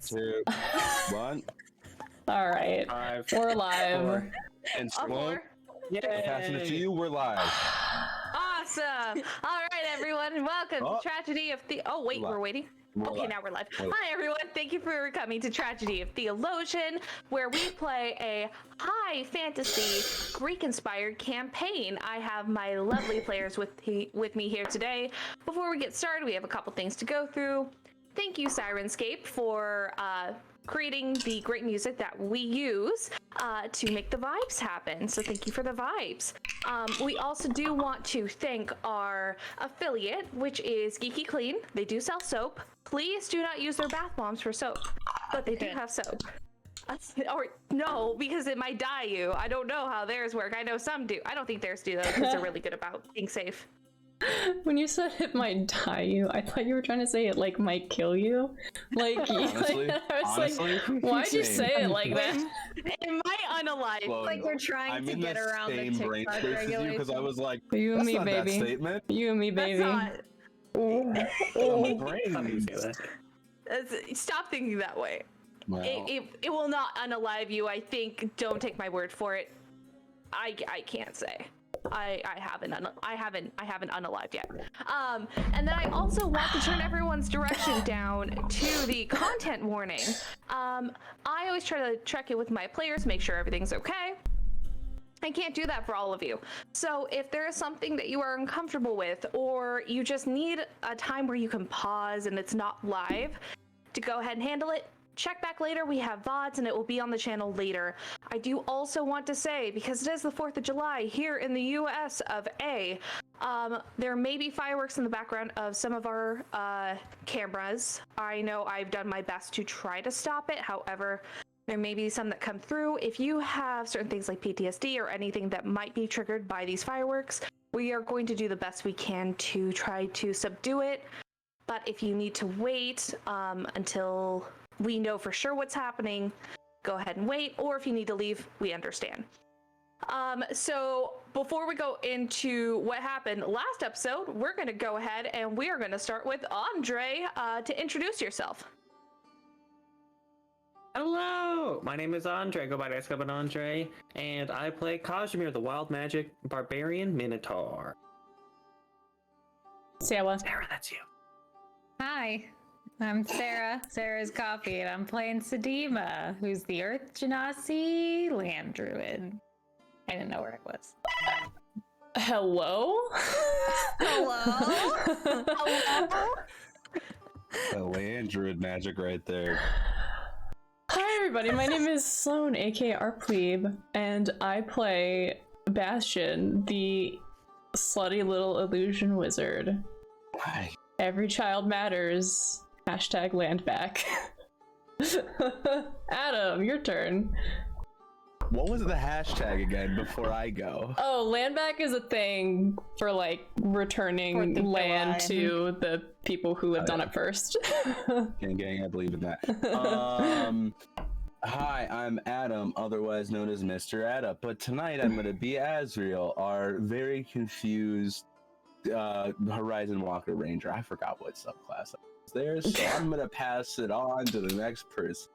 2, 1. All right. 5, We're live. 4. And Up Sloan, Yay! I'm passing it to you. We're live. Awesome. All right, everyone. Welcome Oh. to Tragedy of the... Oh, wait, we're waiting. We're Okay, live. now we're live. We're live. Hi, everyone. Thank you for coming to Tragedy of Theolosian, where we play a high fantasy Greek-inspired campaign. I have my lovely players with me here today. Before we get started, we have a couple things to go through. Thank you, Sirenscape, for creating the great music that we use to make the vibes happen. So thank you for the vibes. We also do want to thank our affiliate, which is Geeky Clean. They do sell soap. Please do not use their bath bombs for soap, but they do have soap. Or no, because it might dye you. I don't know how theirs work. I know some do. I don't think theirs do though, because they're really good about being safe. When you said it might die you, I thought you were trying to say it like might kill you. Like, Honestly, I was like, why'd you say it like that? It might unalive. Sloan, Like they're trying I'm to in get the around the same brain TikTok space as you because I regulations. was like, You and that's me, not that baby. statement. You and me, That's baby. not. My brain. How do you feel that? Stop thinking that way. Well, It will not unalive you. I think. Don't take my word for it. I can't say. I haven't unalived yet. And then I also want to turn everyone's direction down to the content warning. I always try to check in with my players, make sure everything's okay. I can't do that for all of you. So if there is something that you are uncomfortable with, or you just need a time where you can pause and it's not live, to go ahead and handle it, check back later. We have VODs and it will be on the channel later. I do also want to say, because it is the 4th of July here in the US of A, there may be fireworks in the background of some of our cameras. I know I've done my best to try to stop it. However, there may be some that come through. If you have certain things like PTSD or anything that might be triggered by these fireworks, we are going to do the best we can to try to subdue it. But if you need to wait until we know for sure what's happening, go ahead and wait. Or if you need to leave, we understand. So before we go into what happened last episode, we're going to go ahead and we are going to start with Andre to introduce yourself. Hello! My name is Andre, I go by Escobar Andre, and I play Kazimir, the wild magic barbarian Minotaur. Sarah. Sarah, that's you. Hi, I'm Sarah. Sarah's Coffee, and I'm playing Sedima, who's the Earth Genasi Land Druid. I didn't know where it was. Hello? Hello? Hello? the land druid magic right there. Hi everybody, my name is Sloan, aka our plebe, and I play Bastian, the slutty little illusion wizard. Hi. Every child matters. Hashtag land back. Adam, your turn. What was the hashtag again before I go? Oh, land back is a thing for like returning land to the people who have done it first. Gang, I believe in that. Hi, I'm Adam, otherwise known as Mr. Adam, but tonight I'm going to be Azrail, our very confused Horizon Walker Ranger. I forgot what subclass I was there, so I'm going to pass it on to the next person.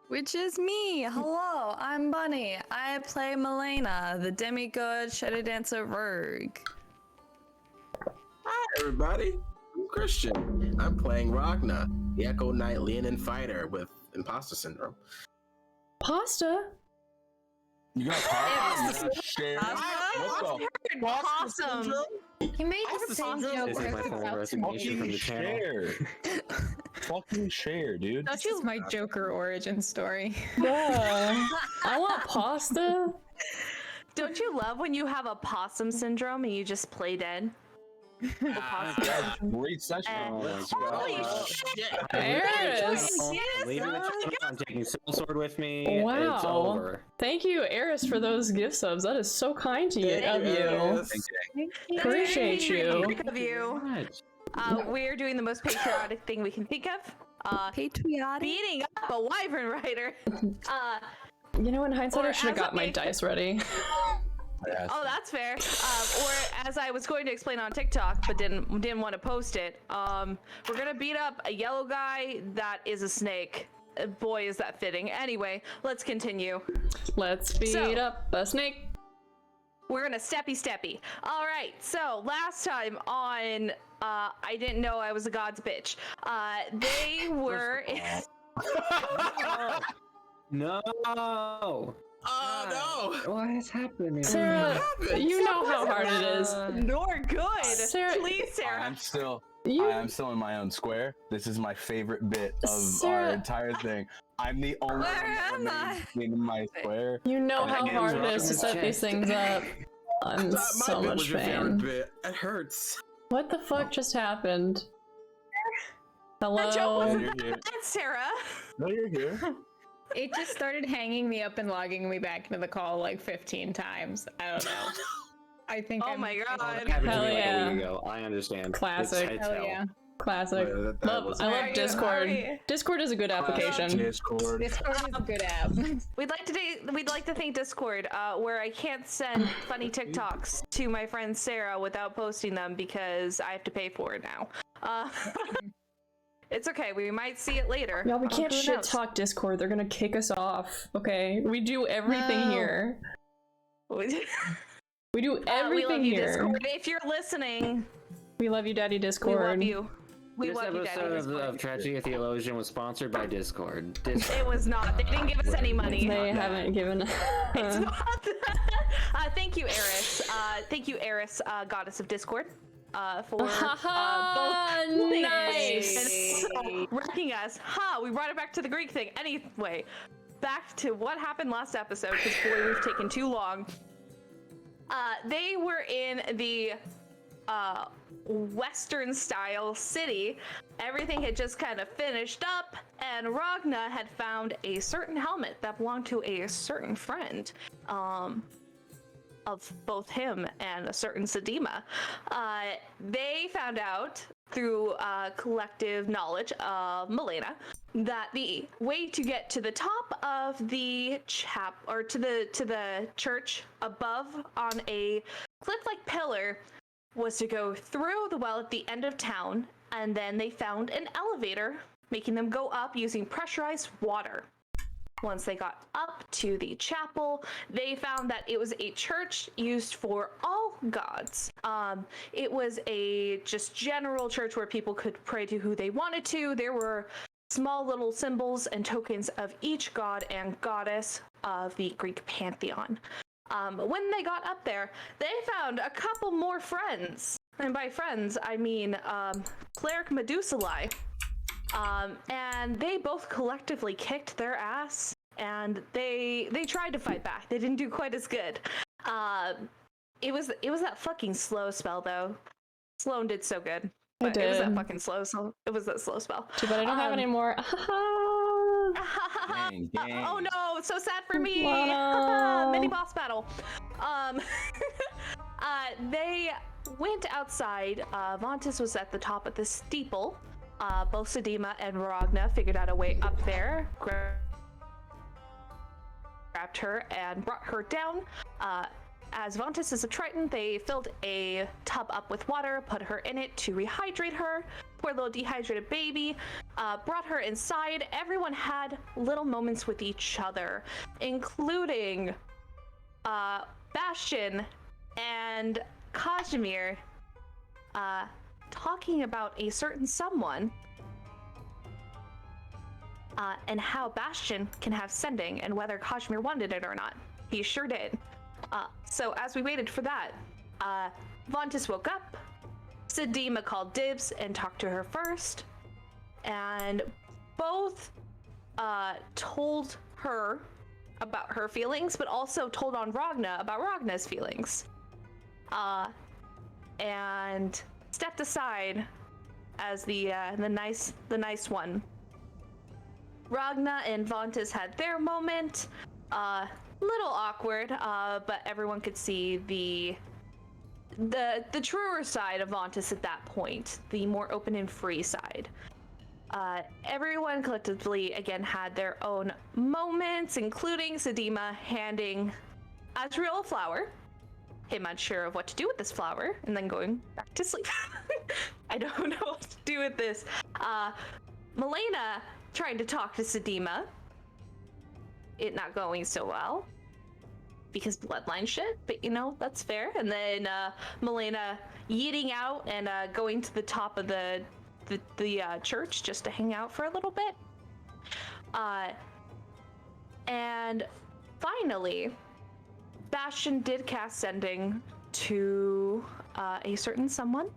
Which is me. Hello, I'm Bunny. I play Melaena, the demigod shadow dancer rogue. Hi, everybody. I'm Christian. I'm playing Ragna, the Echo Knight Leonin fighter with imposter syndrome. Pasta? You got pasta? You got share? I heard possum. He made the same joke. This is my formal resignation from the channel. Share. Fucking share, dude. This is my Joker origin story. Yeah. I want pasta. Don't you love when you have a possum syndrome and you just play dead? Yeah, great session. Holy shit! Eris! Leaving the channel, I'm taking Soul Sword with me. Wow. It's over. Thank you, Eris, for those gift subs. That is so kind to you, of you. Appreciate you. Of you. We're doing the most patriotic thing we can think of. Patriotic? Beating up a wyvern rider. You know, in hindsight, Or I should have as got my a- dice ready. Yes. Oh, that's fair. Or as I was going to explain on TikTok, but didn't want to post it. We're gonna beat up a yellow guy that is a snake. Boy, is that fitting. Anyway, let's continue. Let's beat So- up a snake. We're gonna steppy. All right. So last time on, I didn't know I was a god's bitch. They were. No. Oh What is happening? Sarah, you know how hard it is. Nor good. Sarah- Please, Sarah. I'm still You, I am still in my own square. This is my favorite bit of Sarah- our entire thing. I'm the only Where one am I? in my square. you know And how again, hard it Rock is to in his set these chest. things up. I'm My so bit much was your favorite pain. bit. It hurts. What the fuck just happened? Hello? That joke Oh, wasn't you're here. bad, Sarah. No, you're here. It just started hanging me up and logging me back into the call like 15 times. I don't know. I think Oh I'm my god. Happened to me Hell like yeah. a week ago. I understand. Classic. It's Hell hell. yeah. Classic. That Love, was- I Are love you- Discord. are you- Discord is a good application. Discord. Discord is a good app. We'd like to thank Discord, where I can't send funny TikToks to my friend Sarah without posting them because I have to pay for it now. It's okay. We might see it later. Y'all, we can't Who shit knows? talk Discord. They're gonna kick us off. Okay, we do everything No. here. We We do love everything you, here. Discord. If you're listening, We love you, Daddy we Discord. love you. We This love you, Daddy episode Discord. of Tragedy of Theolosion was sponsored by Discord. It was not. They didn't give us any money. They haven't given. It's not. Thank you, Eris. Thank you, Eris, goddess of Discord, for both Nice. and wrecking us. We brought it back to the Greek thing. Anyway, back to what happened last episode, because boy, we've taken too long. They were in the Western style city. Everything had just kind of finished up, and Ragna had found a certain helmet that belonged to a certain friend of both him and a certain Sedima. They found out through collective knowledge of Melaena that the way to get to the top of the to the church above on a cliff-like pillar was to go through the well at the end of town, and then they found an elevator making them go up using pressurized water. Once they got up to the chapel, they found that it was a church used for all gods. It was a just general church where people could pray to who they wanted to. There were small little symbols and tokens of each god and goddess of the Greek pantheon. When they got up there, they found a couple more friends. And by friends, I mean Cleric Medusalae. And they both collectively kicked their ass, and they tried to fight back. They didn't do quite as good. It was that fucking slow spell though. Sloan did so good. But it was that fucking slow. So it was that slow spell. Too bad I don't have any more. Dang, dang. Oh no, so sad for me. Wow. Mini boss battle. They went outside. Vontis was at the top of the steeple. Both Sedima and Ragna figured out a way up there, grabbed her and brought her down. As Vontis is a Triton, they filled a tub up with water, put her in it to rehydrate her. Poor little dehydrated baby. Brought her inside. Everyone had little moments with each other, including Bastian and Kazimir talking about a certain someone and how Bastian can have sending and whether Kazimir wanted it or not. He sure did. So as we waited for that, Vontis woke up. Sedima called dibs and talked to her first, and both told her about her feelings, but also told on Ragna about Ragna's feelings, and stepped aside as the nice one. Ragna and Vontis had their moment. Little awkward, but everyone could see the truer side of Vontis at that point, the more open and free side. Everyone collectively again had their own moments, including Sedima handing Azrail a flower, him unsure of what to do with this flower, and then going back to sleep. I don't know what to do with this. Melaena trying to talk to Sedima. It not going so well. Because bloodline shit, but you know, that's fair. And then Melaena yeeting out and going to the top of the church just to hang out for a little bit. And finally, Bastian did cast Sending to a certain someone.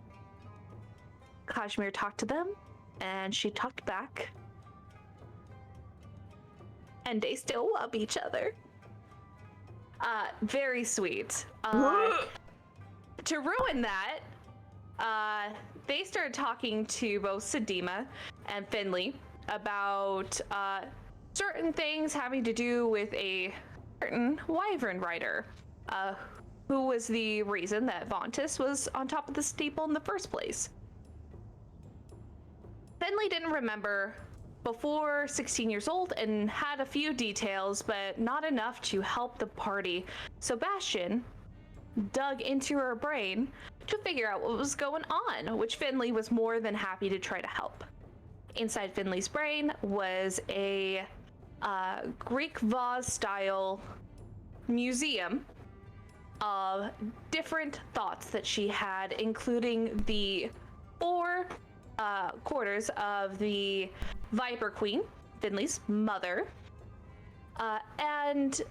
Kazimir talked to them, and she talked back. And they still love each other. Very sweet. To ruin that, they started talking to both Sedima and Finley about certain things having to do with a certain wyvern rider, who was the reason that Vontus was on top of the steeple in the first place. Finley didn't remember before 16 years old and had a few details, but not enough to help the party. So Bastian dug into her brain to figure out what was going on, which Finley was more than happy to try to help. Inside Finley's brain was a Greek vase style museum of different thoughts that she had, including the 4 quarters of the Viper Queen, Finley's mother, and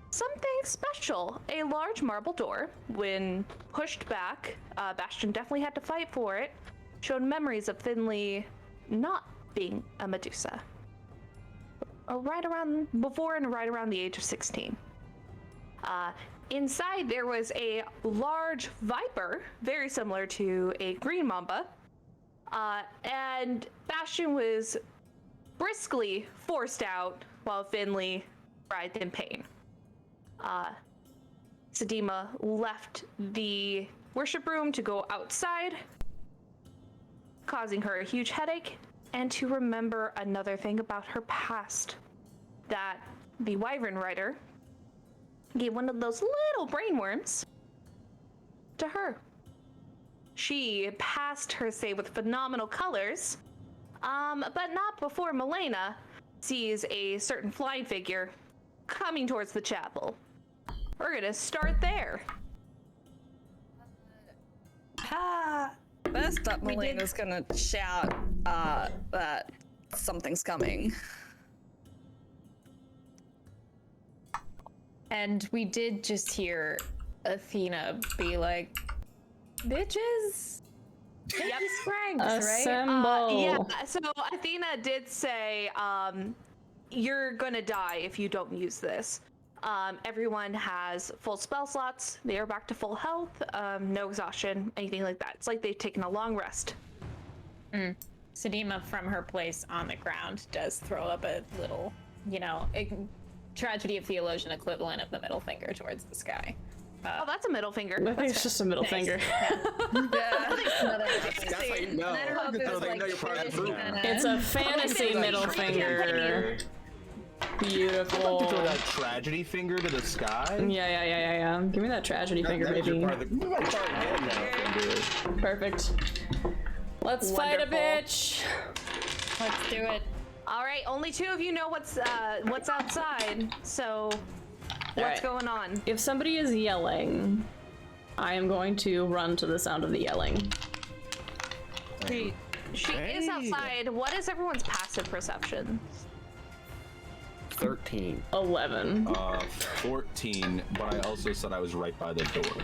something special, a large marble door. When pushed back, Bastian definitely had to fight for it, showed memories of Finley not being a Medusa. Right around the age of 16. Inside there was a large viper, very similar to a green mamba, and Bastian was briskly forced out while Finley writhed in pain. Sedima left the worship room to go outside, causing her a huge headache, and to remember another thing about her past, that the wyvern rider gave one of those little brainworms to her. She passed her say with phenomenal colors, but not before Melaena sees a certain flying figure coming towards the chapel. We're gonna start there. First up, Melena's gonna shout that something's coming. And we did just hear Athena be like, bitches, take Yep. these franks, right? Assemble. Yeah, so Athena did say, you're gonna die if you don't use this. Everyone has full spell slots. They are back to full health, no exhaustion, anything like that. It's like they've taken a long rest. Sedima, from her place on the ground, does throw up a little, tragedy of Theolosian equivalent of the middle finger towards the sky. Oh, that's a middle finger. I think it's just a middle finger. That's how you know. So they know you're part of that group. It's a fantasy middle finger. Beautiful. You throw that tragedy finger to the sky? Yeah. Give me that tragedy finger, That is your baby. part of the- you gotta start getting that finger. Perfect. Let's fight a bitch. Let's do it. All right, only 2 of you know what's outside. So, what's right. going on? If somebody is yelling, I am going to run to the sound of the yelling. She is outside. What is everyone's passive perception? 13. 11. 14, but I also said I was right by the door.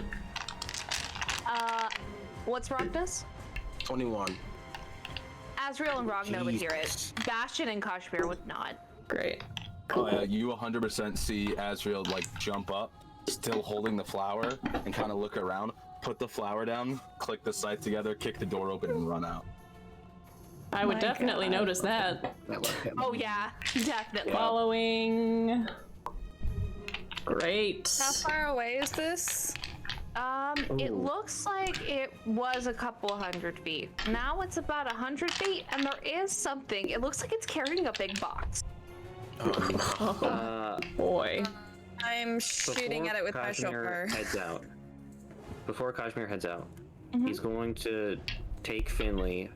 What's Ragna's? 21. Azrail and Ragna would hear it. Bastian and Kazimir would not. Great. Oh yeah, you 100% see Azrael like jump up, still holding the flower, and kind of look around, put the flower down, click the sight together, kick the door open, and run out. I would definitely notice that. Oh yeah, definitely. Following. Great. How far away is this? It looks like it was a couple 100 feet. Now it's about 100 feet, and there is something. It looks like it's carrying a big box. Boy. I'm shooting at it with my chauffeur. Before Kazimir heads out, he's going to take Finley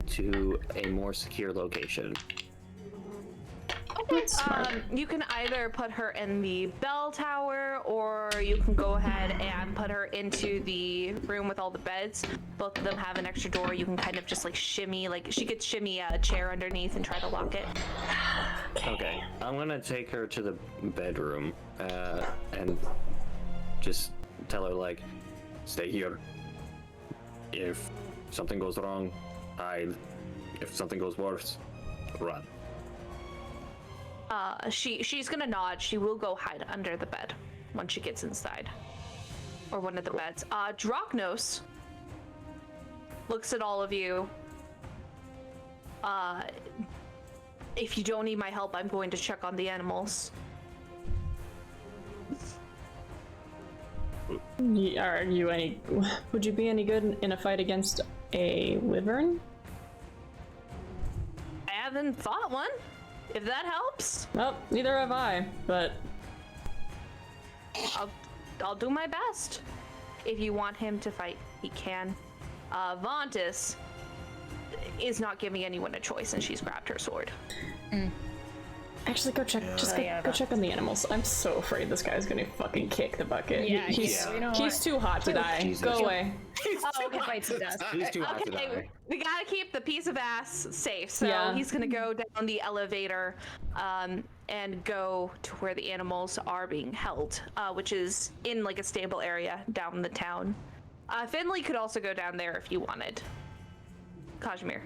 to a more secure location. Okay. You can either put her in the bell tower, or you can go ahead and put her into the room with all the beds. Both of them have an extra door. You can kind of just like shimmy, like she could shimmy a chair underneath and try to lock it. Okay, I'm gonna take her to the bedroom and just tell her, like, stay here. If something goes wrong, hide. If something goes worse, run. She's gonna nod. She will go hide under the bed once she gets inside, or one of the beds. Drachnos looks at all of you. If you don't need my help, I'm going to check on the animals. Are you any? Would you be any good in a fight against a wyvern? I haven't fought one. If that helps. Well, neither have I, but I'll do my best. If you want him to fight, he can. Vontis is not giving anyone a choice, and she's grabbed her sword. actually go check. Just go check on the animals. I'm so afraid this guy's gonna fucking kick the bucket. Yeah, he's too hot to die. Jesus. Go away. Okay, bites the dust. He's too hot to Okay, die. we gotta keep the piece of ass safe, so Yeah. he's gonna go down the elevator and go to where the animals are being held, which is in like a stable area down in the town. Finley could also go down there if you wanted. Kazimir.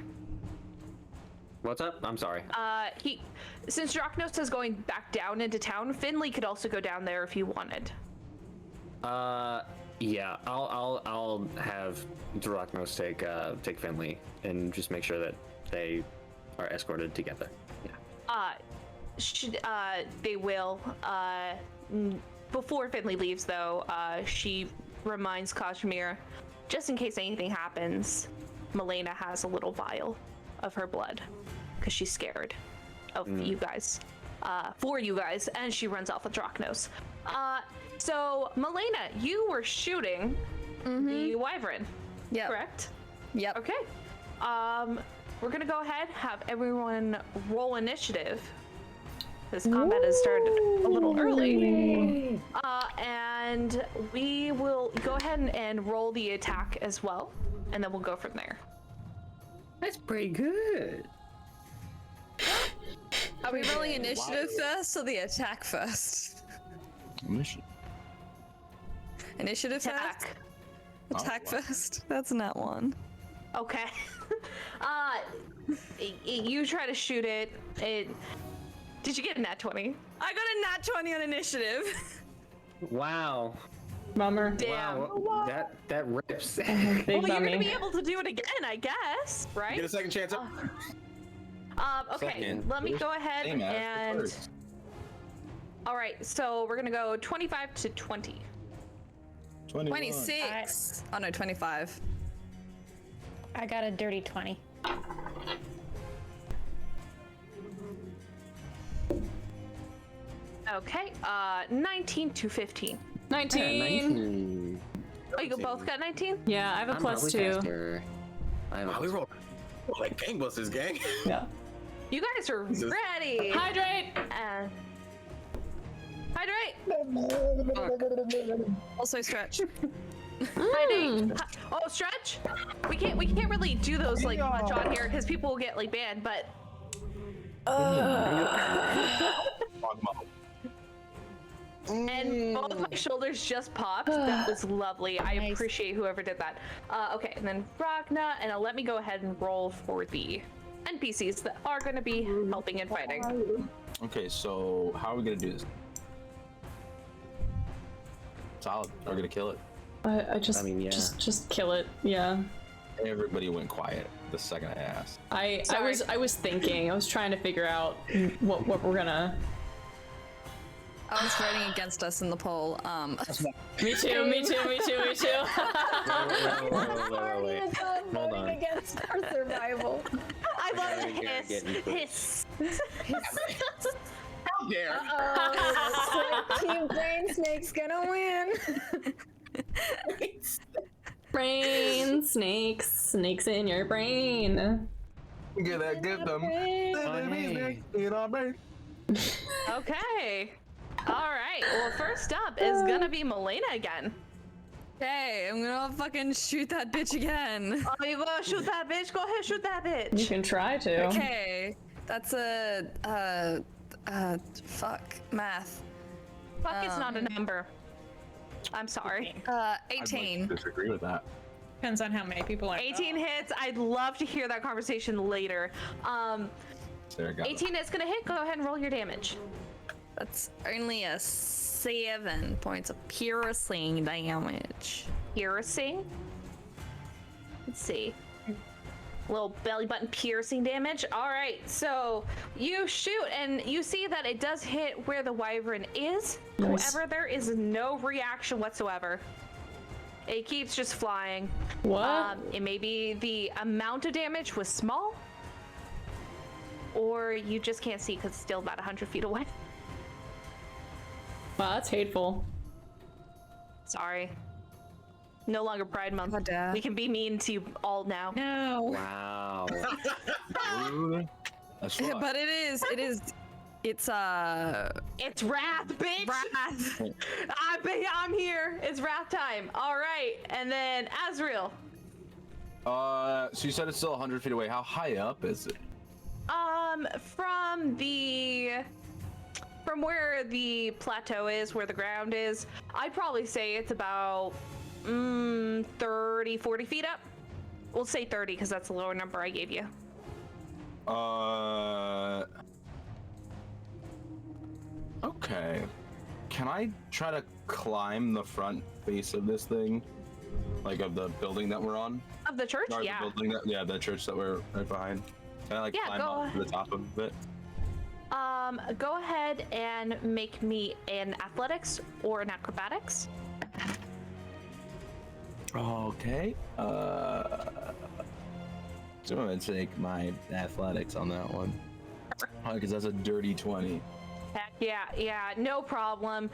What's up? I'm sorry. Since Drachnos is going back down into town, Finley could also go down there if you wanted. Yeah, I'll have Drachnos take Finley and just make sure that they are escorted together. Yeah. They will. Before Finley leaves, though, she reminds Kazimir, just in case anything happens, Melaena has a little vial of her blood, because she's scared of you guys, for you guys, and she runs off with Drachnos. So, Melaena, you were shooting the wyvern, correct? Yep. Okay. We're gonna go ahead, have everyone roll initiative. This combat has started a little early. And we will go ahead and roll the attack as well, and then we'll go from there. That's pretty good. Are we rolling initiative first or the attack first? Initiative first? Attack first? That's not one. Okay. You try to shoot it. Did you get a nat 20? I got a nat 20 on initiative. Wow. Bummer. Damn. Wow. That rips. Big Well, you're bummy. gonna be able to do it again, I guess, right? Get a second chance. Okay, Second. let me go ahead Same as the and... first. All right, so we're gonna go 25 to 20. 26. Oh no, 25. I got a dirty 20. Okay, 19 to 15. 19. Oh, you both got 19? Yeah, I have a I'm plus probably 2. faster. Wow, we roll like gangbusters, gang. Yeah. You guys are Jesus. ready. Hydrate. Hydrate. Also stretch. Hydrate. Oh, stretch. We can't really do those like much on here because people will get like banned. But and both my shoulders just popped. That was lovely. I Nice. appreciate whoever did that. Okay, and then Ragna, and let me go ahead and roll for the NPCs that are going to be helping and fighting. Okay, so how are we gonna do this? Solid. We're gonna kill it. I mean, yeah. just kill it. Yeah. Everybody went quiet the second I asked. I Sorry. was thinking. I was trying to figure out what we're gonna. I was voting against us in the poll. Me too. Me too. Me too. Me too. Wait. Hold on. Against our survival. I love Okay, the getting hiss. How dare! Team Brain Snake's gonna win. Brain snakes in your brain. Get that gift them. Okay. All right. Well, first up is gonna be Melaena again. Okay, I'm gonna fucking shoot that bitch again. Oh, you gonna shoot that bitch? Go ahead, shoot that bitch. You can try to. Okay, that's fuck, math. Fuck is not a number. I'm sorry. 18. I disagree with that. Depends on how many people are. 18 hits. I'd love to hear that conversation later. Sarah got 18 is gonna hit. Go ahead and roll your damage. That's only a 7 points of piercing damage. Piercing. Let's see. Little belly button piercing damage. All right, so you shoot and you see that it does hit where the wyvern is. Nice. However, there is no reaction whatsoever. It keeps just flying. What? It may be the amount of damage was small, or you just can't see because it's still about 100 feet away. Wow, that's hateful. Sorry. No longer Pride Month. God damn. We can be mean to you all now. No. Wow. That's Yeah, fucked. but it's It's wrath, bitch. wrath. I'm here. It's wrath time. All right, and then Azrail. So you said it's still 100 feet away. How high up is it? From where the plateau is, where the ground is, I'd probably say it's about 30, 40 feet up. We'll say 30 because that's the lower number I gave you. Okay. Can I try to climb the front face of this thing? Like of the building that we're on? Of the church, Or yeah. the building that, the church that we're right behind. Can I like Yeah, climb go up to the top of it? Go ahead and make me an athletics or an acrobatics. Okay. So I'm gonna take my athletics on that one. Because that's a dirty 20. Heck yeah, no problem.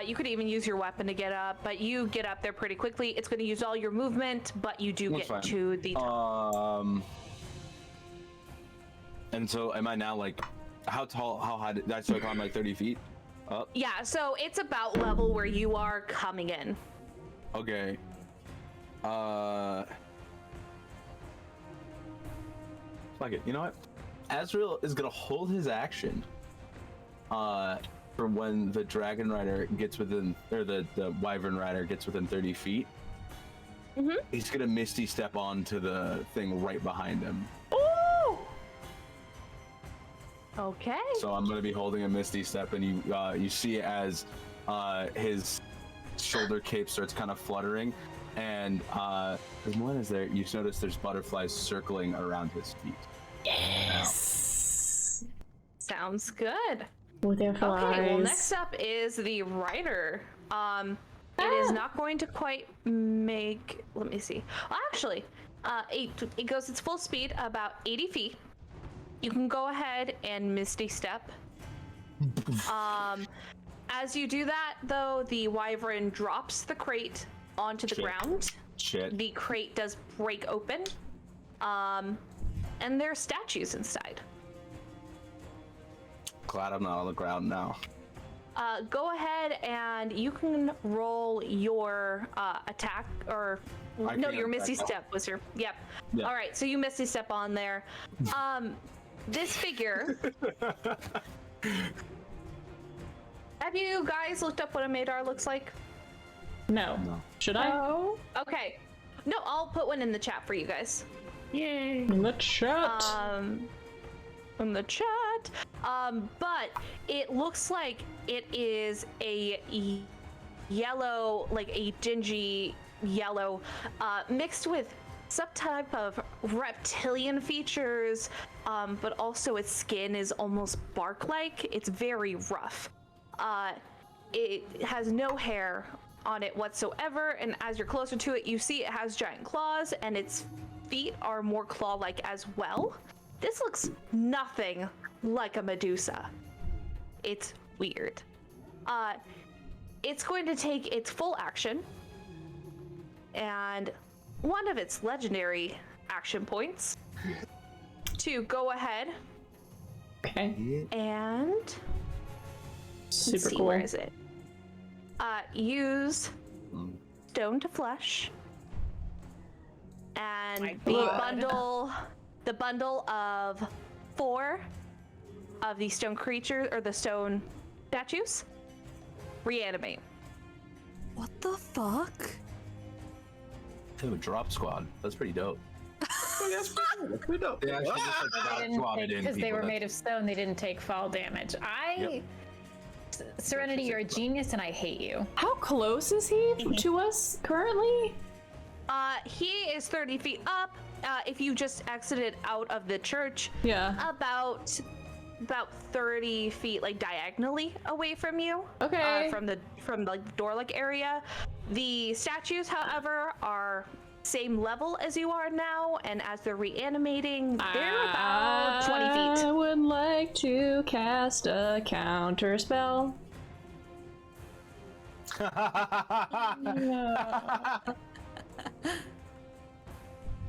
You could even use your weapon to get up, but you get up there pretty quickly. It's going to use all your movement, but you do That's get fine. to the top. And so am I now like, how high did I start on like 30 feet up? Yeah, so it's about level where you are coming in. Okay. Fuck it. You know what? Azrael is gonna hold his action. For when the dragon rider gets within, or the wyvern rider gets within 30 feet. Mm-hmm. He's gonna misty step onto the thing right behind him. Ooh! Okay. So I'm gonna be holding a misty step, and you see it as his shoulder cape starts kind of fluttering, and as one is there, you notice there's butterflies circling around his feet. Yes. Sounds good. Butterflies. Okay, well, next up is the rider. It is not going to quite make. Let me see. Well, actually, it goes its full speed, about 80 feet. You can go ahead and misty step. As you do that, though, the wyvern drops the crate onto the ground. Shit. The crate does break open, and there are statues inside. Glad I'm not on the ground now. Go ahead and you can roll your attack, or I no, can't your misty attack. step was your. Yep. Yeah. All right, so you misty step on there. This figure. Have you guys looked up what a Madar looks like? No. Should I? Oh. Okay. No, I'll put one in the chat for you guys. Yay. In the chat. In the chat. But it looks like it is a yellow, like a dingy yellow, mixed with some type of reptilian features, but also its skin is almost bark-like. It's very rough. It has no hair on it whatsoever, and as you're closer to it, you see it has giant claws, and its feet are more claw-like as well. This looks nothing like a Medusa. It's weird. It's going to take its full action, and one of its legendary action points to go ahead Okay. and Super let's see, cool. where is it? Use stone to flesh, and My the God. bundle of 4 of the stone creatures or the stone statues reanimate. What the fuck? They have a drop squad. That's pretty dope. That's pretty dope. They actually just like They drop didn't squatted take, in because they people. were That's- made of stone, they didn't take fall damage. Yep. Serenity, you're a genius and I hate you. How close is he to us currently? He is 30 feet up. If you just exited out of the church, Yeah. about 30 feet like diagonally away from you. Okay. From like door-like area. The statues, however, are same level as you are now, and as they're reanimating, they're about 20 I feet. would like to cast a counter spell.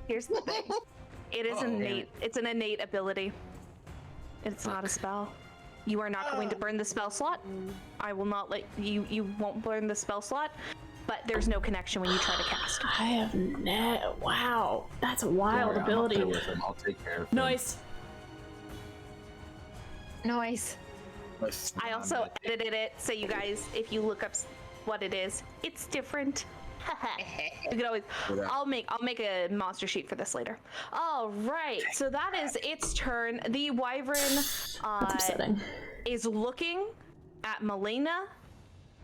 Here's the thing. It is innate. It's an innate ability. It's not a spell. You are not going to burn the spell slot. I will not let you. You won't burn the spell slot, but there's no connection when you try to cast. I have wow, that's a wild Don't worry, ability. I'm up there with him. I'll take care of him. Nice. Nice. I also edited it so you guys, if you look up what it is, it's different. You can always. I'll make a monster sheet for this later. All right, so that is its turn. The wyvern That's upsetting. is looking at Melaena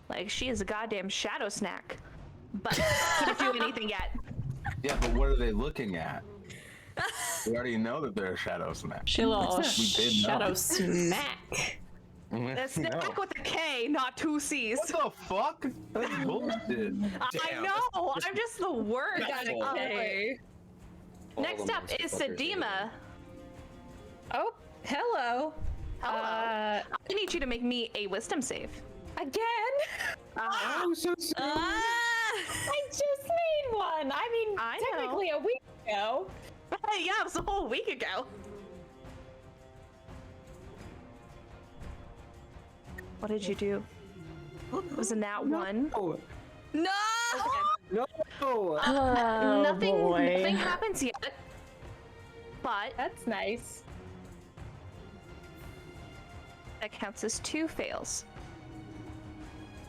like she is a goddamn shadow snack, but can't do anything yet. Yeah, but what are they looking at? We already know that they're a shadow smack. She a little We did know. shadow smack. The snack with a K, not 2 C's. What the fuck? That's bullshit. I know. I'm just the worst. Okay. Next up is Sedima. Oh, hello. Hello. I need you to make me a wisdom save. Again? Oh, so sweet. I just made one. I mean, I know. technically a week ago. Yeah, it was a whole week ago. What did you do? It was a nat 1. Oh, No! no. Oh, Nothing happens yet. But That's nice. that counts as 2 fails.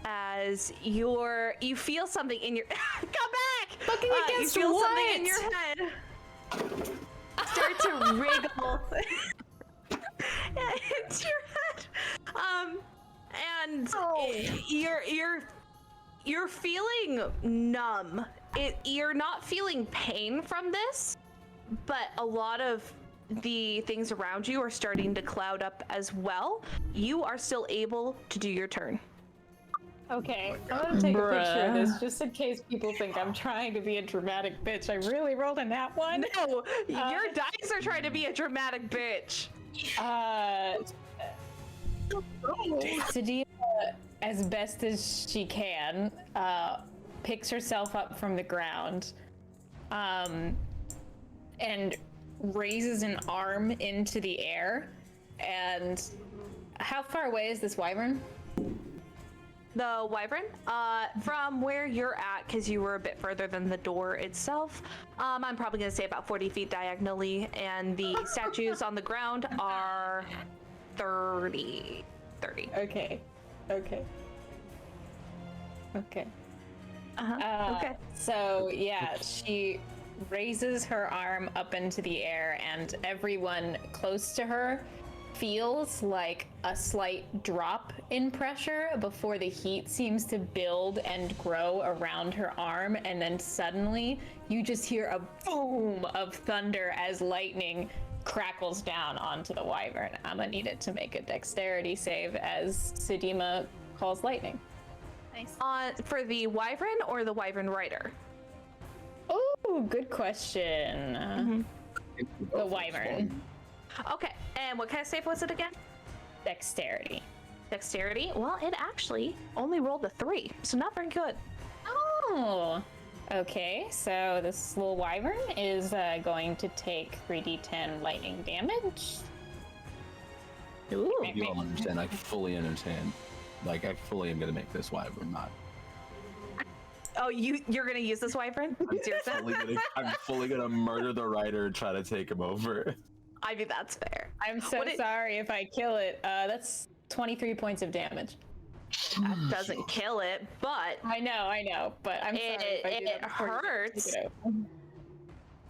As you feel something in your come back! Fucking against you feel what? something in your head start to wriggle into your head. And you're feeling numb. You're not feeling pain from this, but a lot of the things around you are starting to cloud up as well. You are still able to do your turn. Okay, I'm gonna take a picture of Bruh. this just in case people think I'm trying to be a dramatic bitch. I really rolled a nat 1. No, your dice are trying to be a dramatic bitch. Sedima, as best as she can, picks herself up from the ground, and raises an arm into the air. And how far away is this wyvern? The wyvern, from where you're at, because you were a bit further than the door itself, I'm probably going to say about 40 feet diagonally, and the statues on the ground are 30. Okay. Okay. Okay. So yeah, she raises her arm up into the air, and everyone close to her feels like a slight drop in pressure before the heat seems to build and grow around her arm, and then suddenly you just hear a boom of thunder as lightning crackles down onto the wyvern. I'm gonna need it to make a dexterity save as Sedima calls lightning. Nice. For the wyvern or the wyvern rider? Oh, good question. The wyvern. Okay, and what kind of save was it again? Dexterity. Dexterity? Well, it actually only rolled a 3, so not very good. Oh, Okay, so this little wyvern is going to take 3d10 lightning damage. Ooh. You all understand. I fully understand. Like, I fully am gonna make this wyvern not. Oh, you're gonna use this wyvern? Seriously? I'm fully gonna murder the rider and try to take him over. I mean, that's fair. I'm so sorry if I kill it. That's 23 points of damage. That doesn't kill it, but I know, but I'm sorry if I do that before you hurts. take it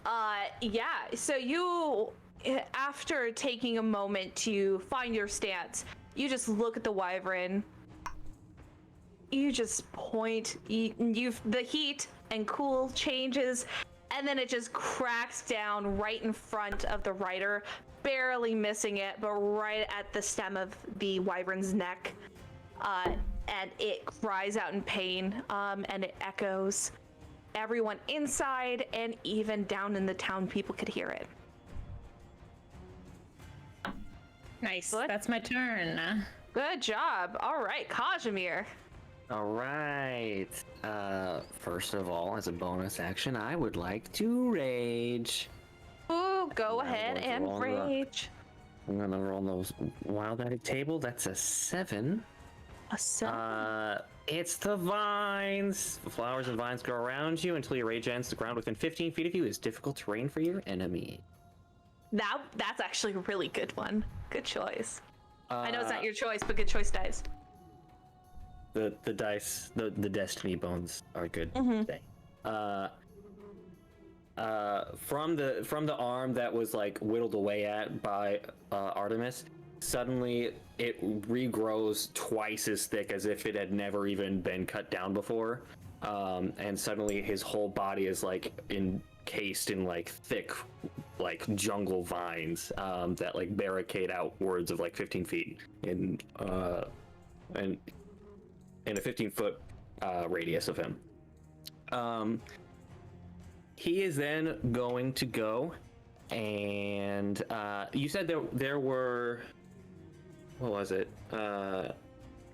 out. Yeah. So you, after taking a moment to find your stance, you just look at the wyvern. You just point. The heat and cool changes, and then it just cracks down right in front of the rider, barely missing it, but right at the stem of the wyvern's neck. And it cries out in pain, and it echoes. Everyone inside and even down in the town, people could hear it. Nice. Good. That's my turn. Good job. All right, Kazimir. All right. First of all, as a bonus action, I would like to rage. Ooh, go I'm ahead going to and roll the- rage. I'm gonna roll those wild-eyed table. That's a 7. A 7. It's the vines. The flowers and vines grow around you until your rage ends. The ground within 15 feet of you is difficult terrain for your enemy. That's actually a really good one. Good choice. I know it's not your choice, but good choice, dice. The dice, the destiny bones are good today. From the arm that was like whittled away at by Artemis, suddenly it regrows twice as thick as if it had never even been cut down before, and suddenly his whole body is like encased in like thick, like jungle vines that like barricade outwards of like 15 feet in a 15-foot radius of him. He is then going to go, and you said there were, what was it?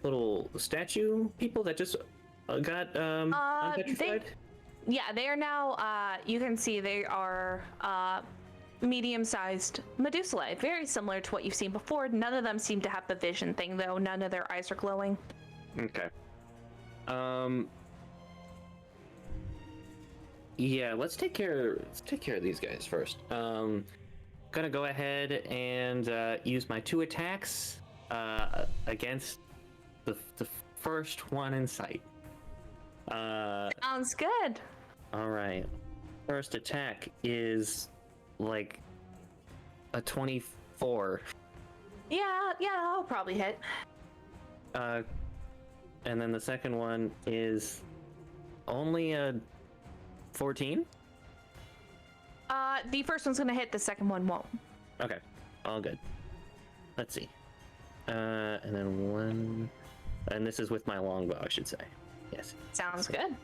Little statue people that just got unpetrified? They are now, you can see they are medium-sized Medusae, very similar to what you've seen before. None of them seem to have the vision thing, though. None of their eyes are glowing. Okay. Yeah, let's take care of these guys first. Gonna go ahead and use my 2 attacks against the first one in sight. Sounds good. All right. First attack is like a 24. Yeah, I'll probably hit. And then the second one is only a 14? The first one's gonna hit, the second one won't. Okay, all good. Let's see. And then 1... And this is with my longbow, I should say. Yes. Sounds good.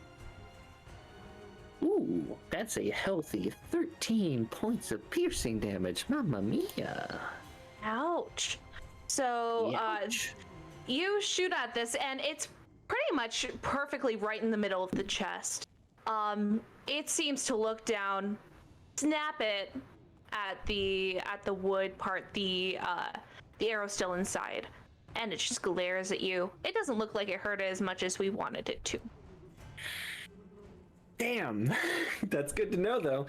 Ooh, that's a healthy 13 points of piercing damage. Mamma mia. Ouch. So, Ouch. you shoot at this, and it's pretty much perfectly right in the middle of the chest. It seems to look down, snap it at the wood part, the arrow still inside, and it just glares at you. It doesn't look like it hurt as much as we wanted it to. Damn. That's good to know, though.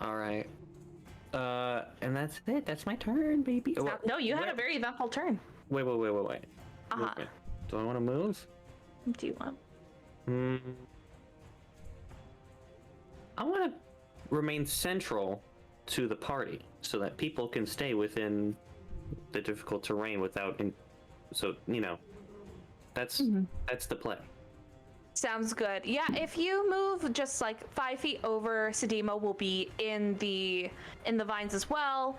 All right. And that's it. That's my turn, baby. No, you had a very eventful turn. Wait. Uh-huh. Wait. Do I want to move? Do you want? I want to remain central to the party so that people can stay within the difficult terrain without. So that's the play. Sounds good. Yeah, if you move just like 5 feet over, Sedima will be in the vines as well,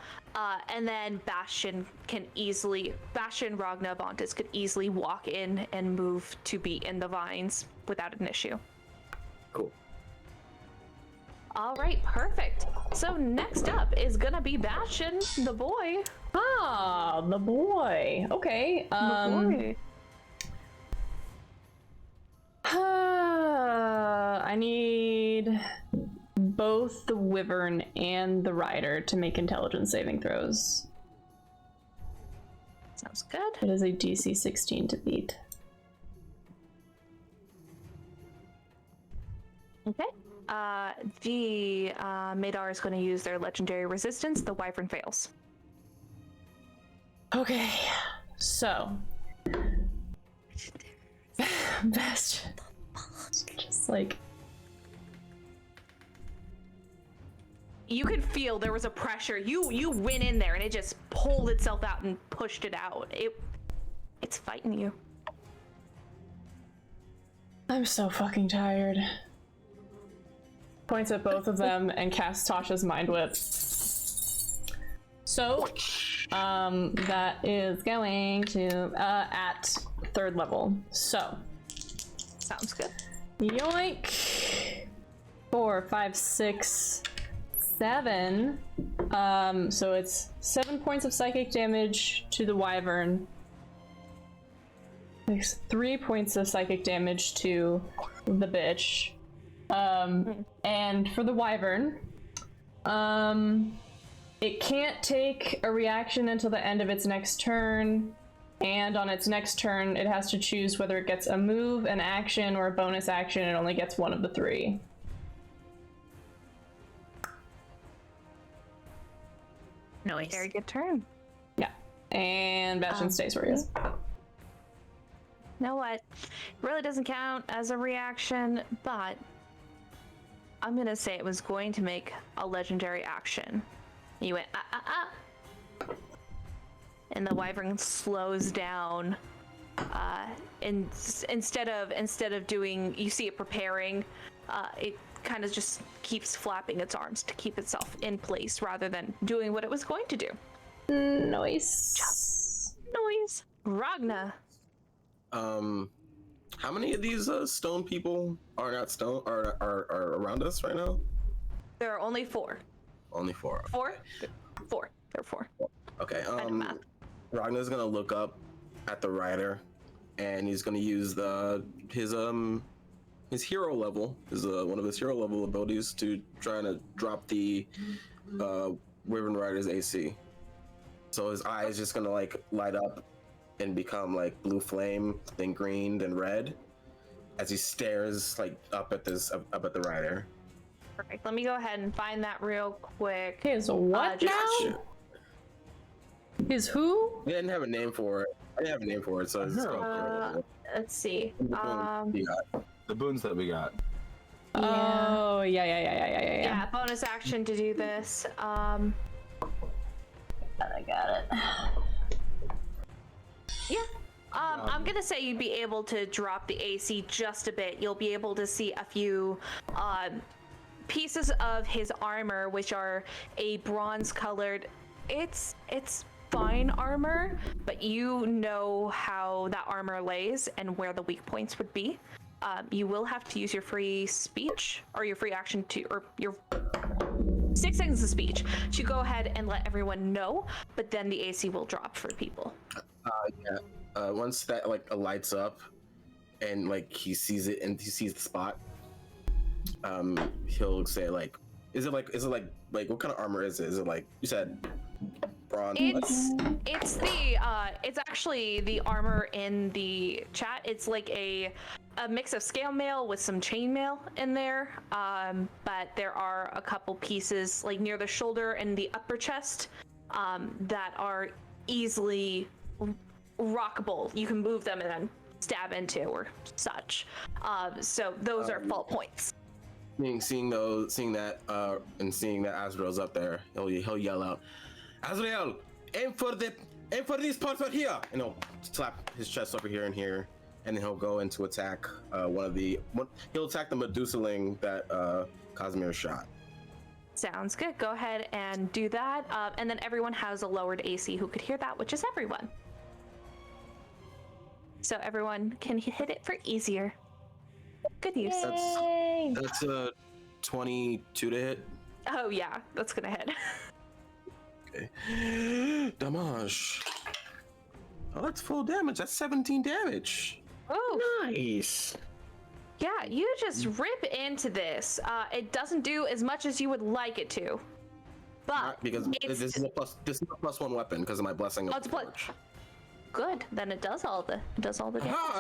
and then Bastian, Ragna, Vontis could easily walk in and move to be in the vines without an issue. Cool. All right, perfect. So next up is gonna be Bastian, the boy. Ah, the boy. Okay. The boy. I need need both the wyvern and the rider to make intelligence saving throws. Sounds good. It is a DC 16 to beat. Okay. The Madar is going to use their legendary resistance. The wyvern fails. Okay, so Bastian, just like you could feel there was a pressure. You went in there and it just pulled itself out and pushed it out. It's fighting you. I'm so fucking tired. Points at both of them and casts Tasha's Mind Whip. So, that is going to, at 3rd level. So. Sounds good. Yoink! 4, 5, 6, 7. So it's 7 points of psychic damage to the wyvern. There's 3 points of psychic damage to the bitch. And for the wyvern, it can't take a reaction until the end of its next turn, and on its next turn, it has to choose whether it gets a move, an action, or a bonus action. It only gets one of the 3. Nice. Very good turn. Yeah. And Bastian stays where he is. You know what? Really doesn't count as a reaction, but I'm gonna say it was going to make a legendary action. You went and the wyvern slows down. And instead of doing, you see it preparing. It kind of just keeps flapping its arms to keep itself in place rather than doing what it was going to do. Noise. Noise. Ragna. How many of these stone people are not stone are around us right now? There are only 4. Only 4. 4? 4. There are 4. Okay. I did math. Ragna's gonna look up at the rider, and he's gonna use his hero level, one of his hero level abilities to try to drop the Wyvern Rider's AC. So his eyes just gonna like light up and become like blue flame, then green, then red, as he stares like up at the rider. Perfect. Let me go ahead and find that real quick. His what now? His who? I didn't have a name for it. So it's Let's see. The boons that we got. Oh, yeah. Yeah, bonus action to do this. I got it. Yeah. I'm gonna say you'd be able to drop the AC just a bit. You'll be able to see a few pieces of his armor, which are a bronze-colored. It's fine armor, but you know how that armor lays and where the weak points would be. You will have to use your free speech or your free action or your 6 seconds of speech to go ahead and let everyone know, but then the AC will drop for people. Once that like lights up and like he sees it and he sees the spot, he'll say like, is it like what kind of armor is it? Is it like you said bronze? It's actually the armor in the chat. It's like a mix of scale mail with some chain mail in there, but there are a couple pieces like near the shoulder and the upper chest that are easily rockable. You can move them and then stab into or such. So those are fault points. Seeing that Azrael's up there, he'll yell out, "Azrael, aim for these parts right here!" And he'll slap his chest over here and here, and then he'll go in to attack he'll attack the Medusaling that Kazimir shot. Sounds good. Go ahead and do that. And then everyone has a lowered AC who could hear that, which is everyone. So everyone can hit it for easier. Good use. That's a 22 to hit. Oh yeah, that's gonna hit. Okay. Damage. Oh, that's full damage. That's 17 damage. Oh, Nice. Yeah, you just rip into this. It doesn't do as much as you would like it to, but Not because this is a plus one weapon because of my blessing. Oh, it's good. Then it does all the damage.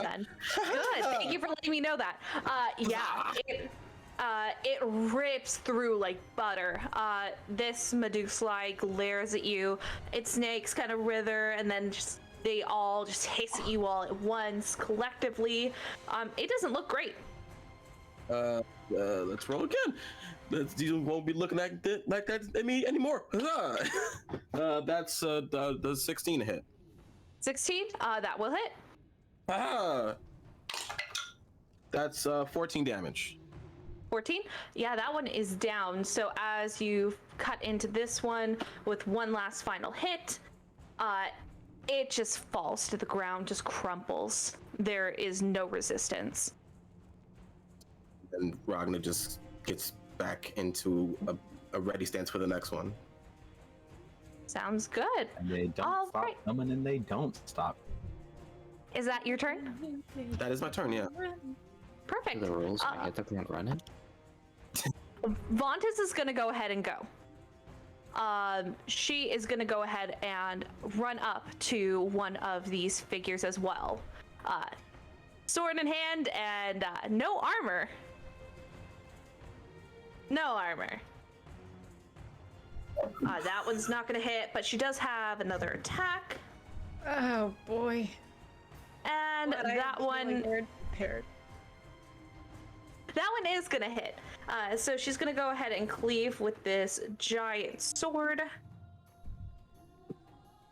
Then good. Thank you for letting me know that. Yeah, it rips through like butter. This Medusa glares at you. Its snakes kind of writher, and then they all just hiss at you all at once collectively. It doesn't look great. Let's roll again. You won't be looking like that at me anymore. That's the 16 hit. 16. That will hit. That's 14 damage. 14. Yeah, that one is down. So as you cut into this one with one last final hit, it just falls to the ground, just crumples. There is no resistance. And Ragna just gets back into a ready stance for the next one. Sounds good. And they don't stop coming, and they don't stop. Is that your turn? That is my turn, yeah. Perfect. The rules I get the plant running. Vontis is gonna go ahead and go. She is gonna go ahead and run up to one of these figures as well. Sword in hand and no armor. No armor. That one's not gonna hit, but she does have another attack. Oh boy. And that one. Prepared. That one is gonna hit. So she's gonna go ahead and cleave with this giant sword.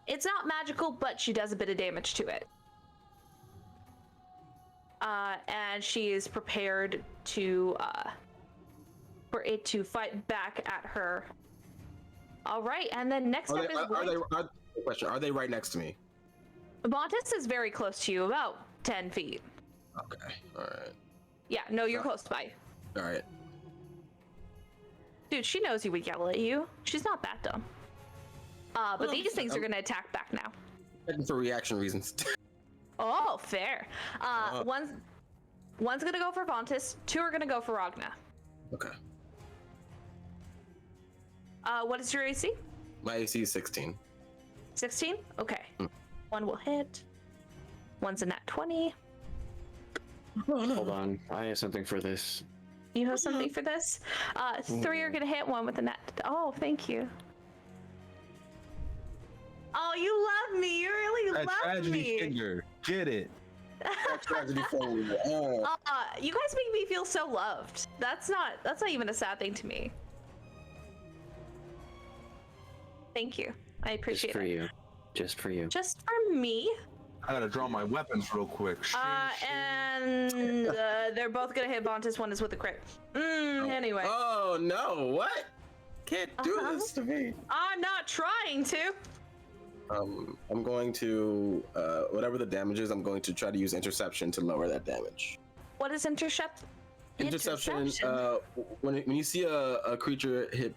It's not magical, but she does a bit of damage to it. And she is prepared to for it to fight back at her. All right, and then next up is question. Are they right next to me? Montes is very close to you, about 10 feet. Okay, all right. Yeah, no, you're close by. All right. Dude, she knows you would yell at you. She's not that dumb. But these things are gonna attack back now. For reaction reasons. Oh, fair. One's gonna go for Vontis, 2 are gonna go for Ragna. Okay. What is your AC? My AC is 16. 16? Okay. One will hit. One's a nat 20. Hold on, I have something for this. You have something for this? 3 are gonna hit, 1 with a nat. Oh, thank you. Oh, you love me. You really love me. Figure. Get it. Tragedy forward. You guys make me feel so loved. That's not even a sad thing to me. Thank you. I appreciate it. Just for you. Just for me. I gotta draw my weapons real quick. And they're both gonna hit Bontis. One is with a crit. Anyway. Oh no! What? Can't do this to me. I'm not trying to. I'm going to whatever the damage is. I'm going to try to use interception to lower that damage. What is intercept? Interception. When you see a creature hit,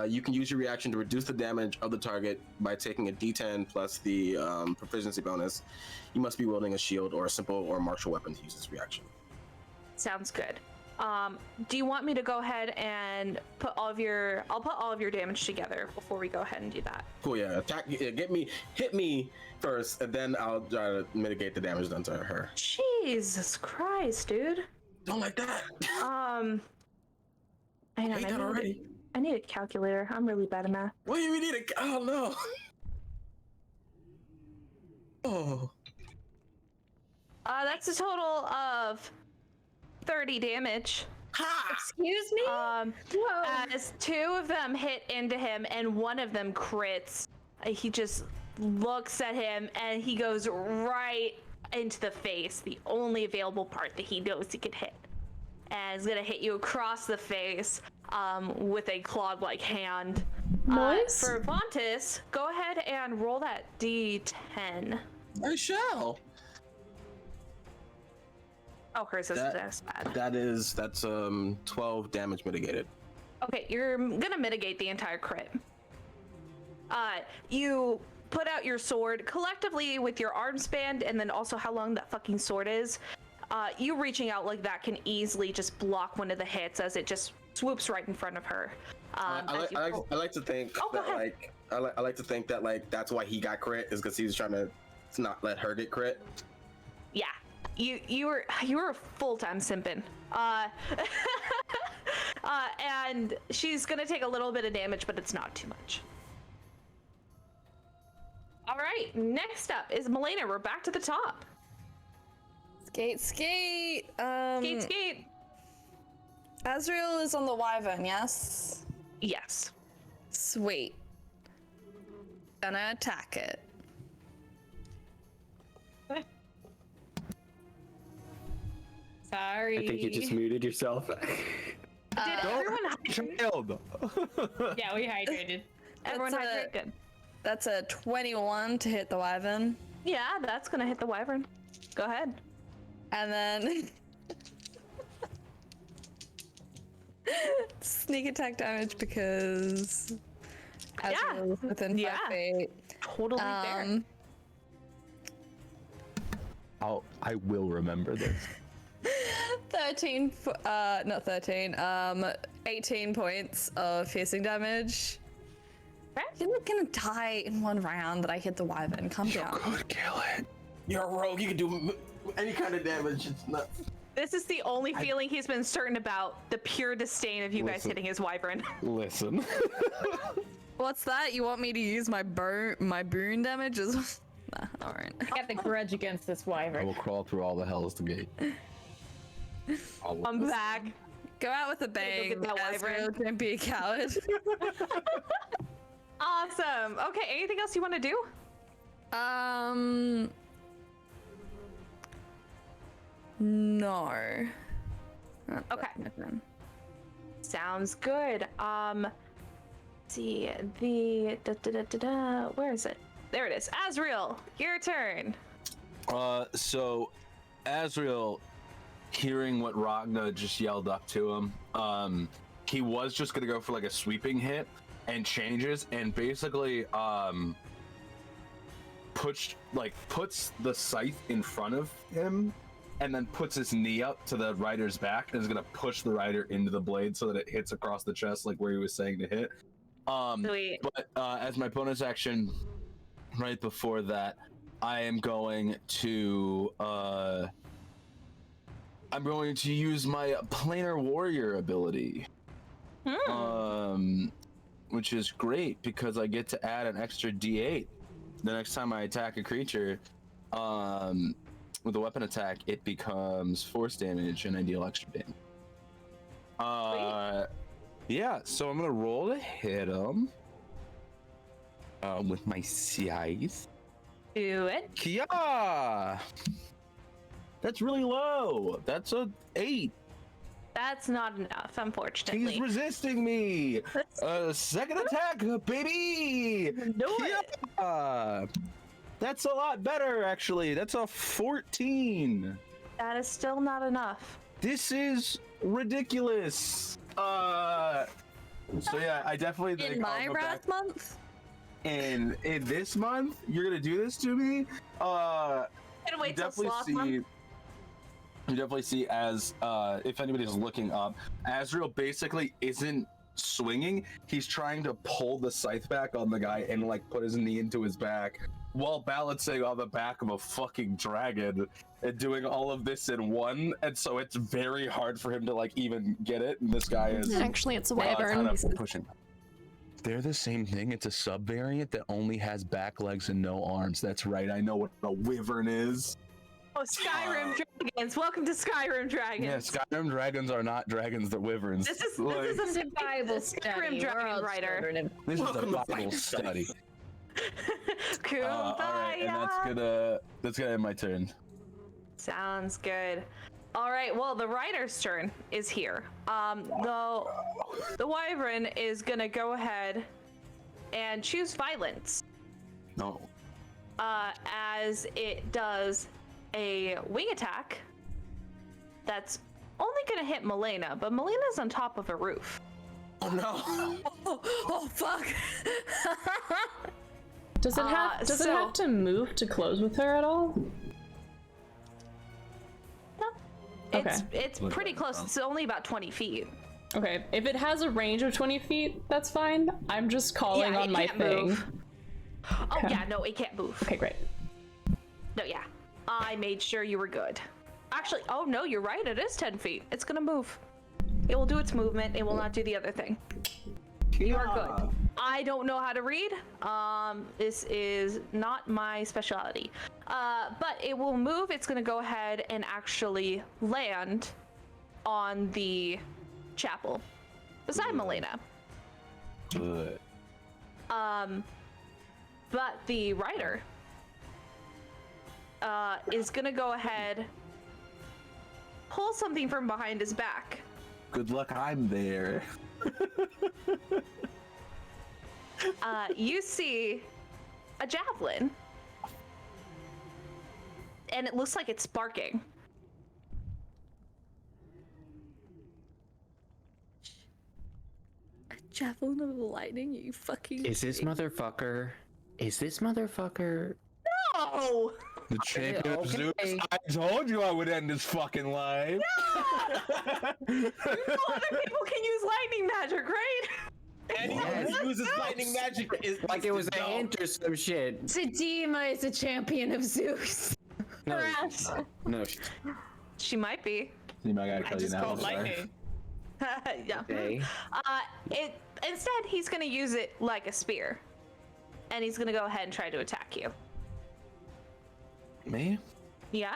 you can use your reaction to reduce the damage of the target by taking a D10 plus the proficiency bonus. You must be wielding a shield or a simple or martial weapon to use this reaction. Sounds good. Do you want me to go ahead and put all of your? I'll put all of your damage together before we go ahead and do that. Cool. Yeah. Attack. Yeah, hit me first, and then I'll try to mitigate the damage done to her. Jesus Christ, dude. Don't like that. Hang on, I need a calculator. I'm really bad at math. What do you need a? Oh no. Oh. That's a total of 30 damage. Ha! Excuse me? As 2 of them hit into him and 1 of them crits, he just looks at him and he goes right into the face, the only available part that he knows he can hit. And is gonna hit you across the face with a clawed-like hand. Nice. Uh, For Vontis, go ahead and roll that D10. I shall. Oh, hers is this bad. That's 12 damage mitigated. Okay, you're gonna mitigate the entire crit. You put out your sword collectively with your arm span, and then also how long that fucking sword is. You reaching out like that can easily just block one of the hits as it just swoops right in front of her. I like to think that I like to think that like that's why he got crit is because he was trying to not let her get crit. Yeah, you were a full-time simpin. And she's gonna take a little bit of damage, but it's not too much. All right, next up is Melaena. We're back to the top. Skate. Skate. Azrail is on the wyvern, yes? Yes. Sweet. Gonna attack it. Sorry. I think you just muted yourself. Did everyone hydrate? Child. Yeah, we hydrated. Everyone hydrate? Good. That's a 21 to hit the wyvern. Yeah, that's gonna hit the wyvern. Go ahead. And then sneak attack damage because Azrael is within 5 feet. Totally fair. I will remember this. 18 points of piercing damage. Okay. You're not gonna die in one round that I hit the wyvern. Calm down. Could kill it. You're a rogue. You can do any kind of damage. It's nuts. This is the only feeling he's been certain about, the pure disdain of you guys hitting his wyvern. Listen. What's that? You want me to use my boon damage as well? Nah, alright. I got the grudge against this I wyvern. will crawl through all the hells to gate. I'm back. Go out with a bang. get that Azrael, wyvern. don't be a coward. Awesome. Okay, anything else you want to do? No. Okay. Sounds good. Let's see, where is it? There it is. Azrael, your turn. So Azrael, hearing what Ragna just yelled up to him, he was just gonna go for like a sweeping hit and changes and basically puts the scythe in front of him and then puts his knee up to the rider's back and is gonna push the rider into the blade so that it hits across the chest like where he was saying to hit. Sweet. But as my bonus action right before that, I am going to use my planar warrior ability. Which is great because I get to add an extra D8 the next time I attack a creature. With a weapon attack, it becomes force damage and I deal extra damage. Yeah, so I'm gonna roll to hit him with my scythe. Do it. Kia! That's really low. That's a 8. That's not enough, unfortunately. He's resisting me. Second attack, baby. Do it. That's a lot better, actually. That's a 14. That is still not enough. This is ridiculous. So yeah, I definitely think In my I'll go wrath back. month? In this month, you're gonna do this to me. Gonna wait till sloth month. You definitely see as if anybody's looking up, Azrael basically isn't swinging. He's trying to pull the scythe back on the guy and like put his knee into his back while balancing on the back of a fucking dragon and doing all of this in one. And so it's very hard for him to like even get it. And this guy is Actually, it's a wyvern. kind of pushing. They're the same thing. It's a sub-variant that only has back legs and no arms. That's right. I know what a wyvern is. Oh, Skyrim dragons! Welcome to Skyrim dragons. Yeah, Skyrim dragons are not dragons, they're wyverns. This is a Bible Skyrim study. We're all dragon rider. children and- This is a Welcome to Bible Bible study. study. All right, and that's gonna end my turn. Sounds good. All right, well, the rider's turn is here. The wyvern is gonna go ahead and choose violence. No. As it does a wing attack that's only gonna hit Melaena, but Melena's on top of a roof. Oh no! Oh fuck! Does it have to move to close with her at all? No, It's Look pretty like close. it. It's only about 20 feet. Okay, if it has a range of 20 feet, that's fine. I'm just calling Yeah, on it my can't thing. move. Oh Okay. yeah, no, it can't move. Okay, great. No, yeah. I made sure you were good. Actually, oh no, you're right. It is 10 feet. It's gonna move. It will do its movement. It will not do the other thing. You are good. I don't know how to read. This is not my specialty. But it will move. It's gonna go ahead and actually land on the chapel beside Melaena. Good. But the rider is gonna go ahead, pull something from behind his back. Good luck, I'm there. You see a javelin, and it looks like it's sparking. Javelin of lightning, you fucking. Is this motherfucker? Oh! The champion of Zeus. Okay. I told you I would end this fucking life. Other people can use lightning magic, right? And he Yes. uses lightning magic. Like it was a hint or some shit. Sedima is a champion of Zeus. No, Perhaps. she's not. No, She might be. You might gotta tell you now. Sorry. Yeah. okay. Instead, he's gonna use it like a spear, and he's gonna go ahead and try to attack you. Me? Yeah.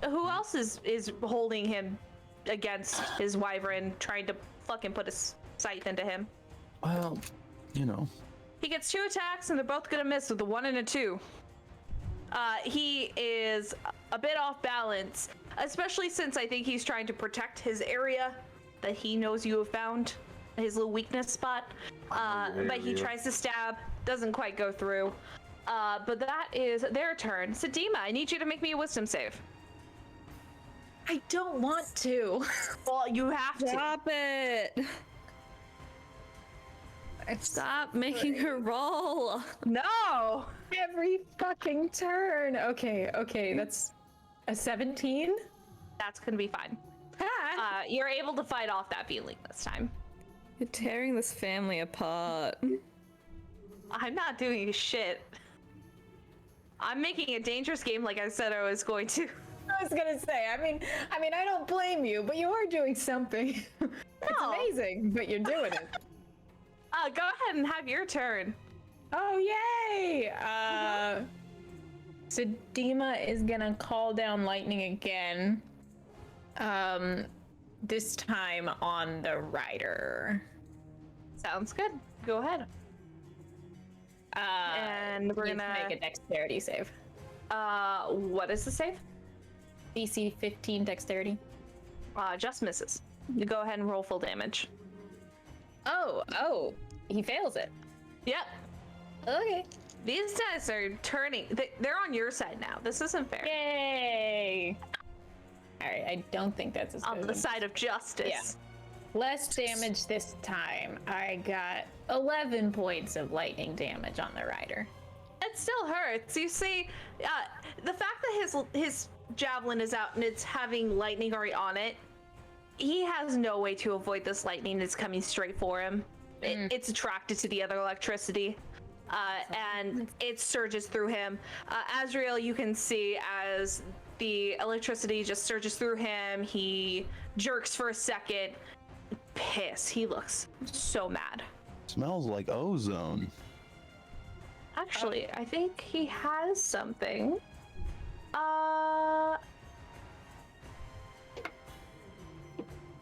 Who else is holding him against his wyvern, trying to fucking put a scythe into him? Well, you know. He gets 2 attacks, and they're both gonna miss with a 1 and a 2. He is a bit off balance, especially since I think he's trying to protect his area that he knows you have found, his little weakness spot. But he tries to stab, doesn't quite go through. But that is their turn. Sedima, I need you to make me a wisdom save. I don't want to. Well, you have to. Stop it! Stop making her roll. No! Every fucking turn. Okay, that's a 17. That's gonna be fine. You're able to fight off that feeling this time. You're tearing this family apart. I'm not doing shit. I'm making a dangerous game like I said I was going to. I was gonna say, I mean, I don't blame you, but you are doing something. It's No. amazing, but you're doing it. Go ahead and have your turn. Oh, yay! Sedima is gonna call down lightning again. This time on the rider. Sounds good. Go ahead. And we're Needs to gonna make a dexterity save. what is the save? DC 15 dexterity. Just misses. You go ahead and roll full damage. Oh, he fails it. Yep. Okay. These guys are turning. They're on your side now. This isn't fair. Yay! Alright, I don't think that's as On good the as- side of justice. Yeah. Less damage this time. I got 11 points of lightning damage on the rider. It still hurts. You see, the fact that his javelin is out and it's having lightning already on it, he has no way to avoid this lightning that's coming straight for him. It's attracted to the other electricity, and it surges through him. Azrail, you can see as the electricity just surges through him. He jerks for a second. Piss. He looks so mad. Smells like ozone. Actually, I think he has something.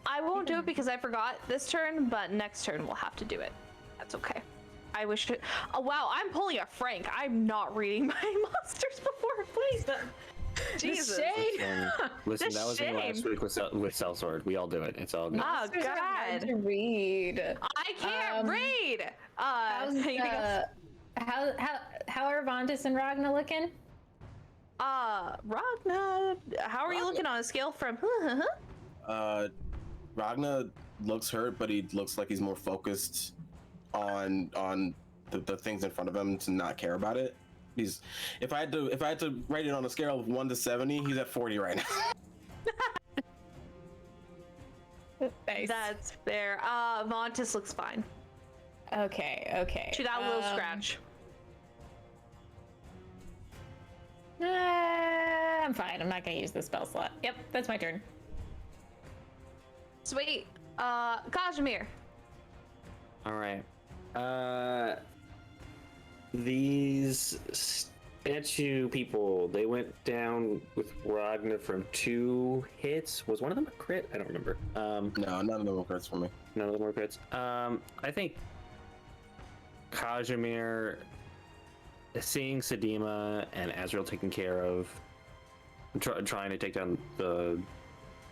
I won't do it because I forgot this turn, but next turn we'll have to do it. That's okay. I wish it. Oh wow, I'm pulling a Frank. I'm not reading my monsters before I play them. Jesus. Listen, The that was me last shame. week with Sellsword. We all do it. It's all good. Oh Monsters are hard God. to read. I can't read. How's, anything else? how are Vontus and Ragna looking? Ragna, how are you looking on a scale from? Ragna looks hurt, but he looks like he's more focused on the things in front of him to not care about it. He's if I had to rate it on a scale of 1 to 70, he's at 40 right now. Nice. That's fair. Vontis looks fine. Okay. She got a little scratch. I'm fine. I'm not gonna use the spell slot. Yep, that's my turn. Sweet. Kazimir. All right. These statue people, they went down with Ragna from 2 hits. Was one of them a crit? I don't remember. No, none of them were crits for me. None of them were crits. I think Kazimir, seeing Sedima and Azrail taken care of, trying to take down the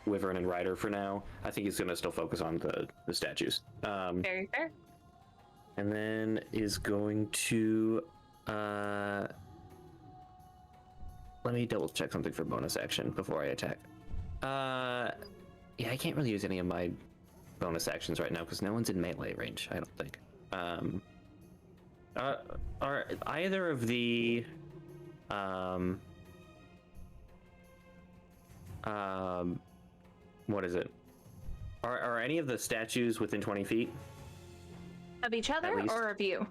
Wyvern and Rider for now, I think he's going to still focus on the statues. Very fair. And then is going to... let me double check something for bonus action before I attack. Yeah, I can't really use any of my bonus actions right now because no one's in melee range, I don't think. Are either of the... what is it? Are any of the statues within 20 feet? Of each other or of you?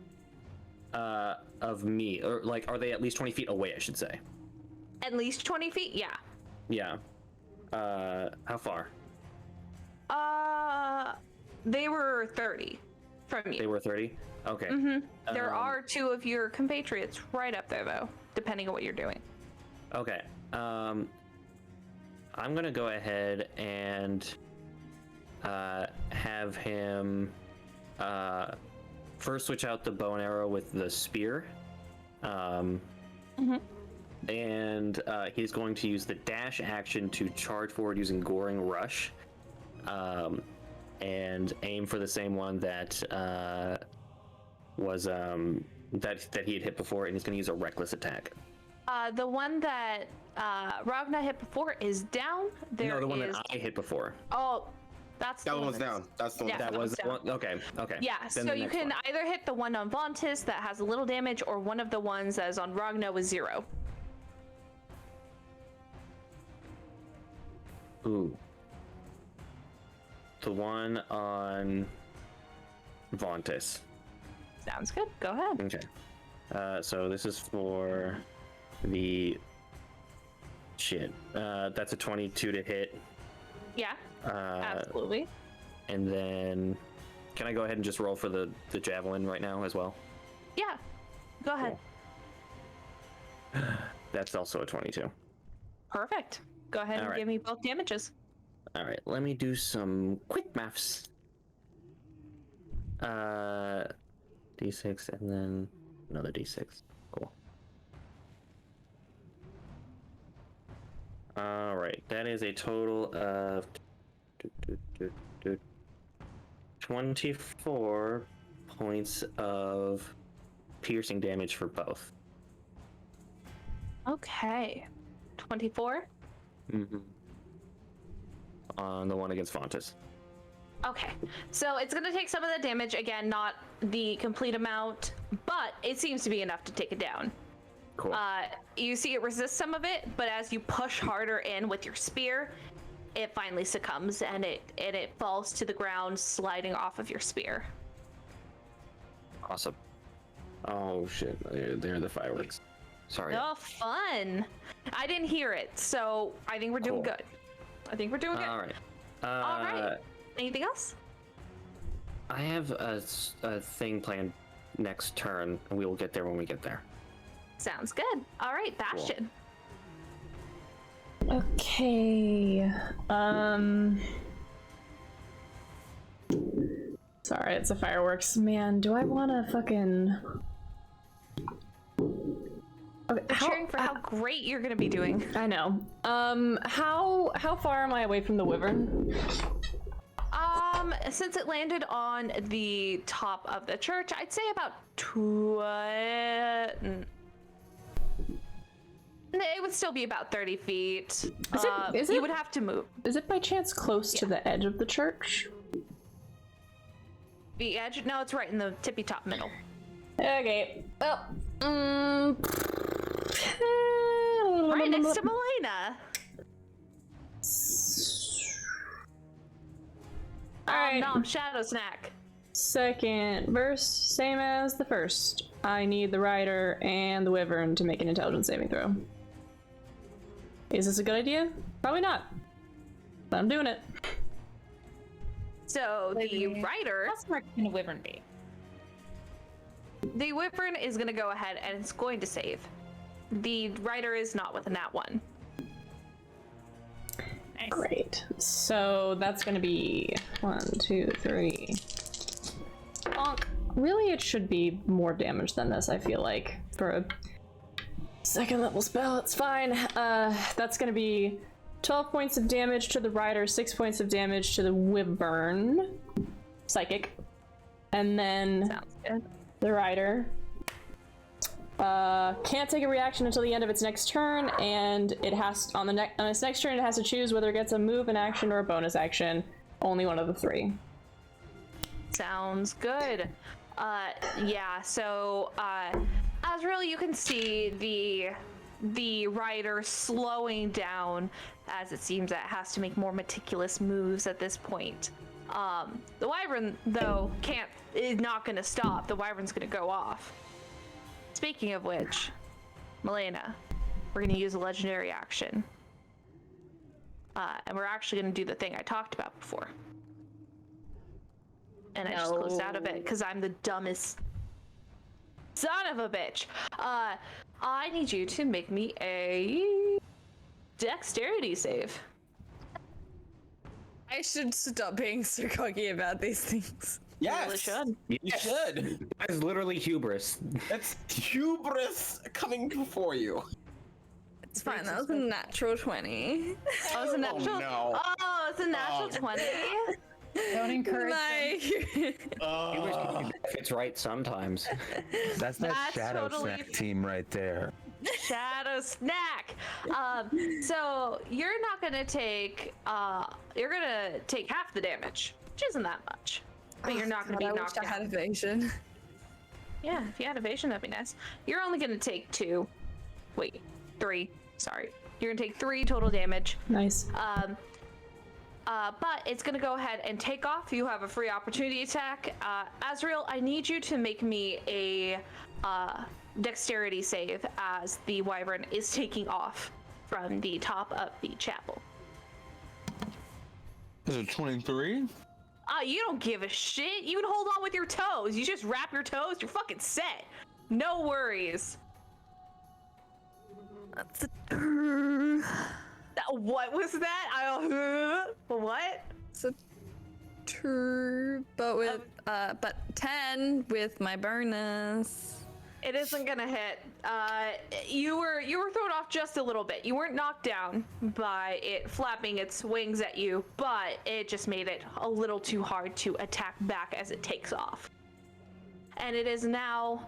Of me. Or, like, are they at least 20 feet away, I should say? At least 20 feet? Yeah. Yeah. How far? They were 30 from you. They were 30? Okay. Mm-hmm. There are 2 of your compatriots right up there, though, depending on what you're doing. Okay. I'm gonna go ahead and have him first switch out the bow and arrow with the spear. And he's going to use the dash action to charge forward using Goring Rush, and aim for the same one that was that he had hit before, and he's going to use a reckless attack. The one that Ragna hit before is down. No, the one that I hit before. Oh, that's that one's down. That's the one. Yeah, that was the down. one. Okay. Yeah, Then so you can either hit the one on Vontis that has a little damage, or one of the ones that is on Ragna with 0. Ooh. The one on Vontis. Sounds good. Go ahead. Okay. So this is for the shit. That's a 22 to hit. Yeah. Absolutely. And then, can I go ahead and just roll for the javelin right now as well? Yeah. Go ahead. Cool. That's also a 22. Perfect. Go ahead and give me both damages. All right. Let me do some quick maths. D6 and then another D6. Cool. All right. That is a total of 24 points of piercing damage for both. Okay. 24? Mm-hmm. On the one against Fontis. Okay. So it's going to take some of the damage. Again, not the complete amount, but it seems to be enough to take it down. Cool. You see it resists some of it, but as you push harder in with your spear, it finally succumbs and it falls to the ground, sliding off of your spear. Awesome. Oh shit, they're the fireworks. Sorry. Oh, fun. I didn't hear it, so I think we're doing good. I think we're doing good. All right. All right. Anything else? I have a thing planned next turn, and we will get there when we get there. Sounds good. All right, Bastian. Cool. Okay. Sorry, it's a fireworks. Man, do I want to fucking... Okay, I'm cheering for how great you're gonna be doing. I know. How far am I away from the wyvern? Since it landed on the top of the church, I'd say about it would still be about 30 feet. You would have to move. Is it by chance close to the edge of the church? The edge? No, it's right in the tippy top middle. Okay. Well, right next to Melaena. right. nom shadow snack. Second verse, same as the first. I need the rider and the wyvern to make an intelligence saving throw. Is this a good idea? Probably not. But I'm doing it. So the rider, How smart can a wyvern be? the wyvern is gonna go ahead and it's going to save. The rider is not with a nat 1. Nice. Great. So that's gonna be 1, 2, 3. Bonk. Really, it should be more damage than this, I feel like. For a second level spell, it's fine. That's gonna be 12 points of damage to the rider, 6 points of damage to the wyvern. Psychic. And then Sounds good. the rider can't take a reaction until the end of its next turn, and it has on its next turn it has to choose whether it gets a move, an action, or a bonus action. Only one of the three. Sounds good. Yeah, so Azrail, you can see the rider slowing down as it seems that it has to make more meticulous moves at this point. The wyvern, though, is not going to stop. The wyvern's going to go off. Speaking of which, Melaena, we're going to use a legendary action. And we're actually going to do the thing I talked about before. And I just closed out of it because I'm the dumbest son of a bitch. I need you to make me a dexterity save. I should stop being so cocky about these things. Yes, really should. You should. That is literally hubris. That's hubris coming before you. It's fine, that was a natural 20. Oh, it's a natural. no. Oh, it's a natural 20. Don't encourage them. Hubris fits right sometimes. That's that That's shadow totally- snack team right there. Shadow snack. So you're not gonna take. You're gonna take half the damage, which isn't that much. But you're not gonna be I wish knocked I had out. evasion. Yeah, if you had evasion, that'd be nice. You're only gonna take 2. Wait, 3. Sorry. You're gonna take 3 total damage. Nice. But it's gonna go ahead and take off. You have a free opportunity attack. Azrail, I need you to make me a dexterity save as the wyvern is taking off from the top of the chapel. Is it 23? You don't give a shit. You can hold on with your toes. You just wrap your toes. You're fucking set. No worries. That's a What was that? What? It's a 2, but with but 10 with my bonus. It isn't gonna hit. You were thrown off just a little bit. You weren't knocked down by it flapping its wings at you, but it just made it a little too hard to attack back as it takes off. And it is now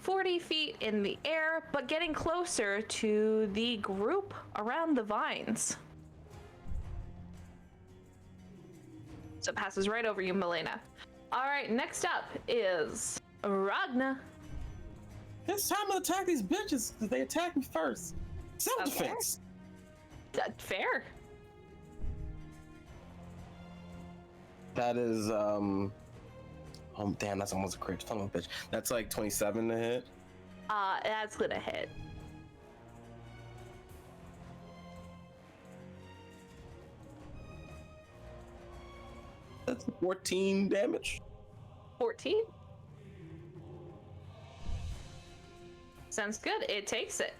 40 feet in the air, but getting closer to the group around the vines. So it passes right over you, Melaena. All right, next up is Ragna. It's time to attack these bitches because they attacked me first. Self-defense. Fair. That is oh damn, that's almost a crit. Son of a bitch. That's like 27 to hit. That's gonna hit. That's 14 damage. 14. Sounds good. It takes it.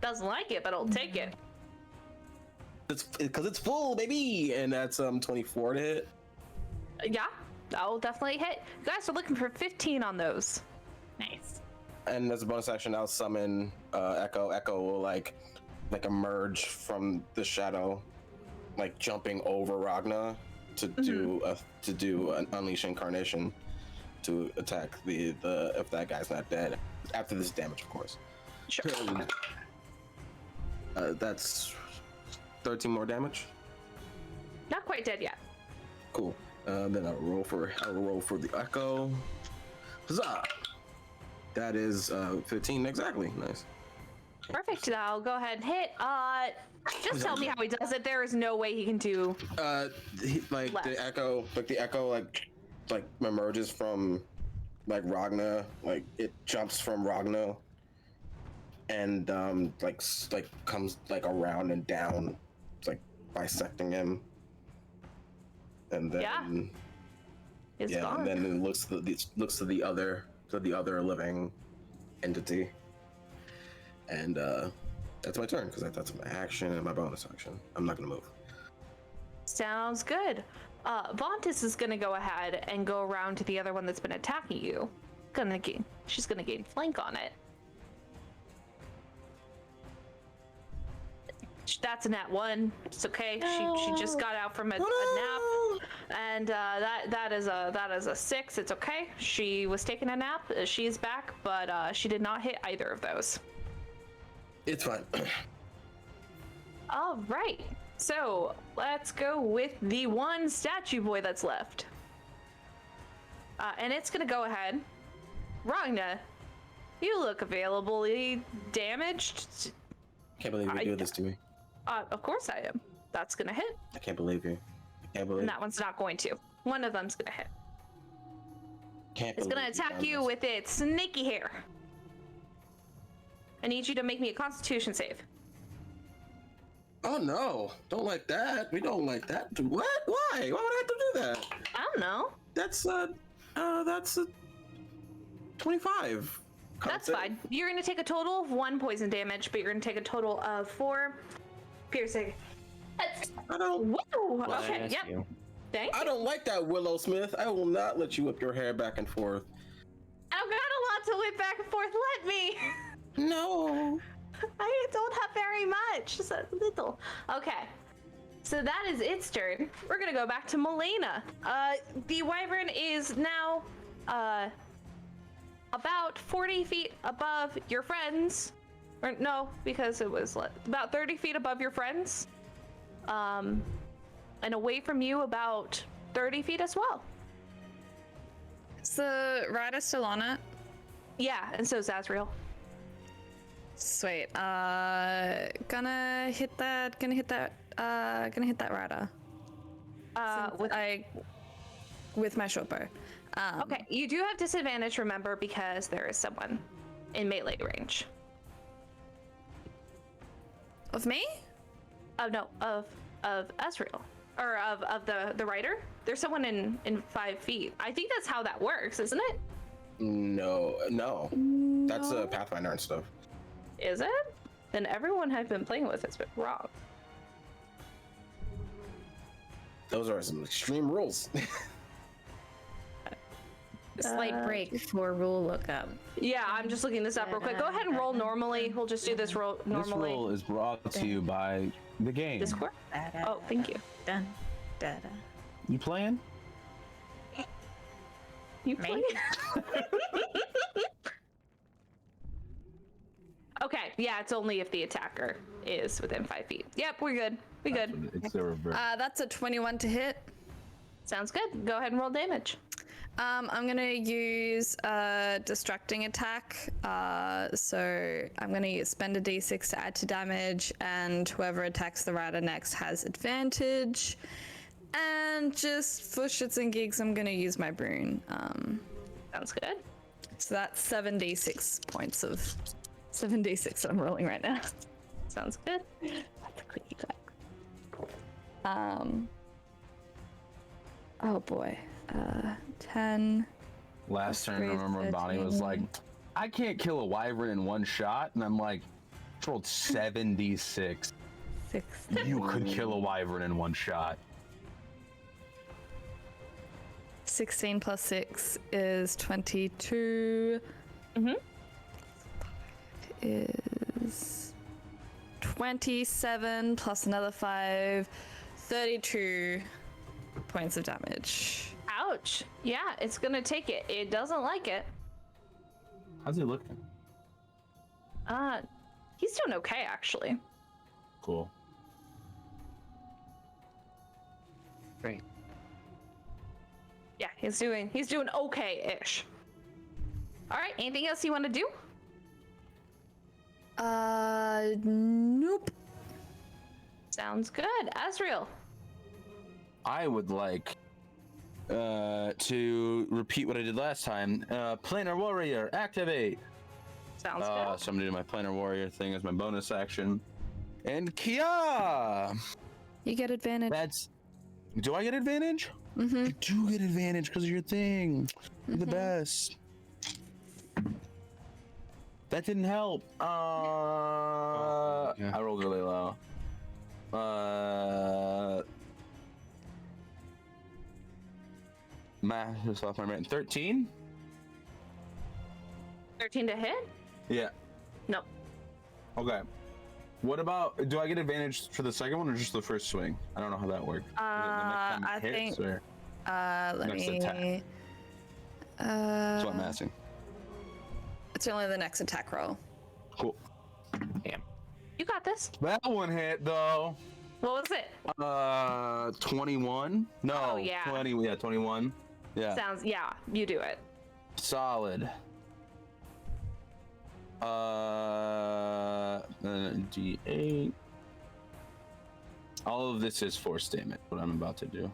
Doesn't like it, but it'll take it. It's because it's full, baby. And that's 24 to hit. Yeah, that will definitely hit. You guys are looking for 15 on those. Nice. And as a bonus action, I'll summon Echo. Echo will like emerge from the shadow, like jumping over Ragna to do an unleash incarnation to attack the if that guy's not dead after this damage, of course. Sure. That's 13 more damage. Not quite dead yet. Cool. Then I'll roll for the Echo. Huzzah! That is 15 exactly. Nice. Perfect. I'll go ahead and hit. Just tell me how he does it. There is no way he can do. Like Left. the echo, like emerges from, like Ragna, like it jumps from Ragna, and like comes like around and down, it's like bisecting him, and then It's gone. and then it looks to the other living entity, and that's my turn because that's my action and my bonus action. I'm not gonna move. Sounds good. Vontis is gonna go ahead and go around to the other one that's been attacking you. She's gonna gain flank on it. That's a nat 1. It's okay. She just got out from a nap, and that is a 6. It's okay. She was taking a nap. She's back, but she did not hit either of those. It's fine. All right. So let's go with the one statue boy that's left. And it's gonna go ahead. Ragna, you look availably damaged. Can't believe you do this to me. Of course I am. That's gonna hit. I can't believe you. I can't believe. And that one's not going to. One of them's gonna hit. Can't It's believe gonna attack done you this. with its snaky hair. I need you to make me a Constitution save. Oh no! Don't like that. We don't like that. What? Why? Why would I have to do that? I don't know. That's a 25. That's fine. You're gonna take a total of 1 poison damage, but you're gonna take a total of 4 piercing. I don't. Woo! Okay, yep. Thank you. I don't like that, Willow Smith. I will not let you whip your hair back and forth. I've got a lot to whip back and forth. Let me. No. I don't have very much. Just a little. Okay. So that is its turn. We're gonna go back to Melaena. The wyvern is now about 40 feet above your friends. Or no, because it was about 30 feet above your friends. And away from you about 30 feet as well. Is the rider still on it? Yeah, and so is Azrail. Sweet. Gonna hit that rider. With my short bow. Okay, you do have disadvantage, remember, because there is someone in melee range. Of me? Oh no, of Azrail. Or of the rider. There's someone in 5 feet. I think that's how that works, isn't it? No. That's a Pathfinder and stuff. Is it? Then everyone I've been playing with has been wrong. Those are some extreme rules. Slight break for rule lookup. Yeah, I'm just looking this up real quick. Go ahead and roll normally. We'll just do this roll normally. This roll is brought to you by the game. Discord? Oh, thank you. Dun, da, da. You playing? You play? Okay, yeah, it's only if the attacker is within 5 feet. Yep, we're good. We good. It's the reverse. That's a 21 to hit. Sounds good. Go ahead and roll damage. I'm gonna use a distracting attack. So I'm gonna spend a d6 to add to damage, and whoever attacks the rider next has advantage. And just for shits and gigs, I'm gonna use my rune. Sounds good. So that's 7d6 points of 7d6 that I'm rolling right now. Sounds good. That's a clicky clack. Oh boy. 10. Last turn, I 3, remember Bonnie was 13. like, I can't kill a wyvern in one shot. And I'm like, I rolled 7d6. 6. You could kill a wyvern in one shot. 16 plus 6 is 22. Is 27 plus another 5, 32 points of damage. Ouch. Yeah, it's gonna take it. It doesn't like it. How's he looking? He's doing okay, actually. Cool. Great. Yeah, he's doing okay-ish. All right, anything else you want to do? Nope. Sounds good. Azrael. I would like to repeat what I did last time. Planar Warrior, activate. Sounds So good. I'm gonna do my Planar Warrior thing as my bonus action. And Kia! You get advantage. Do I get advantage? Mm-hmm. You do get advantage because of your thing. You're the best. That didn't help. I rolled really low. Math just off my brain. 13? 13 to hit? Yeah. No. Okay. What about, do I get advantage for the second one or just the first swing? I don't know how that works. I think. Let next me. attack? That's what I'm asking. It's only the next attack roll. Cool. You got this. That one hit though. What was it? 21? No. Oh, yeah. 21. Yeah. Sounds, yeah, you do it. Solid. D8. All of this is force damage, what I'm about to do.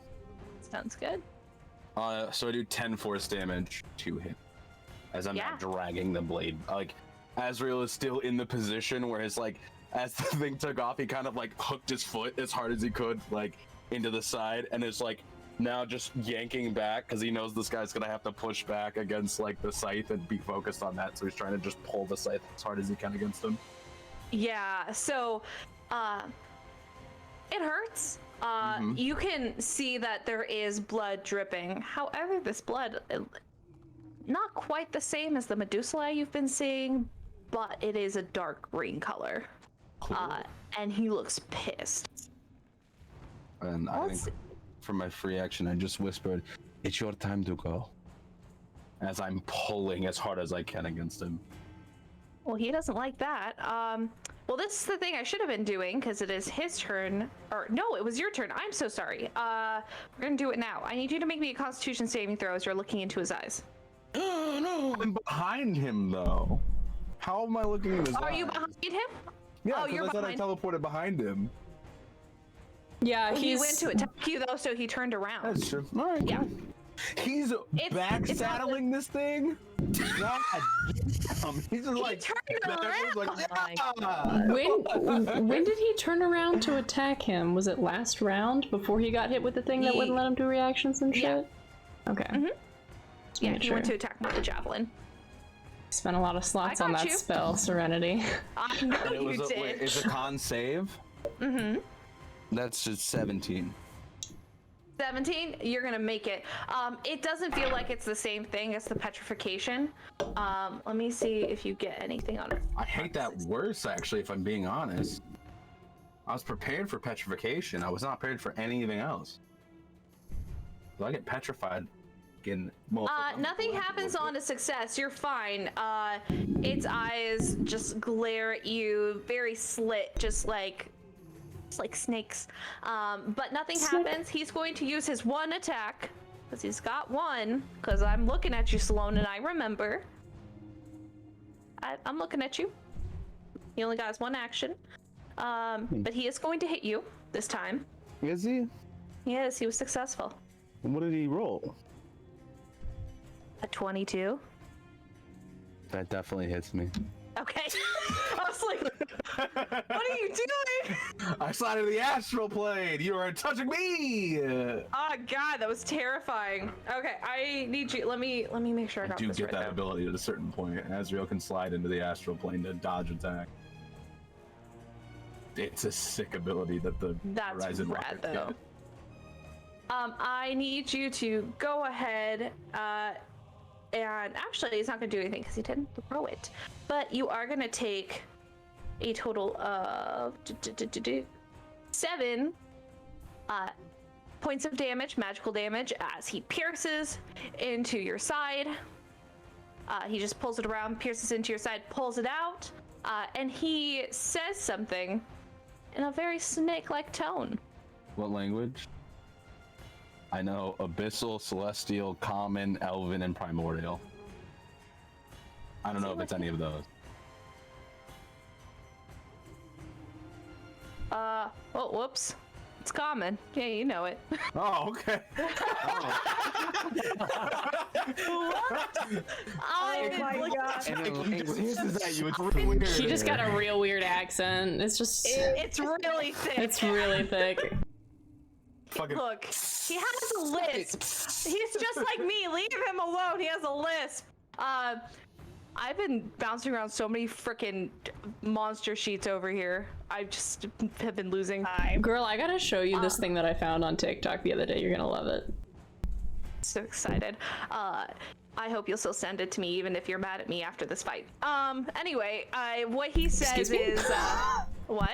Sounds good. So I do 10 force damage to him as I'm Yeah. now dragging the blade. Like, Azrail is still in the position where it's like, as the thing took off, he kind of like hooked his foot as hard as he could, like into the side, and it's like now just yanking back because he knows this guy's gonna have to push back against like the scythe and be focused on that. So he's trying to just pull the scythe as hard as he can against him. Yeah, so it hurts. You can see that there is blood dripping. However, this blood, not quite the same as the Medusae you've been seeing, but it is a dark green color. Cool. And he looks pissed. And I think for my free action, I just whispered, "It's your time to go," as I'm pulling as hard as I can against him. Well, he doesn't like that. Well, this is the thing I should have been doing because it is his turn. Or no, it was your turn. I'm so sorry. We're gonna do it now. I need you to make me a Constitution saving throw as you're looking into his eyes. Oh no! I'm behind him though. How am I looking in his eyes? Are you behind him? Yeah, Oh, because you're I thought I behind. teleported behind him. Yeah, He went to attack you though, so he turned around. That's true. All right. Yeah. He's It's backsaddling this thing. God damn. He's just like turned he's like, around. yeah. When did he turn around to attack him? Was it last round before he got hit with the thing that wouldn't let him do reactions and shit? Yeah. Okay. Yeah, Make he sure. went to attack with the javelin. Spent a lot of slots I on got that you. spell, Serenity. I know And it you was did. wait, it's a con save? That's just 17. 17, you're gonna make it. It doesn't feel like it's the same thing as the petrification. Let me see if you get anything on it. I hate that worse, actually, if I'm being honest. I was prepared for petrification. I was not prepared for anything else. Do I get petrified? Nothing happens on a success. You're fine. Its eyes just glare at you, very slit, just like snakes. But nothing happens. He's going to use his one attack because he's got one. Because I'm looking at you, Sloan, and I remember. I'm looking at you. He only got his one action. But he is going to hit you this time. Is he? Yes, he was successful. What did he roll? A 22. That definitely hits me. Okay. I was like, what are you doing? I slid into the astral plane. You are touching me. Oh god, that was terrifying. Okay, I need you. Let me make sure I I got do this get right that though. ability at a certain point. Azrail can slide into the astral plane to dodge attack. It's a sick ability that the That's Horizon rad rockets though. get. I need you to go ahead, and actually he's not gonna do anything because he didn't throw it. But you are gonna take a total of 7 points of damage, magical damage, as he pierces into your side. He just pulls it around, pierces into your side, pulls it out, and he says something in a very snake-like tone. What language? I know Abyssal, Celestial, Common, Elven, and Primordial. I don't know if it's any of those. Oh, whoops. It's common. Yeah, you know it. Oh, okay. Oh my god. He just got a real weird accent. It's just. It's really thick. It's really thick. Fucking. Look, he has a lisp. He's just like me. Leave him alone. He has a lisp. I've been bouncing around so many freaking monster sheets over here. I just have been losing. Girl, I gotta show you this thing that I found on TikTok the other day. You're gonna love it. So excited. I hope you'll still send it to me, even if you're mad at me after this fight. Anyway, what he says is, what?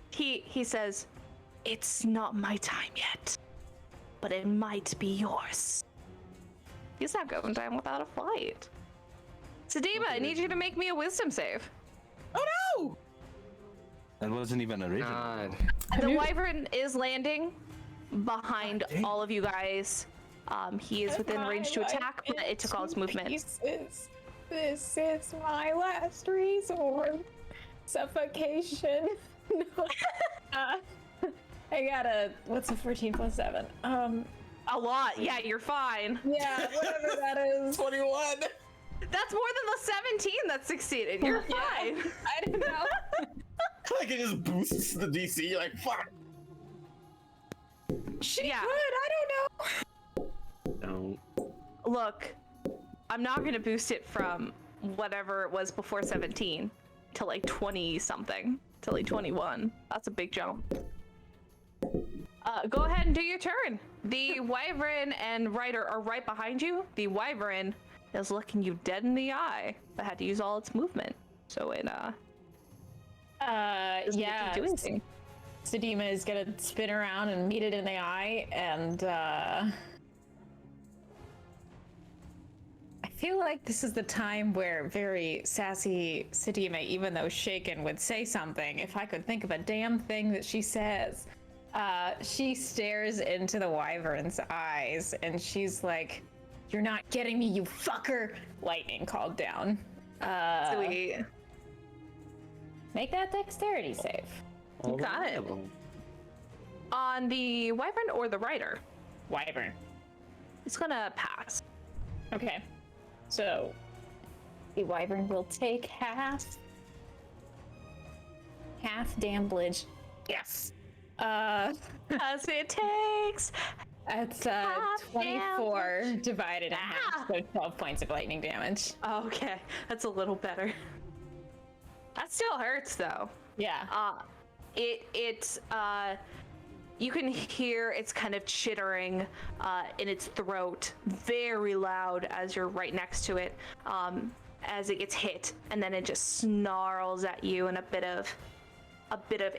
He says, it's not my time yet, but it might be yours. He's not going down without a fight. Sedima, I need you to make me a wisdom save. Oh no! That wasn't even original. God. The wyvern is landing behind all of you guys. He is within range to attack, but it took all his movement. This is my last resort. Suffocation. No. I got what's a 14 plus 7? A lot. Yeah, you're fine. Yeah, whatever that is. 21. That's more than the 17 that succeeded. You're fine. I don't know. Like it just boosts the DC. You're like, fuck. Yeah. I don't know. No. Look, I'm not gonna boost it from whatever it was before 17 to like 20 something to like 21. That's a big jump. Go ahead and do your turn. The wyvern and rider are right behind you. The wyvern is looking you dead in the eye, but had to use all its movement. So it doesn't get to do anything. Sedima is gonna spin around and meet it in the eye, and I feel like this is the time where very sassy Sedima, even though shaken, would say something. If I could think of a damn thing that she says. She stares into the wyvern's eyes, and she's like, "You're not getting me, you fucker!" Lightning called down. Sweet. Make that dexterity save. You got it. On the wyvern or the rider? Wyvern. It's gonna pass. Okay. So, the wyvern will take half damage. Yes. As it takes. That's 24 divided in half, so 12 points of lightning damage. Okay, that's a little better. That still hurts though. Yeah. You can hear it's kind of chittering in its throat, very loud as you're right next to it, as it gets hit, and then it just snarls at you, and a bit of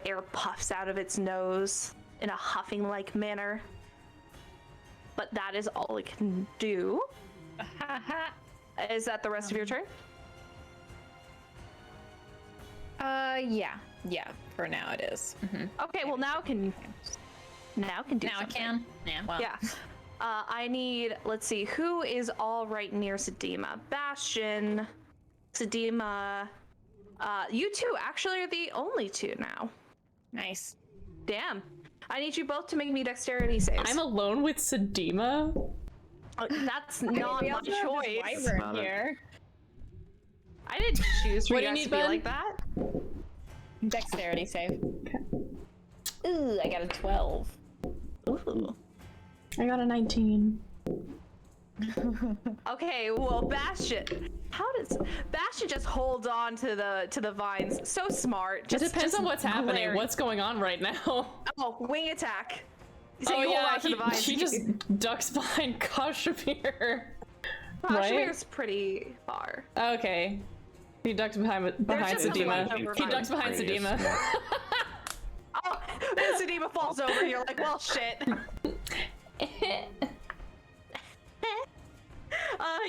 air puffs out of its nose in a huffing-like manner. But that is all it can do. Is that the rest of your turn? Yeah, for now it is. Mm-hmm. Okay, well now it can do something. It can? Yeah, well. Yeah. I need, let's see, who is all right near Sedima? Bastian, Sedima, you two actually are the only two now. Nice. Damn. I need you both to make me dexterity saves. I'm alone with Sedima? That's not my choice. Wyvern here. I didn't choose for What you do guys you to need, be bud? like that. Dexterity save. Ooh, I got a 12. Ooh. I got a 19. Okay, well, Bastian, Bastian just holds on to the vines? So smart. It depends on what's happening. glaring. What's going on right now? Oh, wing attack. So Oh you hold yeah, on to the vines. he just ducks behind Kazimir. Kashimir's pretty far. Okay. He ducks behind just some Sedima. leftover He ducks behind Radius. Sedima. Oh, and Sedima falls over. You're like, well, shit.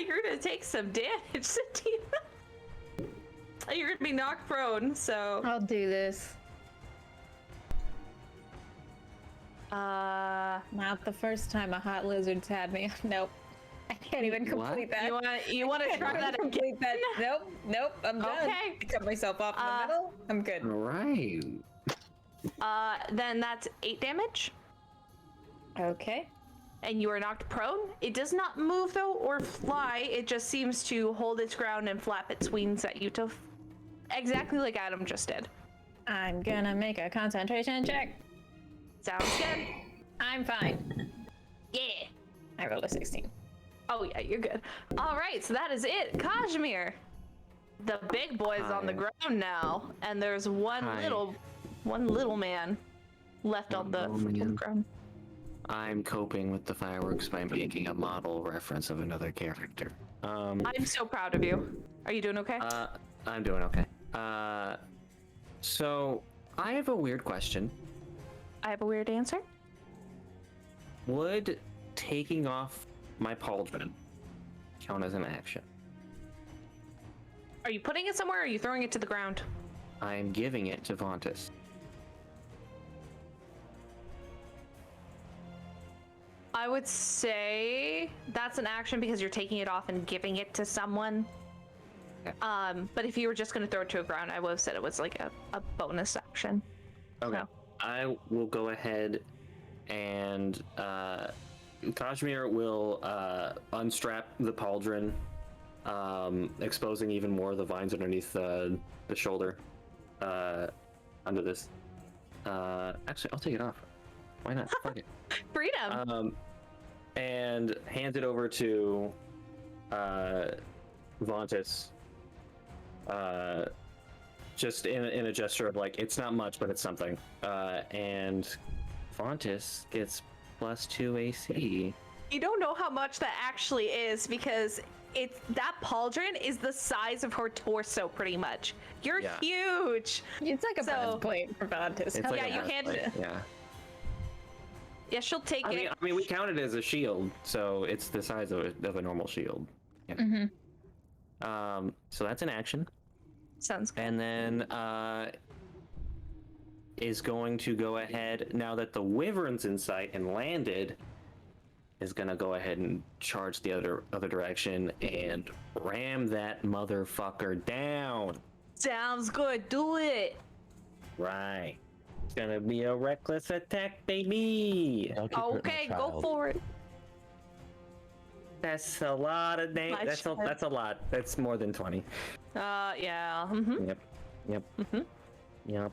You're gonna take some damage, Sedima. You're gonna be knocked prone, so. I'll do this. Not the first time a hot lizard's had me. Nope. I can't even complete that. You wanna try that again? Complete that. Nope. I'm done. Okay. I cut myself off in the middle. I'm good. All right. Then that's 8 damage. Okay. And you are knocked prone. It does not move though or fly. It just seems to hold its ground and flap its wings at you to exactly like Adam just did. I'm gonna make a concentration check. Sounds good. I'm fine. Yeah. I rolled a 16. Oh yeah, you're good. All right, so that is it. Kazimir. The big boy's on the ground now, and there's one little man left on the ground. I'm coping with the fireworks by making a model reference of another character. I'm so proud of you. Are you doing okay? I'm doing okay. So I have a weird question. I have a weird answer. Would taking off my pauldron count as an action? Are you putting it somewhere or are you throwing it to the ground? I'm giving it to Vontus. I would say that's an action because you're taking it off and giving it to someone. Okay. But if you were just going to throw it to the ground, I would have said it was like a bonus action. Okay. So. I will go ahead and Kazimir will unstrap the pauldron, exposing even more of the vines underneath the shoulder under this. Actually, I'll take it off. Why not? Fuck it. Freedom. And hands it over to Vontus. Just in a gesture of like, it's not much, but it's something. And Vontus gets +2 AC. You don't know how much that actually is because that pauldron is the size of her torso pretty much. You're huge. It's like a breastplate for Vontus. It's like you handed it. Yeah. Yeah, she'll take it. I mean, we count it as a shield, so it's the size of a normal shield. Yeah. Mm-hmm. So that's an action. Sounds good. And then is going to go ahead, now that the wyvern's in sight and landed, is gonna go ahead and charge the other direction and ram that motherfucker down. Sounds good. Do it. Right. It's gonna be a reckless attack, baby. Okay, go for it. That's a lot of damage. That's a lot. That's more than 20. Yeah. Mm-hmm. Yep. Mm-hmm. Yep.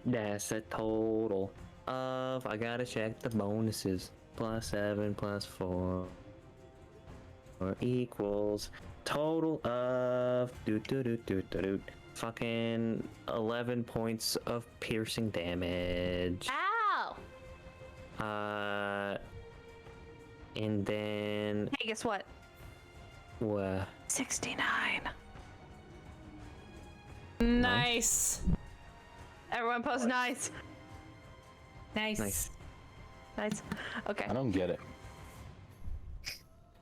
That's a total of, I gotta check the bonuses. +7 +4 equals total of fucking 11 points of piercing damage. Ow! And then Hey, guess what? what? 69. Nice. Everyone post nice. Nice. Okay. I don't get it.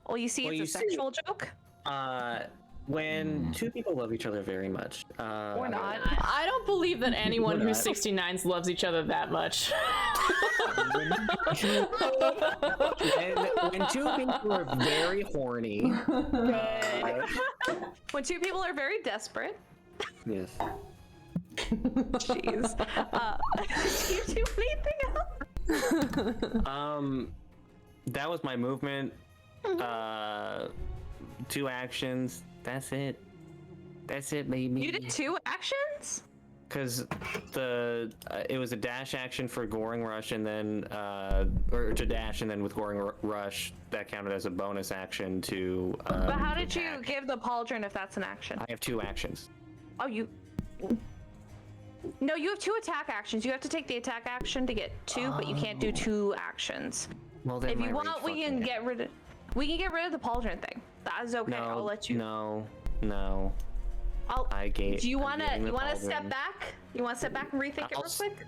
Well, you see, Well, it's you a see- sexual joke. When two people love each other very much, Or not. I don't believe that anyone who's 69s loves each other that much. when two people are very horny, When two people are very desperate. yes. Jeez. Do you do anything else? That was my movement. 2 actions. That's it, baby. You did 2 actions? Because it was a dash action for Goring Rush, and then or to dash, and then with Goring Rush that counted as a bonus action to. But how did you give the pauldron if that's an action? I have 2 actions. Oh, No, you have 2 attack actions. You have to take the attack action to get 2, but you can't do 2 actions. Well, then If my you want, rage we can fucking- get rid of. We can get rid of the pauldron thing. That is okay. I'll let you. No. I gave. Do you I'm wanna? giving the You wanna pauldron. step back? You wanna step back and rethink it real quick?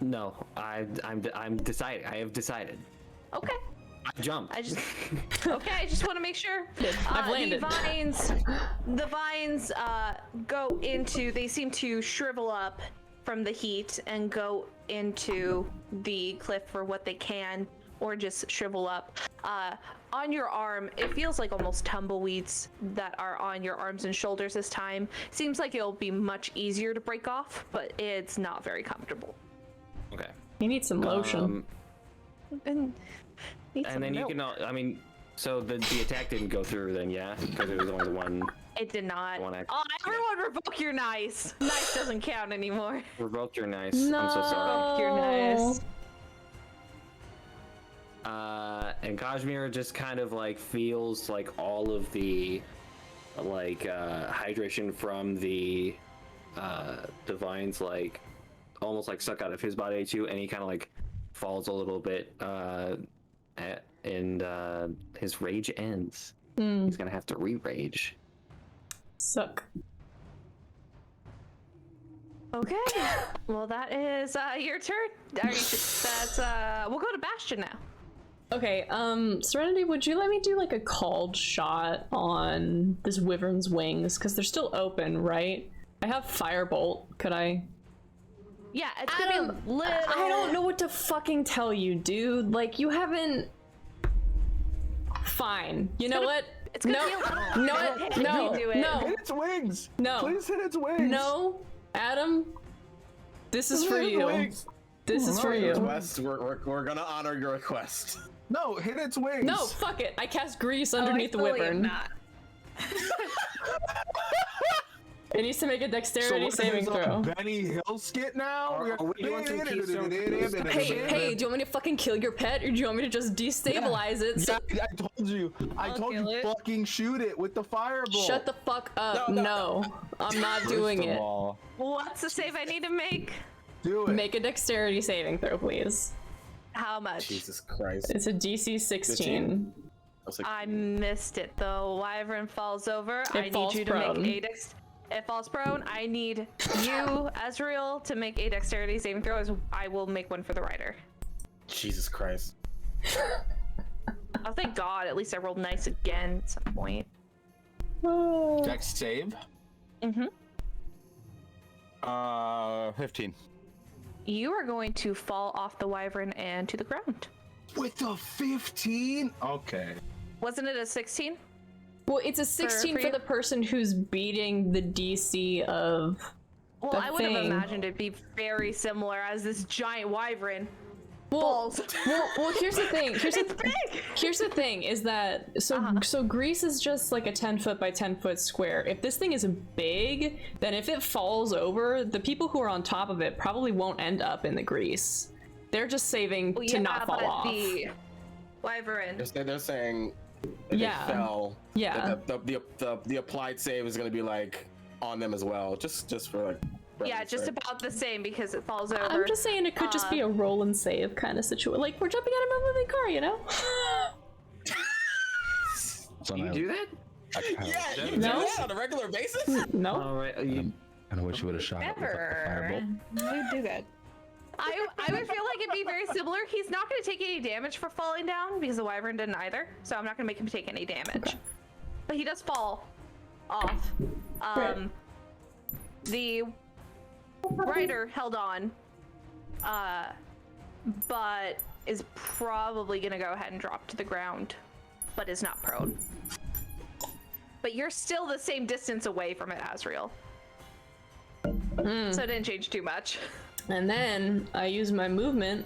No, I'm decided. I have decided. Okay. I jumped. I just. Okay. I just want to make sure. I've landed. The vines go into. They seem to shrivel up from the heat and go into the cliff for what they can, or just shrivel up. on your arm, it feels like almost tumbleweeds that are on your arms and shoulders this time. Seems like it'll be much easier to break off, but it's not very comfortable. Okay. You need some lotion. And then you can, I mean, so the attack didn't go through then, yeah? Because it was only the one. It did not. One act. Oh, everyone revoke your nice. Nice doesn't count anymore. Revoke your nice. No. I'm so sorry. Revoke your nice. And Kazimir just kind of like feels like all of the like hydration from the divines like almost like suck out of his body too, and he kind of like falls a little bit and his rage ends. He's gonna have to re-rage. Suck. Okay. Well, that is your turn. We'll go to Bastian now. Okay, Serenity, would you let me do like a called shot on this wyvern's wings? Because they're still open, right? I have Firebolt. Could I? Yeah, it's gonna be little. I don't know what to fucking tell you, dude. Like, you haven't. Fine. You know what? It's gonna be a little. No. Hit its wings. No. Please hit its wings. No, Adam. This is for you. Wings. This is for you. Request. We're gonna honor your request. No, hit its wings. No, fuck it. I cast Grease underneath the wyvern. Not. It needs to make a dexterity saving throw. Benny Hill skit now? Are we doing some keystone? Hey, do you want me to fucking kill your pet, or do you want me to just destabilize it? So I told you. I told kill you it. fucking shoot it with the fireball. shut the fuck up. No, I'm not doing it. What's the save I need to make? Do it. Make a dexterity saving throw, please. How much? Jesus Christ. It's a DC 16. I missed it though. Wyvern falls over. I need falls you to prone. make a dex. It falls prone. I need you, Azrail, to make a dexterity saving throw. As I will make one for the rider. Jesus Christ. Oh, thank God. At least I rolled nice again at some point. Dex save? 15. You are going to fall off the wyvern and to the ground. With a 15? Okay. Wasn't it a 16? Well, it's a 16 for for you? the person who's beating the DC of. Well, The I would have thing. imagined it'd be very similar as this giant wyvern Well, falls. well, here's the thing. Here's It's the big! Here's the thing is that so Greece is just like a 10-foot by 10-foot square. If this thing is big, then if it falls over, the people who are on top of it probably won't end up in the grease. They're just saving to not fall off. The wyvern. They're saying if Yeah. they fell, Yeah. the applied save is gonna be like on them as well, just for like. Yeah, reference, just right? about the same because it falls over. I'm just saying it could just be a roll and save kind of situation. Like we're jumping out of a moving car, you know? So You do that? Yeah, you No? do that on a regular basis. No. All right. I wish you would have shot it with like, a Never. firebolt. We do that. I would feel like it'd be very similar. He's not going to take any damage for falling down because the wyvern didn't either. So I'm not going to make him take any damage. But he does fall off. Right. The rider held on, but is probably going to go ahead and drop to the ground, but is not prone. But you're still the same distance away from it, Azrail. So it didn't change too much. And then I use my movement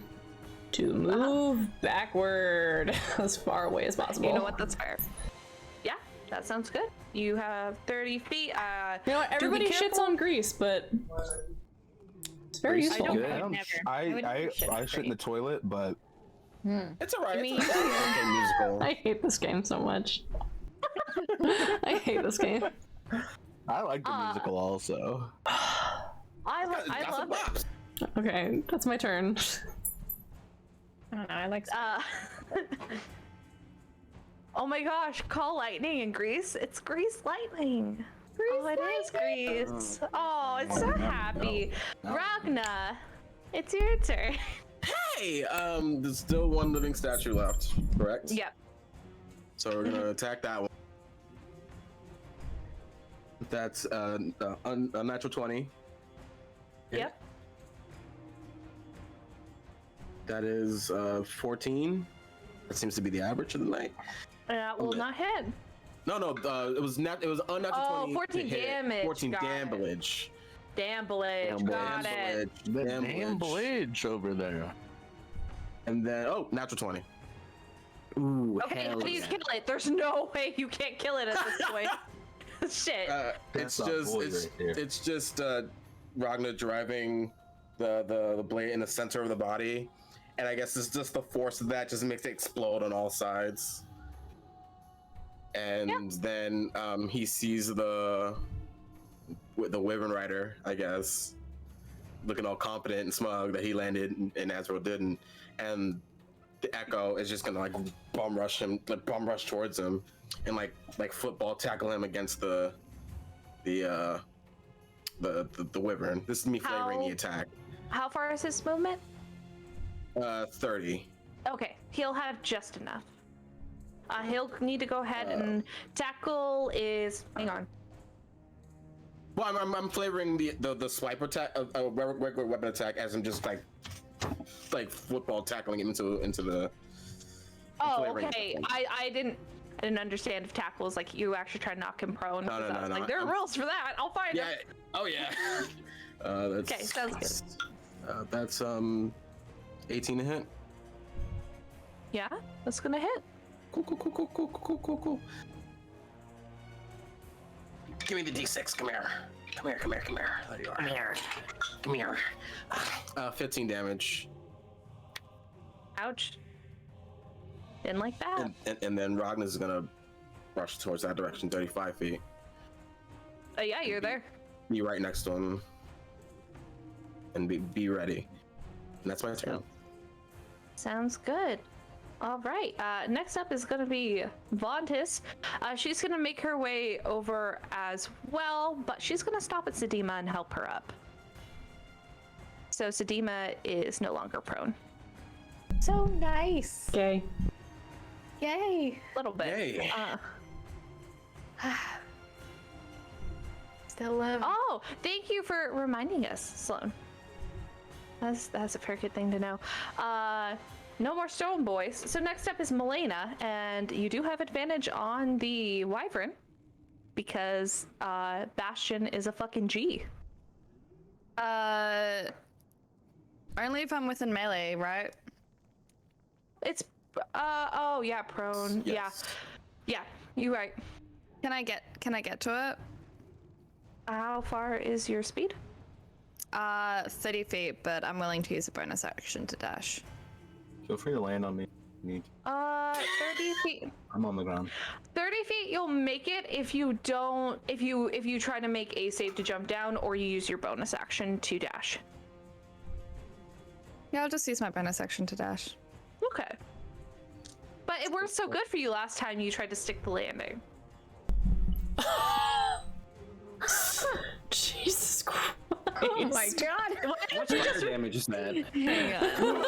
to move backward as far away as possible. You know what? That's fair. Yeah, that sounds good. You have 30 feet. You know what? do be Everybody shits careful. on grease, but it's very useful. don't- I don't. Never. I wouldn't do shit I for shit in the toilet, but It's alright. mean- It's okay, musical. I hate this game so much. I hate this game. I like the musical also. I Got love some it. bops. Okay, that's my turn. I don't know. I like. Oh my gosh, call lightning in Greece. It's Greece lightning. Oh, it is Greece. Oh, it's so happy. Ragna, it's your turn. Hey, there's still one living statue left, correct? Yep. So we're gonna attack that one. That's a natural 20. Yep. That is 14. That seems to be the average of the night. Will not hit. No, it was unnatural 20. 14 to hit. damage. 14 Got it. damage. Damblage. Got it. Damblage over there. And then natural 20. Ooh, Okay, hell how do you yeah. kill it? There's no way you can't kill it at this point. Shit. It's just Ragna driving the blade in the center of the body, and I guess it's just the force of that just makes it explode on all sides. And then he sees the Wyvern Rider, I guess, looking all confident and smug that he landed and Azrail didn't, and the Echo is just gonna bum rush towards him, and like football tackle him against the Wyvern. This is me flavoring the attack. How far is his movement? 30. Okay, he'll have just enough. He'll need to go ahead and tackle is. Hang on. Well, I'm flavoring the swipe attack, regular weapon attack, as I'm just like football tackling him into the. Oh, okay. I didn't understand if tackle is like you actually try to knock him prone. No. Like there are rules for that. I'll find Yeah. it. Oh yeah. Okay, sounds good. That's 18 to hit. Yeah, that's gonna hit. Cool. Give me the D6. Come here. There you are. Come here. 15 damage. Ouch. Didn't like that. And then Ragna's gonna rush towards that direction, 35 feet. Yeah, you're there. Be right next to him. And be ready. And that's my turn. Sounds good. All right. Next up is going to be Vontis. She's going to make her way over as well, but she's going to stop at Sedima and help her up. So Sedima is no longer prone. So nice. Okay. Yay. A little bit. Yay. Still love. Oh, thank you for reminding us, Sloan. That's a very good thing to know. No more Stone Boys. So next up is Melaena, and you do have advantage on the Wyvern because Bastian is a fucking G. Only if I'm within melee, right? It's oh yeah, prone. Yes. Yeah, you're right. Can I get to it? How far is your speed? 30 feet, but I'm willing to use a bonus action to dash. Feel free to land on me. 30 feet. I'm on the ground. 30 feet, you'll make it if you don't. If you try to make a save to jump down, or you use your bonus action to dash. Yeah, I'll just use my bonus action to dash. Okay. But it worked so good for you last time you tried to stick the landing. Jesus Christ. Oh my god. What's your damage is that? Hang on.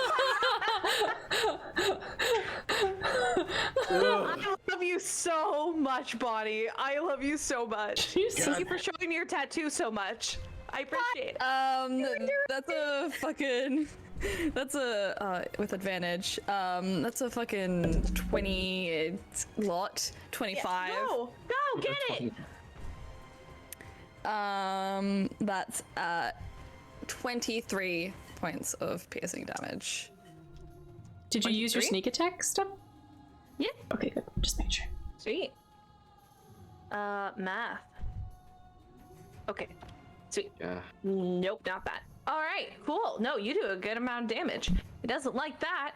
I love you so much, Bonnie. I love you so much. Thank you for showing me your tattoo so much. I appreciate it. That's a fucking. That's a with advantage. That's a fucking 20 lot. 25. Go, get it. That's 23 points of piercing damage. Did you use your sneak attack stuff? Yeah. Okay, good. Just make sure. Sweet. Math. Okay. Sweet. Yeah. Nope, not that. All right, cool. No, you do a good amount of damage. It doesn't like that.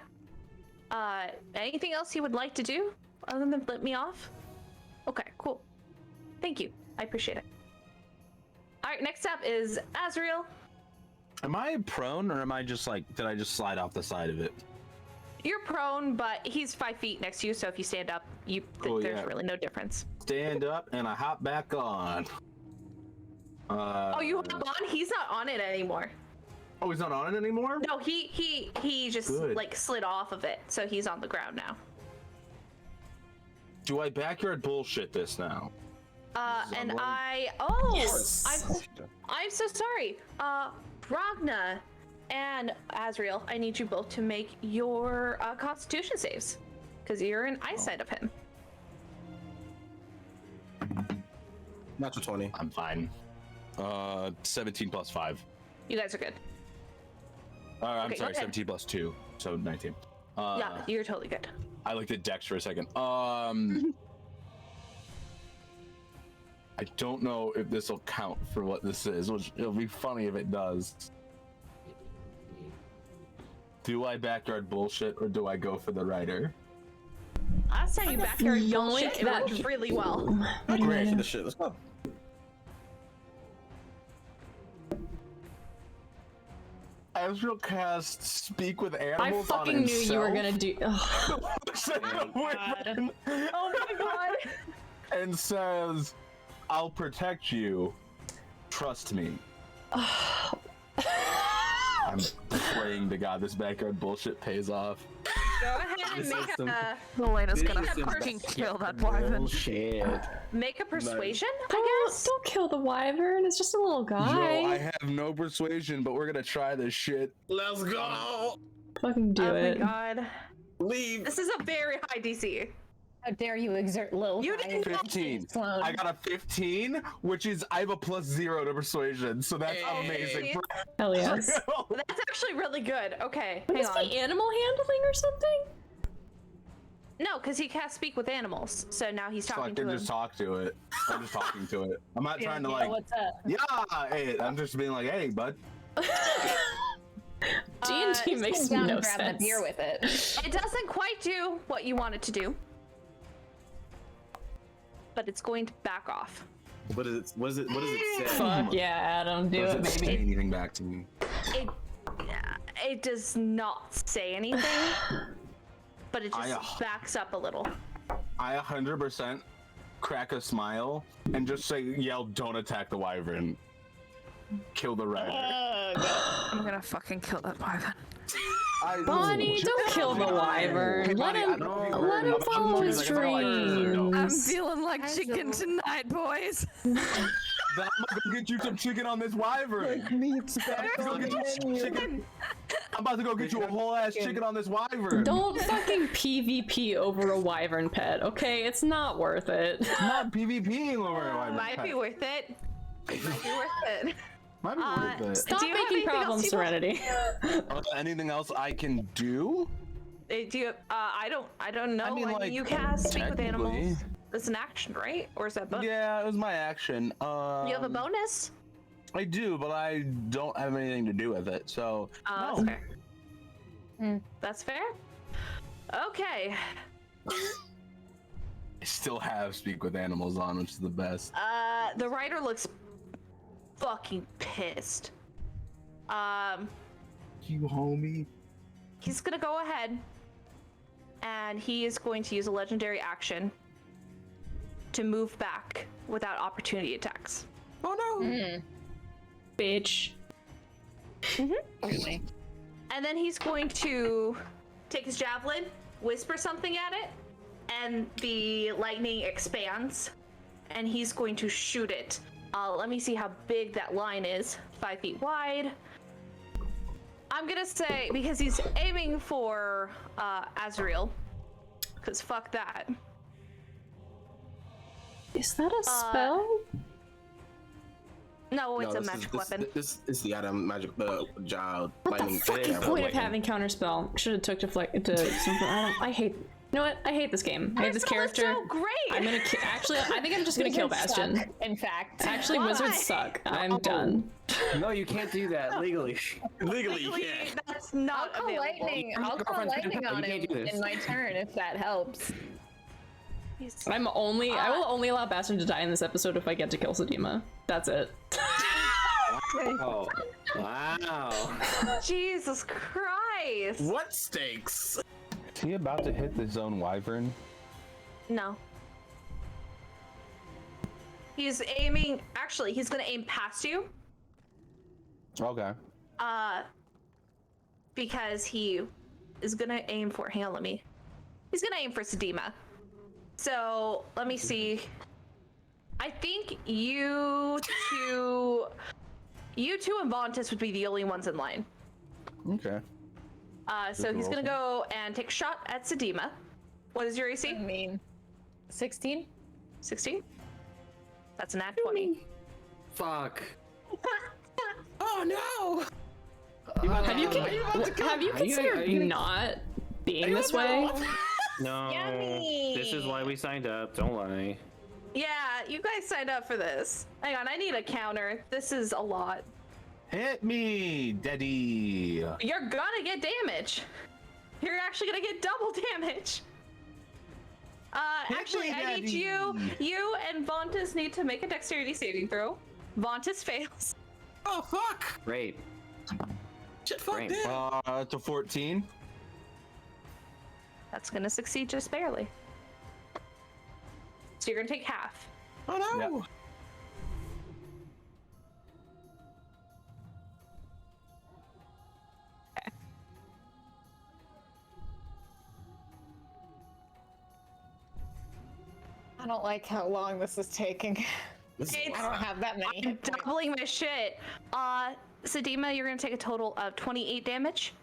Anything else you would like to do other than flip me off? Okay, cool. Thank you. I appreciate it. All right, next up is Azrail. Am I prone, or am I just did I just slide off the side of it? You're prone, but he's 5 feet next to you, so if you stand up, there's really no difference. Stand up and I hop back on. Oh, you hop on? He's not on it anymore. Oh, he's not on it anymore? No, he just Good. slid off of it, so he's on the ground now. Do I backyard bullshit this now? And Someone- I'm so sorry. Ragna and Azrael, I need you both to make your Constitution saves, because you're in eyesight of him. Natural 20. I'm fine. 17 plus 5. You guys are good. I'm Okay, go sorry, ahead. 17 plus 2, so 19. Yeah, you're totally good. I looked at Dex for a second. I don't know if this will count for what this is, which it'll be funny if it does. Do I backyard bullshit or do I go for the rider? Last time you backyard Yoink bullshit, it that- worked really well. Great for the shit. Let's go. Azrail cast Speak with I Animals on fucking knew you were himself. gonna do. Ugh. Oh my god. And says, I'll protect you. Trust me. I'm praying to God this backyard bullshit pays off. Go ahead and make a Melena's gonna This is fucking some kill that wyvern. Bullshit. make a persuasion, I Don't, guess. don't kill the wyvern. It's just a little guy. Yo, I have no persuasion, but we're gonna try this shit. Let's go. Fucking do Oh it. my god. Leave. This is a very high DC. How dare you exert low? You didn't 15. Sloan. I got a 15, which is I have a +0 to persuasion, so that's amazing. Hell yes. That's actually really good. Okay, Would hang this on. be animal handling or something? No, because he can't speak with animals, so now he's So I talking to can him. just talk to it. I'm just talking to it. I'm not trying to Yeah, like, what's up? yeah, hey, I'm just being like, hey, bud. D&D Just makes sit down no and grab sense. a beer with it. It doesn't quite do what you want it to do, but it's going to back off. What is it? What does it say? Fuck yeah, Adam, do Does it, it say baby. anything back to me? It does not say anything, but it I, just backs up a little. I 100% crack a smile and just yell, don't attack the wyvern. Kill the rider. I'm gonna fucking kill that wyvern. Bonnie, don't kill the wyvern. Hey, Let Bonnie, him, I don't know. let him I'm follow just his like, I don't like this. I'm dreams. feeling like chicken tonight, boys. Then I'm gonna go get you some chicken on this wyvern. Go get you some chicken. I'm about to go get you a whole ass chicken on this wyvern. Don't fucking PvP over a wyvern pet, okay? It's not worth it. I'm not PvPing over a wyvern. Might be worth it. Might be worth it. Might be worth it. Stop Do you have making anything else problems, you Serenity. Anything else I can do? Do you, I don't know. I mean, like, you cast speak with technically. animals. It's an action, right? Or is that bonus? Yeah, it was my action. You have a bonus? I do, but I don't have anything to do with it, so. That's fair. That's fair. Okay. I still have Speak with Animals on, which is the best. The writer looks fucking pissed. You homie. He's gonna go ahead and he is going to use a legendary action to move back without opportunity attacks. Oh no! Bitch. Really? And then he's going to take his javelin, whisper something at it, and the lightning expands, and he's going to shoot it. Let me see how big that line is. 5 feet wide. I'm gonna say, because he's aiming for Azrail, because fuck that. Is that a spell? No, it's No, a this magic is, weapon. This is the item magic, the child. What the fucking point of having counterspell? Should have took deflect to something. I hate. You know what? I hate this game. I hate this Counterspell is character. so great. I'm gonna actually. I think I'm just gonna kill Wizards Bastian. suck, in fact. Actually, Why? wizards suck. I'm done. No, you can't do that legally. Legally, Legally, yeah. that's I'll not call available. lightning. I'm I'll your call girlfriend's lightning gonna on tell you him you can't do this. in my turn if that helps. I'm only. I will only allow Bastian to die in this episode if I get to kill Sedima. That's it. Oh, wow. Jesus Christ. What stakes? Is he about to hit the zone wyvern? No. He's aiming. Actually, he's gonna aim past you. Okay. Because he is gonna aim for. Hang on, let me. He's gonna aim for Sedima. So let me see. I think you two and Vontus would be the only ones in line. Okay. So he's gonna go and take a shot at Sedima. What is your AC? I mean, 16? 16. That's an nat 20. Fuck. Oh no! Have you considered not being this way? No. Yummy. This is why we signed up. Don't lie. Yeah, you guys signed up for this. Hang on, I need a counter. This is a lot. Hit me, daddy. You're gonna get damage. You're actually gonna get double damage. Actually, I need you and Vontus need to make a dexterity saving throw. Vontus fails. Oh fuck! Great. Shit, fuck Great. that. To 14. That's gonna succeed just barely. So you're gonna take half. Oh no! Yep. I don't like how long this is taking. This is It's- I don't have that many. I'm hit points. doubling my shit. Sedima, you're gonna take a total of 28 damage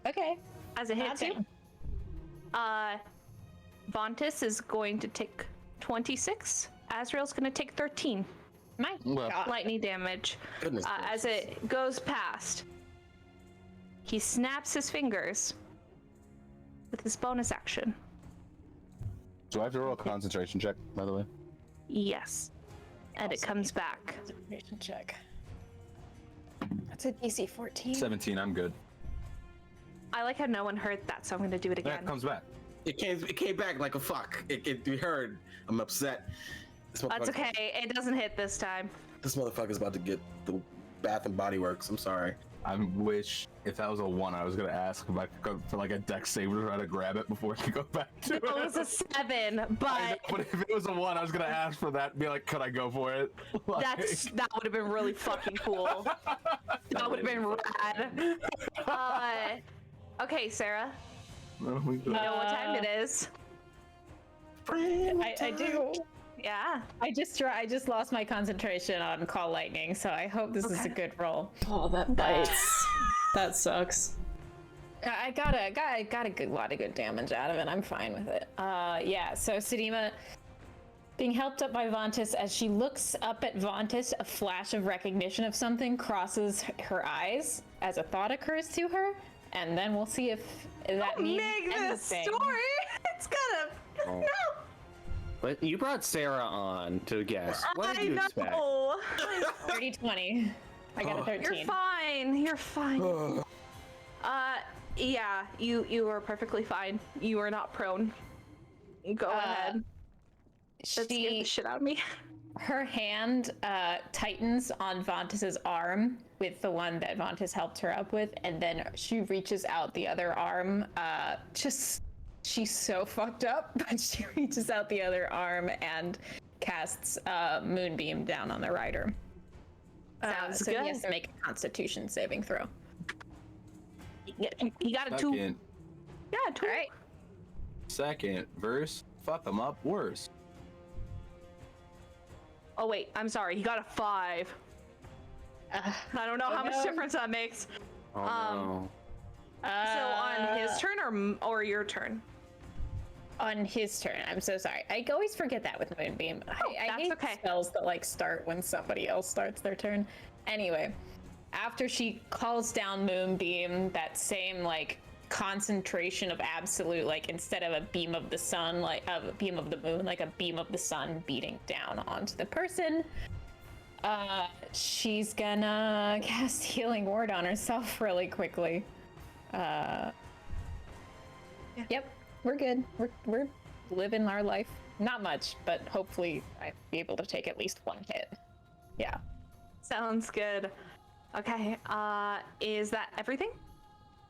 Okay. as it hits you. Vontus is going to take 26. Azrael's gonna take 13 My Well. God. lightning damage. Goodness As it goes past, he snaps his fingers with his bonus action. Do I have to roll a concentration check, by the way? Yes. And it comes back. Concentration check. That's a DC 14. 17, I'm good. I like how no one heard that, so I'm gonna do it Yeah, again. it comes back. It came back like a fuck. We heard. I'm upset. This That's motherfucker- okay, it doesn't hit this time. This motherfucker's about to get the Bath and Body Works. I'm sorry. I wish if that was a 1, I was gonna ask if I could go for like a dex save to try to grab it before it could go back to It was a 7, I know, but but if it was a 1, I was gonna ask for that and be like, could I go for it? Like, that would have been really fucking cool. That would have been rad. Okay, Sarah. no, we You know what time it is? I do. Yeah. I just lost my concentration on Call Lightning, so I hope this is a Okay. good roll. Oh, that bites. That sucks. I got a good lot of good damage out of it. I'm fine with it. Yeah. So Sedima, being helped up by Vontus, as she looks up at Vontus, a flash of recognition of something crosses her eyes as a thought occurs to her, and then we'll see if that means Make this anything. story. It's gonna. Oh. No. But you brought Sarah on to guess. What did you expect? know. 30-20. I got a 13. You're fine. You're fine. Yeah, you are perfectly fine. You are not prone. Go ahead. That scared the shit out of me. Her hand tightens on Vontus's arm with the one that Vontus helped her up with, and then she reaches out the other arm. She's so fucked up, but she reaches out the other arm and casts Moonbeam down on the rider. Sounds so good. he has to make a Constitution saving throw. You got a 2. Second, Yeah, 2. All right. second verse, fuck them up worse. Oh wait, I'm sorry. He got a 5. I don't know how much no. difference that makes. Oh no. So on his turn or your turn? On his turn. I'm so sorry. I always forget that with Moonbeam. I that's hate okay. spells that like start when somebody else starts their turn. Anyway, after she calls down Moonbeam, that same like concentration of absolute, like instead of a beam of the sun, like a beam of the moon, like a beam of the sun beating down onto the person. She's gonna cast Healing Word on herself really quickly. Yep, we're good. We're living our life. Not much, but hopefully I'll be able to take at least 1 hit. Yeah. Sounds good. Okay, is that everything?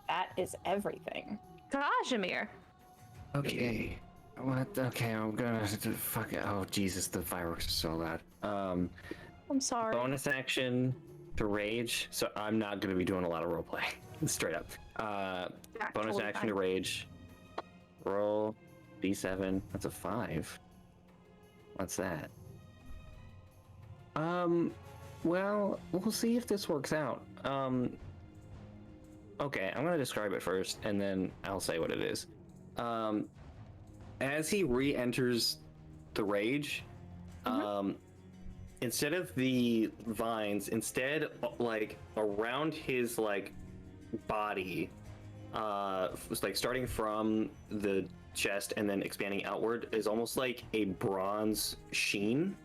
That is everything. Kazimir. Okay. What? Okay, I'm gonna fuck it. Oh Jesus, the fireworks are so loud. I'm sorry. Bonus action to rage. So I'm not gonna be doing a lot of roleplay. Straight up. Bonus totally action fine. to rage. Roll D7. That's a 5. What's that? Well, we'll see if this works out. Okay, I'm gonna describe it first, and then I'll say what it is. As he re-enters the rage, instead of the vines, instead like around his like body, like starting from the chest and then expanding outward, is almost like a bronze sheen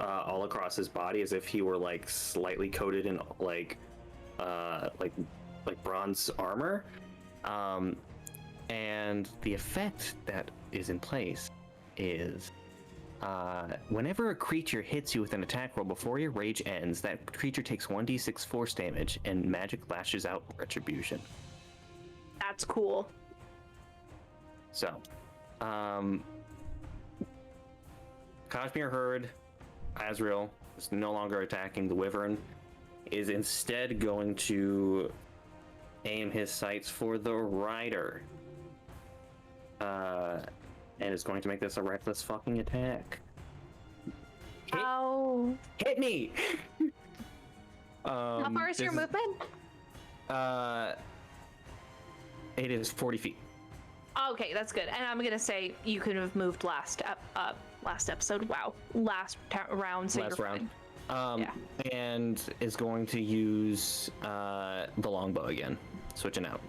all across his body, as if he were like slightly coated in like bronze armor. And the effect that is in place is whenever a creature hits you with an attack roll before your rage ends, that creature takes 1d6 force damage and magic lashes out retribution. That's cool. So, Kazimir heard Azrail is no longer attacking the wyvern, is instead going to aim his sights for the rider. And is going to make this a reckless fucking attack. Ow. Hit me! How far is your movement? It is 40 feet. Okay, that's good. And I'm gonna say you could have moved last episode. Wow, last round. So Last you're round. fine. Yeah. And is going to use the longbow again, switching out.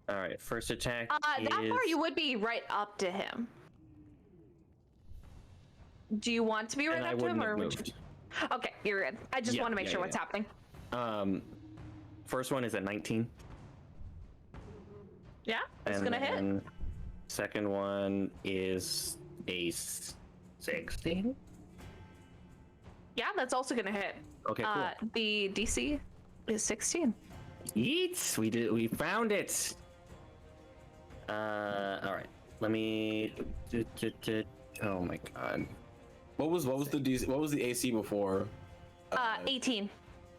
All right, first attack. That far you would be right up to him. Do you want to be right up to him, or would you? Okay, you're good. I just want to make sure what's happening. First one is a 19. Yeah, it's and gonna hit. Second one is a 16. Yeah, that's also gonna hit. Okay, cool. The DC is 16. Yeets! We found it. All right. Let me. Oh my god. What was the DC, what was the AC before? 18.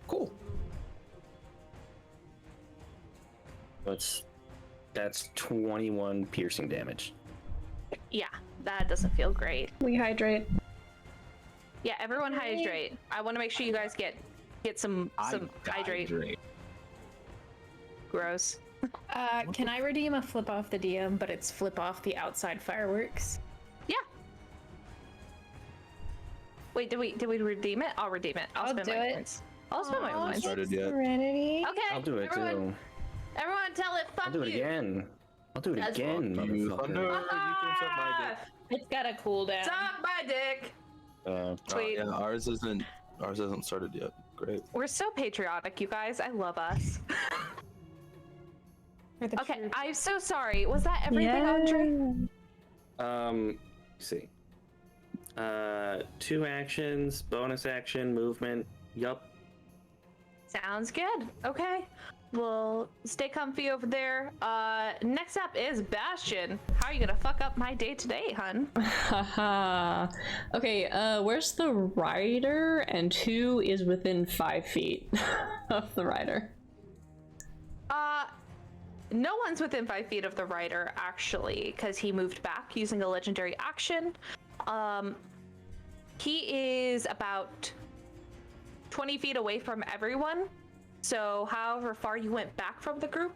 Cool. That's 21 piercing damage. Yeah, that doesn't feel great. We hydrate. Yeah, everyone hydrate. I want to make sure you guys get some hydrate. Gross. Can I redeem a flip off the DM, but it's flip off the outside fireworks? Yeah. Wait, did we redeem it? I'll redeem it. I'll spend do my it. points. I'll spend my points. Started yet? Serenity. Okay. I'll do it too. Everyone tell it fuck I'll do it you. again. I'll do it That's again, Fuck you, Thunder. motherfucker. You can suck my dick. It's got a cooldown. Suck my dick. Sweet. Yeah, ours hasn't started yet. Great. We're so patriotic, you guys. I love us. Okay, I'm so sorry. Was that everything, Andre? Let's see. 2 actions, bonus action, movement. Yup. Sounds good. Okay. Well, stay comfy over there. Next up is Bastian. How are you gonna fuck up my day today, hun? Haha. Okay, where's the rider? And who is within 5 feet of the rider? No one's within 5 feet of the rider, actually, because he moved back using a legendary action. He is about 20 feet away from everyone. So however far you went back from the group,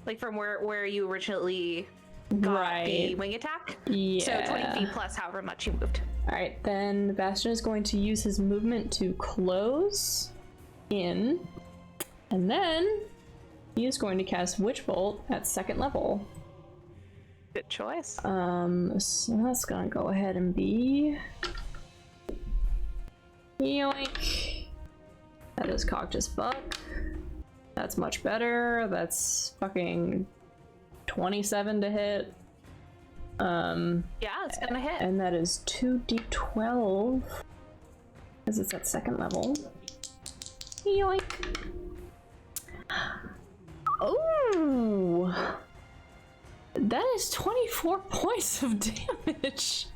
like from where you originally got the wing attack. Yeah. So 20 feet plus however much you moved. Alright, then Bastian is going to use his movement to close in, and then he is going to cast Witch Bolt at 2nd level. Good choice. So that's gonna go ahead and be... Yoink! That is cocked as fuck. That's much better. That's fucking 27 to hit. Yeah, it's gonna hit. And that is 2d12. Because it's at 2nd level. Yoink! Oh! That is 24 points of damage.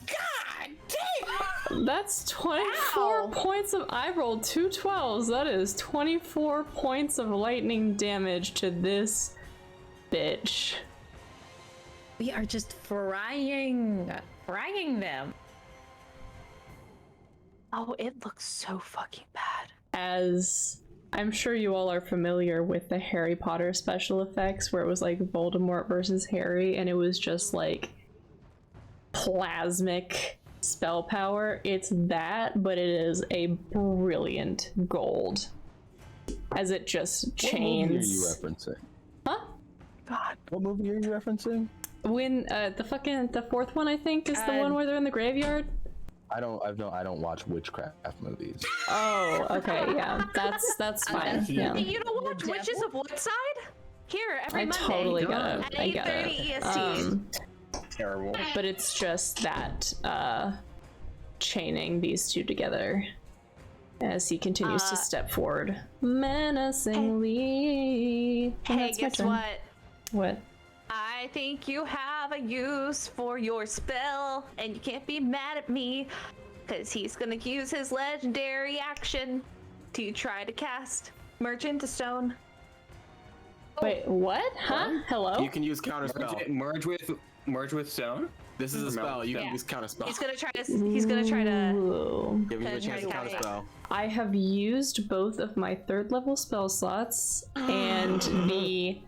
God damn! That's 24 points of... I rolled 2 12s. That is 24 points of lightning damage to this bitch. We are just frying them. Oh, it looks so fucking bad. As I'm sure you all are familiar with the Harry Potter special effects where it was like Voldemort versus Harry, and it was just like plasmic spell power. It's that, but it is a brilliant gold. As it just chains. What movie are you referencing? Huh? God. What movie are you referencing? When the fourth one, I think, is the one where they're in the graveyard. I don't watch witchcraft movies. Oh, okay, yeah, that's fine. Yeah. You don't watch Witches of Woodside? Here, every I Monday. totally get At it. I get 8:30 it. EST. Terrible. But it's just that chaining these two together as he continues to step forward menacingly. And Hey, that's my guess turn. what? What? I think you have a use for your spell, and you can't be mad at me, because he's gonna use his legendary action to try to cast Merge into Stone. Wait, what? Huh? Hello? You can use counter spell. Merge with stone. This is a spell. You can Yeah. use counter spell. He's gonna try to. He's gonna try to. Ooh. Give you a chance to counter spell. I have used both of my 3rd level spell slots, and the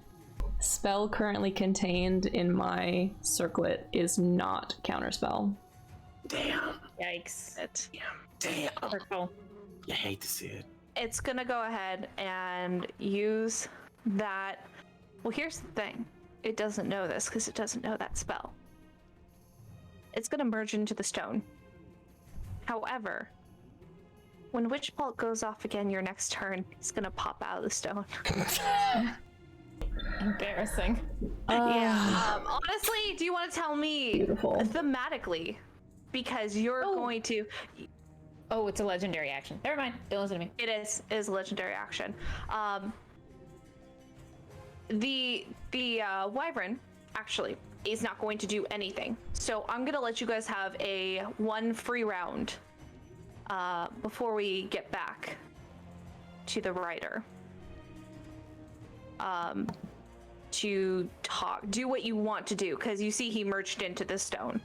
spell currently contained in my circlet is not counterspell. Damn. Yikes. Damn. Hurtful. You hate to see it. It's gonna go ahead and use that. Well, here's the thing. It doesn't know this because it doesn't know that spell. It's gonna merge into the stone. However, when Witch Bolt goes off again your next turn, it's gonna pop out of the stone. Embarrassing. Yeah. Honestly, do you want to tell me Beautiful. thematically? Because you're going to. Oh, it's a legendary action. Never mind. Don't listen to me. It is a legendary action. The wyvern actually is not going to do anything. So I'm gonna let you guys have one free round before we get back to the rider. To do what you want to do, because you see he merged into the stone.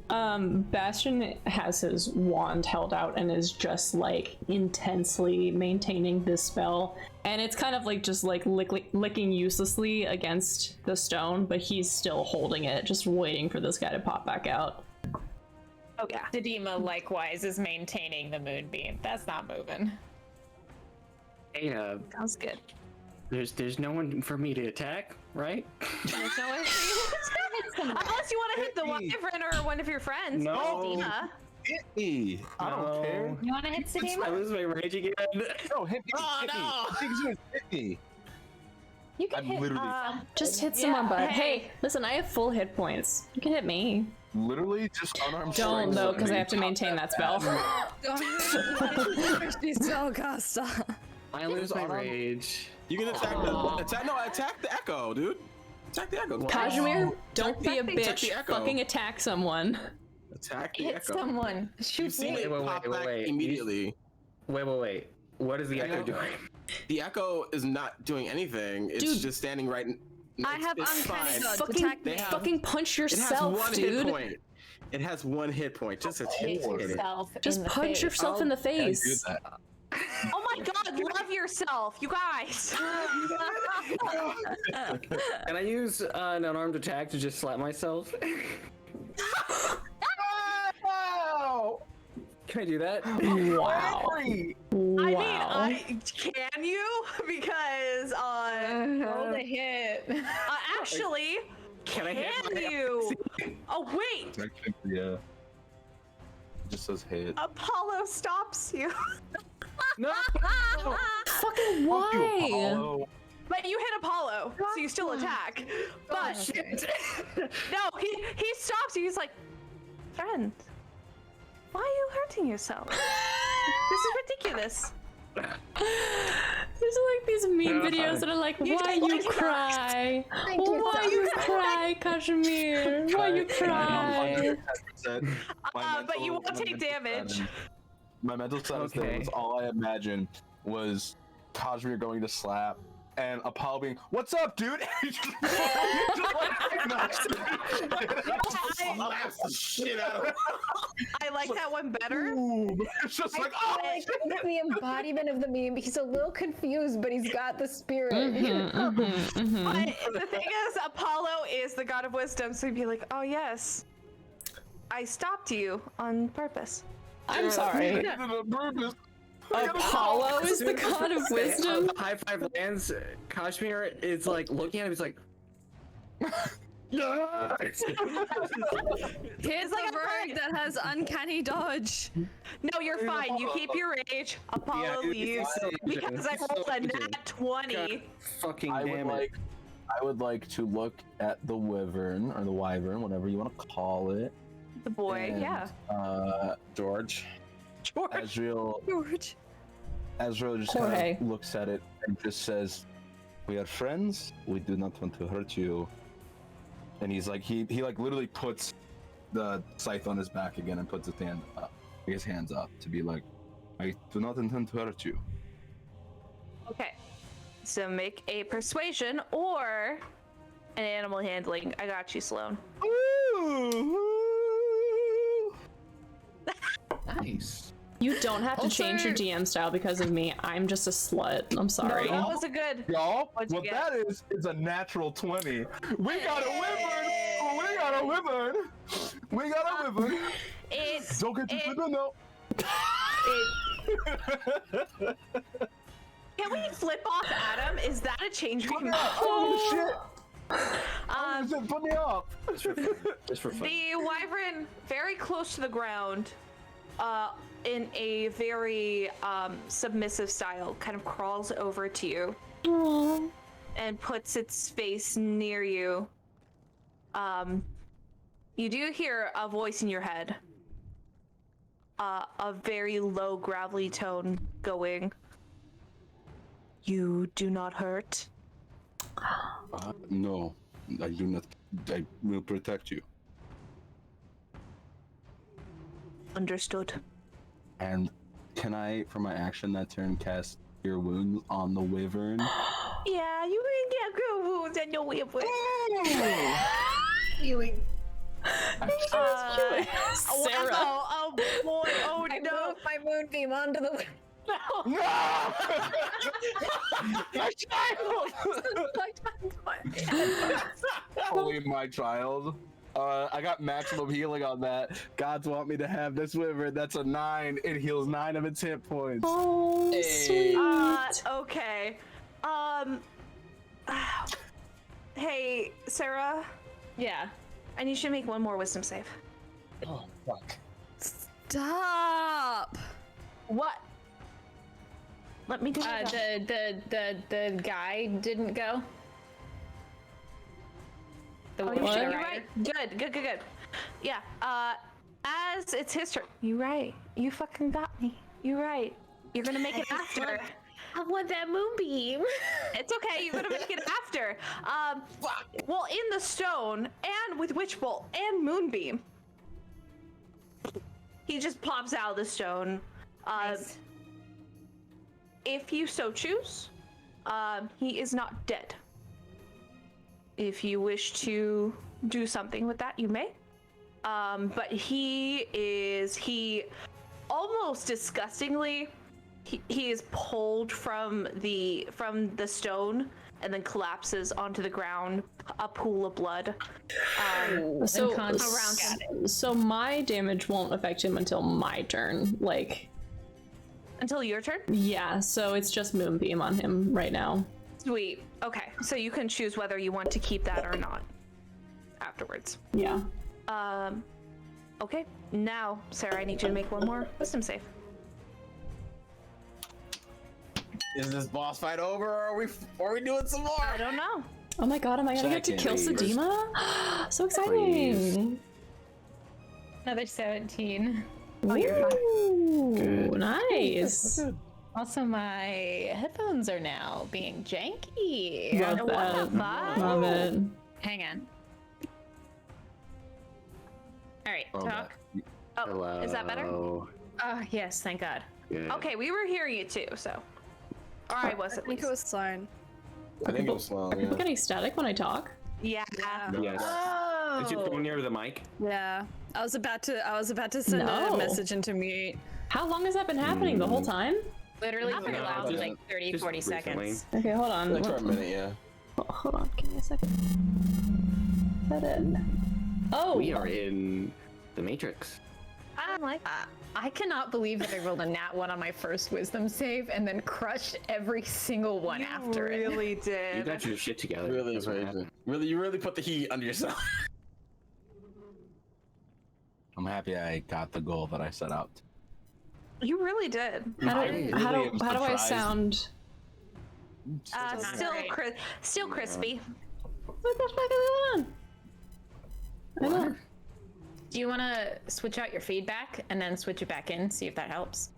Bastian has his wand held out and is just like intensely maintaining this spell, and it's kind of like just like licking uselessly against the stone, but he's still holding it, just waiting for this guy to pop back out. Oh yeah. Sedima likewise is maintaining the moonbeam. That's not moving. Hey, Sounds good. there's no one for me to attack, right? There's no way. Unless you want to hit the wyvern or one of your friends. No. Sedima. Hit me! I don't care. You want to hit I Sedima? lose my rage again. No, hit me! Hit me! You can I'm hit. literally, Just hit someone, bud. hey. Hey, listen, I have full hit points. You can hit me. literally just unarmed. Don't strike though, because I have to somebody. maintain that spell. She's spellcaster. I lose my rage. You can attack the echo, dude. Attack the echo. Kazimir, don't be a Attack bitch. the echo. Fucking attack someone. Attack the Hit echo. someone. Shoot You've seen me. it Wait, pop back wait. immediately. Wait. What is the echo doing? The echo is not doing anything. It's Dude. just standing right. I have it's uncanny fine. dodge. Fucking punch It has yourself, one dude. hit point. It has one hit point. Just a Hit hit. yourself Just in the punch face. yourself in the Can't do face. that. Oh my god, love yourself, you guys. Can I use an unarmed attack to just slap myself? Can I do that? Wow. I mean, can you? Because Roll a hit. actually, Can I hit can my- you? Oh wait, Technically, yeah. It just says hit. Apollo stops you. No! Fucking why? Apollo. But you hit Apollo, so you still attack. But no, he stops you. He's like, friend, why are you hurting yourself? This is ridiculous. There's like these meme videos that are like, You why don't you like cry? Thank you Why so you much. cry, Kazimir? Why you cry? But you won't take damage. My mental status Okay. there was all I imagined was Kazimir going to slap and Apollo being, "What's up, dude?" Slaps the shit out of him. I like that one better. Boom. It's just like, oh, Like, it's the embodiment of the meme. He's a little confused, but he's got the spirit. you know? But the thing is, Apollo is the god of wisdom, so he'd be like, oh yes. I stopped you on purpose. I'm sorry. Apollo is the god of wisdom. The high five lands. Kazimir is like looking at him. He's like, yeah. Here's like a a rogue bird. that has uncanny dodge. No, you're fine. You keep your rage. Apollo leaves because I rolled a nat 20. Fucking I damn would it. I would like to look at the wyvern or the wyvern, whatever you want to call it. The boy, and, yeah. George. George. George. Azrail just Jorge. kind of looks at it and just says, "We are friends. We do not want to hurt you." And he's like, he like literally puts the scythe on his back again and puts his hands up to be like, "I do not intend to hurt you." Okay. So make a persuasion or an animal handling. I got you, Sloan. Nice. You don't have to change your DM style because of me. I'm just a slut. I'm sorry. That was a good. Y'all, What'd you what get? that is a natural 20. We got a wyvern! We got a wyvern! We got a wyvern! It's. Don't get too no. Can we flip off Adam? Is that a change we Put me can? up! Oh shit! Put me up! Just for fun. The wyvern, very close to the ground, in a very submissive style, kind of crawls over to you and puts its face near you. You do hear a voice in your head, a very low, gravelly tone going, "You do not hurt." No, I do not. I will protect you. Understood. And can I, for my action that turn, cast Cure Wounds on the wyvern? Yeah, you can get good wounds and your wyvern. Sarah. Oh boy! Oh I no! moved my moonbeam onto the. No! My child! Holy my child. I got maximum healing on that. Gods want me to have this wyvern. That's a 9. It heals 9 of its hit points. Oh, sweet. Okay. Hey, Sarah. Yeah. I need you to make one more wisdom save. Oh, fuck. Stop. What? Let me do it. The guy didn't go. The Oh, you're What? right. Good. Yeah. As it's his turn. You right. You fucking got me. You right. You're gonna make it after. I want that moonbeam. It's okay. You're gonna make it after. Well, in the stone and with Witch Bolt and Moonbeam, he just pops out of the stone. Nice. If you so choose, he is not dead. If you wish to do something with that, you may. But he almost disgustingly, he is pulled from the stone and then collapses onto the ground, a pool of blood. So my damage won't affect him until my turn. Like, Until your turn? yeah, so it's just Moonbeam on him right now. Sweet. Okay, so you can choose whether you want to keep that or not afterwards. Yeah. Okay, now, Sarah, I need you to make one more wisdom save. Is this boss fight over, or are we doing some more? I don't know. Oh my god, am I gonna get to kill Second. Sedima? So exciting! Another 17. Oh, you're fine. Ooh, nice. Also, my headphones are now being janky. Love What that. the fuck? Love it. Hang on. All right, Oh, talk. Oh, Hello. is that better? Oh, yes, thank God. Good. Okay, we were hearing it too, so. Or I was I at think least. it was Sloan. I think it was slow. Are people getting static when I talk? Yeah. Yes. Oh. Did you go near the mic? Yeah. I was about to send No. a message into mute. How long has that been happening? The whole time? Literally Not for the very last long. like 30, Just 40 recently. seconds. Okay, hold on. Like for a minute, yeah. Hold on, give me a second. That in. Oh, We are in The Matrix. I'm like, I cannot believe that I rolled a nat 1 on my first wisdom save and then crushed every single one You after it. really did. You got your shit together. Really That's what crazy. happened. Really, you really put the heat under yourself. I'm happy I got the goal that I set out. You really did. How do, I how really do, am how do I surprised. sound? Still, Right. still crispy. What the fuck is going on? I don't. Do you want to switch out your feedback and then switch it back in, see if that helps?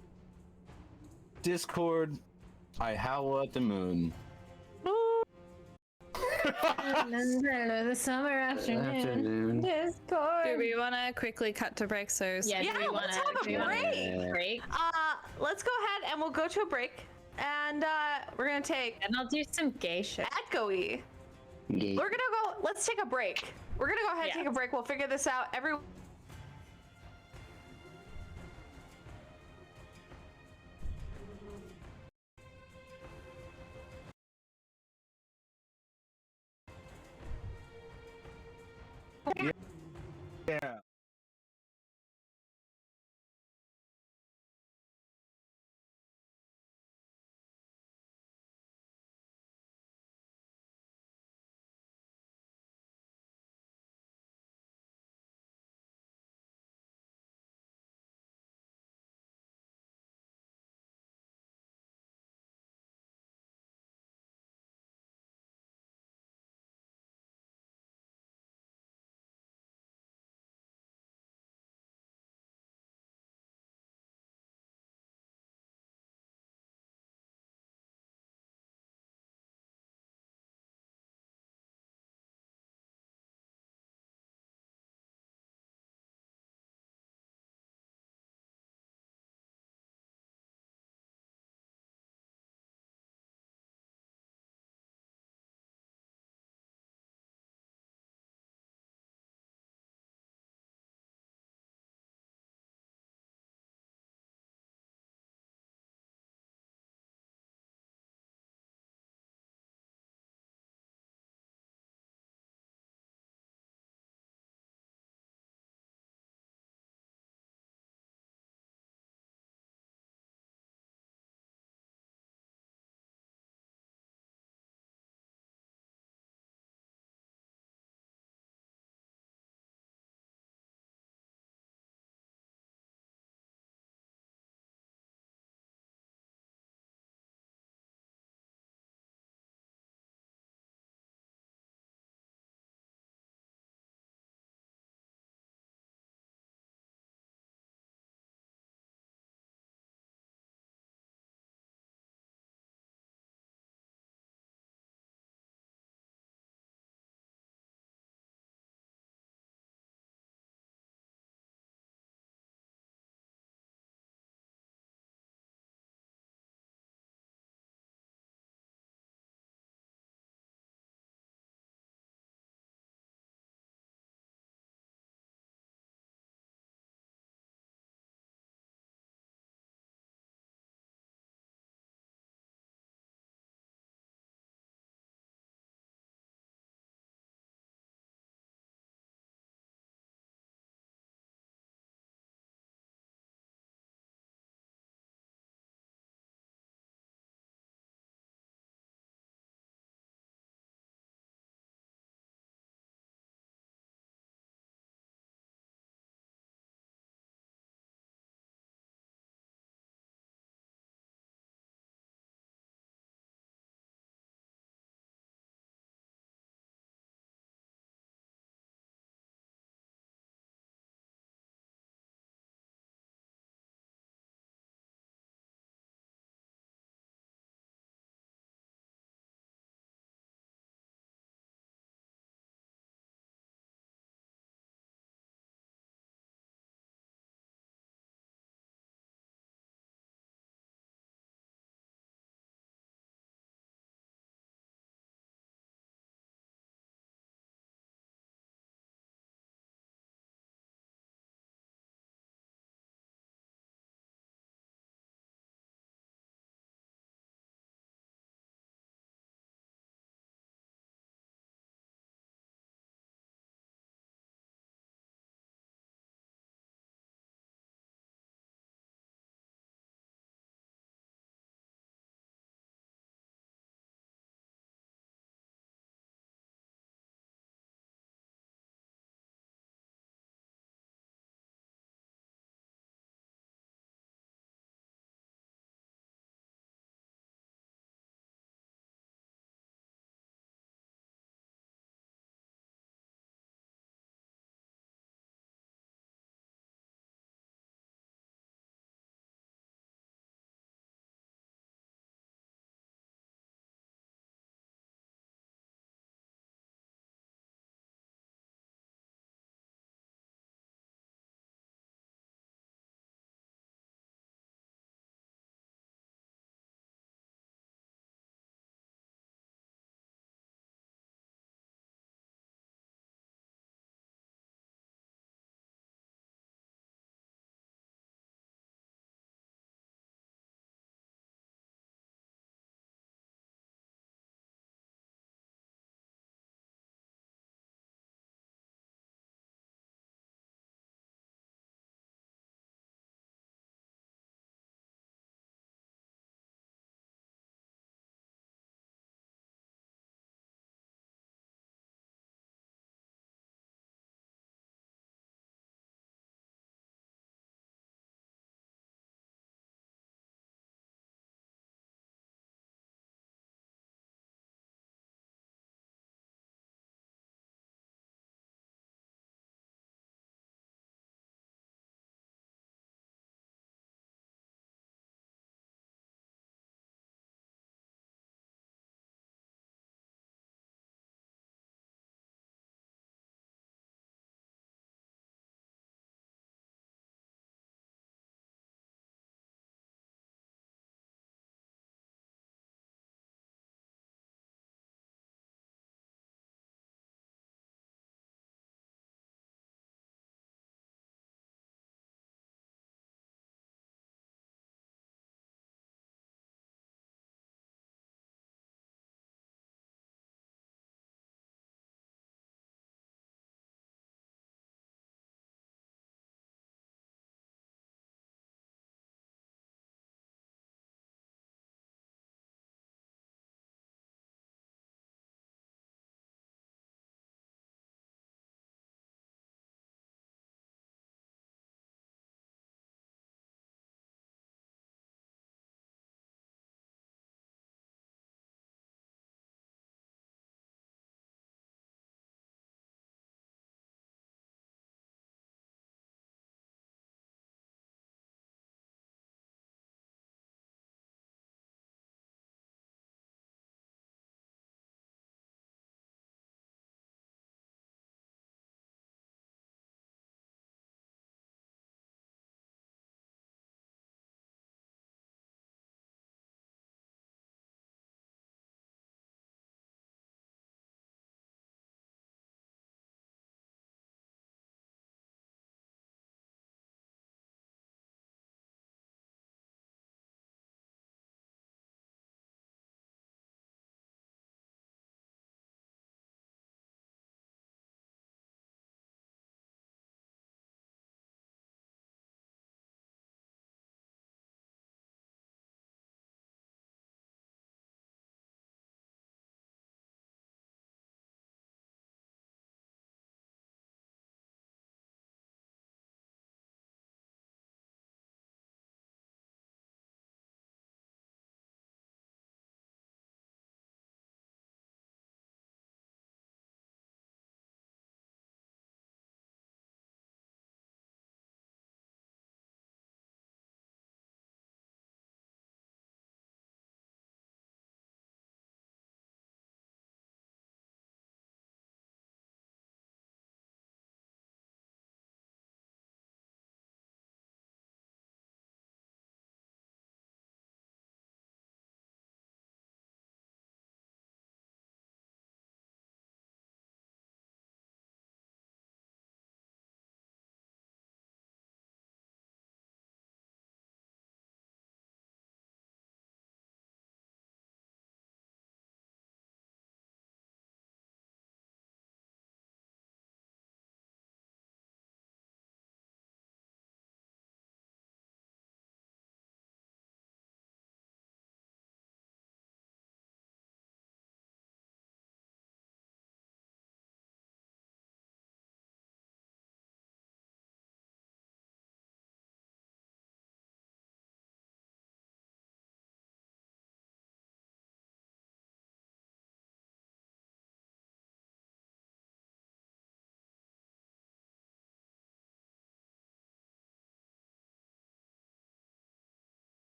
Discord, I howl at the moon. The summer afternoon. Discord. Do we want to quickly cut to break? So Yeah, Yeah, do we let's wanna- have a do we wanna break. break? Let's go ahead and we'll go to a break. And we're gonna take And I'll do some gay shit. echoey. We're gonna go. Let's take a break. We're gonna go ahead and Yeah. take a break. We'll figure this out. Yeah.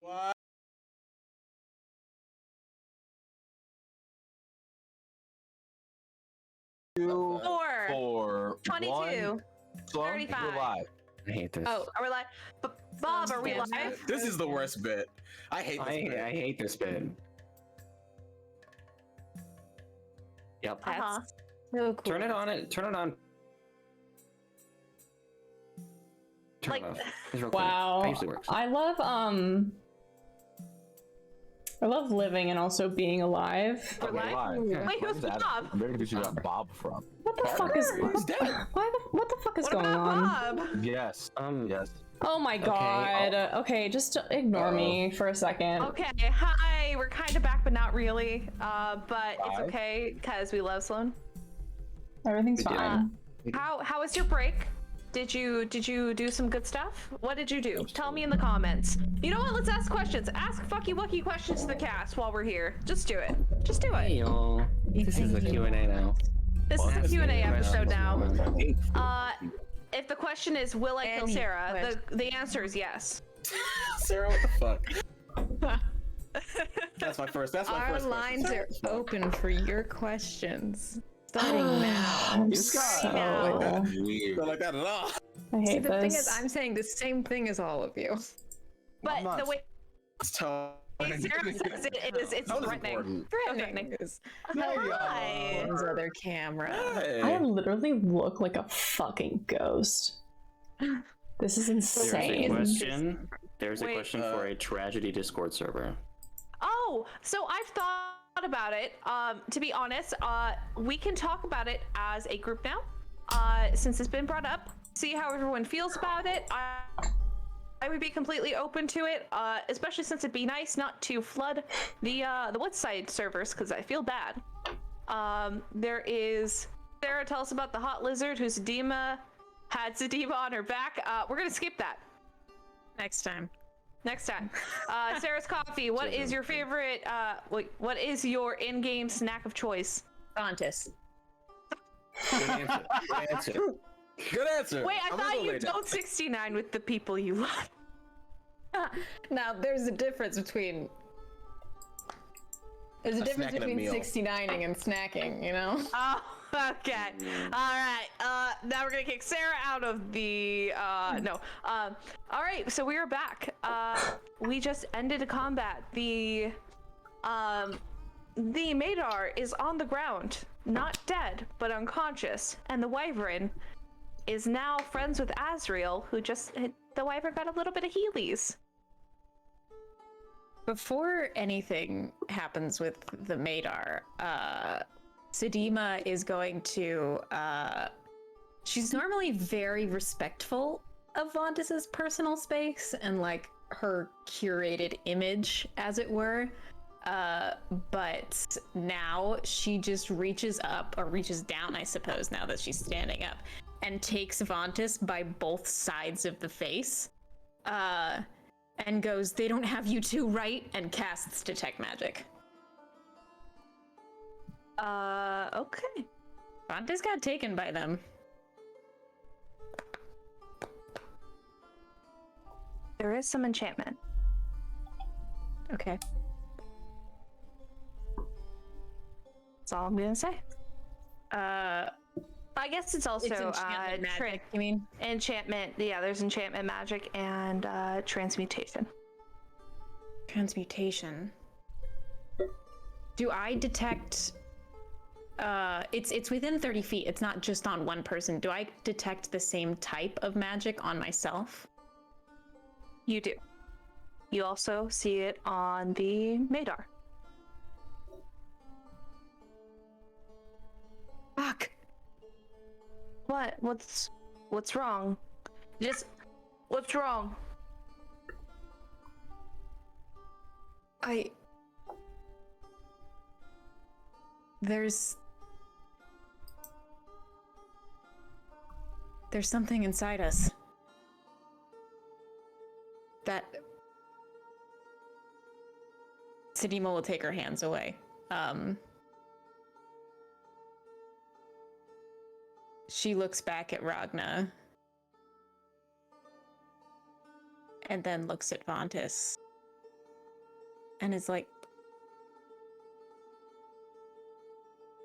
What? Two, 4, 4, 22, 1. Slum, 35. we're live. I hate this. Oh, are we live? Bob, are we live? This is the worst bit. I hate this bit. I hate this bit. Yep. Uh-huh. So cool. Turn it on. Turn it on. Turn Like- it off. It's real quick. Wow. That usually works. I love living and also being alive. We're Okay, live? live. Wait, who's Where's Bob? Where did you got Bob from? What the fuck is He's dead. what the fuck is What going about on? Bob? Yes. Yes. Oh my god. Okay, just ignore me for a second. Okay, hi. We're kind of back, but not really. But it's Hi. okay because we love Sloan. Everything's fine. How was your break? Did you do some good stuff? What did you do? Tell me in the comments. You know what? Let's ask questions. Ask fucky wucky questions to the cast while we're here. Just do it. Just do Hey it. y'all. This is a Q&A now. This is a Q&A episode now. Hey, If the question is, will I kill Any Sarah? The answer is yes. Sarah, what the fuck? That's my first. That's my Our first. lines question. are open for your questions. Starting now. I'm This guy- so... weird. Not like that at all. I See, hate the thing this. is, I'm saying the same thing as all of you. But not- the way It's tone. Sarah says it's Tone is threatening. important. Threatening. Hi. Hi. Other camera. Hey. I literally look like a fucking ghost. This is There's a insane. question. There's a Wait. question for a tragedy Discord server. Oh, so I've thought about it. To be honest, we can talk about it as a group now. Since it's been brought up, see how everyone feels about it. I would be completely open to it, especially since it'd be nice not to flood the Woodside servers because I feel bad. There is Sarah. Tell us about the hot lizard who had Sedima on her back. We're gonna skip that Next time. next time. Sarah's coffee. What is your favorite? What is your in-game snack of choice? Fontis. Good answer. Good answer. Good answer. Wait, I I'm gonna thought go you lay down. don't 69 with the people you love. Now, there's a difference between. There's a difference snack and a between meal. 69ing and snacking, you know? Oh, okay. All right. Now we're gonna kick Sarah out of the. No. All right. So we are back. We just ended a combat. The Minotaur is on the ground, not dead, but unconscious, and the Wyvern is now friends with Azrail, who the Wyvern got a little bit of healies. Before anything happens with the Madar, Sedima is going to. She's normally very respectful of Vontis's personal space and like her curated image, as it were. But now she just reaches up, or reaches down, I suppose, now that she's standing up, and takes Vontis by both sides of the face. And goes, "They don't have you two, right?" and casts Detect Magic. Okay. Vontis got taken by them. There is some enchantment. Okay. That's all I'm gonna say. I guess it's also It's enchantment magic, you mean? enchantment. Yeah, there's enchantment magic and transmutation. Transmutation. Do I detect... it's within 30 feet. It's not just on one person. Do I detect the same type of magic on myself? You do. You also see it on the Madar. Fuck! What? What's wrong? What's wrong? There's something inside us that Sedima will take her hands away. She looks back at Ragna and then looks at Vontis. and is like,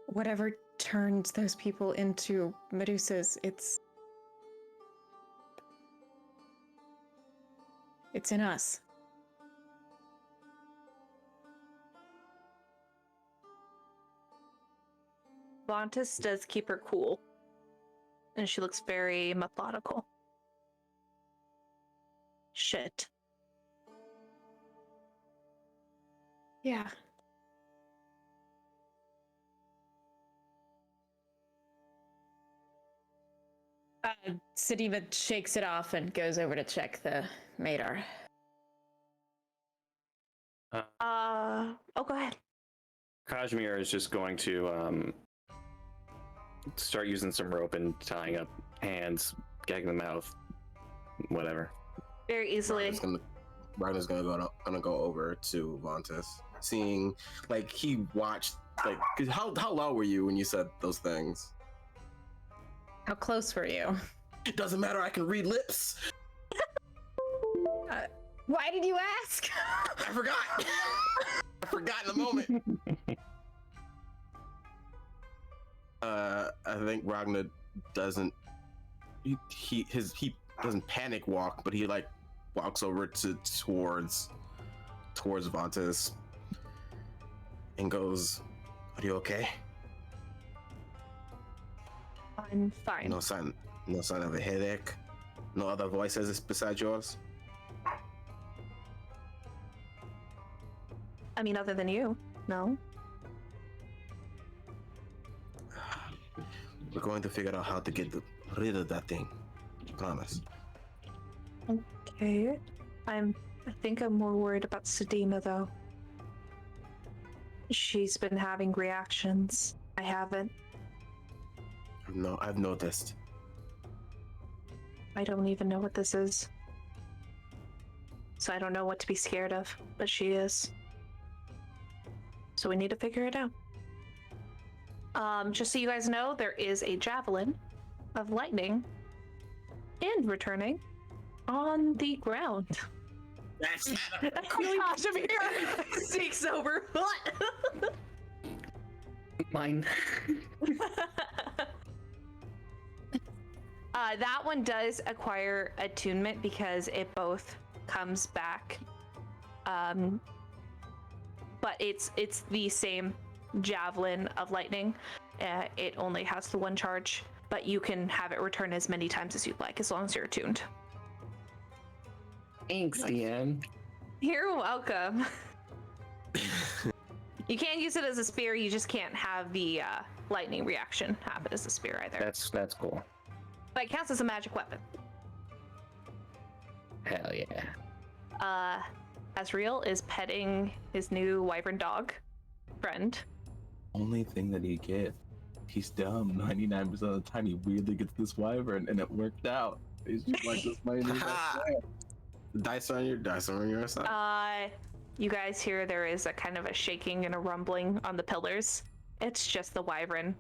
whatever turned those people into Medusas, it's in us. Vontis does keep her cool, and she looks very methodical. Shit. Yeah. Sedima shakes it off and goes over to check the Madar. Oh, go ahead. Kazimir is just going to start using some rope and tying up hands, gagging them out, whatever. Very easily. Ragna's gonna go over to Vontis, seeing like he watched like 'cause how low were you when you said those things? How close were you? It doesn't matter. I can read lips. Why did you ask? I forgot. I forgot in the moment. I think Ragna doesn't. He doesn't panic walk, but he like walks over towards Vontis and goes, "Are you okay? I'm fine. No sign of a headache. No other voices besides yours." I mean, other than you, no. We're going to figure out how to get rid of that thing. Promise. Okay. I think I'm more worried about Sedima, though. She's been having reactions. I haven't. No, I've noticed. I don't even know what this is. So I don't know what to be scared of, but she is. So we need to figure it out. Just so you guys know, there is a javelin of lightning and returning on the ground. That's Kazimir sneaks over. Mine. That one does acquire attunement because it both comes back. But it's the same javelin of lightning. It only has the one charge, but you can have it return as many times as you'd like, as long as you're attuned. Thanks, DM. You're welcome. You can't use it as a spear, you just can't have the lightning reaction happen as a spear either. That's cool. But it counts as a magic weapon. Hell yeah. Azrail is petting his new wyvern dog friend. Only thing that he gets. He's dumb 99% of the time. He weirdly gets this wyvern, and it worked out. He's just like, this might be Dice on your side. You guys hear there is a kind of a shaking and a rumbling on the pillars. It's just the wyvern.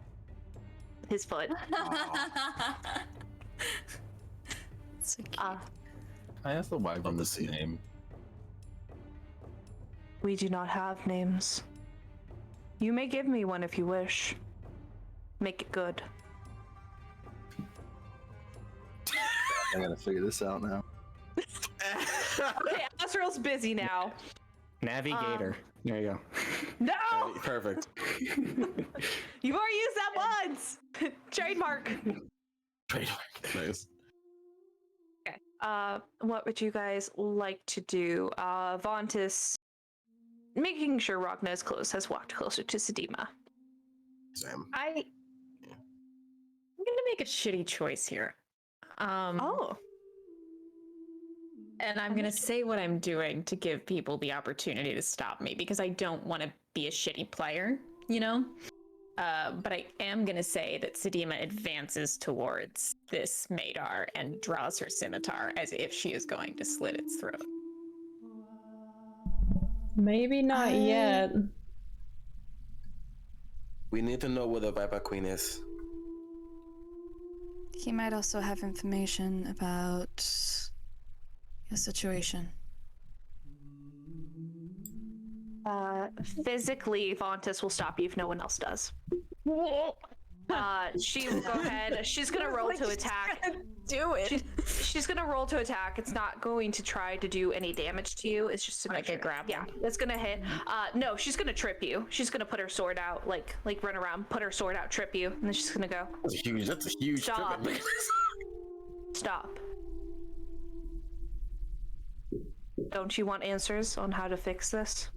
His foot. So cute. I asked the wyvern Love to this see it. name. We do not have names. You may give me one if you wish. Make it good. I gotta figure this out now. Okay, Azrael's busy now. Navigator. There you go. No! Perfect. You've already used that once! Trademark. Nice. Okay. What would you guys like to do? Vontis, making sure Ragna is close, has walked closer to Sedima. Sam. I'm gonna make a shitty choice here. And I'm gonna say what I'm doing to give people the opportunity to stop me, because I don't want to be a shitty player, you know? But I am gonna say that Sedima advances towards this Madar and draws her scimitar as if she is going to slit its throat. Maybe not yet. We need to know where the Viper Queen is. He might also have information about your situation. Physically, Vontus will stop you if no one else does. She will go ahead. She's gonna roll to attack. Do it. She's gonna roll to attack. It's not going to try to do any damage to you. It's just to make Like a grapple. Yeah, it's gonna hit. No, she's gonna trip you. She's gonna put her sword out, like run around, put her sword out, trip you, and then she's gonna go. That's a huge Stop. trip. Stop. Don't you want answers on how to fix this?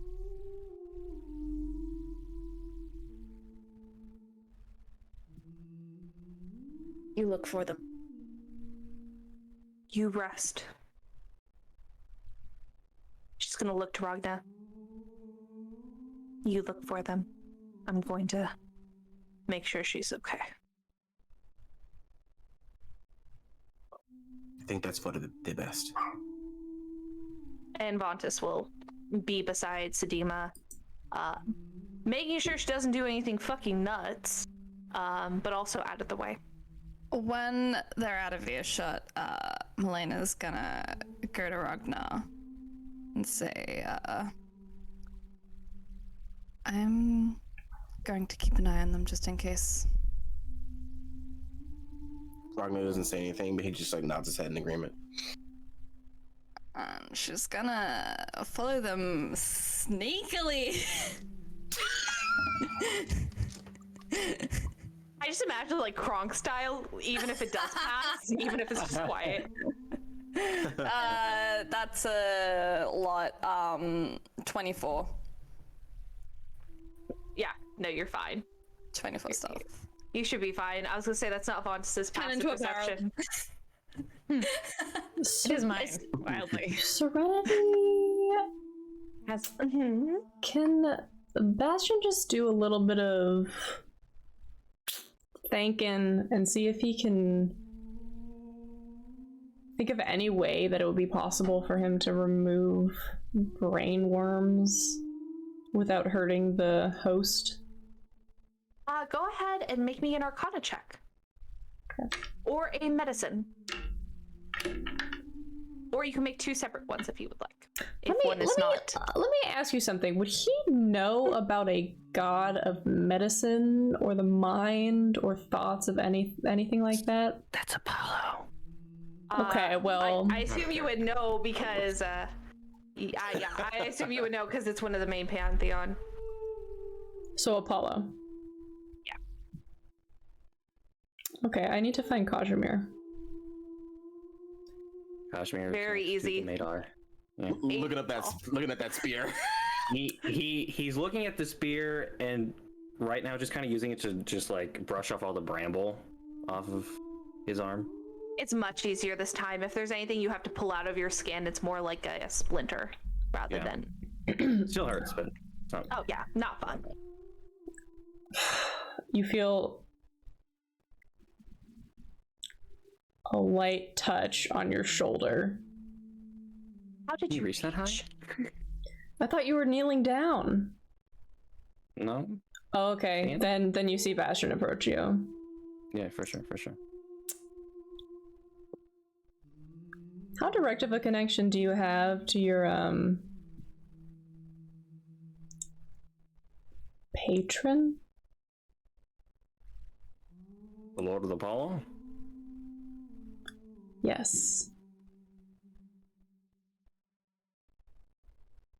You look for them. You rest. She's gonna look to Ragna. You look for them. I'm going to make sure she's okay. I think that's for the best. And Vontus will be beside Sedima, making sure she doesn't do anything fucking nuts, but also out of the way. When they're out of earshot, Melena's gonna go to Ragna and say, I'm going to keep an eye on them just in case. Ragnar doesn't say anything, but he just like nods his head in agreement. And she's gonna follow them sneakily. I just imagine like Kronk style, even if it does pass, even if it's just quiet. That's a lot. 24. Yeah, no, you're fine. 24 stuff. You should be fine. I was gonna say that's not Vontus's passive into a barrel. perception. It is mine, wildly. Serenity has. Can Bastian just do a little bit of thinking and see if he can think of any way that it would be possible for him to remove brain worms without hurting the host? Go ahead and make me an Arcana check. Okay. Or a medicine. Or you can make two separate ones if you would like. If one is not. Let me ask you something. Would he know about a god of medicine or the mind or thoughts of anything like that? That's Apollo. Okay, well, I assume you would know because, I assume you would know because it's one of the main pantheon. so Apollo. Yeah. Okay, I need to find Kazimir. Kazimir. Very easy. Minotaur. Yeah. Looking at that spear. He's looking at the spear and right now just kind of using it to just like brush off all the bramble off of his arm. It's much easier this time. If there's anything you have to pull out of your skin, it's more like a splinter rather than. Still hurts, but it's not. Oh yeah, not fun. You feel a light touch on your shoulder. How did you reach that high? I thought you were kneeling down. No. Oh, okay. Then you see Bastian approach you. Yeah, for sure. How direct of a connection do you have to your patron? The Lord of the Apollo? Yes.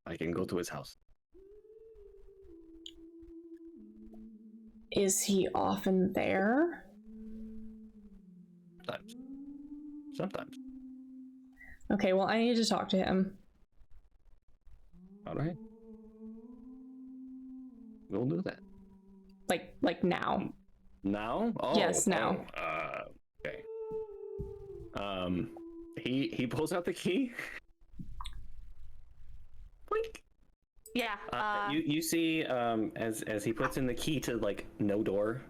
I can go to his house. Is he often there? Sometimes. Okay, well, I need to talk to him. All right. We'll do that. Like now. Now? Oh, yes, now. Okay. He pulls out the key. Blink. Yeah. You see, as he puts in the key to like no door,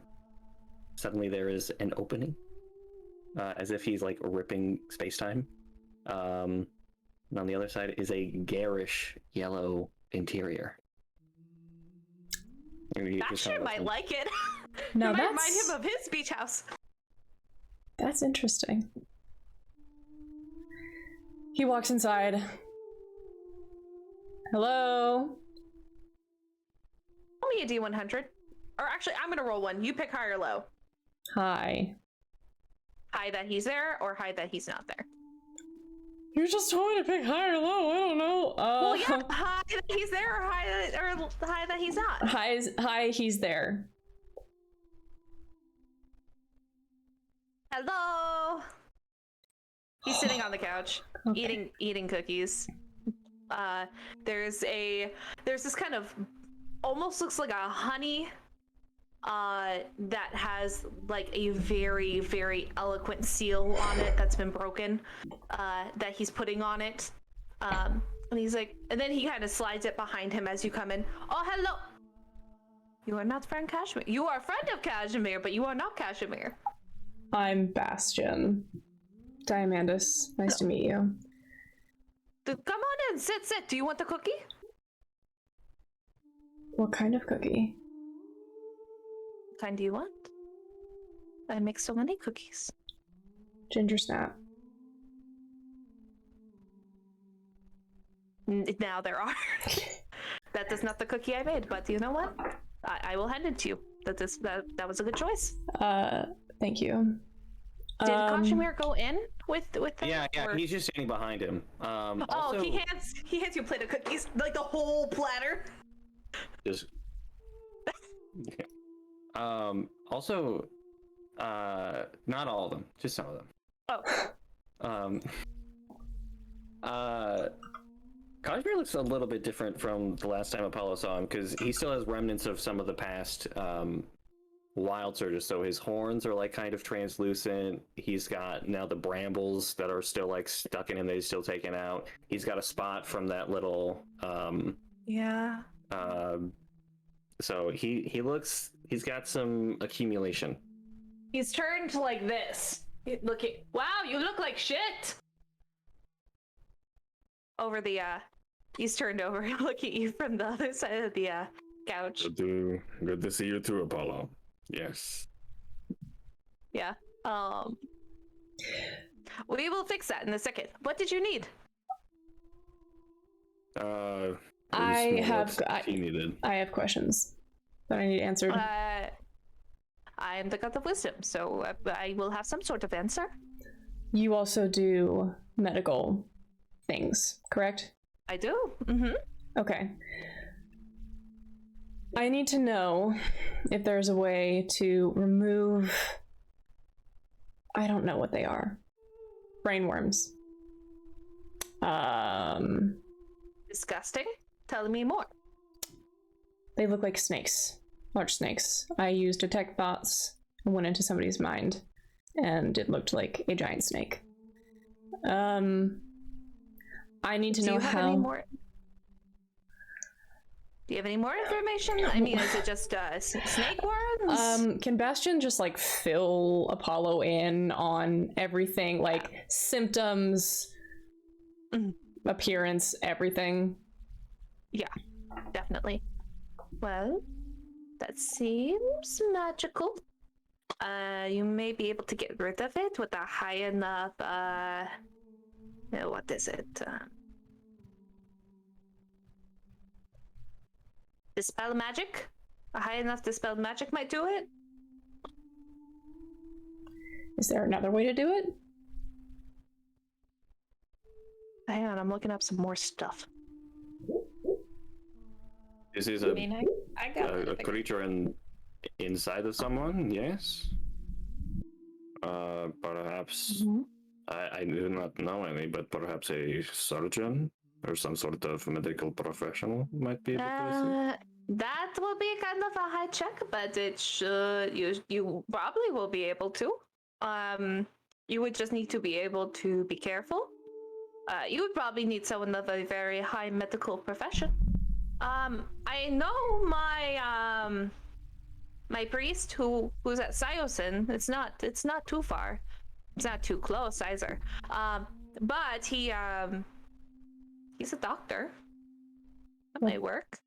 suddenly there is an opening, as if he's like ripping space-time. And on the other side is a garish yellow interior. Bastian might like it. No, it might that's... remind him of his beach house. That's interesting. He walks inside. Hello? me a D100. Or actually, I'm gonna roll one. You pick high or low. High. High that he's there, or high that he's not there. You just told me to pick high or low. I don't know. Well, yeah, high that he's there, or high that he's not. High. He's there. Hello. He's sitting on the couch, eating cookies. There's this kind of almost looks like a honey that has like a very, very eloquent seal on it that's been broken, that he's putting on it. And he's like, and then he kind of slides it behind him as you come in. Oh, hello. You are not friend Kazimir. You are a friend of Kazimir, but you are not Kazimir. I'm Bastian. Diamandus, nice to meet you. Come on in, sit. Do you want the cookie? What kind of cookie? What kind do you want? I make so many cookies. Ginger snap. Now there are. That is not the cookie I made, but you know what? I will hand it to you. That was a good choice. Thank you. Did Kazimir go in with them? Yeah, or... he's just standing behind him. Also, he hands you a plate of cookies, like the whole platter. Just. Also, not all of them, just some of them. Oh. Kazimir looks a little bit different from the last time Apollo saw him because he still has remnants of some of the past wild surges. So his horns are like kind of translucent. He's got now the brambles that are still like stuck in him that he's still taking out. He's got a spot from that little so he's got some accumulation. He's turned like this. Wow, you look like shit. He's turned over and look at you from the other side of the couch. Good to see you too, Apollo. Yes. Yeah. We will fix that in a second. What did you need? I have questions that I need answered. I am the god of wisdom, so I will have some sort of answer. You also do medical things, correct? I do. Mm-hmm. Okay. I need to know if there's a way to remove... I don't know what they are. Brainworms. Disgusting. Tell me more. They look like snakes. Large snakes. I used detect thoughts and went into somebody's mind, and it looked like a giant snake. I need to know how... Do you have any more information? I mean, is it just snake worms? Can Bastian just like fill Apollo in on everything, like symptoms, appearance, everything? Yeah, definitely. Well, that seems magical. You may be able to get rid of it with a high enough, what is it? Dispel magic? A high enough dispelled magic might do it? Is there another way to do it? Hang on, I'm looking up some more stuff. This is I mean, I got a creature inside of someone, yes? Perhaps, I do not know any, but perhaps a surgeon or some sort of medical professional might be able to assist. That will be kind of a high check, but it should, you probably will be able to. You would just need to be able to be careful. You would probably need someone of a very high medical profession. I know my my priest who's at Siosin. It's not too far. It's not too close either. But he's a doctor. That might work.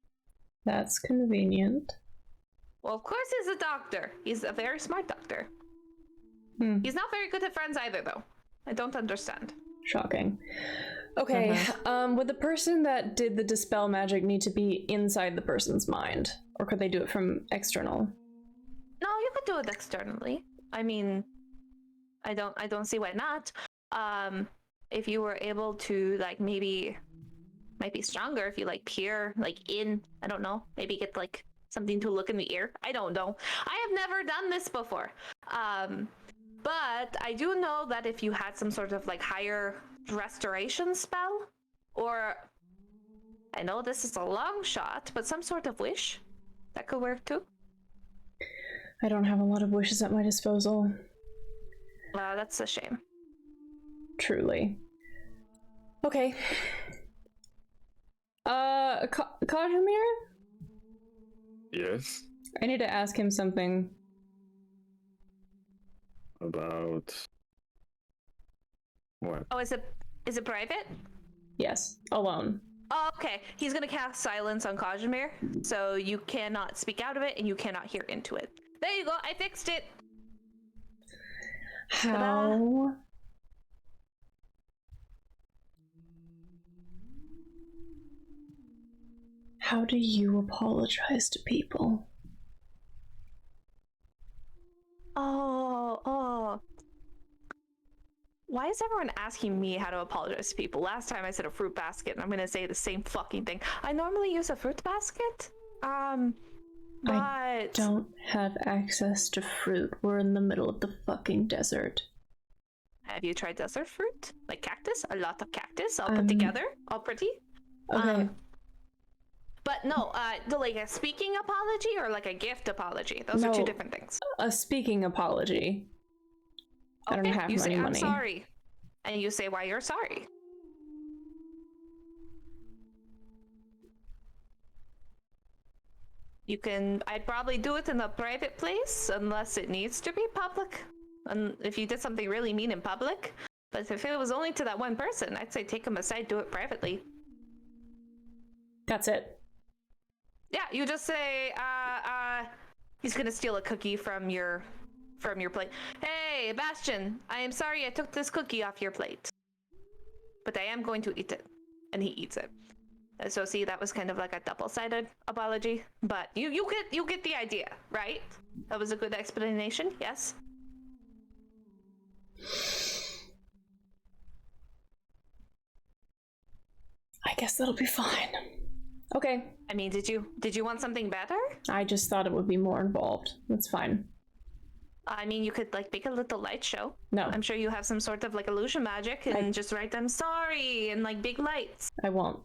That's convenient. Well, of course he's a doctor. He's a very smart doctor. He's not very good at friends either, though. I don't understand. Shocking. Okay, would the person that did the dispel magic need to be inside the person's mind? Or could they do it from external? No, you could do it externally. I mean, I don't see why not. If you were able to, like, maybe might be stronger if you like peer like in, I don't know, maybe get like something to look in the ear. I don't know. I have never done this before. But I do know that if you had some sort of like higher restoration spell, or I know this is a long shot, but some sort of wish, that could work too. I don't have a lot of wishes at my disposal. That's a shame. Truly. Okay. Kazimir? Yes. I need to ask him something. About what? Oh, is it private? Yes, alone. Oh, okay. He's gonna cast silence on Kazimir, so you cannot speak out of it and you cannot hear into it. There you go. I fixed it. How? How do you apologize to people? Oh. Why is everyone asking me how to apologize to people? Last time I said a fruit basket, and I'm gonna say the same fucking thing. I normally use a fruit basket. But I don't have access to fruit. We're in the middle of the fucking desert. Have you tried desert fruit? Like cactus? A lot of cactus all put together? All pretty? Okay. But no, like a speaking apology or like a gift apology? Those are two different things. A speaking apology. I don't have you say, money. I'm sorry. And you say why you're sorry. I'd probably do it in a private place unless it needs to be public. And if you did something really mean in public. But if it was only to that one person, I'd say take him aside, do it privately. That's it. Yeah, you just say, he's gonna steal a cookie from your plate. Hey, Bastian, I am sorry I took this cookie off your plate. But I am going to eat it. And he eats it. So see, that was kind of like a double-sided apology. But you get the idea, right? That was a good explanation, yes? I guess that'll be fine. Okay. I mean, did you want something better? I just thought it would be more involved. That's fine. I mean, you could like make a little light show. No. I'm sure you have some sort of like illusion magic and just write them sorry and like big lights. I won't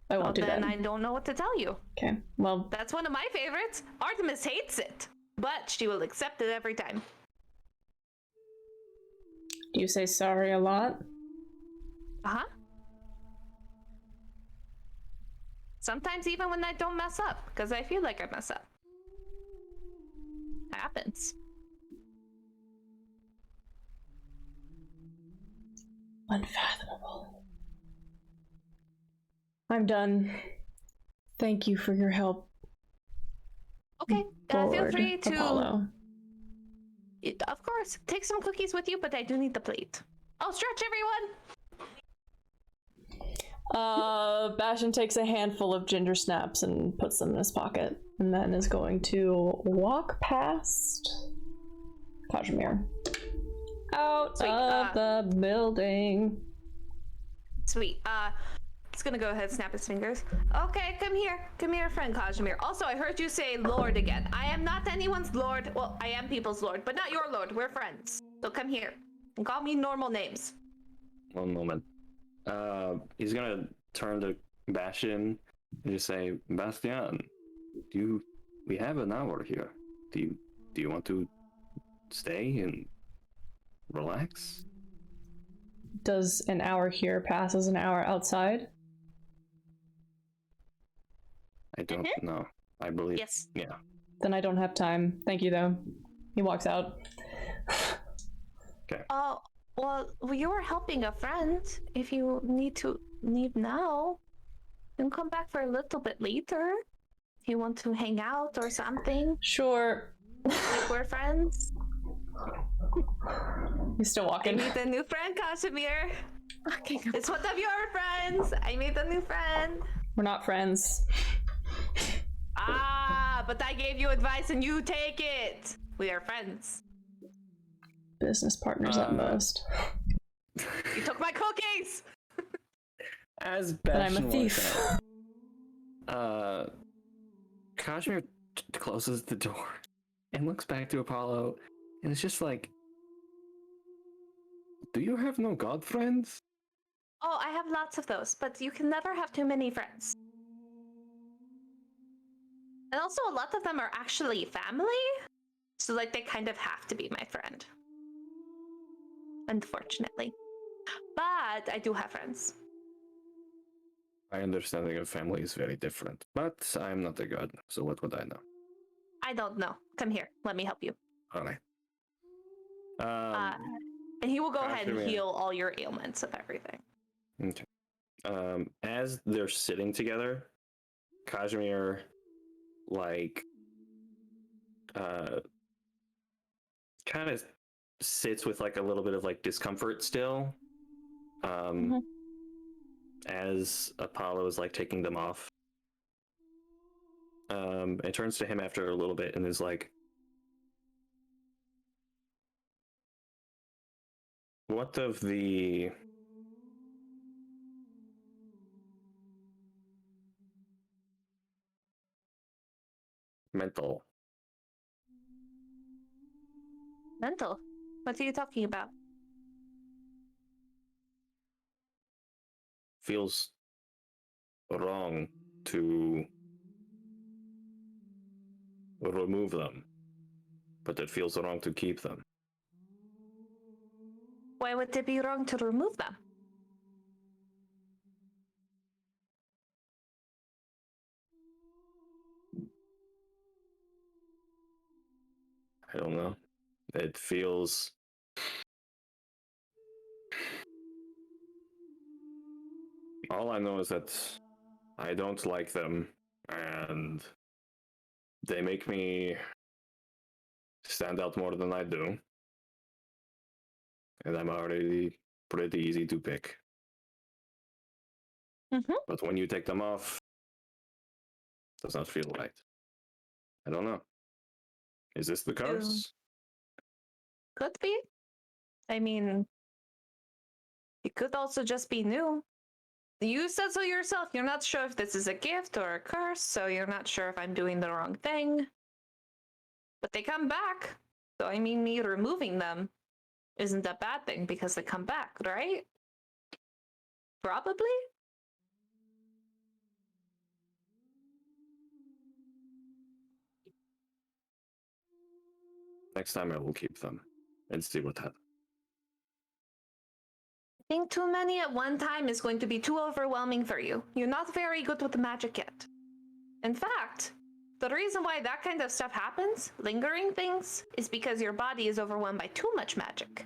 do that. Then I don't know what to tell you. Okay, well. That's one of my favorites. Artemis hates it, but she will accept it every time. Do you say sorry a lot? Uh-huh. Sometimes even when I don't mess up, because I feel like I mess up. Happens. Unfathomable. I'm done. Thank you for your help. Okay, feel Lord free to... Apollo. Of course, take some cookies with you, but I do need the plate. Oh, stretch everyone! Bastian takes a handful of ginger snaps and puts them in his pocket, and then is going to walk past Kazimir. Out of the building. Sweet. It's gonna go ahead and snap his fingers. Okay, come here, friend Kazimir. Also, I heard you say Lord again. I am not anyone's Lord. Well, I am people's Lord, but not your Lord. We're friends. So come here and call me normal names. One moment. He's gonna turn to Bastian and just say, Bastian, we have an hour here. Do you want to stay and relax? Does an hour here pass as an hour outside? I don't know. I believe. Yes. Yeah. Then I don't have time. Thank you, though. He walks out. Okay. Oh, well, you were helping a friend. If you need to leave now, you can come back for a little bit later. If you want to hang out or something. Sure. Like we're friends. He's still walking. I need a new friend, Kazimir. Fucking It's one of your friends. I made a new friend. We're not friends. Ah, but I gave you advice and you take it. We are friends. Business partners at most. You took my cookies. As But I'm a Bastian thief. walks out, Kazimir closes the door and looks back to Apollo, and it's just like, do you have no god friends? Oh, I have lots of those, but you can never have too many friends. And also, a lot of them are actually family, so like they kind of have to be my friend. Unfortunately. But I do have friends. My understanding of family is very different, but I'm not a god, so what would I know? I don't know. Come here. Let me help you. All right. And he will go ahead and Kazimir. heal all your ailments of everything. Okay. As they're sitting together, Kazimir, like, kind of sits with like a little bit of like discomfort still. As Apollo is like taking them off. It turns to him after a little bit and is like, what of the mental? Mental? What are you talking about? Feels wrong to remove them, but it feels wrong to keep them. Why would it be wrong to remove them? I don't know. It feels... All I know is that I don't like them, and they make me stand out more than I do. And I'm already pretty easy to pick. But when you take them off, it does not feel right. I don't know. Is this the curse? Could be. I mean, it could also just be new. You said so yourself. You're not sure if this is a gift or a curse, so you're not sure if I'm doing the wrong thing. But they come back. So, I mean, me removing them isn't a bad thing because they come back, right? Probably? Next time I will keep them and see what happens. I think too many at one time is going to be too overwhelming for you. You're not very good with the magic yet. In fact, the reason why that kind of stuff happens, lingering things, is because your body is overwhelmed by too much magic.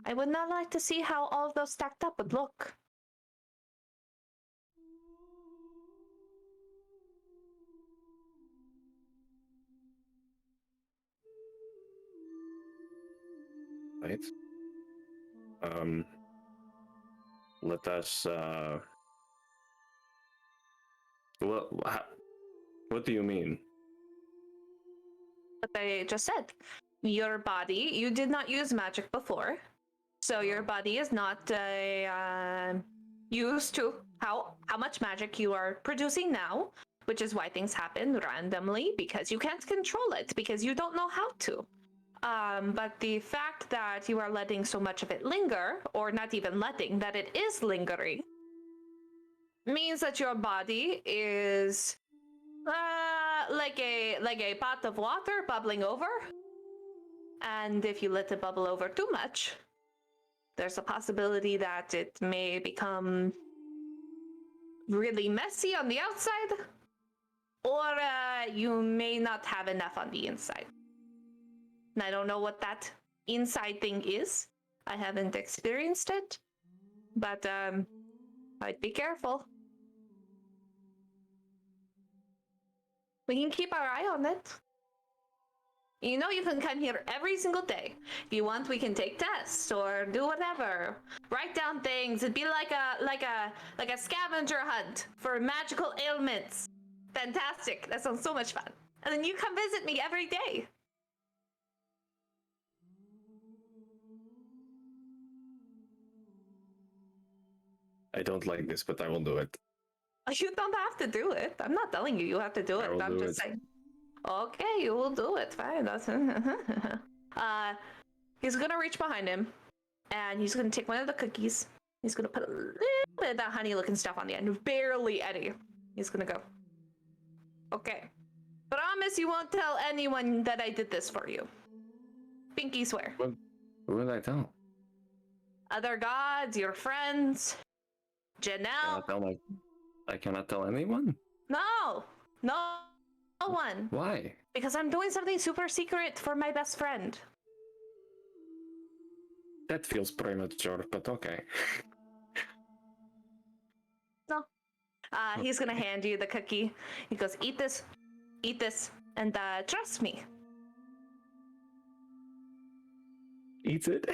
I would not like to see how all of those stacked up would look. Right? Let us, what do you mean? What I just said. Your body, you did not use magic before, so your body is not used to how much magic you are producing now, which is why things happen randomly, because you can't control it, because you don't know how to. But the fact that you are letting so much of it linger, or not even letting, that it is lingering, means that your body is like a pot of water bubbling over. And if you let it bubble over too much, there's a possibility that it may become really messy on the outside, or you may not have enough on the inside. And I don't know what that inside thing is. I haven't experienced it, but I'd be careful. We can keep our eye on it. You know you can come here every single day. If you want, we can take tests or do whatever. Write down things. It'd be like a scavenger hunt for magical ailments. Fantastic. That sounds so much fun. And then you come visit me every day. I don't like this, but I will do it. You don't have to do it. I'm not telling you have to do it. I'm just saying. Okay, you will do it. Fine. That's he's gonna reach behind him, and he's gonna take one of the cookies. He's gonna put a little bit of that honey-looking stuff on the end, barely any. He's gonna go. Okay. Promise you won't tell anyone that I did this for you. Pinky swear. Who would I tell? Other gods, your friends, Janelle. I cannot tell anyone? No one. Why? Because I'm doing something super secret for my best friend. That feels premature, but okay. No. He's gonna hand you the cookie. He goes, eat this, and trust me. Eat it?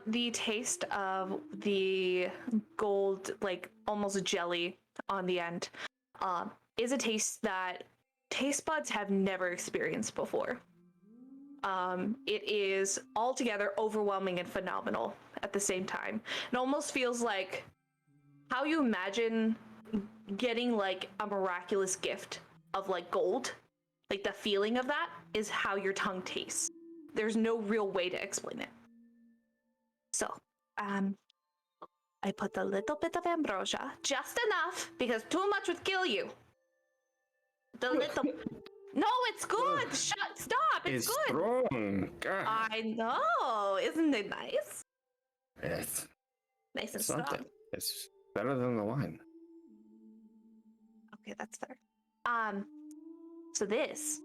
The taste of the gold, like almost jelly on the end, is a taste that taste buds have never experienced before. It is altogether overwhelming and phenomenal at the same time. It almost feels like how you imagine getting like a miraculous gift of like gold. Like the feeling of that is how your tongue tastes. There's no real way to explain it. So, I put a little bit of ambrosia, just enough, because too much would kill you. The little... No, it's good! Stop! It's good! Strong! God. I know! Isn't it nice? Yes. Nice and Something. strong. It's better than the wine. Okay, that's fair. So this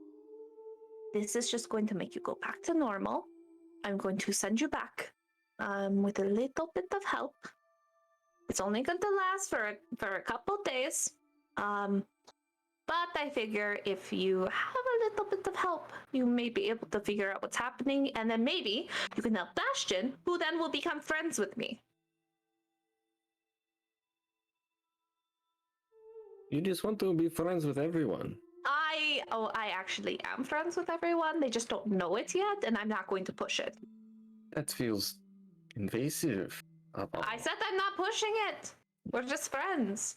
is just going to make you go back to normal. I'm going to send you back, with a little bit of help. It's only going to last for a couple days. But I figure if you have a little bit of help, you may be able to figure out what's happening, and then maybe you can help Bastian, who then will become friends with me. You just want to be friends with everyone. I actually am friends with everyone. They just don't know it yet, and I'm not going to push it. That feels invasive. I said I'm not pushing it. We're just friends.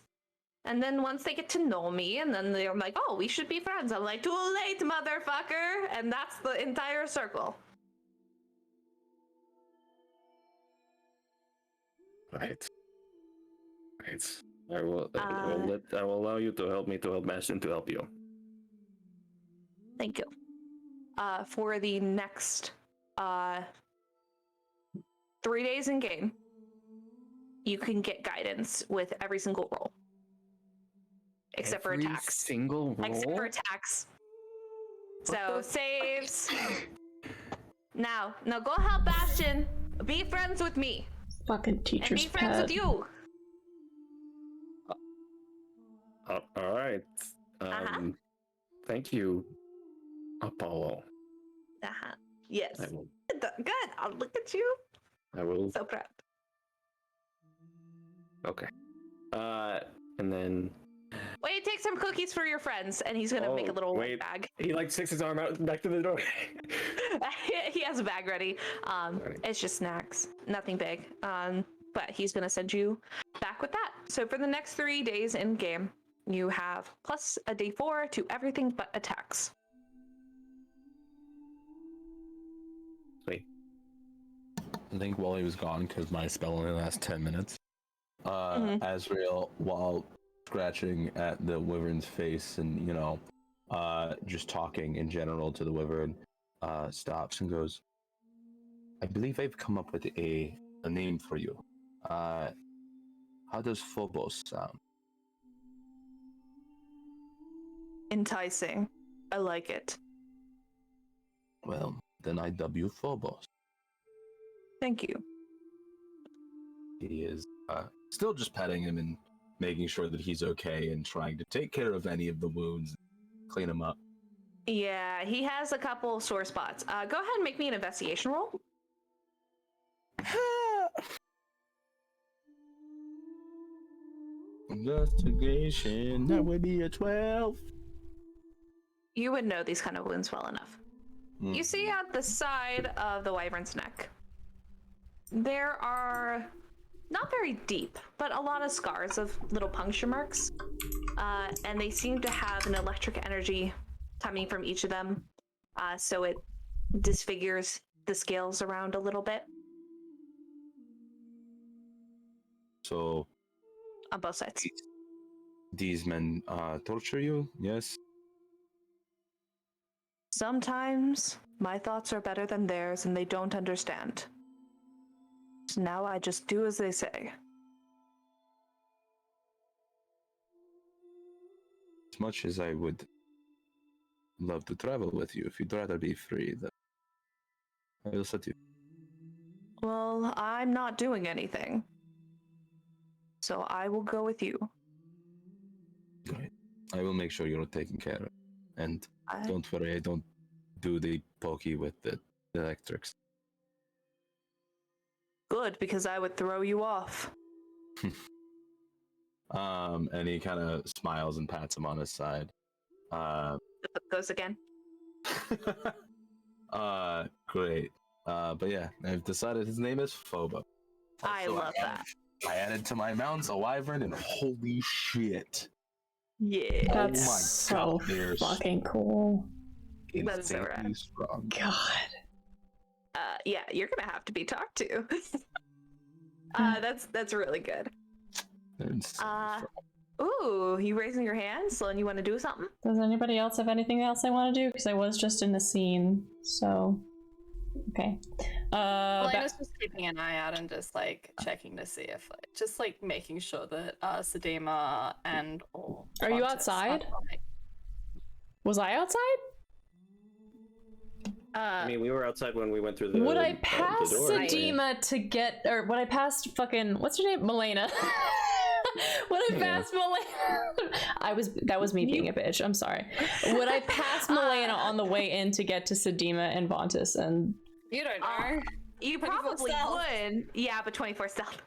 And then once they get to know me, and then they're like, oh, we should be friends. I'm like, too late, motherfucker. And that's the entire circle. Right. I will allow you to help me to help Bastian to help you. Thank you. For the next 3 days in game, you can get guidance with every single roll. Except for attacks. Single roll? Except for attacks. So, saves. Now go help Bastian. Be friends with me. Fucking teacher's and be friends with you. All right. Thank you, Apollo. Yes. I will. Good. I'll look at you. I will. So proud. Okay. And then. Wait, take some cookies for your friends, and he's gonna make a little bag. He like sticks his arm out back to the door. He has a bag ready. It's just snacks, nothing big. But he's gonna send you back with that. So for the next 3 days in game, you have plus a D4 to everything but attacks. Sweet. I think while he was gone, because my spell only lasts 10 minutes, Azrail, while scratching at the wyvern's face and, just talking in general to the wyvern, stops and goes, I believe I've come up with a name for you. How does Phobos sound? Enticing. I like it. Well, then I dub you Phobos. Thank you. He is still just petting him and making sure that he's okay and trying to take care of any of the wounds, clean him up. Yeah, he has a couple sore spots. Go ahead and make me an investigation roll. Investigation, that would be a 12. You would know these kind of wounds well enough. You see at the side of the wyvern's neck, there are not very deep, but a lot of scars of little puncture marks. And they seem to have an electric energy coming from each of them. So it disfigures the scales around a little bit. So On both sides. these men torture you? Yes. Sometimes my thoughts are better than theirs and they don't understand. So now I just do as they say. As much as I would love to travel with you, if you'd rather be free, then I will set you. Well, I'm not doing anything. So I will go with you. Great. I will make sure you're taken care of. And I- don't worry, I don't do the pokey with the electrics. Good, because I would throw you off. And he kind of smiles and pats him on his side. The book goes again. Great. But yeah, I've decided his name is Phobo. I Also, love that. I added to my mounts a wyvern, and holy shit. Yeah. That's my so God, they're fucking cool. That's so rad. insanely strong. God. Yeah, you're gonna have to be talked to. That's really good. They're insanely strong. Ooh, you raising your hand, Sloan? You want to do something? Does anybody else have anything else they want to do? Because I was just in the scene, so okay. Melena's just keeping an eye out and just like checking to see if like just like making sure that Sedima and or Are you Pontus outside? aren't, like- Was I outside? I mean, we were outside when we went through the. Would I the pass door. Sedima to get, or would I pass fucking what's her name, Melaena? Would I pass Melaena? That was me being a bitch. I'm sorry. Would I pass Melaena on the way in to get to Sedima and Vontus and? You don't know. You 24 probably stealth. would. Yeah, but 24 stealth.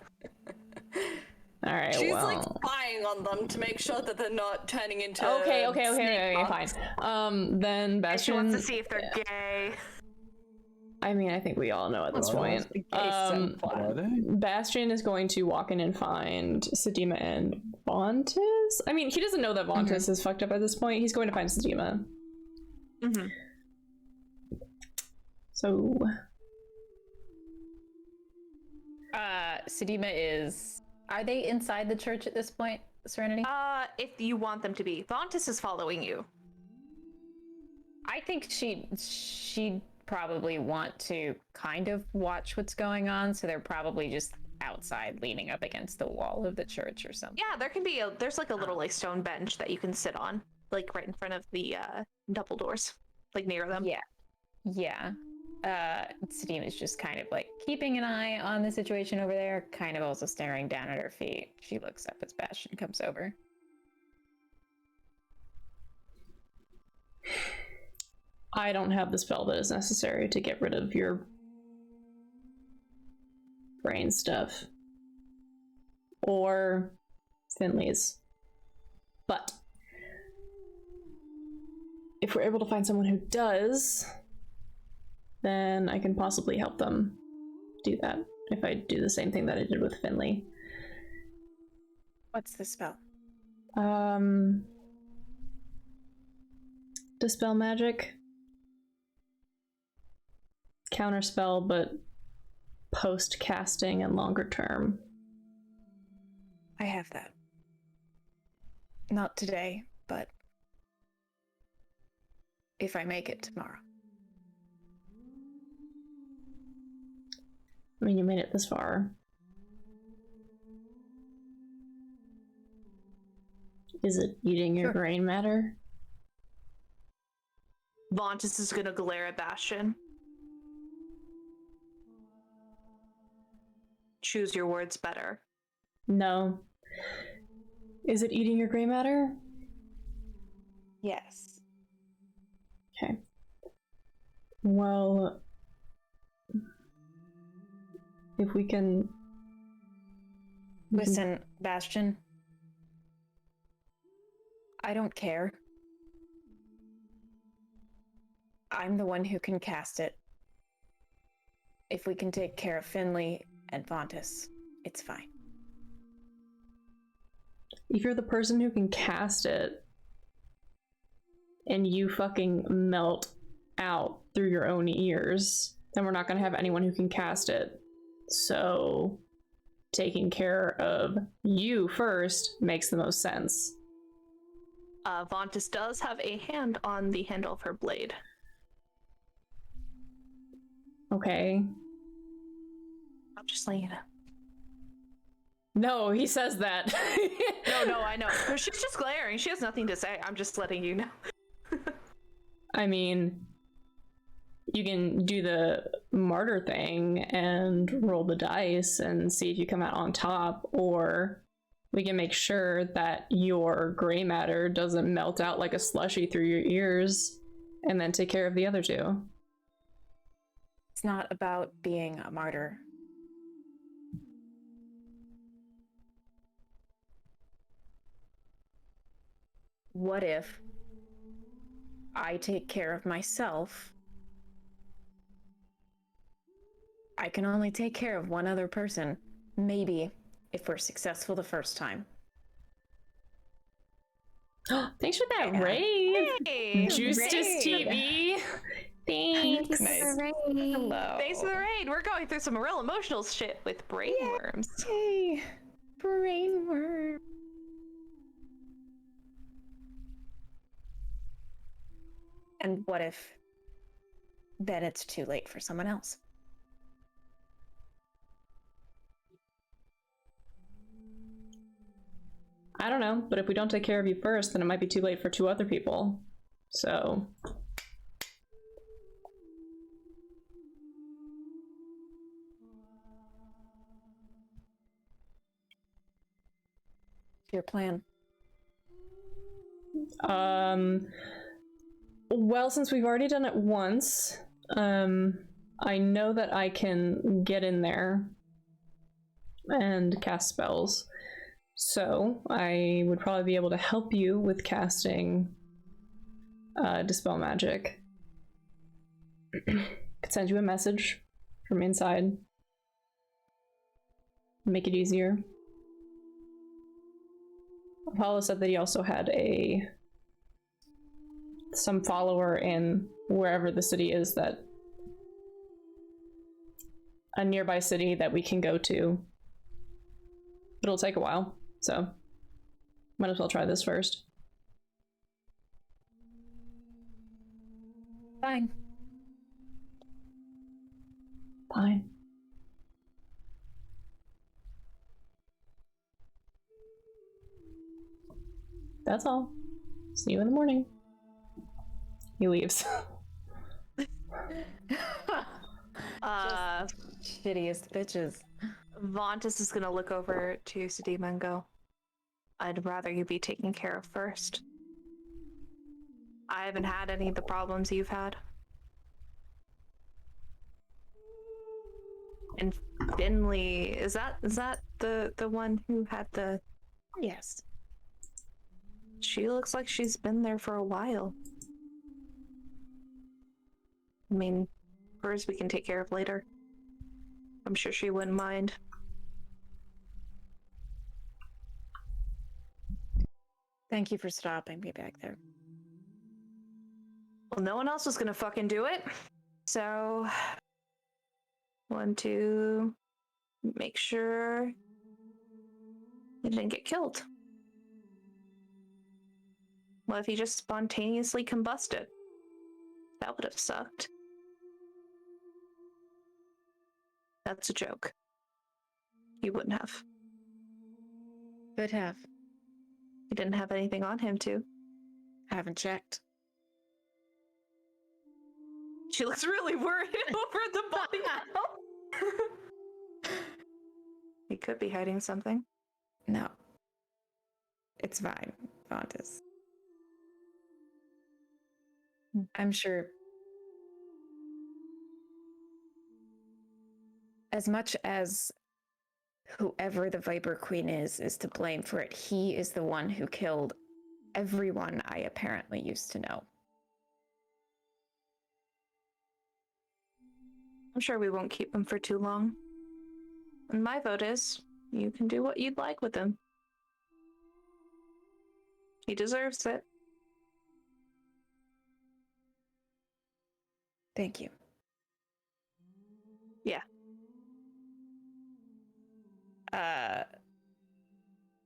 All right. She's well. like spying on them to make sure that they're not turning into. Okay, snake fine. bugs. Then She Bastian. wants to see if they're gay. I mean, I think we all know at this point. Are they? Bastian is going to walk in and find Sedima and Vontus. I mean, he doesn't know that Vontus is fucked up at this point. He's going to find Sedima. Mm-hmm. So, Sedima is. Are they inside the church at this point, Serenity? If you want them to be. Vontus is following you. I think she'd probably want to kind of watch what's going on, so they're probably just outside leaning up against the wall of the church or something. Yeah, there's like a little like stone bench that you can sit on, like right in front of the double doors, like near them. Yeah. Sedima's just kind of like keeping an eye on the situation over there, kind of also staring down at her feet. She looks up as Bastian comes over. I don't have the spell that is necessary to get rid of your brain stuff. Or Finley's. But if we're able to find someone who does, then I can possibly help them do that if I do the same thing that I did with Finley. What's the spell? Dispel magic. Counterspell, but post casting and longer term. I have that. Not today, but if I make it tomorrow. I mean, you made it this far. Is it eating your brain matter? Vontus is gonna glare at Bastian. Choose your words better. No. Is it eating your gray matter? Yes. Okay. Well, if we can... Listen, Bastian. I don't care. I'm the one who can cast it. If we can take care of Finley and Vontus, it's fine. If you're the person who can cast it, and you fucking melt out through your own ears, then we're not gonna have anyone who can cast it. So, taking care of you first makes the most sense. Vontus does have a hand on the handle of her blade. Okay. I'm just letting you know. No, he says that. No, I know. No, she's just glaring. She has nothing to say. I'm just letting you know. I mean, you can do the martyr thing and roll the dice and see if you come out on top, or we can make sure that your gray matter doesn't melt out like a slushy through your ears and then take care of the other two. It's not about being a martyr. What if I take care of myself? I can only take care of one other person. Maybe, if we're successful the first time. Thanks for that rave! Hey! Justice TV! Thanks! Nice. Hello. Thanks for the raid. We're going through some real emotional shit with brainworms. Hey, brainworm. And what if then it's too late for someone else? I don't know, but if we don't take care of you first, then it might be too late for two other people. So... Your plan. Well, since we've already done it once, I know that I can get in there and cast spells. So I would probably be able to help you with casting Dispel Magic. Could send you a message from inside. Make it easier. Apollo said that he also had some follower in wherever the city is, that a nearby city that we can go to. It'll take a while, so might as well try this first. Fine. Fine. That's all. See you in the morning. He leaves. Shittiest bitches. Vontus is gonna look over to Sedima and go, I'd rather you be taken care of first. I haven't had any of the problems you've had. And Finley, is that the one who had the... Yes. She looks like she's been there for a while. I mean, hers we can take care of later. I'm sure she wouldn't mind. Thank you for stopping me back there. Well, no one else was gonna fucking do it. So, want to make sure you didn't get killed. What if he just spontaneously combusted? That would have sucked. That's a joke. You wouldn't have. Could have. He didn't have anything on him, too. Haven't checked. She looks really worried over the body now. He could be hiding something. No. It's fine, Vontus. I'm sure. As much as whoever the Viper Queen is to blame for it, he is the one who killed everyone I apparently used to know. I'm sure we won't keep him for too long. And my vote is, you can do what you'd like with him. He deserves it. Thank you. Yeah.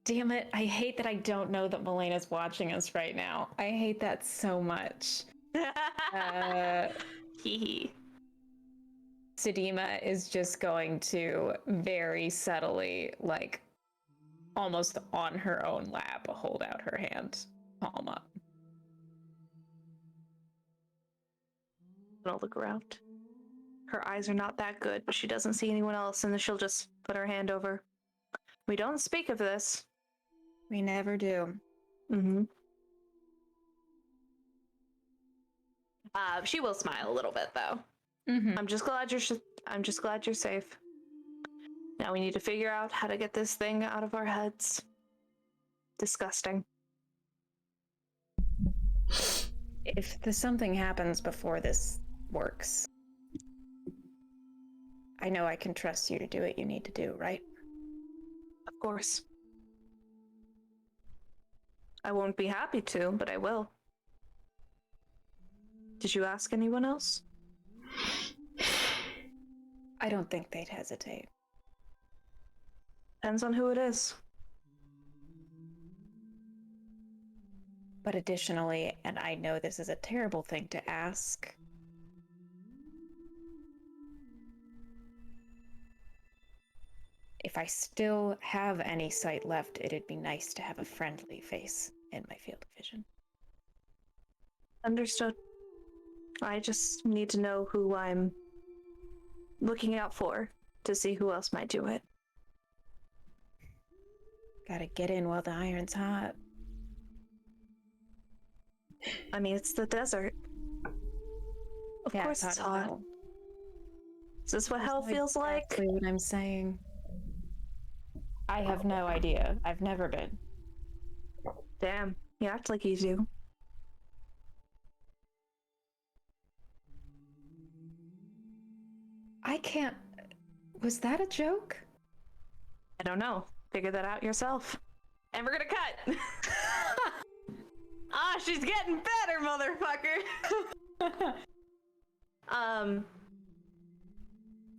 Damn it. I hate that I don't know that Melena's watching us right now. I hate that so much. Hee. Sedima is just going to very subtly, like, almost on her own lap, hold out her hand, palm up. I'll look around. Her eyes are not that good, but she doesn't see anyone else, and then she'll just put her hand over. We don't speak of this. We never do. Mm-hmm. She will smile a little bit, though. Mm-hmm. I'm just glad you're safe. Now we need to figure out how to get this thing out of our heads. Disgusting. If something happens before this works, I know I can trust you to do what you need to do, right? Of course. I won't be happy to, but I will. Did you ask anyone else? I don't think they'd hesitate. Depends on who it is. But additionally, and I know this is a terrible thing to ask, if I still have any sight left, it'd be nice to have a friendly face in my field of vision. Understood. I just need to know who I'm looking out for to see who else might do it. Gotta get in while the iron's hot. I mean, it's the desert. Of course it's hot. Hell. Is this what hell feels like? Exactly what I'm saying. I have no idea. I've never been. Damn, you act like you do. I can't... Was that a joke? I don't know. Figure that out yourself. And we're gonna cut! She's getting better, motherfucker!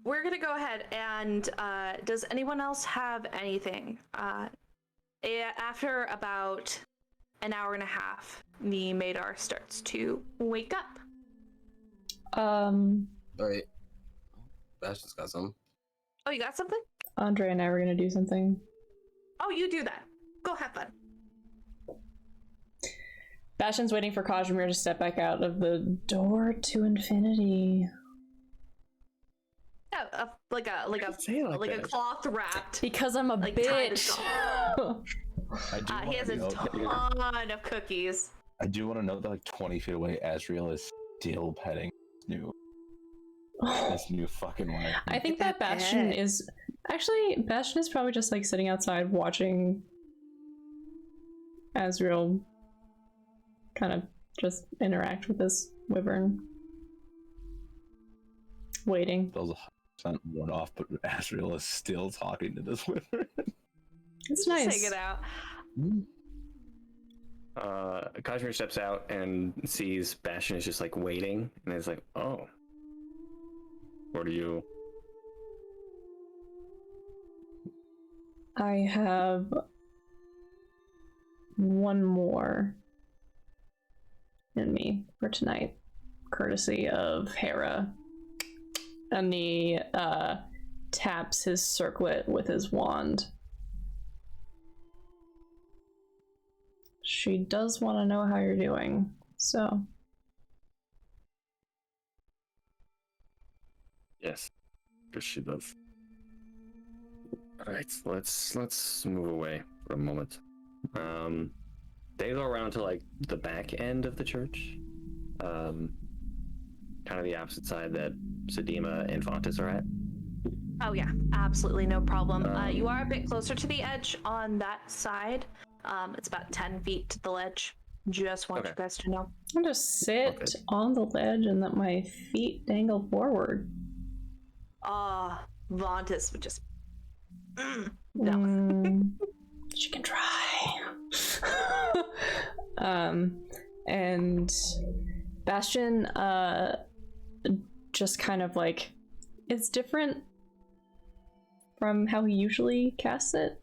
We're gonna go ahead and, does anyone else have anything? After about an hour and a half, the Madar starts to wake up. Wait. Bastian's got some. Oh, you got something? Andre and I were gonna do something. Oh, you do that. Go have fun. Bastian's waiting for Kazimir to step back out of the door to infinity. Yeah, like a cloth wrapped. Because I'm a bitch. He has a ton of cookies. I do want to note that like 20 feet away, Azrail is still petting this new fucking wife. I think that Bastian is probably just like sitting outside watching Azrail kind of just interact with this wyvern. Waiting. Feels 100% worn off, but Azrail is still talking to this wyvern. It's nice. Take it out. Kazimir steps out and sees Bastian is just like waiting, and is like, "Oh, what are you?" I have one more in me for tonight, courtesy of Hera. And he taps his circlet with his wand. She does want to know how you're doing, so. Yes, because she does. All right, let's move away for a moment. They go around to like the back end of the church, kind of the opposite side that Sedima and Fontes are at. Oh yeah, absolutely no problem. You are a bit closer to the edge on that side. It's about 10 feet to the ledge. Just want you guys to know. I'll just sit on the ledge and let my feet dangle forward. Vontus would just... no. She can try. And Bastian, just kind of like, it's different from how he usually casts it.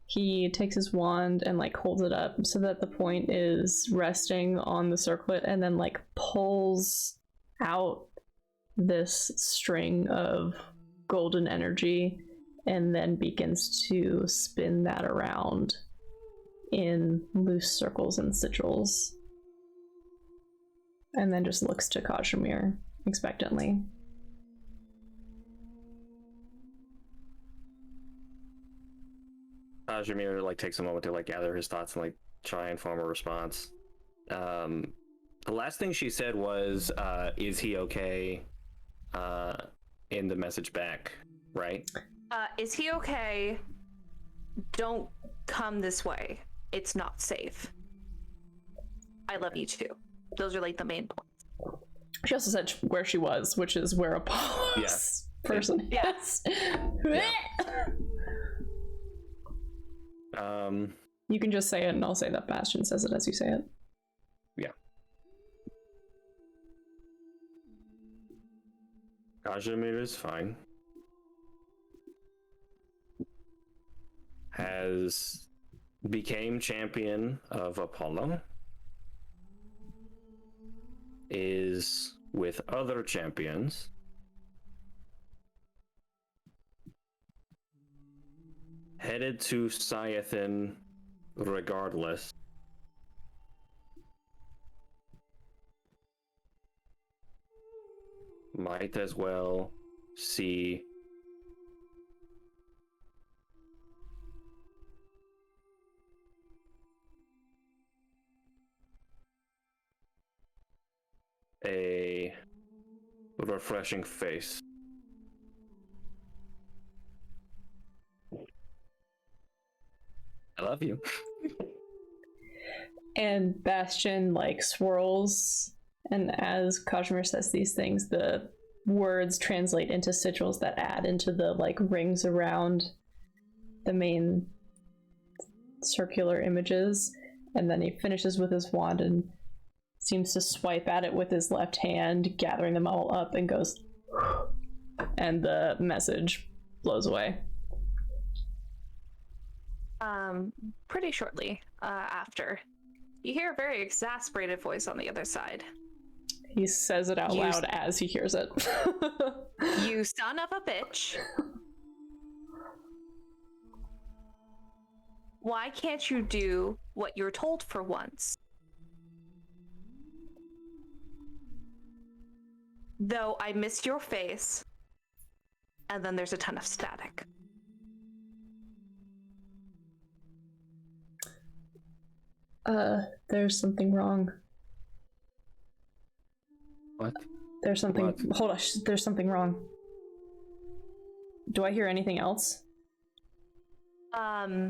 He takes his wand and like holds it up so that the point is resting on the circlet, and then like pulls out this string of golden energy and then begins to spin that around in loose circles and sigils. And then just looks to Kazimir expectantly. Kazimir like takes a moment to like gather his thoughts and like try and form a response. The last thing she said was, "Is he okay?" In the message back, right? Is he okay? Don't come this way. It's not safe. I love you too. Those are like the main points. She also said where she was, which is where Apollo's person. Yes. You can just say it, and I'll say that Bastian says it as you say it. Yeah. Kazimir is fine. Has became champion of Apollo. Is with other champions. Headed to Scythian regardless. Might as well see a refreshing face. I love you. And Bastian like swirls, and as Kazimir says these things, the words translate into sigils that add into the like rings around the main circular images, and then he finishes with his wand and seems to swipe at it with his left hand, gathering them all up, and goes, and the message blows away. Pretty shortly after, you hear a very exasperated voice on the other side. He says it out loud as he hears it. You son of a bitch. Why can't you do what you're told for once? Though I missed your face. And then there's a ton of static. There's something wrong. What? There's something. What? Hold on. There's something wrong. Do I hear anything else? Almost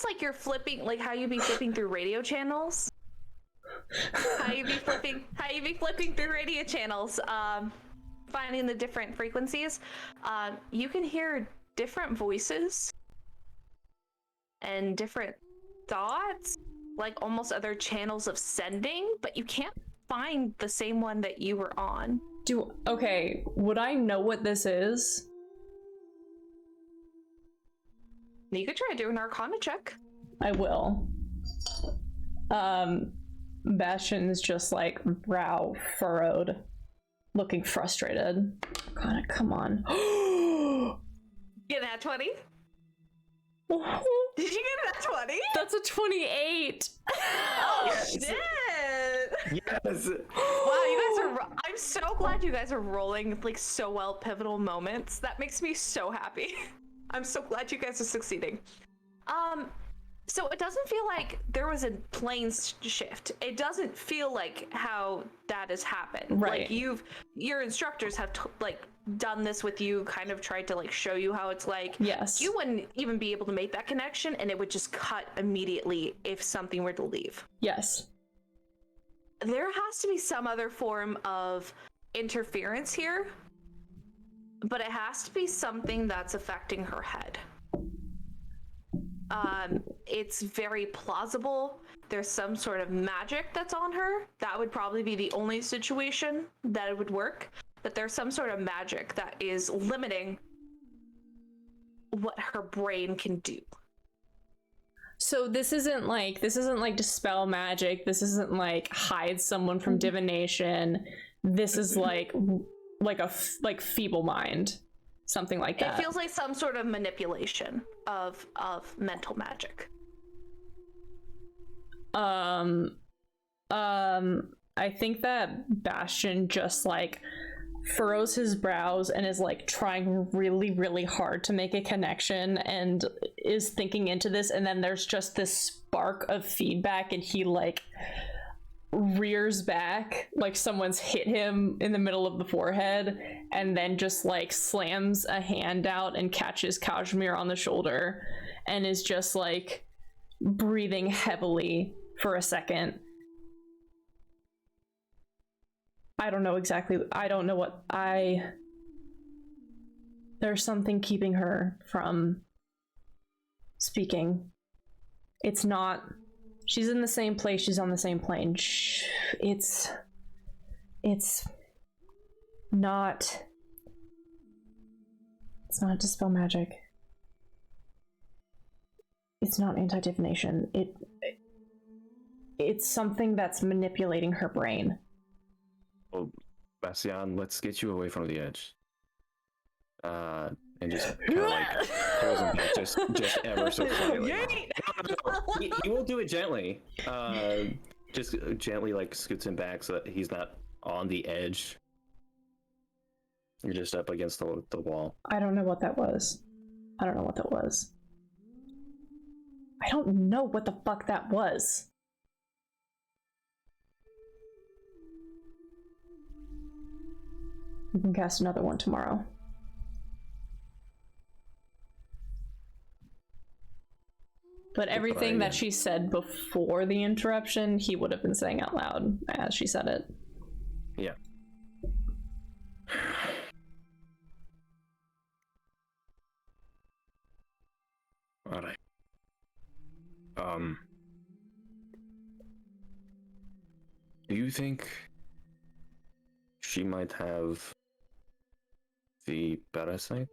like you're flipping, like how you be flipping through radio channels. How you be flipping through radio channels, finding the different frequencies. You can hear different voices and different thoughts, like almost other channels of sending, but you can't find the same one that you were on. Okay, would I know what this is? You could try to do an Arcana check. I will. Bastian is just like brow furrowed, looking frustrated. God, come on. Get that 20? Did you get that 20? That's a 28. Oh, shit! Yes. Wow, you guys are. I'm so glad you guys are rolling like so well pivotal moments. That makes me so happy. I'm so glad you guys are succeeding. So it doesn't feel like there was a plane shift. It doesn't feel like how that has happened. Right. Like your instructors have done this with you, kind of tried to like show you how it's like. Yes. You wouldn't even be able to make that connection, and it would just cut immediately if something were to leave. Yes. There has to be some other form of interference here, but it has to be something that's affecting her head. It's very plausible. There's some sort of magic that's on her. That would probably be the only situation that it would work. But there's some sort of magic that is limiting what her brain can do. So this isn't like dispel magic. This isn't like hide someone from divination. This is like a feeble mind. Something like that. It feels like some sort of manipulation of mental magic. I think that Bastian just like furrows his brows and is like trying really, really hard to make a connection and is thinking into this, and then there's just this spark of feedback and he like rears back like someone's hit him in the middle of the forehead, and then just like slams a hand out and catches Kazimir on the shoulder and is just like breathing heavily for a second. I don't know exactly. I don't know what there's something keeping her from speaking. It's not. She's in the same place. She's on the same plane. It's not. It's not dispel magic. It's not anti-divination. It's something that's manipulating her brain. Well, Bastian, let's get you away from the edge. And just kind of like pulls him back just ever so slightly. He will do it gently. Just gently like scoots him back so that he's not on the edge. You're just up against the wall. I don't know what that was. I don't know what that was. I don't know what the fuck that was. We can cast another one tomorrow. But everything that she said before the interruption, he would have been saying out loud as she said it. Yeah. All right. Do you think she might have the parasite?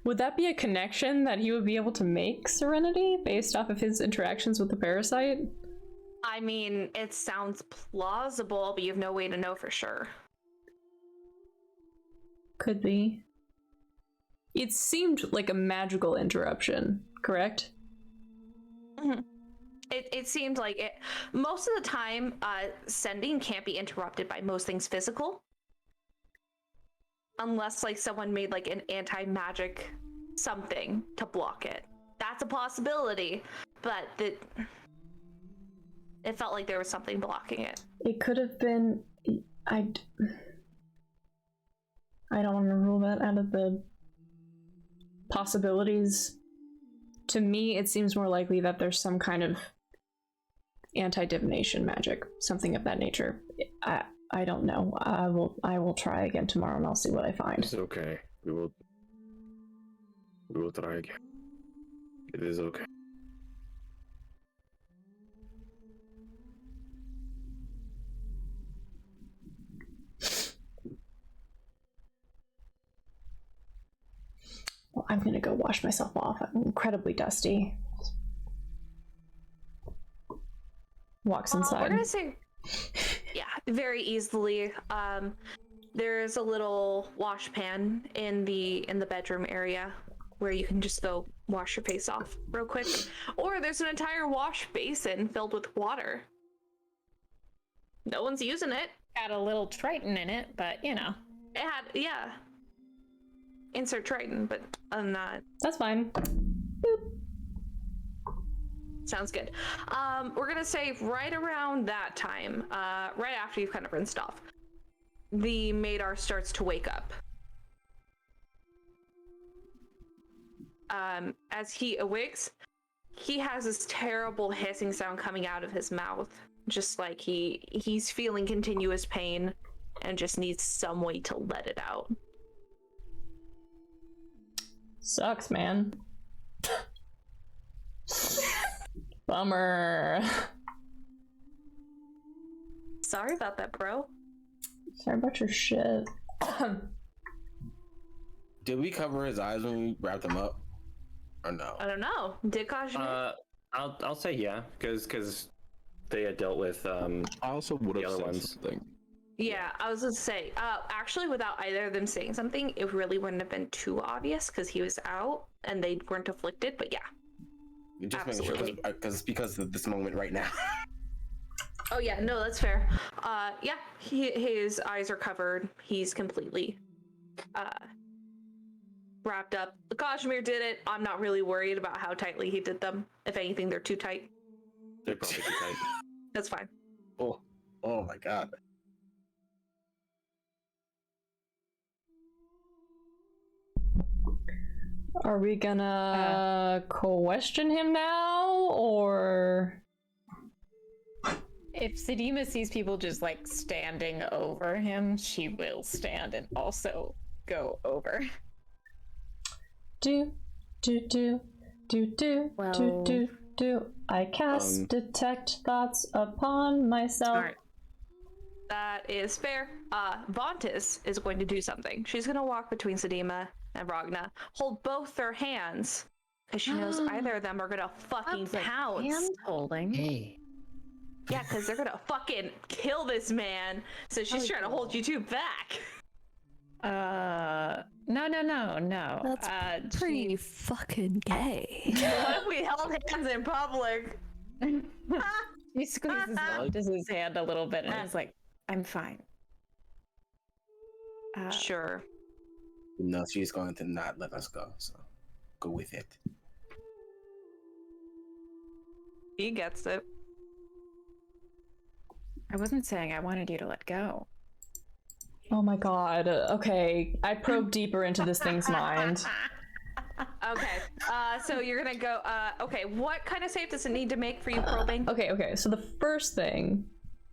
Would that be a connection that he would be able to make, Serenity, based off of his interactions with the parasite? I mean, it sounds plausible, but you have no way to know for sure. Could be. It seemed like a magical interruption, correct? Mm-hmm. It seemed like it. Most of the time, sending can't be interrupted by most things physical. Unless like someone made like an anti-magic something to block it. That's a possibility, but it felt like there was something blocking it. It could have been. I don't want to rule that out of the possibilities. To me, it seems more likely that there's some kind of anti-divination magic, something of that nature. I don't know. I will try again tomorrow and I'll see what I find. It's okay. We will try again. It is okay. Well, I'm gonna go wash myself off. I'm incredibly dusty. Walks inside. We're gonna say, yeah, very easily. There's a little wash pan in the bedroom area where you can just go wash your face off real quick. Or there's an entire wash basin filled with water. No one's using it. Got a little Triton in it, but you know. It had, yeah. insert Triton, but other than that, That's fine. sounds good. We're gonna say right around that time, right after you've kind of rinsed off, the Madar starts to wake up. As he awakes, he has this terrible hissing sound coming out of his mouth, just like he's feeling continuous pain and just needs some way to let it out. Sucks, man. Bummer. Sorry about that, bro. Sorry about your shit. Did we cover his eyes when we wrapped him up? Or no? I don't know. Did Kazimir? I'll say yeah, because they had dealt with I also would the have other said ones. something. Yeah, I was gonna say, actually, without either of them saying something, it really wouldn't have been too obvious because he was out and they weren't afflicted. But yeah, Just making sure, because of this moment right now. oh yeah, no, that's fair. Yeah, his eyes are covered. He's completely wrapped up. Kazimir did it. I'm not really worried about how tightly he did them. If anything, they're too tight. They're probably too tight. That's fine. Oh my god. Are we gonna question him now, or? If Sedima sees people just like standing over him, she will stand and also go over. Do. Well- I cast detect thoughts upon myself. All right. That is fair. Vontis is going to do something. She's going to walk between Sedima and Ragna, hold both their hands, because she knows either of them are going to fucking pounce. Hand holding. Hey. Yeah, because they're going to fucking kill this man. So she's trying to hold you two back. No. That's pretty fucking gay. What if we held hands in public? She squeezes Vontis's hand a little bit and is like, I'm fine. Sure. No, she's going to not let us go, so go with it. He gets it. I wasn't saying I wanted you to let go. Oh my god. Okay, I probed deeper into this thing's mind. Okay, so you're gonna go, okay, what kind of save does it need to make for you probing? Okay, so the first thing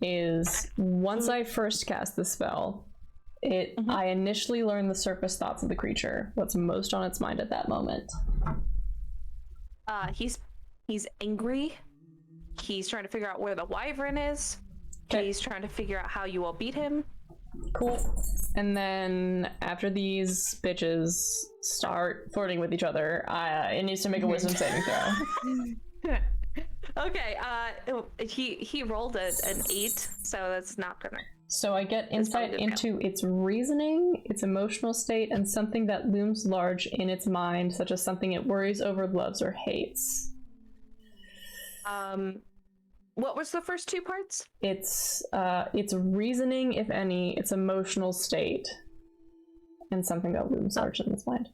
is, once I first cast the spell, I initially learn the surface thoughts of the creature, what's most on its mind at that moment. He's angry. He's trying to figure out where the wyvern is. Okay. He's trying to figure out how you all beat him. Cool. And then after these bitches start flirting with each other, it needs to make a wisdom saving throw. Okay, he rolled an 8, so that's not gonna. So I get insight into its reasoning, its emotional state, and something that looms large in its mind, such as something it worries over, loves, or hates. What was the first two parts? It's reasoning, if any, its emotional state, and something that looms large in its mind.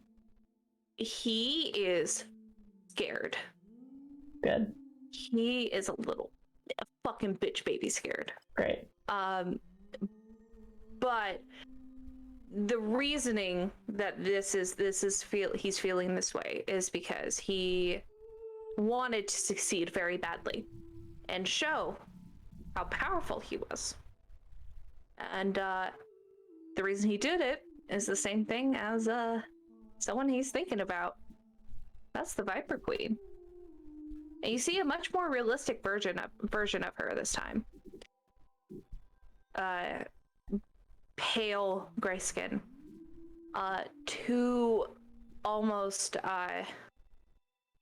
He is scared. Good. He is a fucking bitch baby scared. Great. But the reasoning that he's feeling this way is because he wanted to succeed very badly and show how powerful he was. And the reason he did it is the same thing as someone he's thinking about. That's the Viper Queen. And you see a much more realistic version of her this time. Pale gray skin. Two almost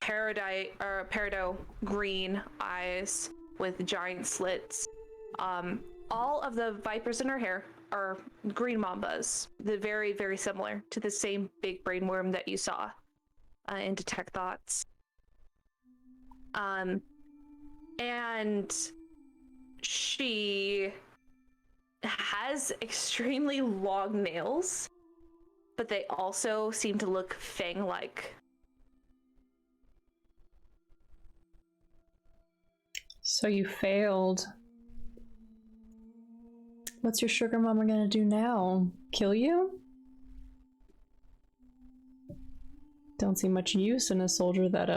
peridot green eyes with giant slits. All of the vipers in her hair are green mambas. They're very, very similar to the same big brain worm that you saw in Detect Thoughts. And she has extremely long nails, but they also seem to look fang-like. So you failed. What's your sugar mama gonna do now? Kill you? Don't see much use in a soldier that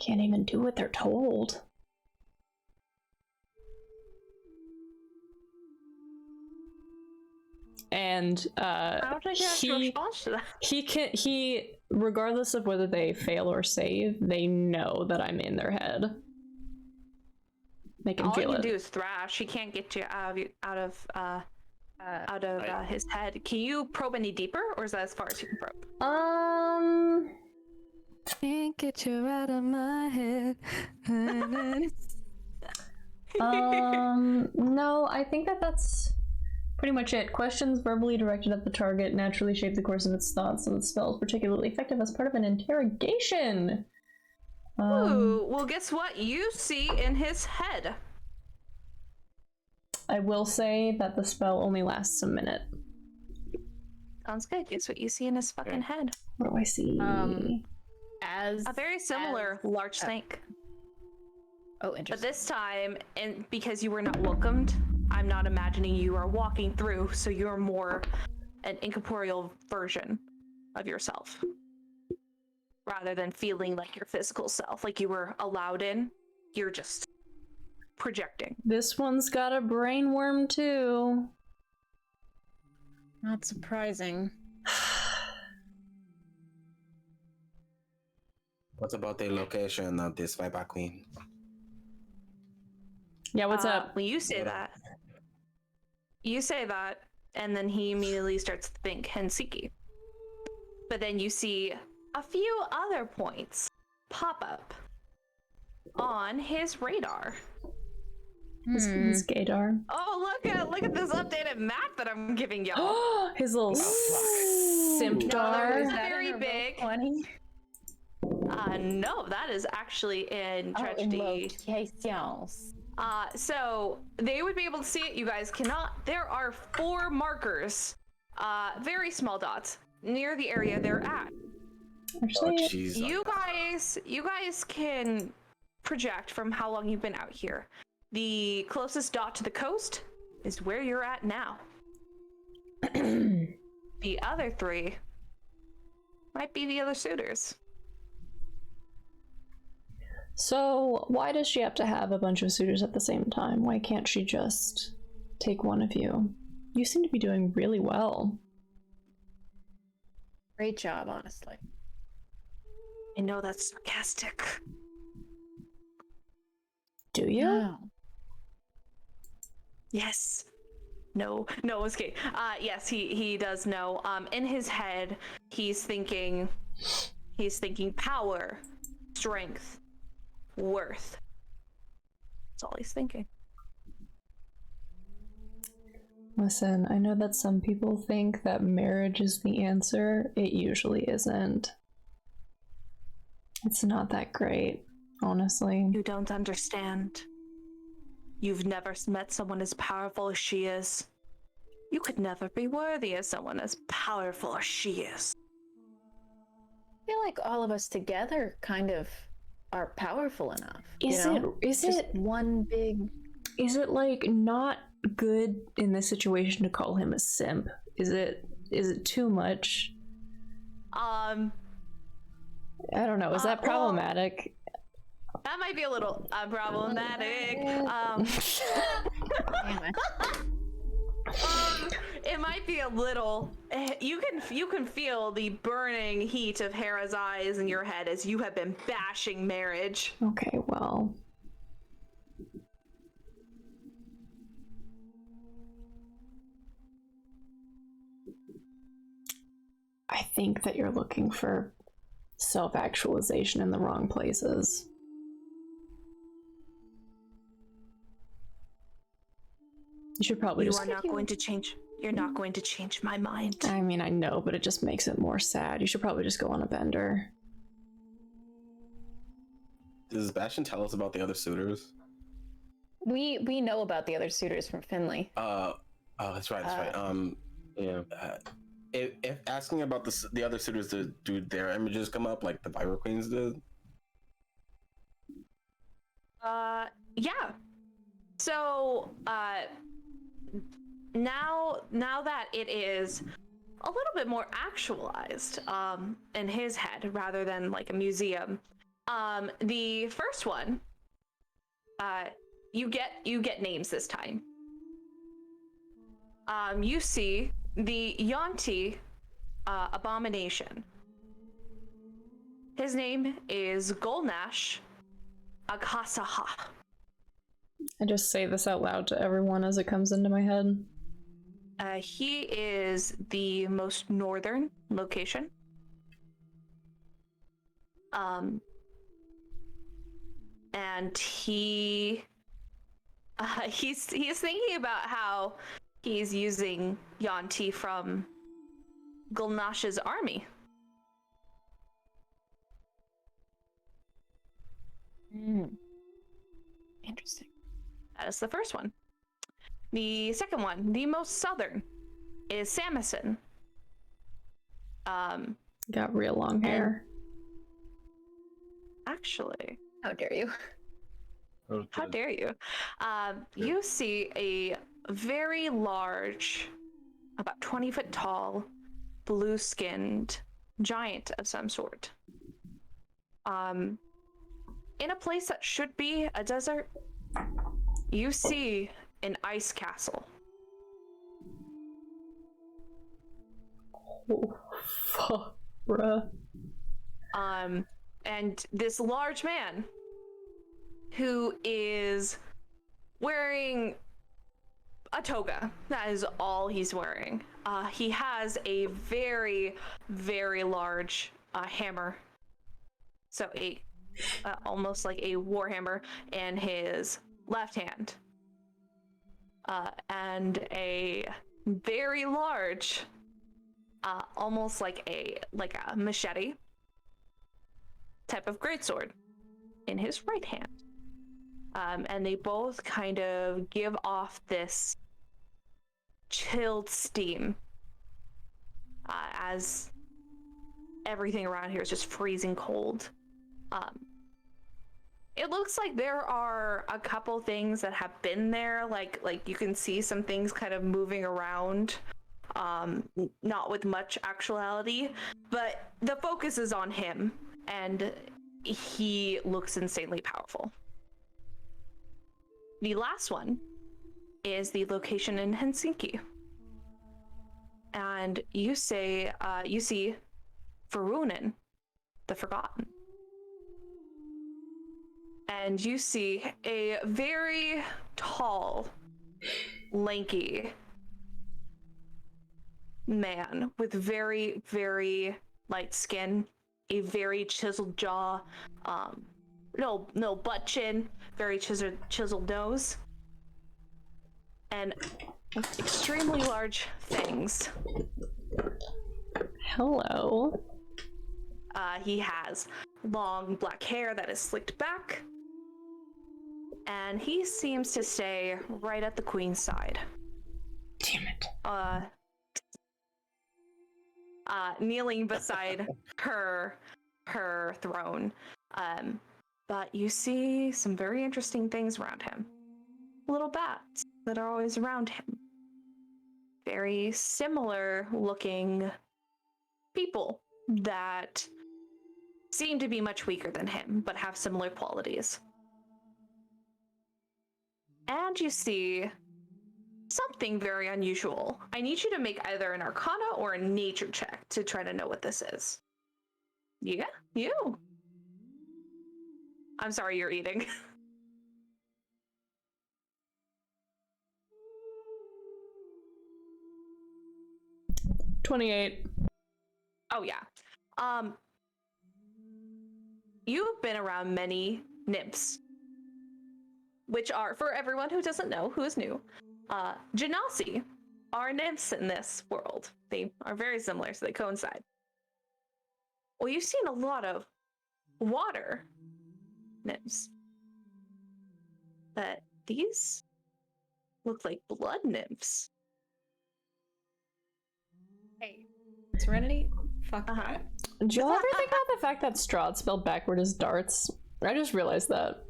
can't even do what they're told. And How did I get a response to that? he regardless of whether they fail or save, they know that I'm in their head. Make him All feel he it. can do is thrash. He can't get you out of his head. Can you probe any deeper, or is that as far as you can probe? Can't get you out of my head. No, I think that's pretty much it. Questions verbally directed at the target naturally shape the course of its thoughts, so the spell is particularly effective as part of an interrogation. Ooh, well, guess what? You see in his head. I will say that the spell only lasts a minute. Sounds good. Guess what you see in his fucking head? What do I see? As A very similar large snake. Oh, But interesting. this time, and because you were not welcomed, I'm not imagining you are walking through, so you're more an incorporeal version of yourself. Rather than feeling like your physical self, like you were allowed in, you're just projecting. This one's got a brain worm too. Not surprising. What about the location of this Viper Queen? Yeah, what's up? When you say that, and then he immediately starts to think Hensiki. But then you see a few other points pop up on his radar. His gaydar. Oh, look at this updated map that I'm giving y'all. His little simpdar. It's very big. 20? No, that is actually in Oh, in tragedy. locations. So they would be able to see it. You guys cannot. There are 4 markers, very small dots, near the area they're at. Actually, Oh, jeez. You guys can project from how long you've been out here. The closest dot to the coast is where you're at now. The other 3 might be the other suitors. so why does she have to have a bunch of suitors at the same time? Why can't she just take one of you? You seem to be doing really well. Great job, honestly. I know that's sarcastic. Do you? Wow. Yes. No, it's okay. Yes, he does know. In his head, he's thinking power, strength, worth. That's all he's thinking. Listen, I know that some people think that marriage is the answer. It usually isn't. It's not that great, honestly. You don't understand. You've never met someone as powerful as she is. You could never be worthy of someone as powerful as she is. I feel like all of us together kind of are powerful enough. Is it one big? Is it like not good in this situation to call him a simp? Is it too much? I don't know. Is that problematic? That might be a little problematic. It might be a little. You can feel the burning heat of Hera's eyes in your head as you have been bashing marriage. Okay, well. I think that you're looking for self-actualization in the wrong places. You should probably You're not going to change my mind. I mean, I know, but it just makes it more sad. You should probably just go on a bender. Does Bastian tell us about the other suitors? We know about the other suitors from Finley. Oh, that's right. That's right. Yeah. if asking about the other suitors, do their images come up like the Viper Queens did? Yeah. So, now that it is a little bit more actualized, in his head rather than like a museum, the first one, you get names this time. You see the Yanti abomination. His name is Golnash Akasaha. I just say this out loud to everyone as it comes into my head. He is the most northern location. And he's thinking about how he's using Yanti from Gulnash's army. Interesting. That is the first one. The second one, the most southern, is Samison. Got real long hair. Actually, How dare you? Okay. how dare you? You see a very large, about 20-foot tall, blue-skinned giant of some sort. In a place that should be a desert, you see an ice castle. Oh, fuck, bruh. And this large man who is wearing a toga. That is all he's wearing. He has a very, very large hammer. So almost like a war hammer in his left hand. And a very large, almost like a machete type of greatsword in his right hand. And they both kind of give off this chilled steam as everything around here is just freezing cold. It looks like there are a couple things that have been there, like you can see some things kind of moving around, not with much actuality, but the focus is on him, and he looks insanely powerful. The last one is the location in Helsinki. And you see Varunin, the Forgotten. And you see a very tall, lanky man with very, very light skin, a very chiseled jaw, no butt chin, very chiseled nose, and extremely large fangs. Hello. He has long black hair that is slicked back, and he seems to stay right at the queen's side. Damn it. Kneeling beside her throne. But you see some very interesting things around him. Little bats that are always around him. Very similar looking people that seem to be much weaker than him, but have similar qualities. And you see something very unusual. I need you to make either an Arcana or a Nature check to try to know what this is. Yeah, you. I'm sorry, you're eating. 28. Oh yeah. You've been around many nymphs, which are, for everyone who doesn't know, who is new, Genasi are nymphs in this world. They are very similar, so they coincide. Well, you've seen a lot of water nymphs, but these look like blood nymphs. Hey, Serenity? Fuck that. Do y'all ever think about the fact that Strahd spelled backward is darts? I just realized that.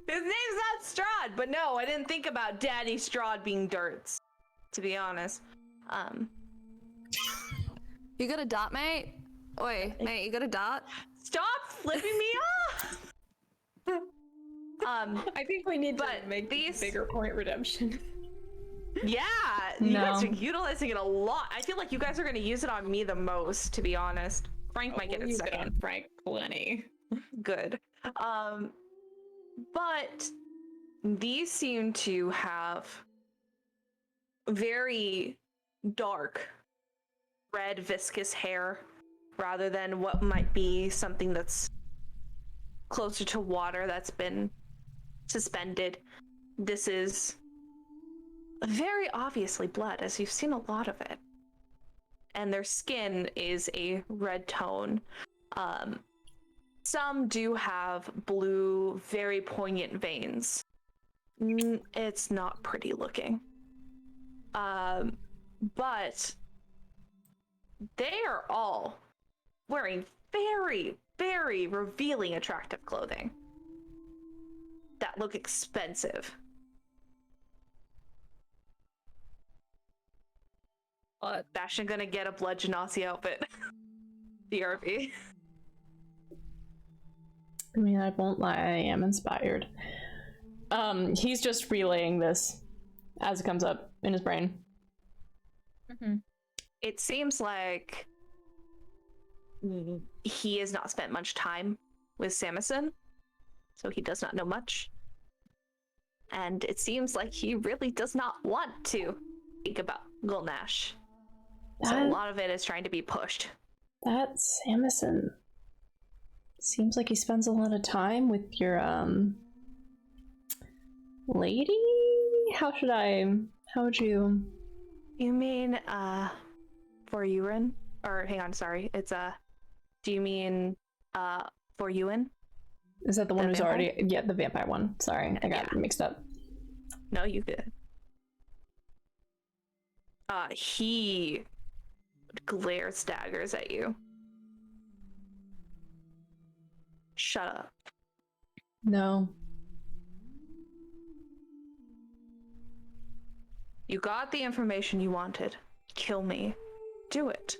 His name's not Strahd, but no, I didn't think about Daddy Strahd being darts, to be honest. You got a dot, mate? Oi, mate, you got a dot? Stop flipping me off! I think we need to make these bigger point redemption. Yeah, you guys are utilizing it a lot. I feel like you guys are going to use it on me the most, to be honest. Frank might get it use second. it on Frank plenty. Good. But these seem to have very dark red viscous hair rather than what might be something that's closer to water that's been suspended. This is very obviously blood, as you've seen a lot of it. And their skin is a red tone. Some do have blue, very poignant veins. It's not pretty looking. But they are all wearing very, very revealing, attractive clothing that look expensive. Bastian gonna get a Blood Genasi outfit. BRB. I mean, I won't lie, I am inspired. He's just relaying this as it comes up in his brain. Mm-hmm. It seems like he has not spent much time with Samison, so he does not know much. And it seems like he really does not want to think about Gulnash. So a lot of it is trying to be pushed. That Samison seems like he spends a lot of time with your lady? How would you? You mean for Yurin? Or hang on, sorry. It's do you mean for Yuin? Is that the one who's already the vampire one? Sorry, I got it mixed up. No, you good. He glares daggers at you. Shut up. No. You got the information you wanted. Kill me. Do it.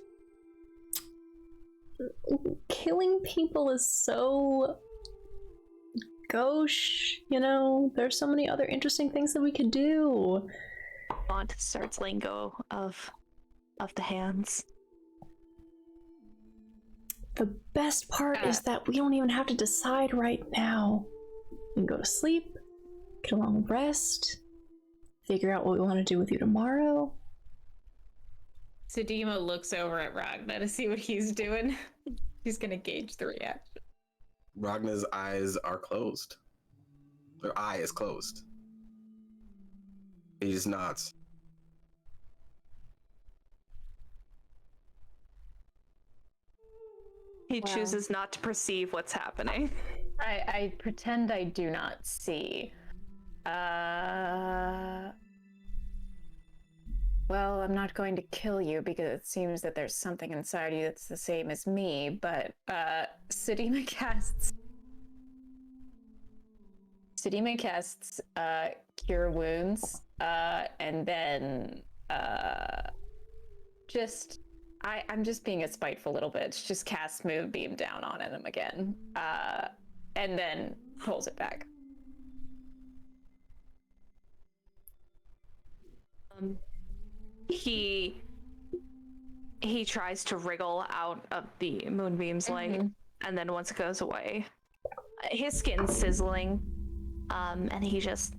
Killing people is so gauche, you know? There's so many other interesting things that we could do. Bond starts letting go of the hands. The best part is that we don't even have to decide right now. We can go to sleep, get a long rest, figure out what we want to do with you tomorrow. Sedima looks over at Ragna to see what he's doing. He's gonna gauge the reaction. Ragna's eyes are closed. Her eye is closed. He just nods. He chooses not to perceive what's happening. I pretend I do not see. Well, I'm not going to kill you because it seems that there's something inside you that's the same as me, but Sedima casts Cure Wounds, and then I'm just being a spiteful little bitch. Just cast Moonbeam down on him again, and then pulls it back. He tries to wriggle out of the Moonbeam's light, and then once it goes away, his skin's sizzling, and he just...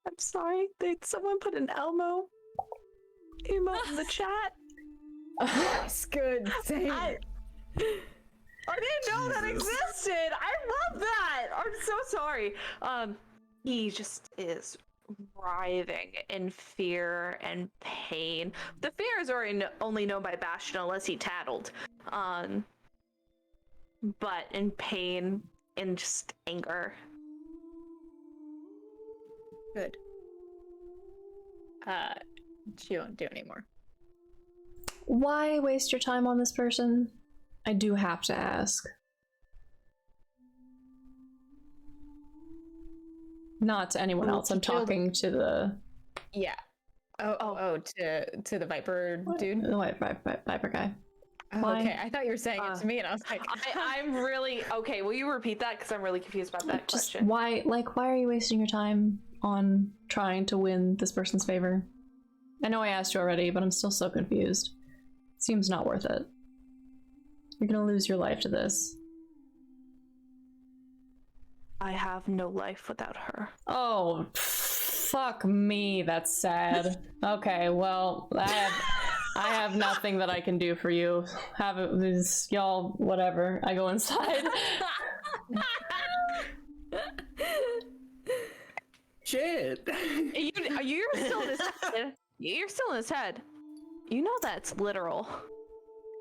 I'm sorry, did someone put an Elmo emote in the chat? Yes, good. Same. I didn't know that existed. I love that. I'm so sorry. He just is writhing in fear and pain. The fear is only known by Bastian unless he tattled. But in pain and just anger. Good. She won't do anymore. Why waste your time on this person? I do have to ask. Not to anyone else. I'm talking to the... Yeah. To the Viper dude? The Viper guy. Oh, Why? okay, I thought you were saying it to me, and I was like, I'm really okay. Will you repeat that? Because I'm really confused about that Just question. why are you wasting your time on trying to win this person's favor? I know I asked you already, but I'm still so confused. Seems not worth it. You're gonna lose your life to this. I have no life without her. Oh, fuck me. That's sad. Okay, well, I have nothing that I can do for you. Have it, this, y'all, whatever. I go inside. Shit. You're still in his head. You're still in his head. You know that's literal.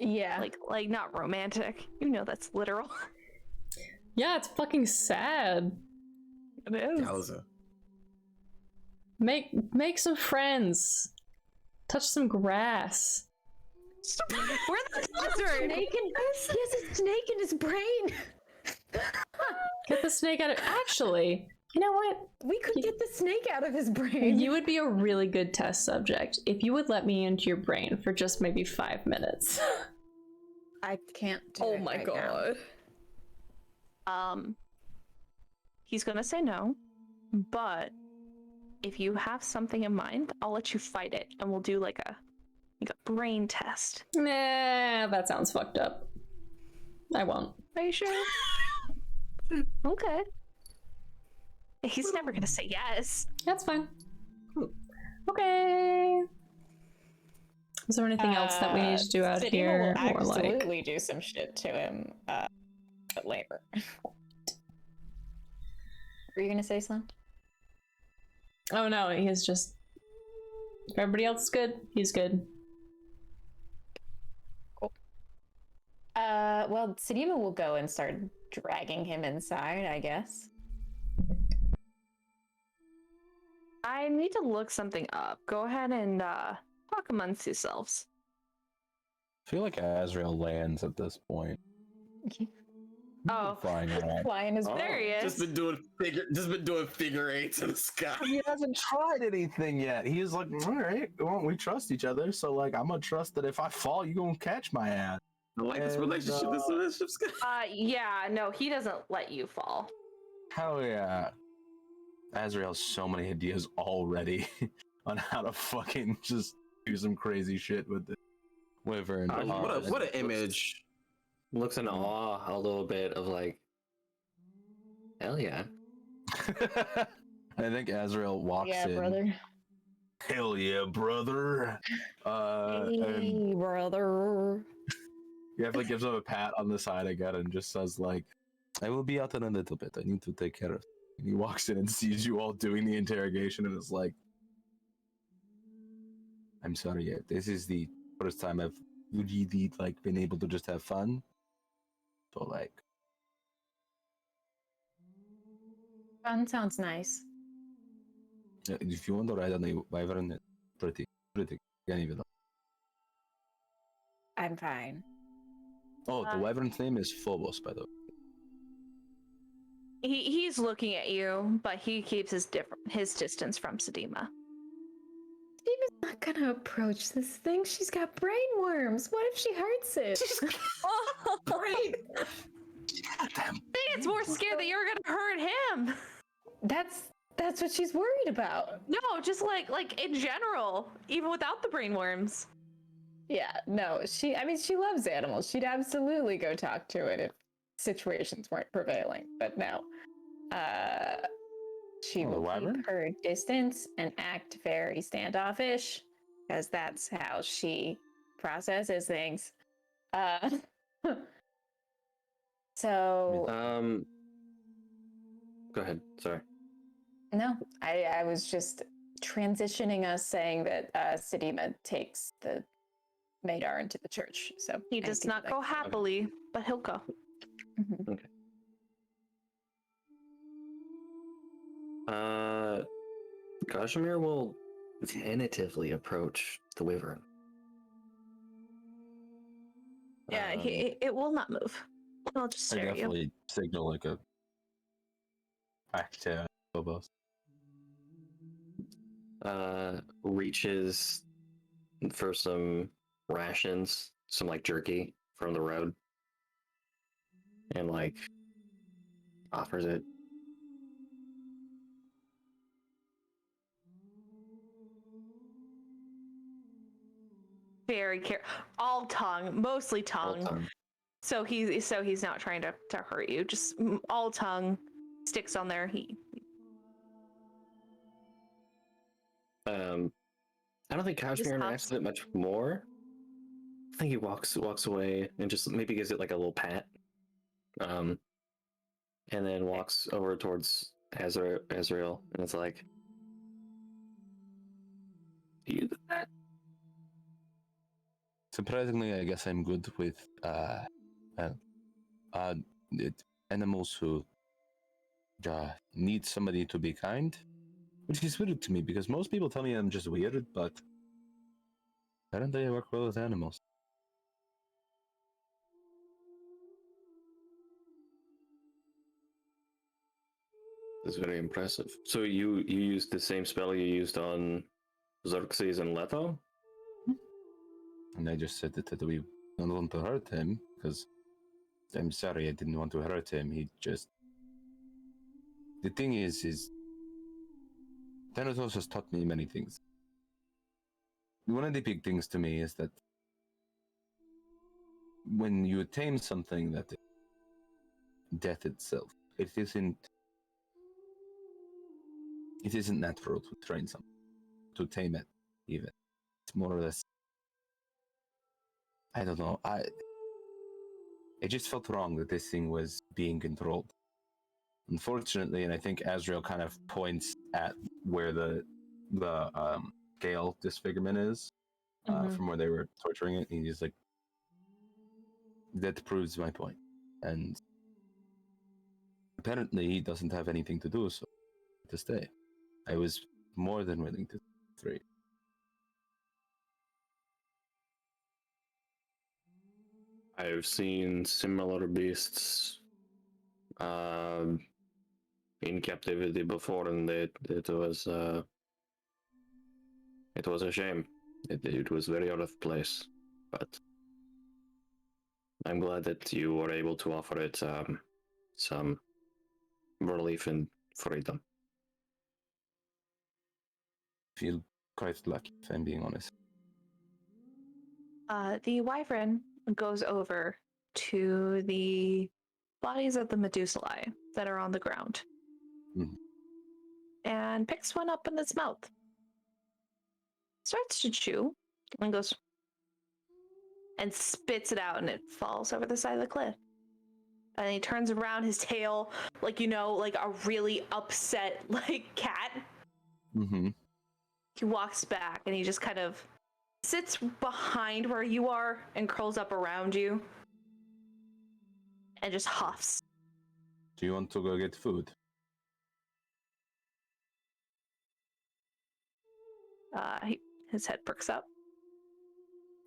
yeah. Like not romantic. You know that's literal. Yeah, it's fucking sad. It is. Yowza. Make some friends. Touch some grass. We're the desert. He has a snake in his brain. Get the snake out of... Actually, you know what? We could get the snake out of his brain. You would be a really good test subject if you would let me into your brain for just maybe 5 minutes. I can't do Oh it my right god. He's gonna say no, but if you have something in mind, I'll let you fight it, and we'll do like a brain test. Nah, that sounds fucked up. I won't. Are you sure? Okay. He's never gonna say yes. That's fine. Okay. Is there anything else that we need to do out Sedima here? will Or like... absolutely do some shit to him later. Were you gonna say something? Oh no, he's just... If everybody else is good, he's good. Cool. Well, Sedima will go and start dragging him inside, I guess. I need to look something up. Go ahead and talk amongst yourselves. I feel like Azrail lands at this point. Oh, Flying around. Flying his there he is. Just been doing figure eights in the sky. He hasn't tried anything yet. He's like, all right, well, we trust each other, so like I'm gonna trust that if I fall, you gonna catch my ass. I like this relationship. This relationship's good. Yeah, no, he doesn't let you fall. Hell yeah. Azrael has so many ideas already on how to fucking just do some crazy shit with the wyvern. What an image. Looks in awe a little bit of like, hell yeah. I think Azrael walks Yeah, in. brother. Hell yeah, brother. And brother. Like gives him a pat on the side again and just says like, I will be out in a little bit. I need to take care of it. And he walks in and sees you all doing the interrogation and is like, I'm sorry, this is the first time I've really like been able to just have fun. So like, Fun sounds nice. if you want to ride on a wyvern, it's pretty. Can't even. I'm fine. Oh, the wyvern's name is Phobos, by the way. He's looking at you, but he keeps his distance from Sedima. Sedima's not gonna approach this thing. She's got brain worms. What if she hurts it? Brain. Goddamn. I think it's more scared that you're gonna hurt him. That's what she's worried about. No, just like in general, even without the brainworms. Yeah, no, she loves animals. She'd absolutely go talk to it if situations weren't prevailing. But no. She will keep her distance and act very standoffish, because that's how she processes things. So Go ahead. Sorry. no, I was just transitioning us saying that Sedima takes the Madar into the church. So He does not go happily, but he'll go. Mhm. Okay. Kazimir will tentatively approach the wyvern. Yeah, it will not move. It'll just I stare at you. definitely signal like a back to Phobos. Reaches for some rations, some like jerky from the road, and like offers it. Very all tongue, mostly tongue. All time. So he's not trying to hurt you. Just all tongue, sticks on there. I don't think Kazimir interacts with it much more. I think he walks away and just maybe gives it like a little pat. And then walks over towards Azrail, and it's like, you do that? Surprisingly, I guess I'm good with animals who need somebody to be kind, which is weird to me because most people tell me I'm just weird, but apparently I work well with animals. That's very impressive. So you used the same spell you used on Xerxes and Leto? And I just said that we don't want to hurt him because I'm sorry, I didn't want to hurt him. He just... The thing is Thanatos has taught me many things. One of the big things to me is that when you tame something that is death itself, it isn't natural to train something, to tame it even. It's more or less, I don't know, it just felt wrong that this thing was being controlled. Unfortunately, and I think Azrail kind of points at where the scale disfigurement is, from where they were torturing it, and he's like, that proves my point. And apparently he doesn't have anything to do so to stay. I was more than willing to free. I've seen similar beasts in captivity before, and it was a shame. It was very out of place, but I'm glad that you were able to offer it some relief and freedom. Feel quite lucky, if I'm being honest. The wyvern goes over to the bodies of the Medusae that are on the ground and picks one up in its mouth. Starts to chew and goes and spits it out, and it falls over the side of the cliff. And he turns around, his tail, like, you know, like a really upset, like, cat. Mm-hmm. He walks back and he just kind of sits behind where you are and curls up around you and just huffs. Do you want to go get food? His head perks up.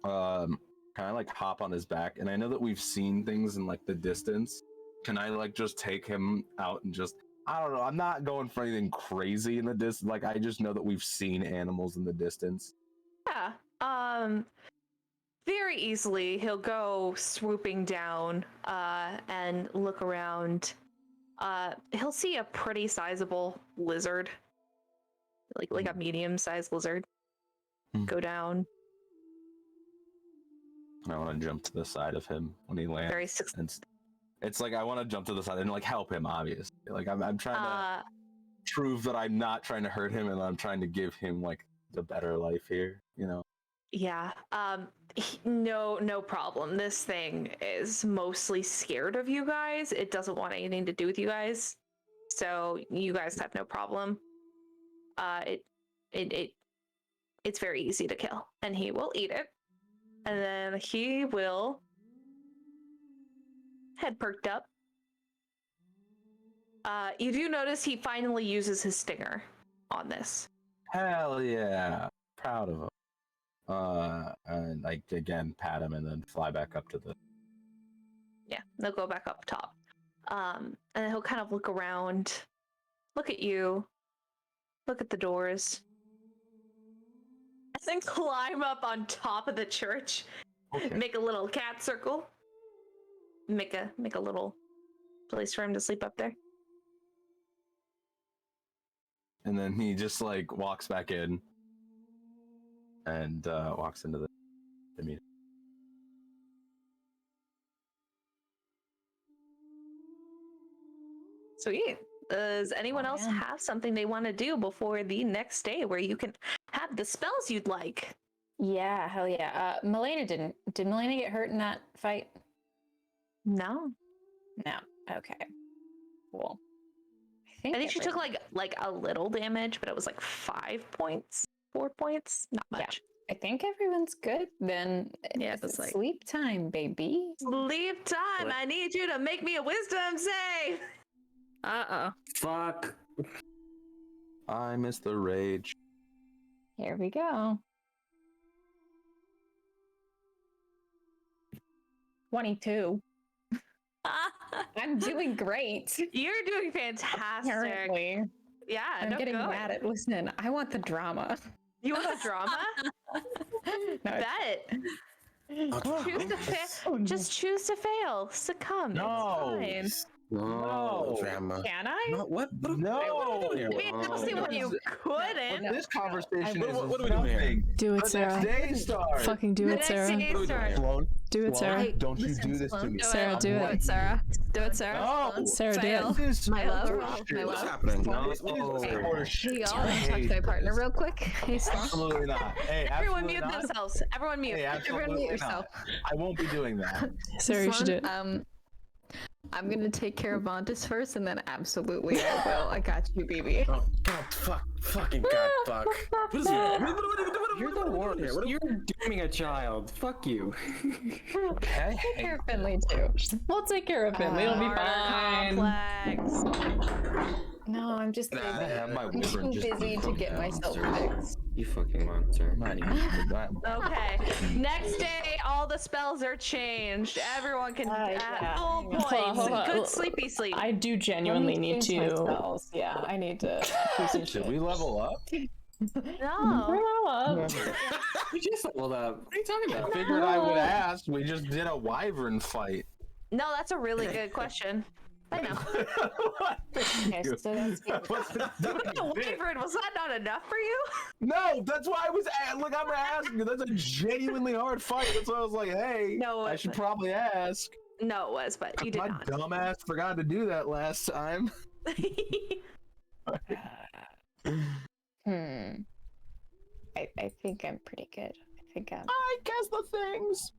Can I like hop on his back? And I know that we've seen things in like the distance. Can I like just take him out and just, I don't know, I'm not going for anything crazy in the distance. Like, I just know that we've seen animals in the distance. Yeah. Very easily he'll go swooping down and look around. He'll see a pretty sizable lizard, like a medium-sized lizard, go down. And I want to jump to the side of him when he lands. It's like I want to jump to the side and like help him, obviously. Like I'm trying to prove that I'm not trying to hurt him, and I'm trying to give him like the better life here, you know. Yeah. No problem. This thing is mostly scared of you guys. It doesn't want anything to do with you guys. So you guys have no problem. It's very easy to kill, and he will eat it. And then he will, head perked up. You do notice he finally uses his stinger on this. Hell yeah. Proud of him. And like again pat him and then fly back up to the Yeah, they'll go back up top. And then he'll kind of look around, look at you, look at the doors, and then climb up on top of the church. Okay. Make a little cat circle. Make a little place for him to sleep up there. And then he just like walks back in and walks into the meeting. Sweet. Does anyone else have something they want to do before the next day where you can have the spells you'd like? Yeah, hell yeah. Melaena did Melaena get hurt in that fight? No. No. Okay. Cool. I think she took like a little damage, but it was like 5 points, 4 points, not much. Yeah. I think everyone's good. Then it's like sleep time, baby. Sleep time. I need you to make me a wisdom save. Fuck. I miss the rage. Here we go. 22. I'm doing great. You're doing fantastic. Apparently. Yeah, I'm getting mad at listen. I want the drama. You want the drama? No, bet. Just choose to fail. Succumb. No. It's fine. No, drama. Can I? No, what? No. Maybe I'll see what you couldn't. This conversation is what are we doing here? Do it, Sarah. Fucking do it, Sarah. Do it, Sarah. Don't you do this to me. Sarah, do it, Sarah. Do it, Sarah. No. Sarah, do it. My love. What's happening? Hey, y'all, want to talk to my partner real quick? Hey, Sloan. Absolutely not. Hey, Everyone mute themselves. Everyone mute. Hey, Everyone mute yourself. I won't be doing that. Sarah, you should do it. I'm gonna take care of Vontus first, and then absolutely I will. I got you, baby. Oh, God, fucking God, fuck. What is You're the worst. You're dooming a child. Fuck you. Okay. Take care of Finley too. We'll take care of him. It'll be fine. Complex. No, I'm just busy. I have my I'm wyvern too just busy to get myself fixed. You fucking monster. Not even that. Okay. Next day, all the spells are changed. Everyone can full points. Hold on. Good sleepy sleep. I do genuinely need to. Yeah, I need to do some Should shit. we level up? No. We just leveled up. What are you talking I about? figured I would ask. We just did a wyvern fight. No, that's a really good question. I know. Okay, so that's The wyvern, was that not enough for you? No, that's why I was look. I'm gonna ask you. That's a genuinely hard fight. That's why I was like, hey, No, I should probably ask. No, it was, but you did My not. dumbass forgot to do that last time. I think I'm pretty good. I think I'm. I guess the things.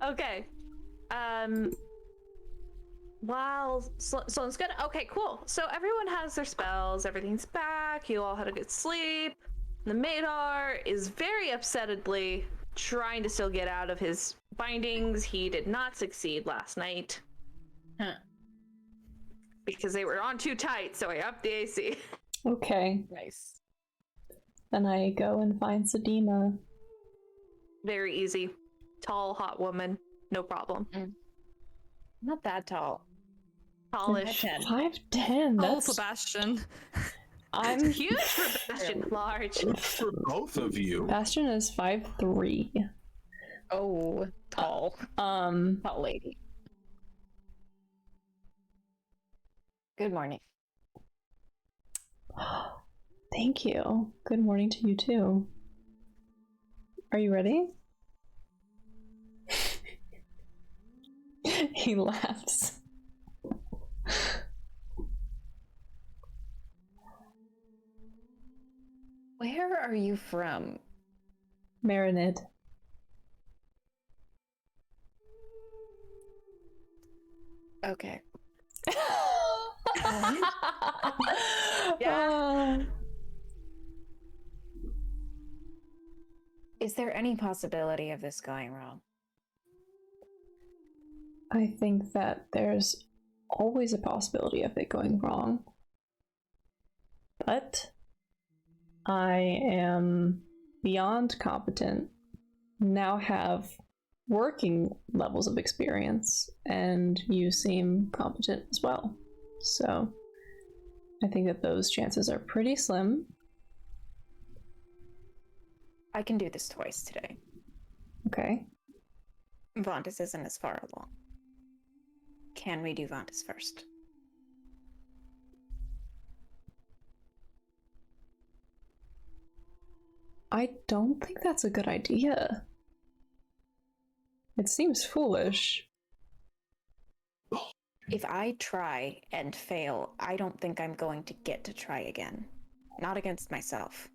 Okay. While Sloane's good. Okay, cool. So everyone has their spells. Everything's back. You all had a good sleep. The Minotaur is very upsettedly trying to still get out of his bindings. He did not succeed last night. Huh. Because they were on too tight, so I upped the AC. Okay. Nice. Then I go and find Sedima. Very easy. Tall, hot woman. No problem. Not that tall. Tallish. 5'10". Oh, That's Sebastian. I'm Huge for Bastian. Large. For both of you. Bastian is 5'3". Oh, tall. Tall lady. Good morning. Thank you. Good morning to you too. Are you ready? He laughs. Where are you from? Marinid. Okay. Yeah. Is there any possibility of this going wrong? I think that there's always a possibility of it going wrong. But I am beyond competent. Now have working levels of experience, and you seem competent as well. So I think that those chances are pretty slim. I can do this twice today. Okay. Vontis isn't as far along. Can we do Vontis first? I don't think that's a good idea. It seems foolish. If I try and fail, I don't think I'm going to get to try again. Not against myself.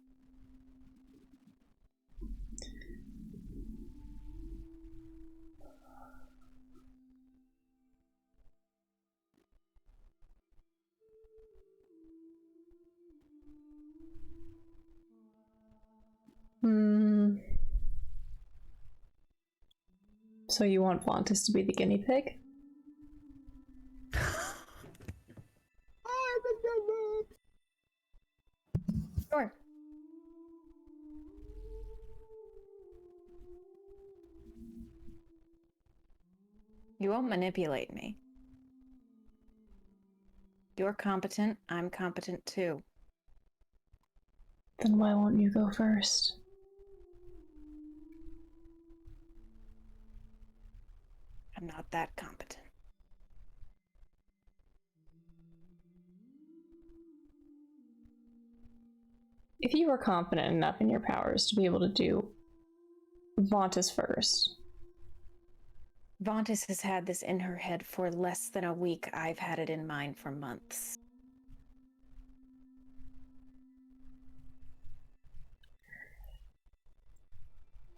So you want Vontis to be the guinea pig? Sure. You won't manipulate me. You're competent, I'm competent too. Then why won't you go first? I'm not that competent. If you were confident enough in your powers to be able to do Vontis first. Vontis has had this in her head for less than a week. I've had it in mine for months.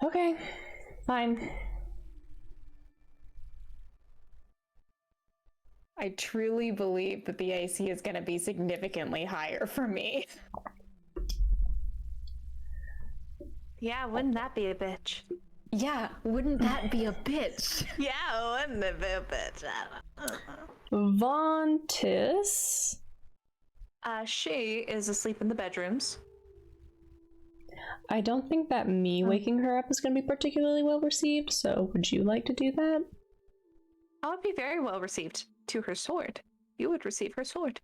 Okay, fine. I truly believe that the AC is going to be significantly higher for me. Yeah, wouldn't that be a bitch? Yeah, wouldn't that be a bitch? Yeah, wouldn't it be a bitch? Vontis. She is asleep in the bedrooms. I don't think that me waking her up is going to be particularly well received, so would you like to do that? I would be very well received to her sword. You would receive her sword.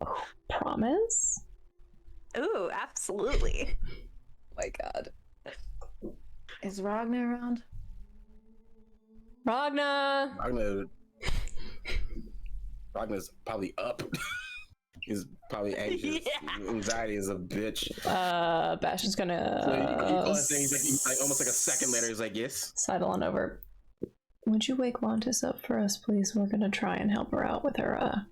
Oh, promise? Ooh, absolutely. My god. Is Ragna around? Ragna! Ragna's probably up. He's probably anxious. Yeah. Anxiety is a bitch. Bastian's gonna... So you call his thing, he's like almost like a second later, he's like, yes. Sidle on over. Would you wake Vontis up for us, please? We're gonna try and help her out with her,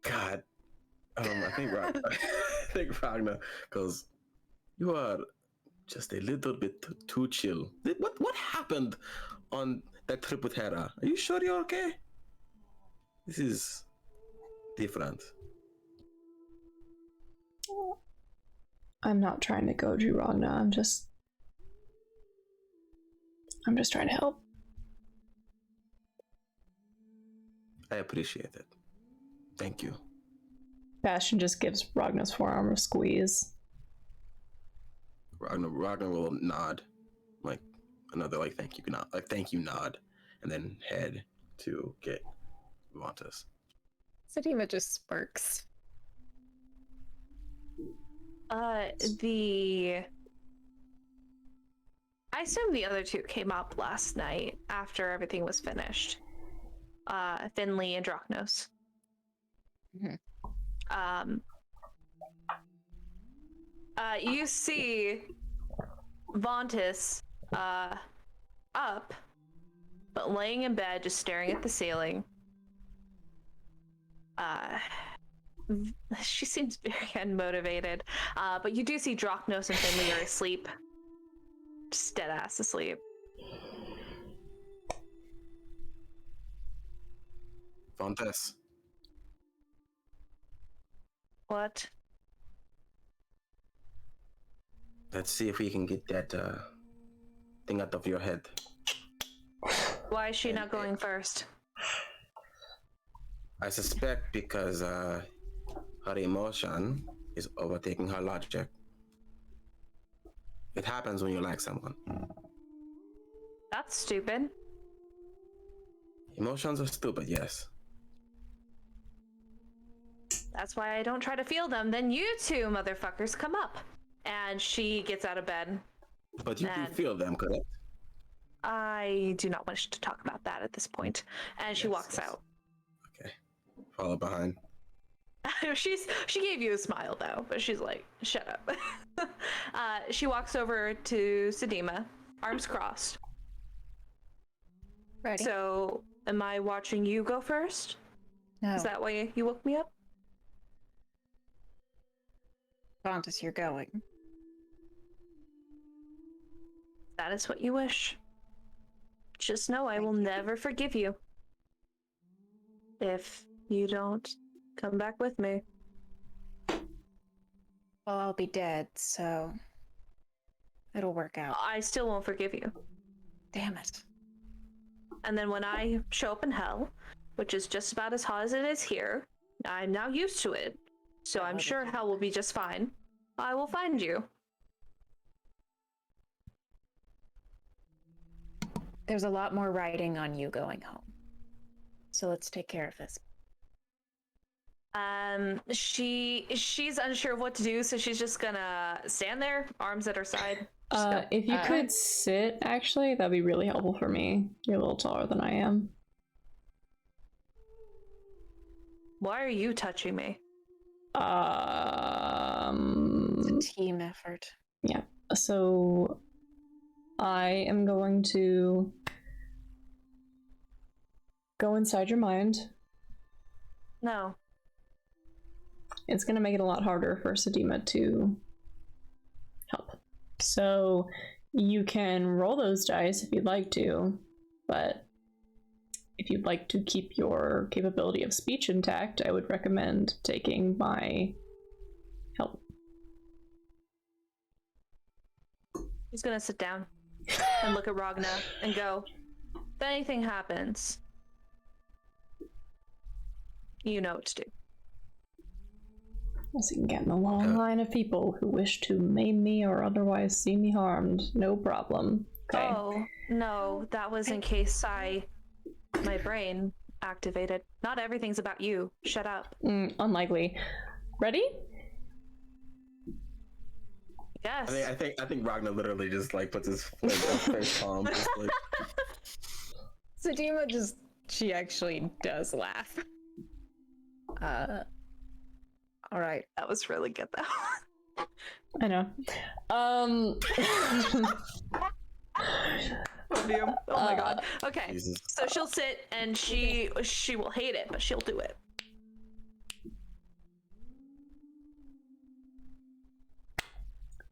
God. I think Ragna goes, you are just a little bit too chill. What happened on that trip with Hera? Are you sure you're okay? This is different. I'm not trying to goad you, Ragna. I'm just trying to help. I appreciate it. Thank you. Bastian just gives Ragna's forearm a squeeze. Ragna will nod, like another thank you nod, and then head to get Vontis. Sedima just smirks. I assume the other two came up last night after everything was finished. Finley and Drachnos. Mm-hmm. You see Vontis up, but laying in bed, just staring at the ceiling. She seems very unmotivated. But you do see Drachnos and Finley are asleep. Just dead ass asleep. Vontis. What? Let's see if we can get that thing out of your head. Why is she not going first? I suspect because her emotion is overtaking her logic. It happens when you like someone. That's stupid. Emotions are stupid, yes. That's why I don't try to feel them. Then you two motherfuckers come up. And she gets out of bed. But you do feel them, correct? I do not wish to talk about that at this point. And she walks out. Okay. Follow behind. She gave you a smile though, but she's like, shut up. She walks over to Sedima, arms crossed. Ready? So, am I watching you go first? No. Is that why you woke me up? Font as you're going. That is what you wish. Just know I will never forgive you if you don't come back with me. Well, I'll be dead, so it'll work out. I still won't forgive you. Damn it. And then when I show up in hell, which is just about as hot as it is here, I'm now used to it. So I'm sure hell will be just fine. I will find you. There's a lot more riding on you going home. So let's take care of this. She's unsure of what to do, so she's just gonna stand there, arms at her side. If you could sit, actually, that'd be really helpful for me. You're a little taller than I am. Why are you touching me? It's a team effort. Yeah. So I am going to go inside your mind. No. It's going to make it a lot harder for Sedima to help. So you can roll those dice if you'd like to, but if you'd like to keep your capability of speech intact, I would recommend taking my help. He's gonna sit down and look at Ragna and go, if anything happens, you know what to do. As you can get in a long line of people who wish to maim me or otherwise see me harmed. No problem. Okay. Oh, no, that was in case my brain activated. Not everything's about you. Shut up. Unlikely. Ready? Yes. I think Ragna literally just like puts his like face palm. Just, like... Sedima she actually does laugh. All right. That was really good though. I know. Oh my god. Okay. Jesus. So she'll sit and she will hate it, but she'll do it.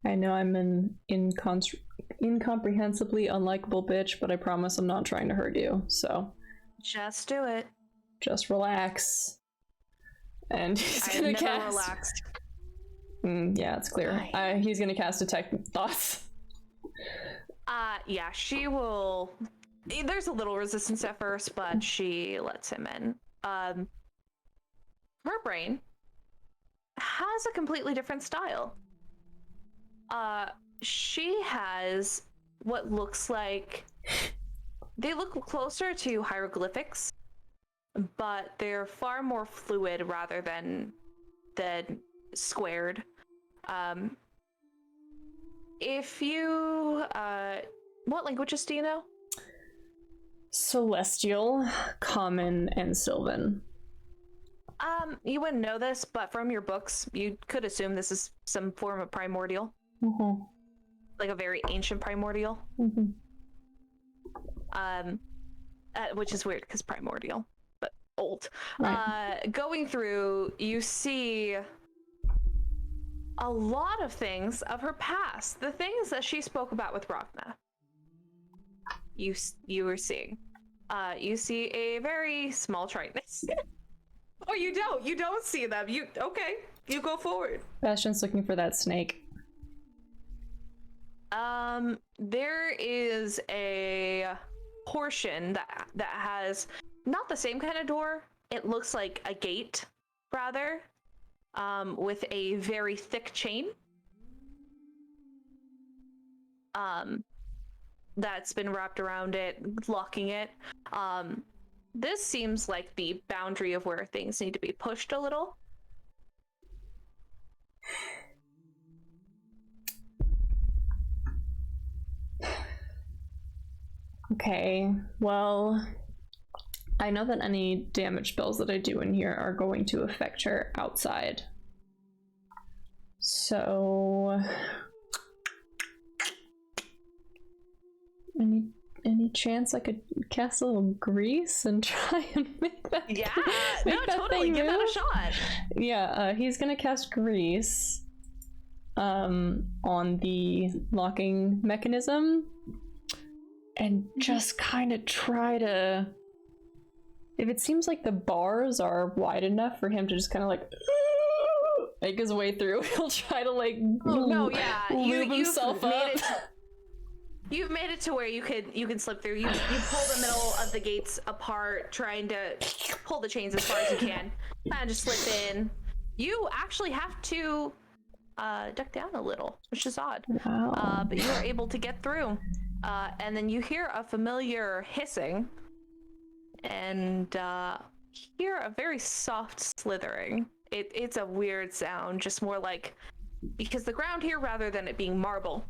I know I'm an incomprehensibly unlikable bitch, but I promise I'm not trying to hurt you, so... Just do it. Just relax. And he's gonna cast... never relaxed. Yeah, it's clear. He's gonna cast Detect Thoughts. Yeah, she will... There's a little resistance at first, but she lets him in. Her brain has a completely different style. She has what looks like... They look closer to hieroglyphics, but they're far more fluid rather than squared. If you... what languages do you know? Celestial, Common, and Sylvan. You wouldn't know this, but from your books, you could assume this is some form of primordial. Mm-hmm. Like a very ancient primordial. Mm-hmm. Which is weird, because primordial, but old. Right. Going through, you see a lot of things of her past. The things that she spoke about with Ragna. You were seeing. You see a very small Triton. Oh, you don't see them. Okay, you go forward. Bastian's looking for that snake. There is a portion that has not the same kind of door. It looks like a gate, rather. with a very thick chain. That's been wrapped around it, locking it. This seems like the boundary of where things need to be pushed a little. Okay, well, I know that any damage spells that I do in here are going to affect her outside. So... Any chance I could cast a little grease and try and make that totally give that a shot. Yeah, he's gonna cast grease on the locking mechanism and just kind of try to, if it seems like the bars are wide enough for him to just kind of like make his way through, he'll try to like lube himself up. You've made it to where you can slip through. You pull the middle of the gates apart, trying to pull the chains as far as you can, and just slip in. You actually have to duck down a little, which is odd. Wow. But you are able to get through. And then you hear a familiar hissing, and hear a very soft slithering. It's a weird sound, just more like, because the ground here, rather than it being marble,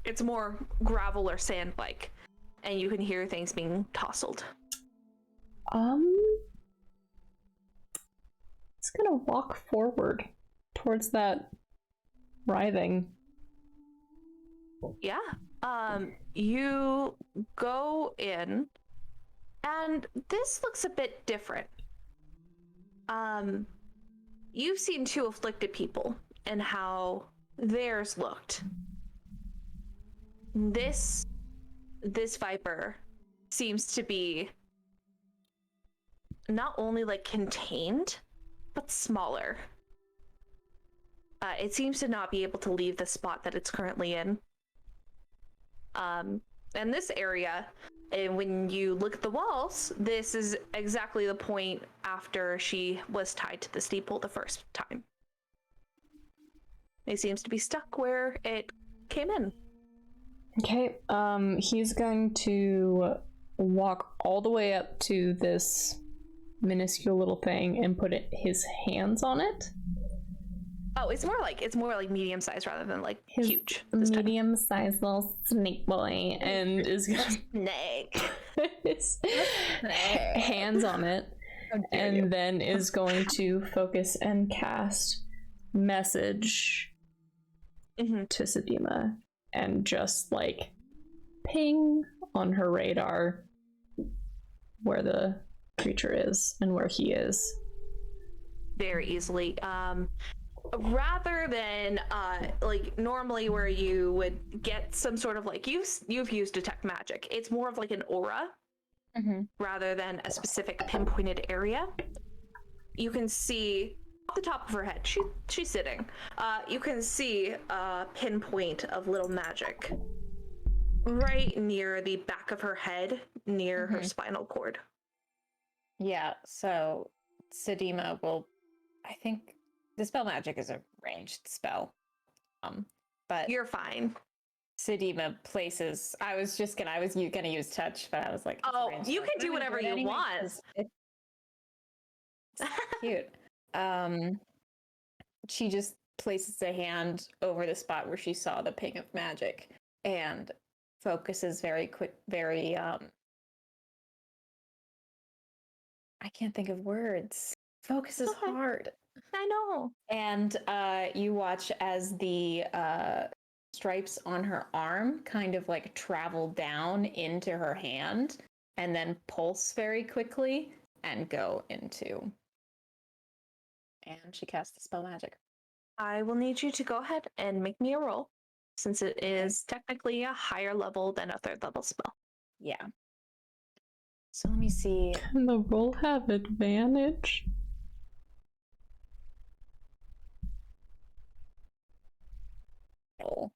it's more gravel or sand-like, and you can hear things being tousled. It's gonna walk forward towards that writhing. Yeah. You go in, and this looks a bit different. You've seen two afflicted people and how theirs looked. This viper seems to be not only like contained, but smaller. It seems to not be able to leave the spot that it's currently in. And this area, and when you look at the walls, this is exactly the point after she was tied to the steeple the first time. It seems to be stuck where it came in. Okay, he's going to walk all the way up to this minuscule little thing and put his hands on it. Oh, it's more like medium size rather than like His huge. Medium-sized little snake boy, and is gonna snake his hands on it, and then is going to focus and cast message to Sedima, and just like ping on her radar where the creature is and where he is. Very easily. Rather than like normally where you would get some sort of like you've used detect magic, it's more of like an aura rather than a specific pinpointed area. You can see off the top of her head, she's sitting. You can see a pinpoint of little magic right near the back of her head, near her spinal cord. Yeah, so Sedima will, I think, Dispel Magic is a ranged spell. But you're fine. Sedima places, I was gonna use touch, but I was like, oh, you can do whatever you want. It's cute. She just places a hand over the spot where she saw the ping of magic and focuses very I can't think of words. Focuses hard. I know. And you watch as the stripes on her arm kind of like travel down into her hand and then pulse very quickly and go into. And she casts the spell magic. I will need you to go ahead and make me a roll, since it is technically a higher level than a 3rd level spell. Yeah. So let me see. Can the roll have advantage? Roll.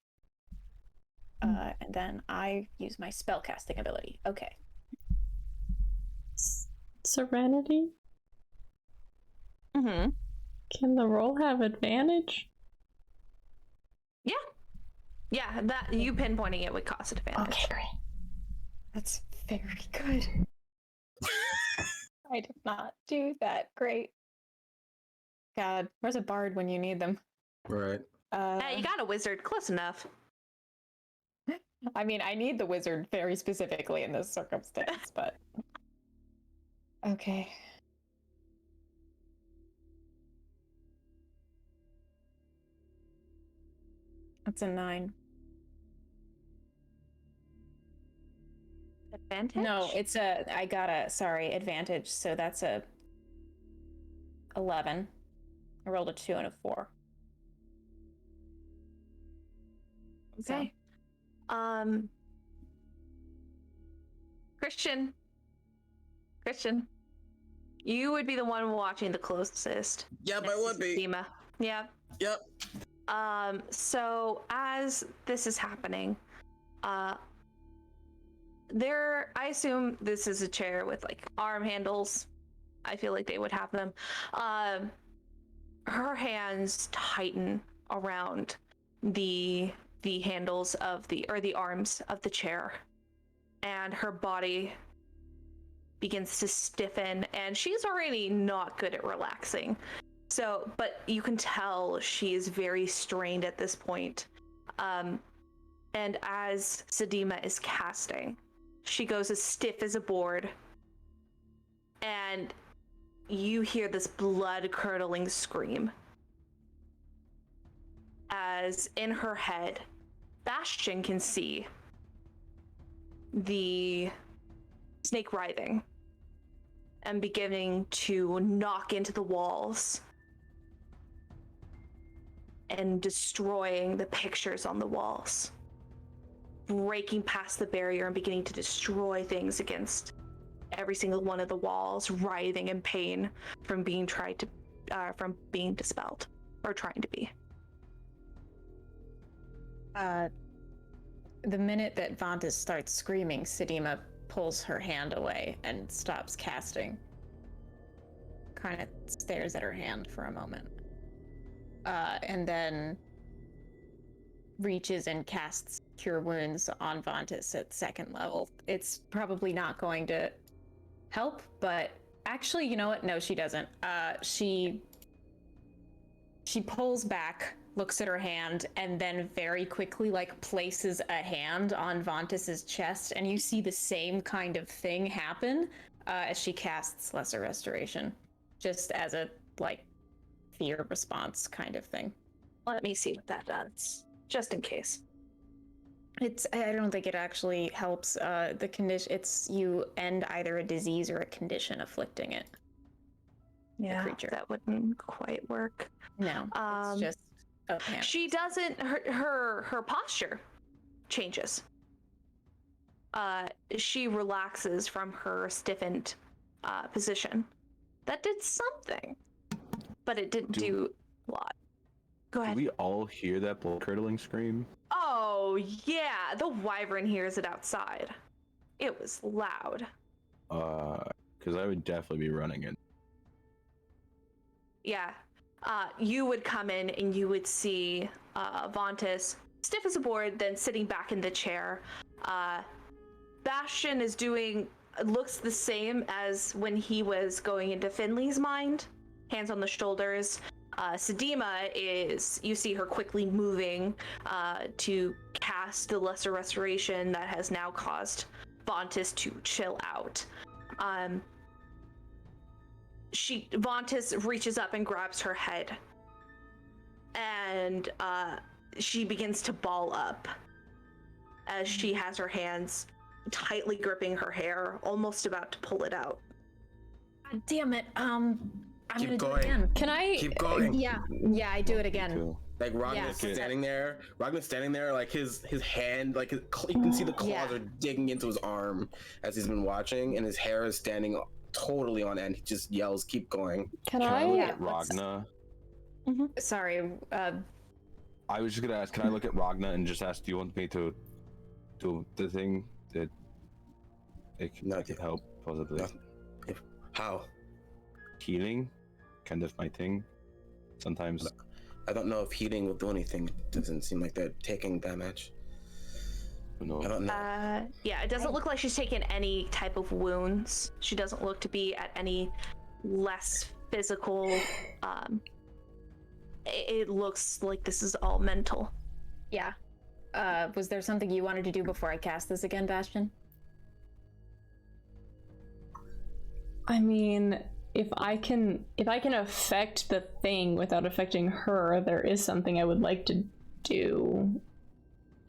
And then I use my spellcasting ability. Okay. Serenity? Can the roll have advantage? Yeah, that you pinpointing it would cost advantage. Okay, great. That's very good. I did not do that. Great. God, where's a bard when you need them? Right. Hey, you got a wizard. Close enough. I mean, I need the wizard very specifically in this circumstance, but... Okay. That's a 9. Advantage? No, it's I got a, advantage, so that's a 11. I rolled a 2 and a 4. Okay. Christian, you would be the one watching the closest. Yep, I would be. Sedima. Yeah. Yep. So as this is happening, I assume this is a chair with like arm handles. I feel like they would have them. Her hands tighten around the handles of the arms of the chair, and her body begins to stiffen, and she's already not good at relaxing. So, but you can tell she is very strained at this point. And as Sedima is casting, she goes as stiff as a board, and you hear this blood-curdling scream as in her head, Bastian can see the snake writhing and beginning to knock into the walls and destroying the pictures on the walls, breaking past the barrier and beginning to destroy things against every single one of the walls, writhing in pain from being dispelled, or trying to be. The minute that Vantas starts screaming, Sedima pulls her hand away and stops casting. Kind of stares at her hand for a moment. And then reaches and casts Cure Wounds on Vantas at 2nd level. It's probably not going to help, but actually, you know what? No, she doesn't. She pulls back, looks at her hand, and then very quickly places a hand on Vantas's chest, and you see the same kind of thing happen as she casts Lesser Restoration, just as a fear response kind of thing. Let me see what that does, just in case. I don't think it actually helps. The condition, it's you end either a disease or a condition afflicting it. Yeah, creature. That wouldn't quite work. No, it's just a panic. She doesn't. Her posture changes. She relaxes from her stiffened position. That did something, but it didn't do a lot. Go ahead. Do we all hear that blood-curdling scream? Oh yeah, the wyvern hears it outside. It was loud. Because I would definitely be running in. Yeah. You would come in and you would see Vantas stiff as a board, then sitting back in the chair. Bastian is looks the same as when he was going into Finley's mind, hands on the shoulders. Sedima you see her quickly moving to cast the Lesser Restoration that has now caused Vantas to chill out. Vantas reaches up and grabs her head, and she begins to ball up as she has her hands tightly gripping her hair, almost about to pull it out. God damn it! I'm Keep gonna do going. it again. Can I? Keep going. Yeah, I do it again. Cool. Like Ragna's Yeah. standing there. Ragna's standing there, like his hand, you can see the claws are digging into his arm as he's been watching, and his hair is standing totally on end. He just yells, "Keep going!" Can I look I? at Ragna? Sorry. I was just gonna ask, can I look at Ragna and just ask, do you want me to do the thing that it could help, possibly? How? Healing? Kind of my thing. Sometimes. I don't know if healing will do anything. It doesn't seem like they're taking damage. No. I don't know. Yeah, it doesn't look like she's taken any type of wounds. She doesn't look to be at any less physical. It looks like this is all mental. Yeah. Was there something you wanted to do before I cast this again, Bastian? I mean, if I can affect the thing without affecting her, there is something I would like to do.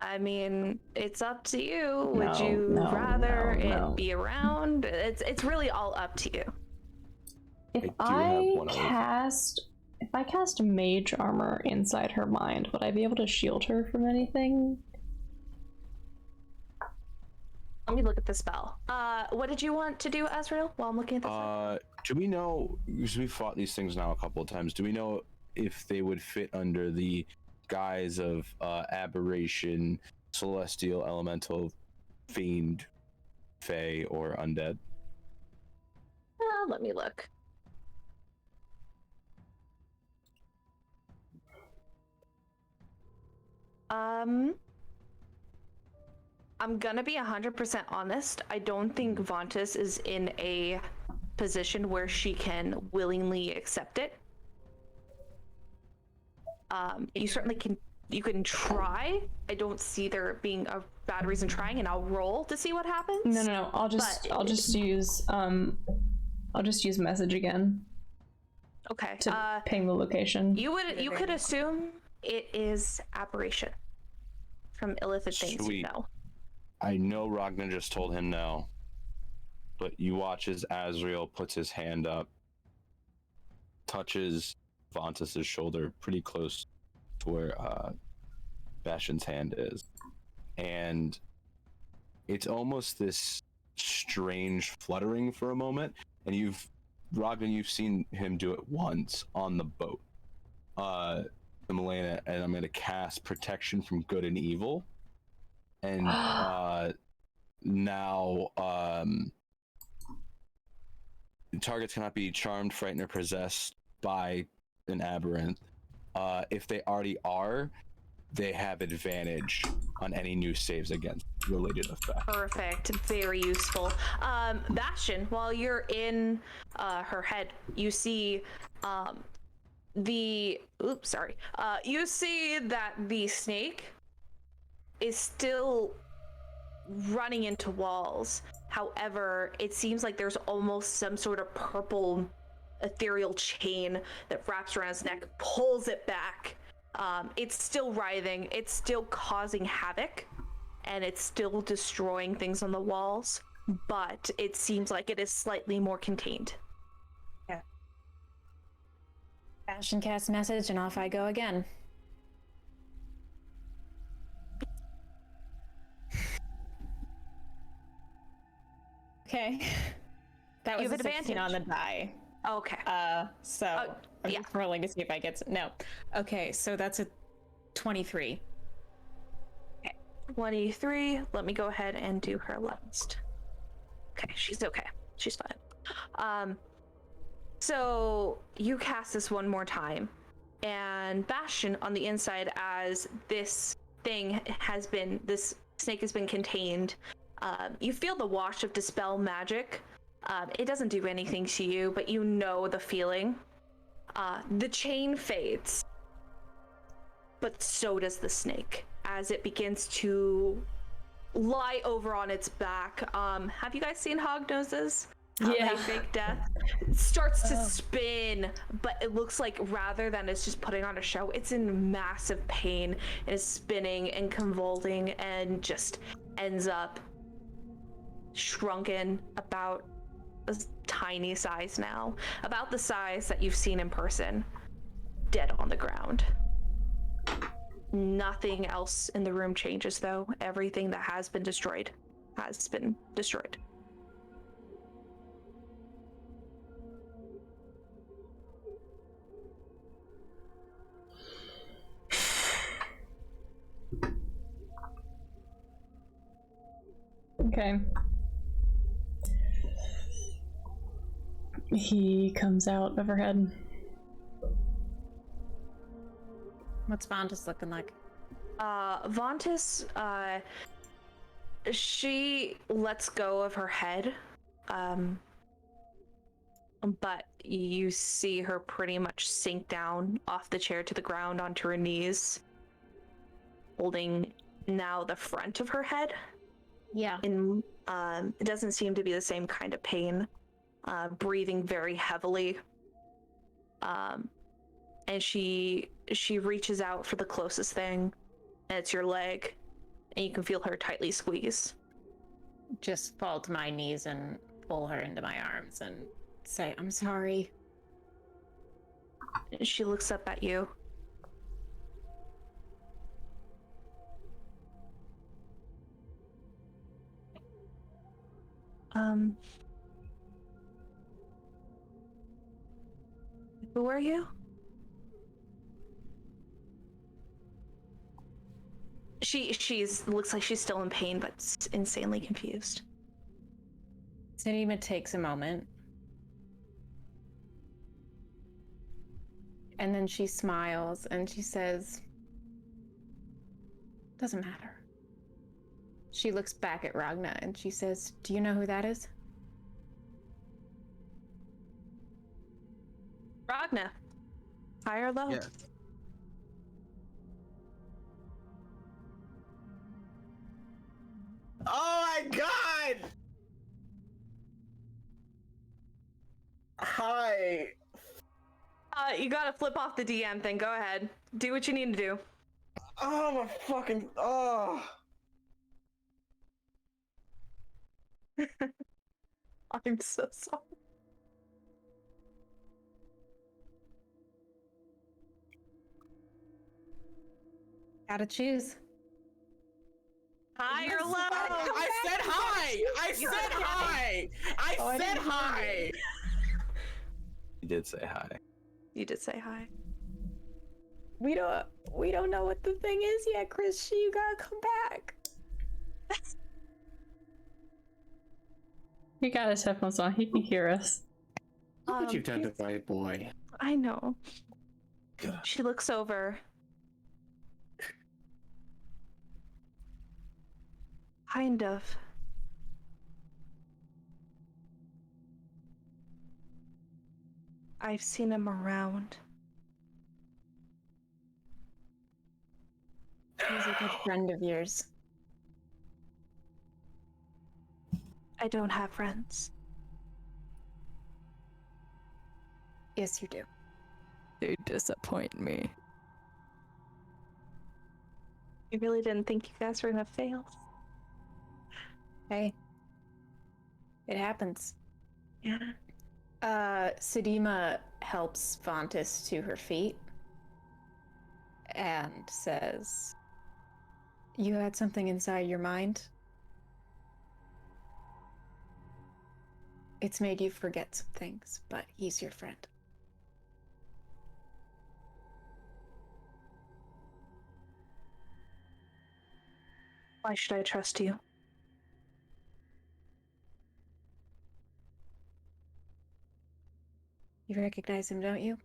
I mean, it's up to you. Would you rather it be around? It's really all up to you. If I cast mage armor inside her mind, would I be able to shield her from anything? Let me look at the spell. What did you want to do, Azrail, while I'm looking at the do we know, because we fought these things now a couple of times, do we know if they would fit under the guise of aberration, celestial, elemental, fiend, fey, or undead? Let me look. I'm gonna be 100% honest. I don't think Vontus is in a position where she can willingly accept it. You certainly can. You can try. I don't see there being a bad reason trying, and I'll roll to see what happens. No. I'll just use message again. Okay. To ping the location. You could assume it is aberration from illicit things. Sweet. You know. I know Ragna just told him no, but you watch as Azrail puts his hand up, touches Vontus's shoulder pretty close to where Bastian's hand is, and it's almost this strange fluttering for a moment. And Ragna, you've seen him do it once on the boat, the Melaena, and I'm going to cast Protection from Good and Evil. And now targets cannot be charmed, frightened, or possessed by an aberrant. If they already are, they have advantage on any new saves against related effects. Perfect. Very useful. Bastian, while you're in her head, you see you see that the snake is still running into walls. However, it seems like there's almost some sort of purple ethereal chain that wraps around his neck, pulls it back. It's still writhing, it's still causing havoc, and it's still destroying things on the walls, but it seems like it is slightly more contained. Yeah. Bastian casts message, and off I go again. Okay. That was a 16 on the die. Okay. I'm just rolling to see if I get no. Okay, so that's a 23. Okay. 23. Let me go ahead and do her last. Okay, she's okay. She's fine. So you cast this one more time, and Bastian on the inside, as this snake has been contained, you feel the wash of dispel magic. It doesn't do anything to you, but you know the feeling. The chain fades, but so does the snake as it begins to lie over on its back. Have you guys seen Hognoses? Yeah. They fake death. It starts to spin, but it looks like rather than it's just putting on a show, it's in massive pain and is spinning and convulsing and just ends up shrunken about a tiny size now, about the size that you've seen in person, dead on the ground. Nothing else in the room changes though. Everything that has been destroyed has been destroyed. Okay. He comes out of her head. What's Vontus looking like? Vontus, she lets go of her head, but you see her pretty much sink down off the chair to the ground onto her knees, holding now the front of her head. Yeah. And it doesn't seem to be the same kind of pain. Breathing very heavily. And she reaches out for the closest thing, and it's your leg, and you can feel her tightly squeeze. Just fall to my knees and pull her into my arms and say, I'm sorry. And she looks up at you. Who are you? She's looks like she's still in pain, but insanely confused. Sedima takes a moment. And then she smiles and she says, doesn't matter. She looks back at Ragna and she says, do you know who that is? Ragna. High or low? Yeah. Oh my god! Hi. You gotta flip off the DM thing. Go ahead. Do what you need to do. Oh my fucking. Oh. I'm so sorry. Gotta choose. High or low? I said hi! I said hi! I said hi! You did say hi. You did say hi. We don't know what the thing is yet, Chris. You gotta come back. He got his headphones on. He can hear us. Look what you've done to my boy. I know. She looks over. Kind of. I've seen him around. He's a good friend of yours. I don't have friends. Yes, you do. You disappoint me. I really didn't think you guys were gonna fail. Hey. It happens. Yeah. Sedima helps Vontus to her feet and says, you had something inside your mind. It's made you forget some things, but he's your friend. Why should I trust you? You recognize him, don't you?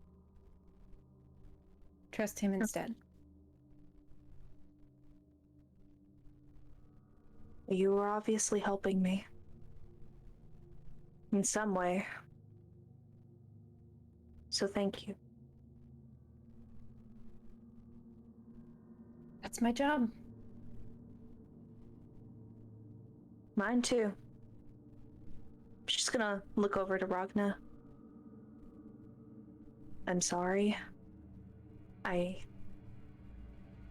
Trust him instead. You were obviously helping me. In some way. So thank you. That's my job. Mine too. She's gonna look over to Ragna. I'm sorry.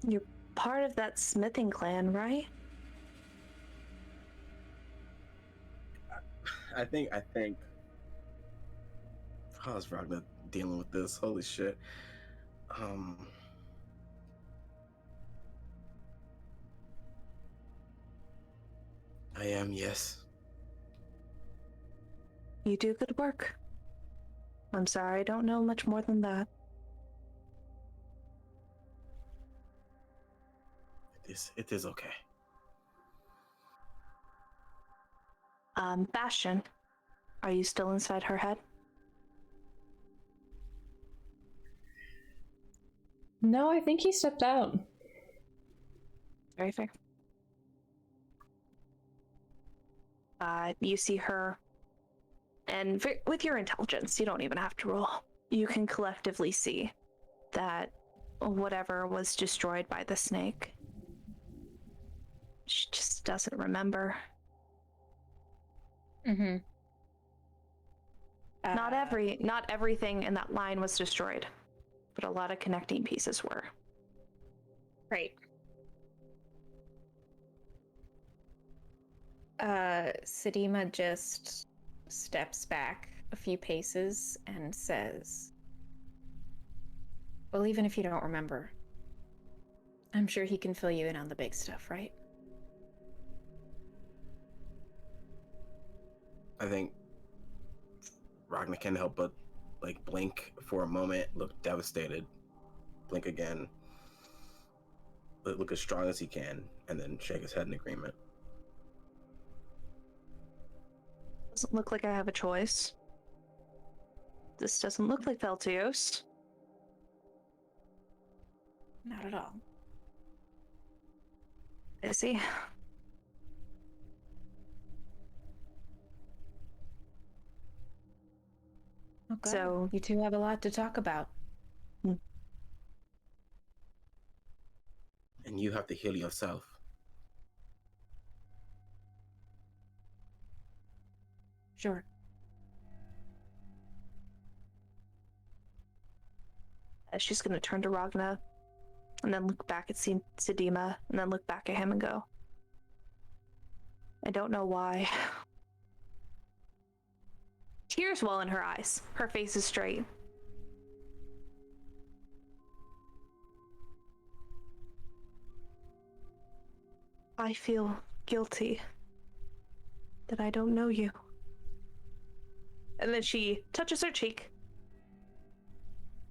You're part of that smithing clan, right? I think. How's Ragna dealing with this? Holy shit. I am, yes. You do good work. I'm sorry, I don't know much more than that. It is okay. Bastian, are you still inside her head? No, I think he stepped out. Very fair. You see her, and with your intelligence, you don't even have to roll. You can collectively see that whatever was destroyed by the snake, she just doesn't remember. Mm-hmm. Not everything in that line was destroyed, but a lot of connecting pieces were. Right. Sedima just steps back a few paces and says, well, even if you don't remember, I'm sure he can fill you in on the big stuff, right? I think Ragna can't help but like blink for a moment, look devastated, blink again, look as strong as he can, and then shake his head in agreement. Doesn't look like I have a choice. This doesn't look like Feltios. Not at all. I see. Okay. So you two have a lot to talk about. And you have to heal yourself. Sure. She's gonna turn to Ragna, and then look back at Sedima, and then look back at him and go, I don't know why. Tears well in her eyes. Her face is straight. I feel guilty that I don't know you. And then she touches her cheek,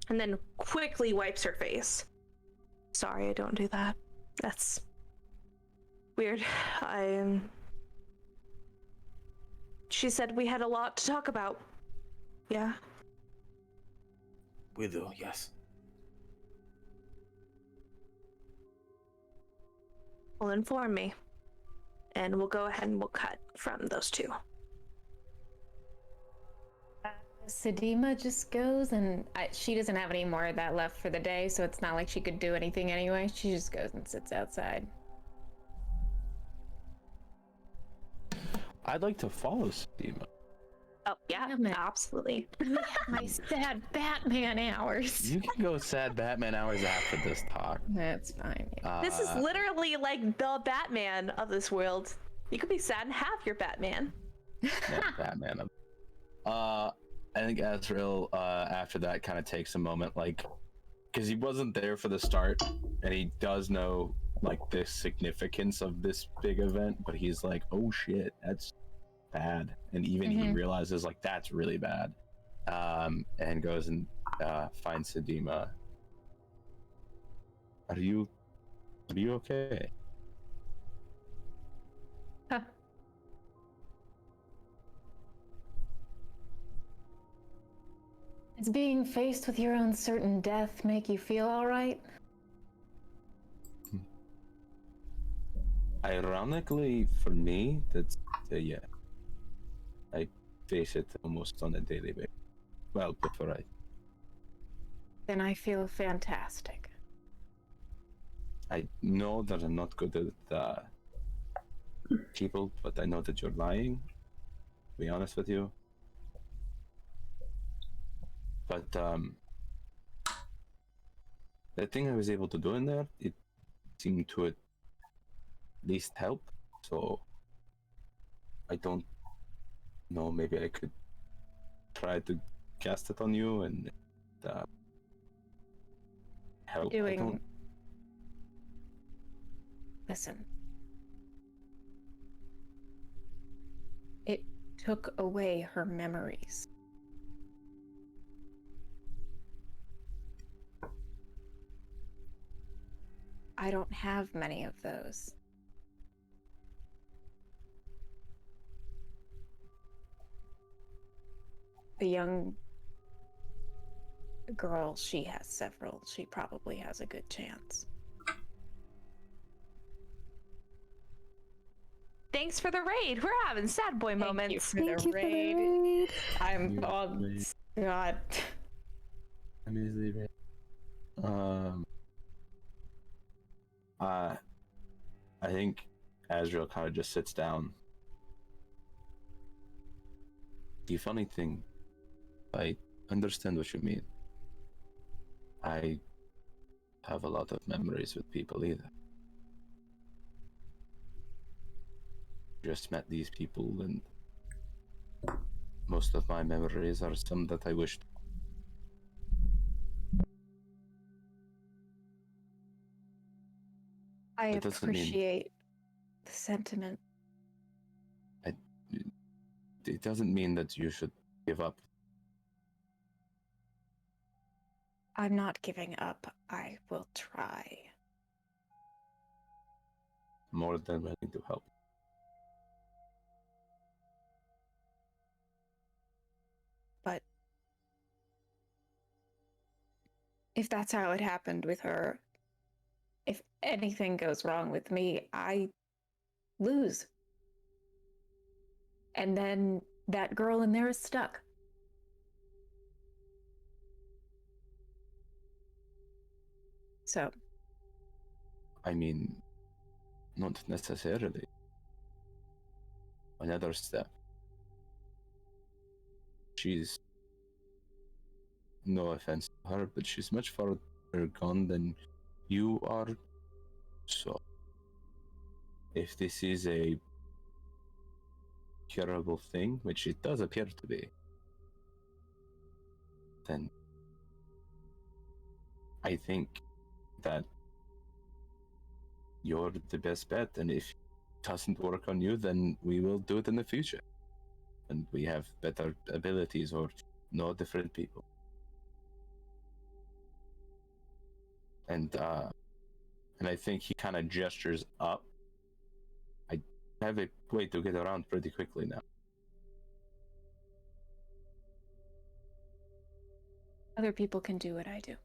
and then quickly wipes her face. Sorry, I don't do that. That's weird. She said we had a lot to talk about. Yeah? We do, yes. Well, inform me. And we'll go ahead and we'll cut from those two. Sedima just goes, and she doesn't have any more of that left for the day, so it's not like she could do anything anyway. She just goes and sits outside. I'd like to follow Sedima. Oh, yeah, absolutely. My sad Batman hours. You can go sad Batman hours after this talk. That's fine. This is literally like the Batman of this world. You could be sad and have your Batman. Yeah, Batman. I think Azrail, after that, kind of takes a moment, like, because he wasn't there for the start, and he does know, like, the significance of this big event, but he's like, oh shit, that's bad. And even he realizes, like, that's really bad. And goes and finds Sedima. Are you okay? Huh. Does being faced with your own certain death make you feel all right? Ironically, for me, that's yeah. I face it almost on a daily basis. Well, before I. Then I feel fantastic. I know that I'm not good at people, but I know that you're lying. To be honest with you. But the thing I was able to do in there, it seemed to at least help. So I don't know, maybe I could try to cast it on you and help. Listen. It took away her memories. I don't have many of those. The young girl, she has several. She probably has a good chance. Thanks for the raid. We're having sad boy moments. Thank you for the raid. I'm God. Amazing. I think Azrail kind of just sits down. The funny thing, I understand what you mean. I have a lot of memories with people either. Just met these people, and most of my memories are some that I wished. I That doesn't mean- appreciate the sentiment. It doesn't mean that you should give up. I'm not giving up. I will try. More than willing to help. But if that's how it happened with her, if anything goes wrong with me, I lose. And then that girl in there is stuck. So. I mean, not necessarily. Another step. She's, no offense to her, but she's much farther gone than you are. So, if this is a curable thing, which it does appear to be, then I think that you're the best bet, and if it doesn't work on you, then we will do it in the future. And we have better abilities or know different people. And I think he kind of gestures up. I have a way to get around pretty quickly now. Other people can do what I do.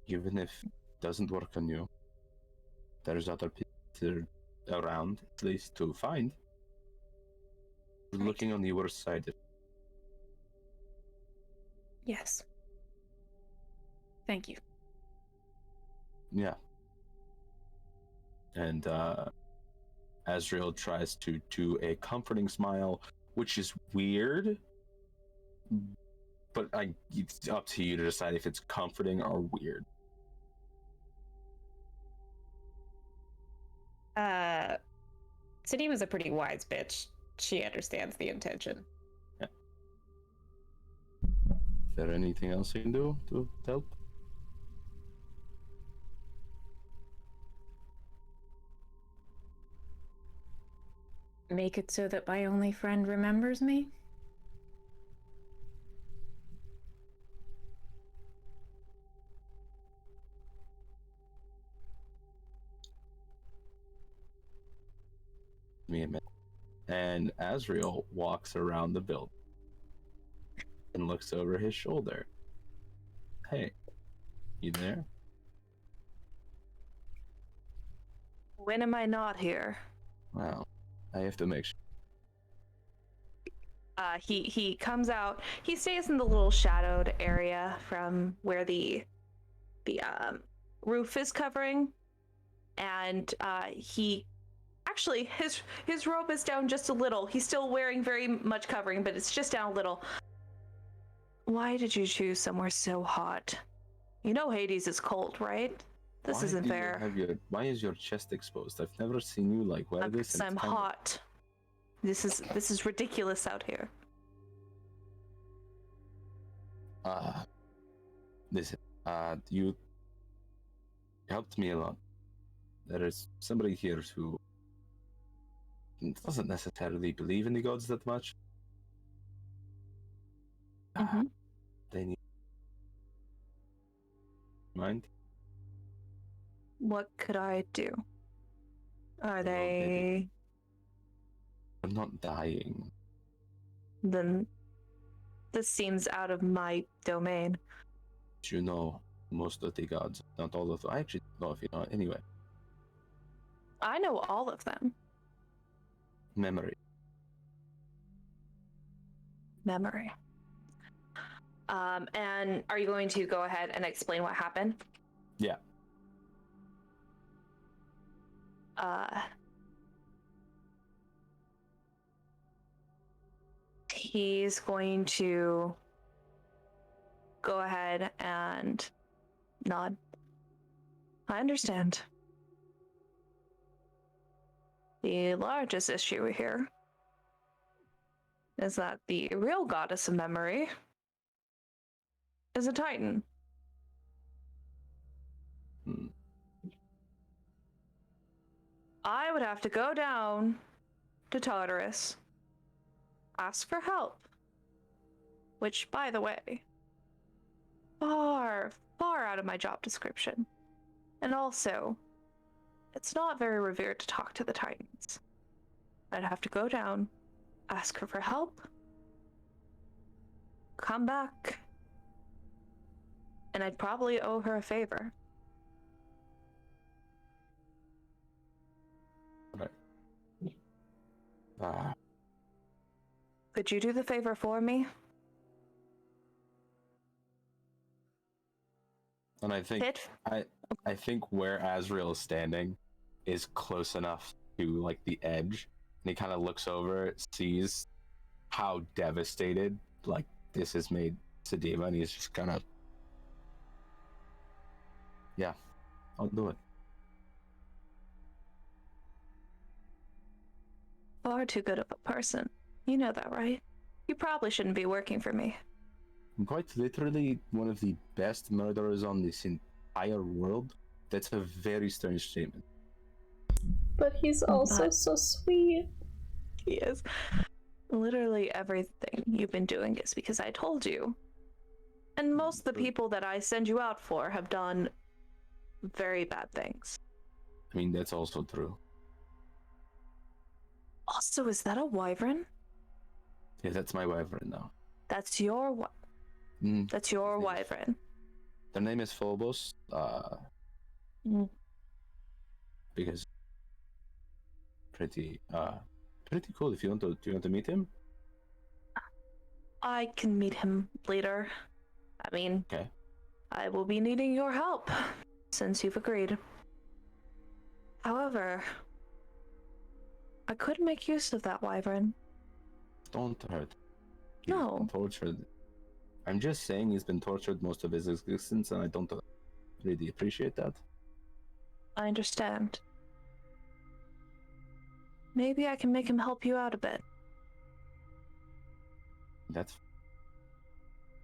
Even if it doesn't work on you, there's other people around, at least to find. We're Right. looking on the worst side. Yes. Thank you. Yeah. And Azrail tries to do a comforting smile, which is weird. But it's up to you to decide if it's comforting or weird. Sedima's a pretty wise bitch. She understands the intention. Yeah. Is there anything else you can do to help? Make it so that my only friend remembers me? Me a minute. And Azrael walks around the building and looks over his shoulder. Hey, you there? When am I not here? Wow, I have to make sure. He comes out. He stays in the little shadowed area from where the roof is covering, and he actually his robe is down just a little. He's still wearing very much covering, but it's just down a little. Why did you choose somewhere so hot? You know Hades is cold, right? This Why isn't do you fair. why is your chest exposed? I've never seen you like wear this. Because I'm hot. This is ridiculous out here. Listen, you helped me a lot. There is somebody here who doesn't necessarily believe in the gods that much. They need mind. What could I do? Are Well, they I'm not dying. Then this seems out of my domain. You know most of the gods, not all of them. I actually don't know if you know. Anyway, I know all of them. memory. And are you going to go ahead and explain what happened? Yeah. He's going to go ahead and nod. I understand. The largest issue here is that the real goddess of memory is a Titan. I would have to go down to Tartarus, ask for help, which, by the way, far out of my job description. And also, it's not very revered to talk to the Titans. I'd have to go down, ask her for help, come back, and I'd probably owe her a favor. Right. Could you do the favor for me? And I think I think where Azrail is standing is close enough to like the edge, and he kind of looks over, sees how devastated like this has made Sedima, and he's just kind of, yeah, I'll do it. Far too good of a person. You know that, right? You probably shouldn't be working for me. I'm quite literally one of the best murderers on this entire world. That's a very strange statement. But he's also so sweet. He is. Literally everything you've been doing is because I told you. And most of the people that I send you out for have done very bad things. I mean, that's also true. Also, is that a wyvern? Yeah, that's my wyvern now. That's your That's your wyvern. Their name is Phobos. Because pretty cool. If you want to, do you want to meet him? I can meet him later. I mean, okay. I will be needing your help since you've agreed. However, I could make use of that wyvern. Don't hurt. No. He's been tortured. I'm just saying he's been tortured most of his existence, and I don't really appreciate that. I understand. Maybe I can make him help you out a bit. That's...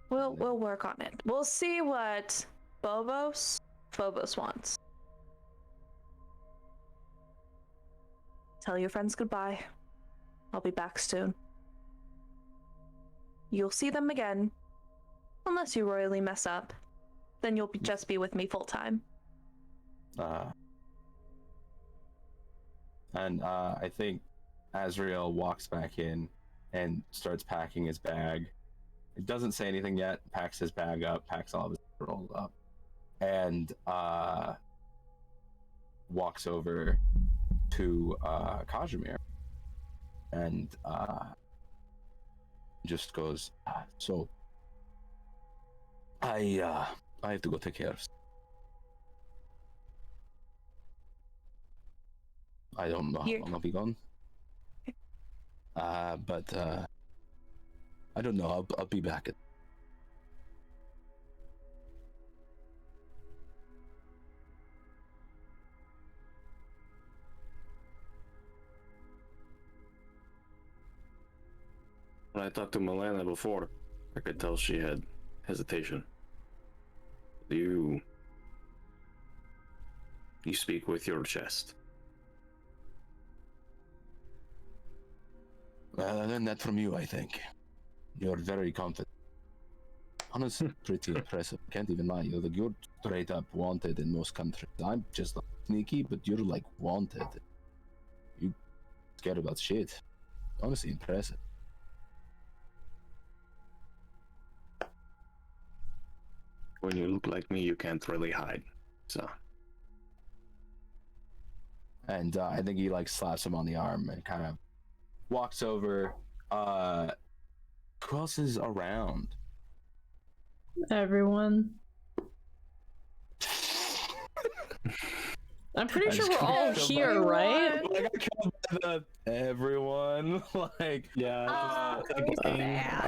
We'll work on it. We'll see what Phobos wants. Tell your friends goodbye. I'll be back soon. You'll see them again. Unless you royally mess up. Then you'll just be with me full time. I think Azrail walks back in and starts packing his bag. It doesn't say anything yet. Packs his bag up, packs all of his rolled up, and walks over to Kazimir and just goes, so I have to go take care of stuff. I don't know how long I'll be gone. But I don't know. I'll be back. When I talked to Melaena before, I could tell she had hesitation. You speak with your chest. Well, I learned that from you, I think. You're very confident. Honestly, pretty impressive. Can't even lie. You're straight up wanted in most countries. I'm just like, sneaky, but you're like wanted. You scared about shit. Honestly, impressive. When you look like me, you can't really hide. So. And I think he like slaps him on the arm and kind of walks over. Who else is around? Everyone. I'm pretty sure we're all here, right? I got killed by everyone. Like, Yeah.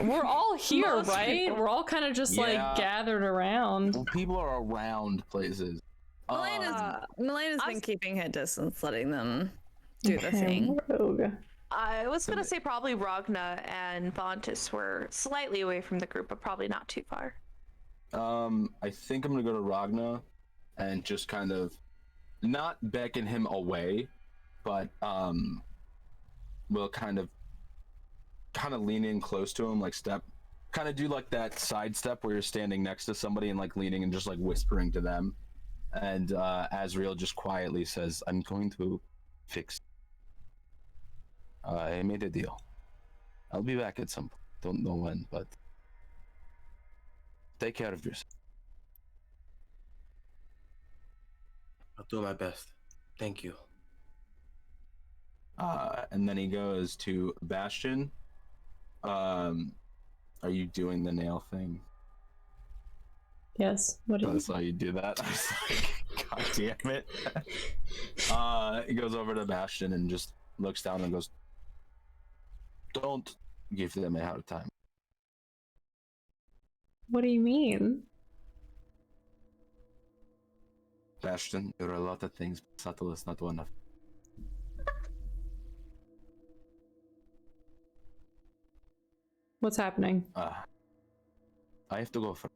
We're all here, right? We're all kind of just like gathered around. Well, people are around places. Melena's been keeping her distance, letting them do the thing. Rogue. I was gonna say probably Ragna and Vontis were slightly away from the group, but probably not too far. I think I'm gonna go to Ragna and just kind of not beckon him away, but we'll kind of lean in close to him, like kind of do like that side step where you're standing next to somebody and like leaning and just like whispering to them. And Azrail just quietly says, "I'm going to fix. I made a deal. I'll be back at some point. Don't know when, but take care of yourself." I'll do my best. Thank you. And then he goes to Bastian. Are you doing the nail thing? Yes. What do you? That's how you do that. I was like, God damn it. He goes over to Bastian and just looks down and goes, "Don't give them a hard time." What do you mean? Bastian, there are a lot of things, but subtle is not one of them. What's happening? I have to go for.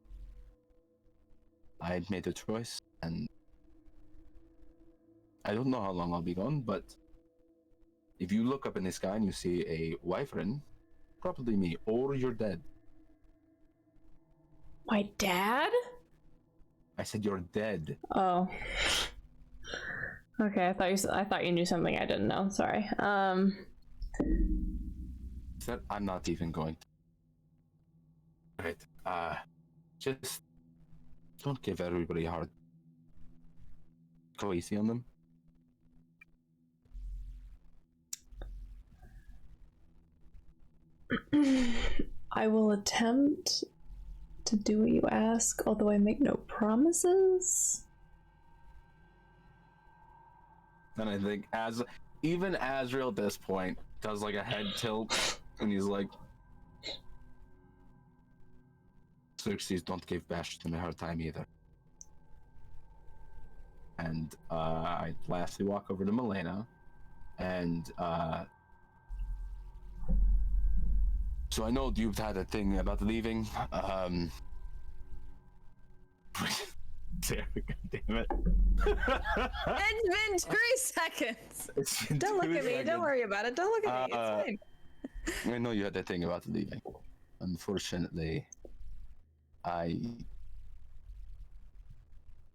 I had made a choice, and I don't know how long I'll be gone, but if you look up in the sky and you see a wyvern, probably me, or you're dead. My dad? I said you're dead. Oh. Okay, I thought you knew something I didn't know. Sorry. That I'm not even going to. Right. Just don't give everybody a hard. Go easy on them. I will attempt to do what you ask, although I make no promises. And I think even Azrail at this point does like a head tilt, and he's like, "Xerxes, don't give Bastian a hard time either." And I lastly walk over to Melaena, and so I know you've had a thing about leaving. Damn it. It's been 3 seconds. Don't look at me. Don't worry about it. Don't look at me. It's fine. I know you had that thing about leaving. Unfortunately, I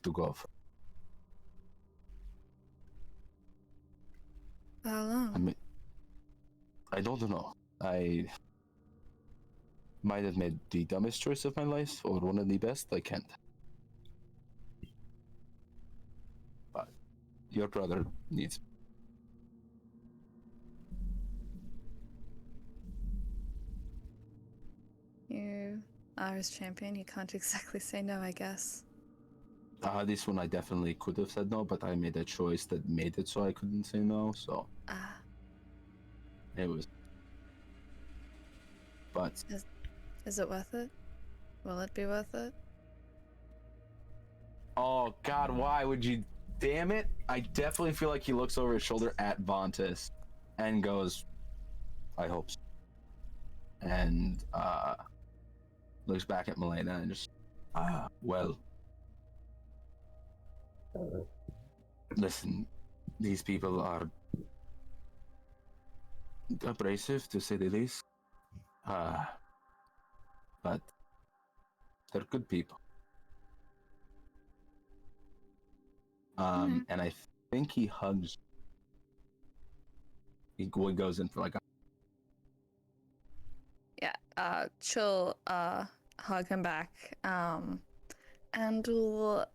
to go for. How long? I mean, I don't know. I might have made the dumbest choice of my life, or one of the best. I can't. But your brother needs. You are his champion. You can't exactly say no, I guess. This one I definitely could have said no, but I made a choice that made it so I couldn't say no. So it was. But is it worth it? Will it be worth it? Oh God, why would you? Damn it! I definitely feel like he looks over his shoulder at Vontis and goes, "I hope so." And looks back at Melaena and just, well, listen, these people are abrasive to say the least, but they're good people. And I think he hugs. He goes in for like she'll hug him back, and will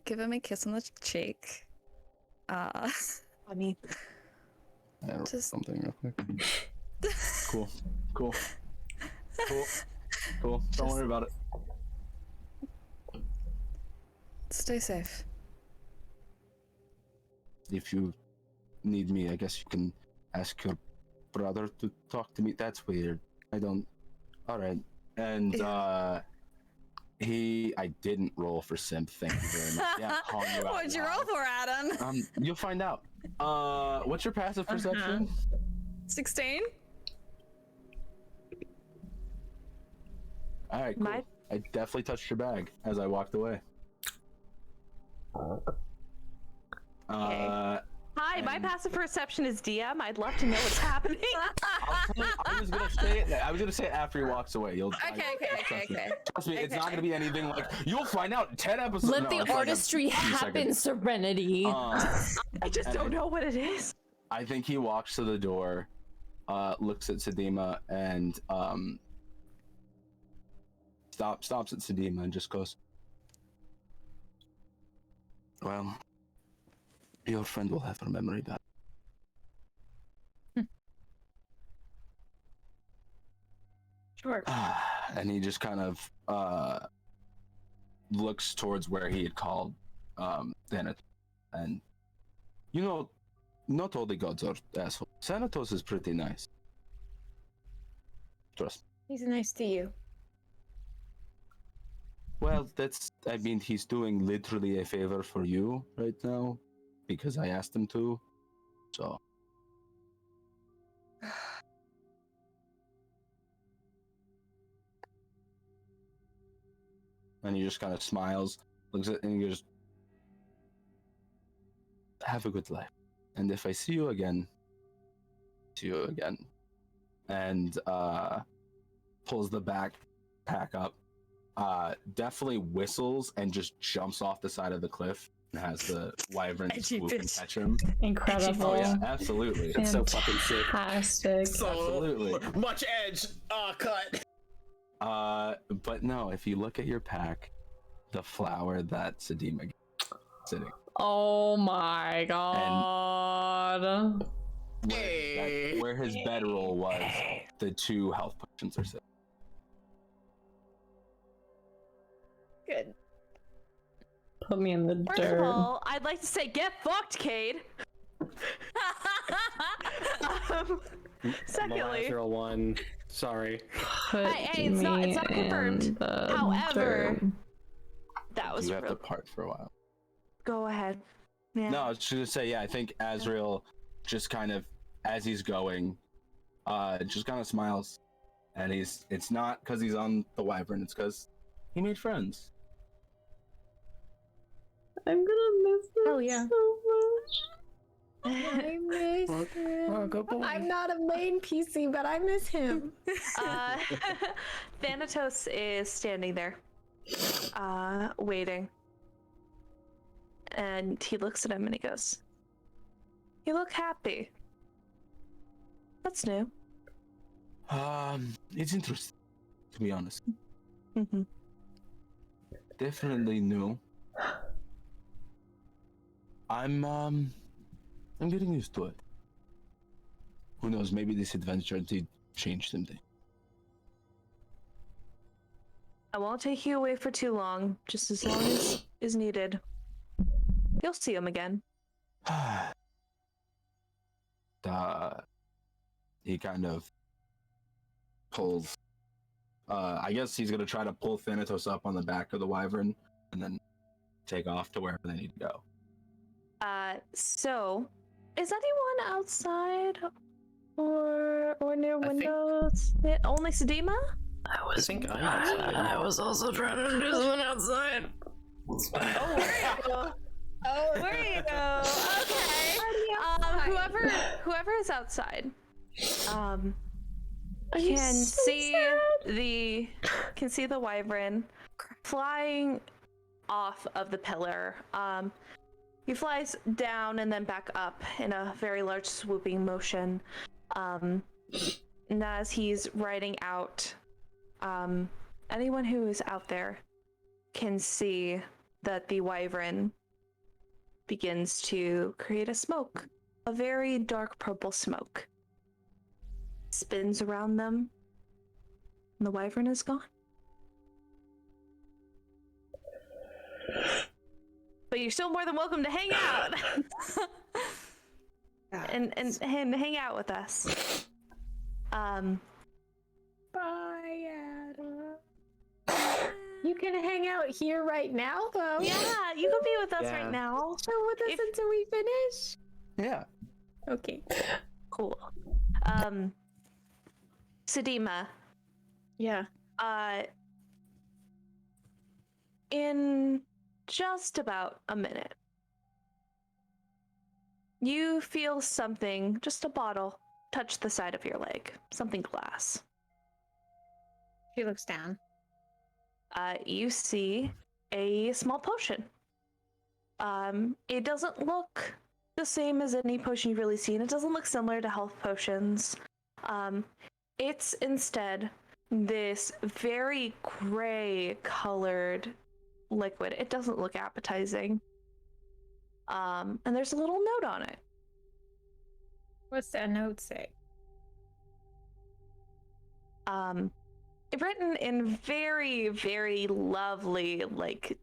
give him a kiss on the cheek. I mean, Just something real quick. Cool. Don't worry about it. Stay safe. If you need me, I guess you can ask your brother to talk to me. That's weird. I don't. All right. And I didn't roll for simp. Thank you very much. Yeah, calling you out What'd you loud. roll for, Adam? You'll find out. What's your passive perception? 16? All right, cool. I definitely touched your bag as I walked away. Hi, my passive perception is DM. I'd love to know what's happening. I was gonna say it. I was gonna say it after he walks away. Okay. Trust me, it's not gonna be anything like you'll find out 10 episodes. Let the artistry happen, Serenity. I just don't know what it is. I think he walks to the door, looks at Sedima, and stops at Sedima and just goes, "Well, your friend will have her memory back." Sure. And he just kind of looks towards where he had called Thanatos. And you know, not all the gods are assholes. Thanatos is pretty nice. Trust me. He's nice to you. Well, I mean, he's doing literally a favor for you right now because I asked him to. So. And he just kind of smiles, looks at, and he goes, "Have a good life. And if I see you again, see you again." And pulls the backpack up, definitely whistles and just jumps off the side of the cliff and has the wyvern swoop and catch him. Incredible. Oh yeah, absolutely. It's so fucking sick. Fantastic. So Absolutely. much edge. Cut. But no, if you look at your pack, the flower that Sedima sitting. Oh my god. Where his bedroll was, the 2 health potions are sitting. Good. Put me in the First dirt. of all, I'd like to say, get fucked, Cade. Secondly, Azrail 1. Sorry. Put hey, it's not me confirmed. in the However, dirt. that was You have real. to part for a while. Go ahead. Yeah. No, I was just gonna say, yeah, I think Azrail just kind of, as he's going, just kind of smiles. And it's not because he's on the wyvern, it's because he made friends. I'm gonna miss him Hell yeah. so much. I miss him. Good boy. I'm not a main PC, but I miss him. Thanatos is standing there, waiting. And he looks at him and he goes, "You look happy. What's new?" It's interesting, to be honest. Mm-hmm. Definitely new. I'm getting used to it. Who knows, maybe this adventure did change something. I won't take you away for too long, just as long as is needed. You'll see him again. He kind of pulls. I guess he's gonna try to pull Thanatos up on the back of the wyvern and then take off to wherever they need to go. So, is anyone outside or near windows? Only Sedima? I think I'm outside. I was also trying to do something outside. Oh, there you go. Oh, there you go. Okay. Whoever is outside, can see the wyvern flying off of the pillar. He flies down and then back up in a very large swooping motion. And as he's riding out anyone who is out there can see that the wyvern begins to create a smoke, a very dark purple smoke. Spins around them, and the wyvern is gone. But you're still more than welcome to hang out and hang out with us. Bye, Ada. You can hang out here right now, though. Yeah, you can be with us Yeah. right now. Chill with us until we finish. Yeah. Okay. Cool. Sedima, Yeah. in just about a minute, you feel something, just a bottle, touch the side of your leg. Something glass. She looks down. You see a small potion. It doesn't look the same as any potion you've really seen. It doesn't look similar to health potions. It's instead this very gray colored liquid. It doesn't look appetizing. And there's a little note on it. What's that note say? Written in very, very lovely, like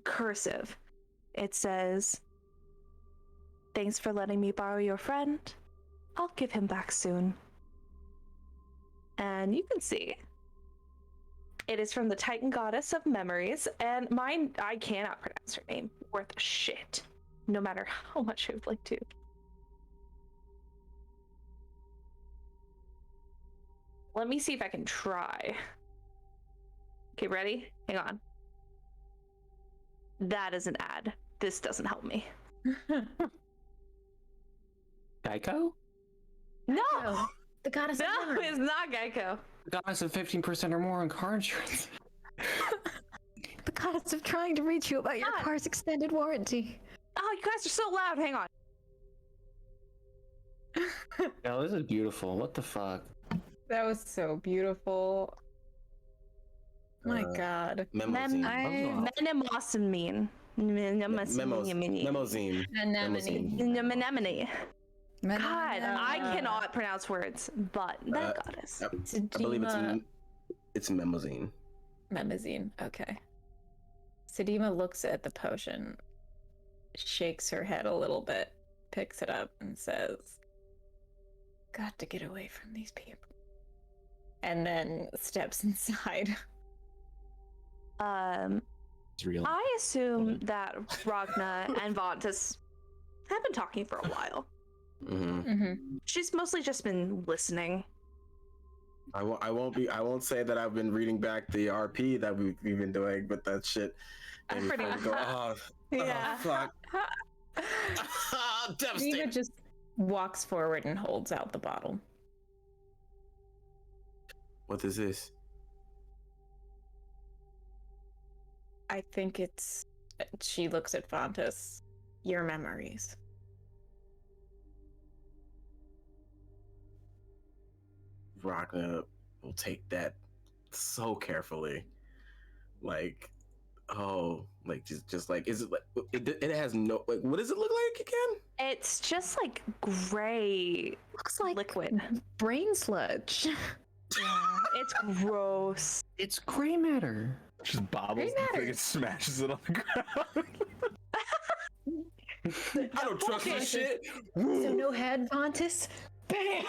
cursive. It says, "Thanks for letting me borrow your friend. I'll give him back soon." And you can see it is from the Titan goddess of memories, and mine, I cannot pronounce her name worth a shit, no matter how much I would like to. Let me see if I can try. Okay, ready? Hang on. That is an ad. This doesn't help me. Geico? No! Oh, the goddess of No, memory. it's not Geico. Goddess of 15% or more on car insurance. The goddess of trying to reach you about your God. car's extended warranty. Oh, you guys are so loud. Hang on. Oh, this is beautiful. What the fuck? That was so beautiful. My God. Memozine. Menemosamine. Memozine. Menemone. God, Melaena. I cannot pronounce words, but that goddess. I believe it's Memozine. Memozine. Okay. Sedima looks at the potion, shakes her head a little bit, picks it up, and says, "Got to get away from these people." And then steps inside. It's real. I assume that Ragna and Vontus have been talking for a while. Mm-hmm. She's mostly just been listening. I won't say that I've been reading back the RP that we've been doing, but that shit made me Pretty fucking go, oh, Yeah. fuck. Devastating. Sedima just walks forward and holds out the bottle. What is this? I think it's... She looks at Vontus. Your memories. Ragna will take that so carefully. Like, oh, like just like, is it like, it has no, like, what does it look like again? It's just like gray Looks like liquid. brain sludge. Yeah, it's gross. It's gray matter. Just bobbles the thing and smashes it on the ground. I don't trust this shit. So no head, Vontus? Bam!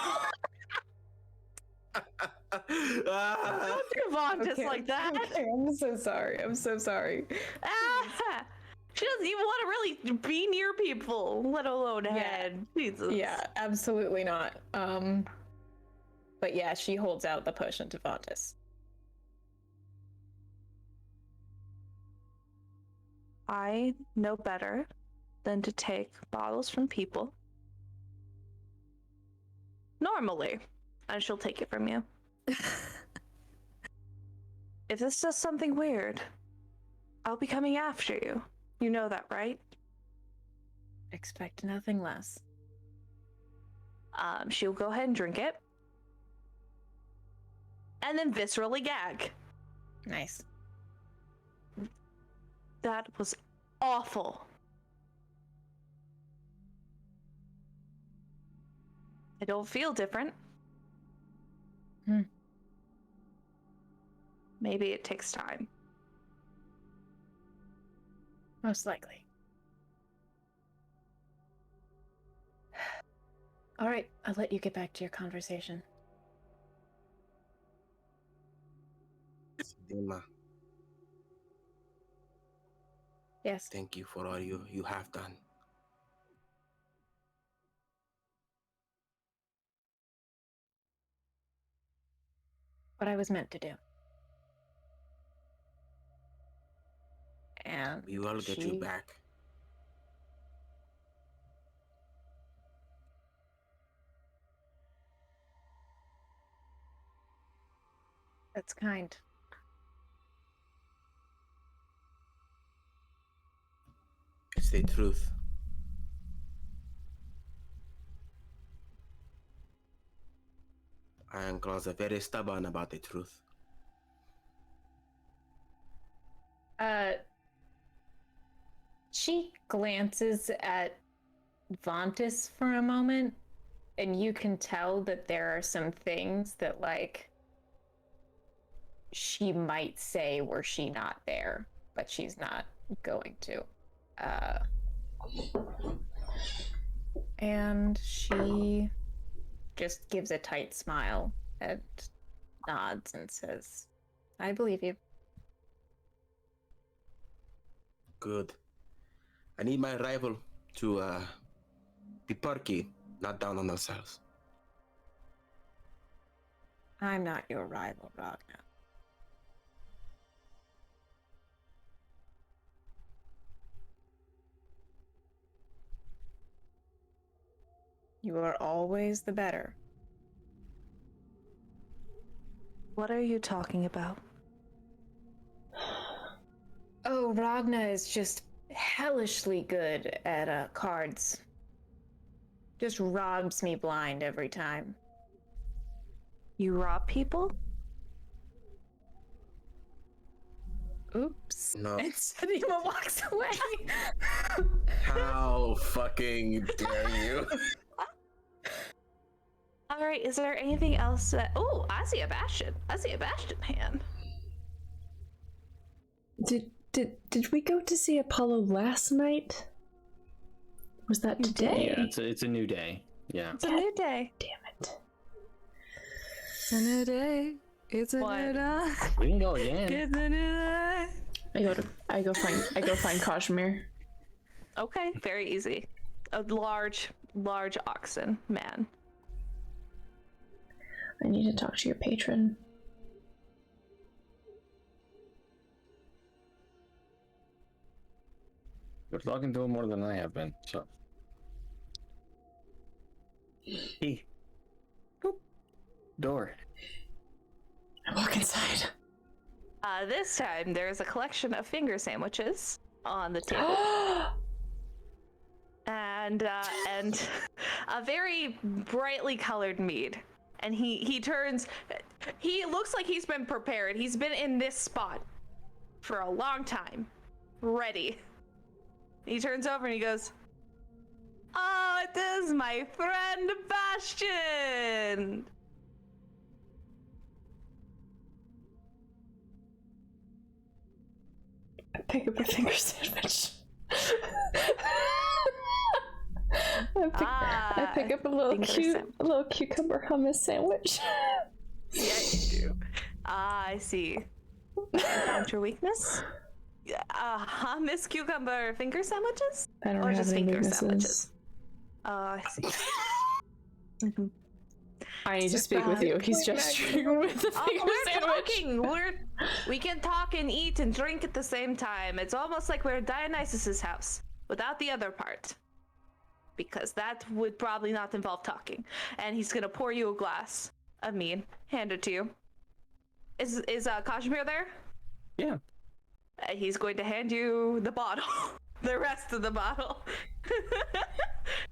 Don't do Vontus like that. Okay, I'm so sorry. I'm so sorry. Ah, she doesn't even want to really be near people, let alone head. Jesus. Yeah, absolutely not. But yeah, she holds out the potion to Vontus. I know better than to take bottles from people. Normally. And she'll take it from you. If this does something weird, I'll be coming after you. You know that, right? Expect nothing less. She'll go ahead and drink it. and then viscerally gag. Nice. That was awful. I don't feel different. Maybe it takes time. Most likely. All right, I'll let you get back to your conversation. Sedima, Yes. thank you for all you have done. What I was meant to do. And We will get you back. That's kind. It's the truth. Ironclaws are very stubborn about the truth. She glances at Vontus for a moment, and you can tell that there are some things that, like, she might say were she not there, but she's not going to. And she just gives a tight smile and nods and says, I believe you. Good. I need my rival to be perky, not down on themselves. I'm not your rival, Ragna. You are always the better. What are you talking about? Oh, Ragna is just hellishly good at cards. Just robs me blind every time. You rob people? Oops. No. And Sedima walks away. How fucking dare you? All right, is there anything else that... Oh, I see a Bastian. I see a Bastian hand. Did we go to see Apollo last night? Was that today? Yeah, it's a new day. Yeah. It's a new day. Damn it. It's a new day. It's a new day. We can go again. It's a new day. I go find Kazimir. Okay, very easy. A large oxen man. I need to talk to your patron. You're talking to him more than I have been, so. Hey. Boop. Door. I walk inside. This time there's a collection of finger sandwiches on the table. and a very brightly colored mead. And he turns, he looks like he's been prepared. He's been in this spot for a long time, ready. He turns over and he goes, "Oh, it is my friend Bastian." I pick up a finger sandwich. I pick up a little cucumber hummus sandwich. Yeah, you do. I see. Found your weakness? Hummus cucumber finger sandwiches? I don't or have just any finger weaknesses. sandwiches? Oh, I see. Mm-hmm. I need to speak with you. He's gesturing with the finger sandwich. We can talk and eat and drink at the same time. It's almost like we're at Dionysus's house, without the other part. Because that would probably not involve talking. And he's gonna pour you a glass of mead, hand it to you. Is Kazimir there? Yeah. He's going to hand you the bottle. The rest of the bottle.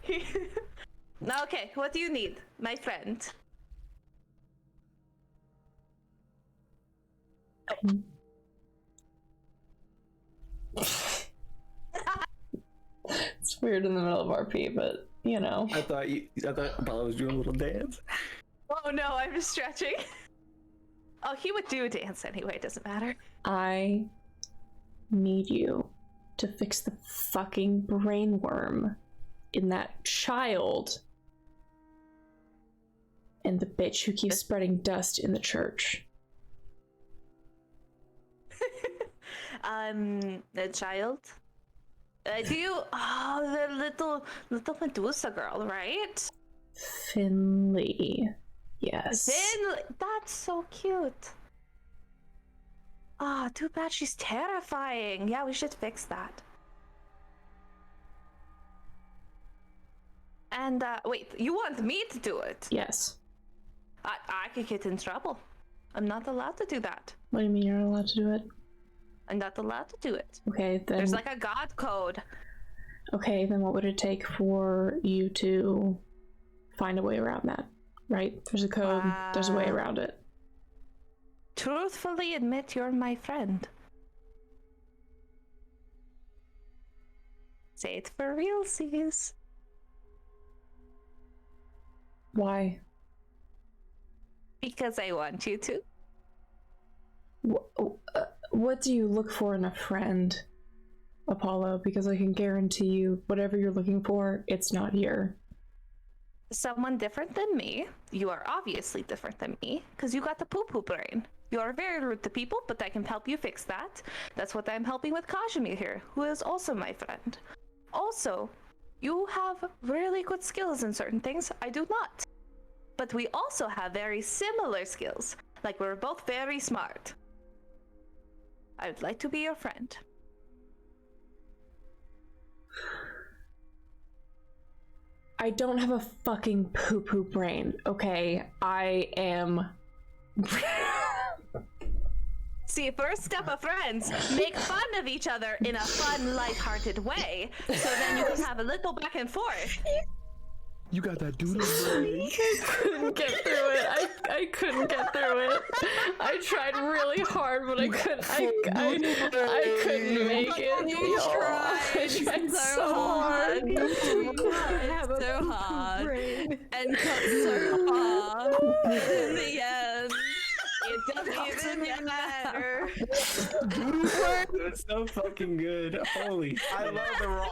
Okay, what do you need, my friend? It's weird in the middle of RP, but you know. I thought Apollo was doing a little dance. Oh no, I'm just stretching. Oh, he would do a dance anyway, it doesn't matter. I need you to fix the fucking brainworm in that child and the bitch who keeps spreading dust in the church. The child? Do you? Oh, the little Medusa girl, right? Finley. Yes. Finley, that's so cute. Ah, too bad she's terrifying. Yeah, we should fix that. And wait, you want me to do it? Yes. I could get in trouble. I'm not allowed to do that. What do you mean you're not allowed to do it? I'm not allowed to do it. Okay, then. There's like a god code. Okay, then what would it take for you to find a way around that? Right? There's a code, there's a way around it. Truthfully admit you're my friend. Say it for realsies. Why? Because I want you to. What do you look for in a friend, Apollo? Because I can guarantee you, whatever you're looking for, it's not here. Someone different than me. You are obviously different than me, because you got the poo-poo brain. You are very rude to people, but I can help you fix that. That's what I'm helping with Kazimir here, who is also my friend. Also, you have really good skills in certain things. I do not. But we also have very similar skills. Like, we're both very smart. I would like to be your friend. I don't have a fucking poo-poo brain, okay? I am... See, first step of friends, make fun of each other in a fun, lighthearted way, so then you can have a little back and forth. You got that doodle brain. I couldn't get through it. I couldn't get through it. I tried really hard, but I couldn't. I couldn't make it. You tried. I tried so hard. So hard. And cut so far. In the end. It doesn't even matter. That's so fucking good. Holy I love that we're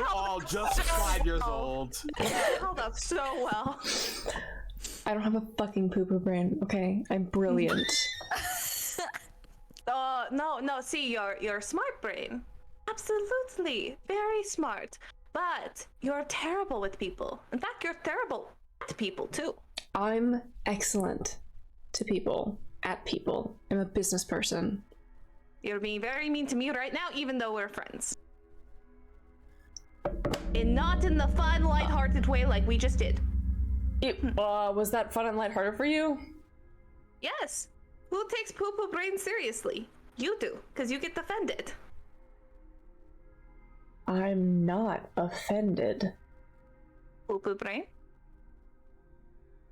all just so 5 years well. old. You held up so well. I don't have a fucking poo-poo brain, okay? I'm brilliant. No, see, you're smart brain. Absolutely. Very smart. But you're terrible with people. In fact, you're terrible at people, too. I'm excellent to people, at people. I'm a business person. You're being very mean to me right now, even though we're friends. And not in the fun, lighthearted way like we just did. Was that fun and lighthearted for you? Yes. Who takes poo-poo brain seriously? You do, because you get offended. I'm not offended. Poo-poo brain?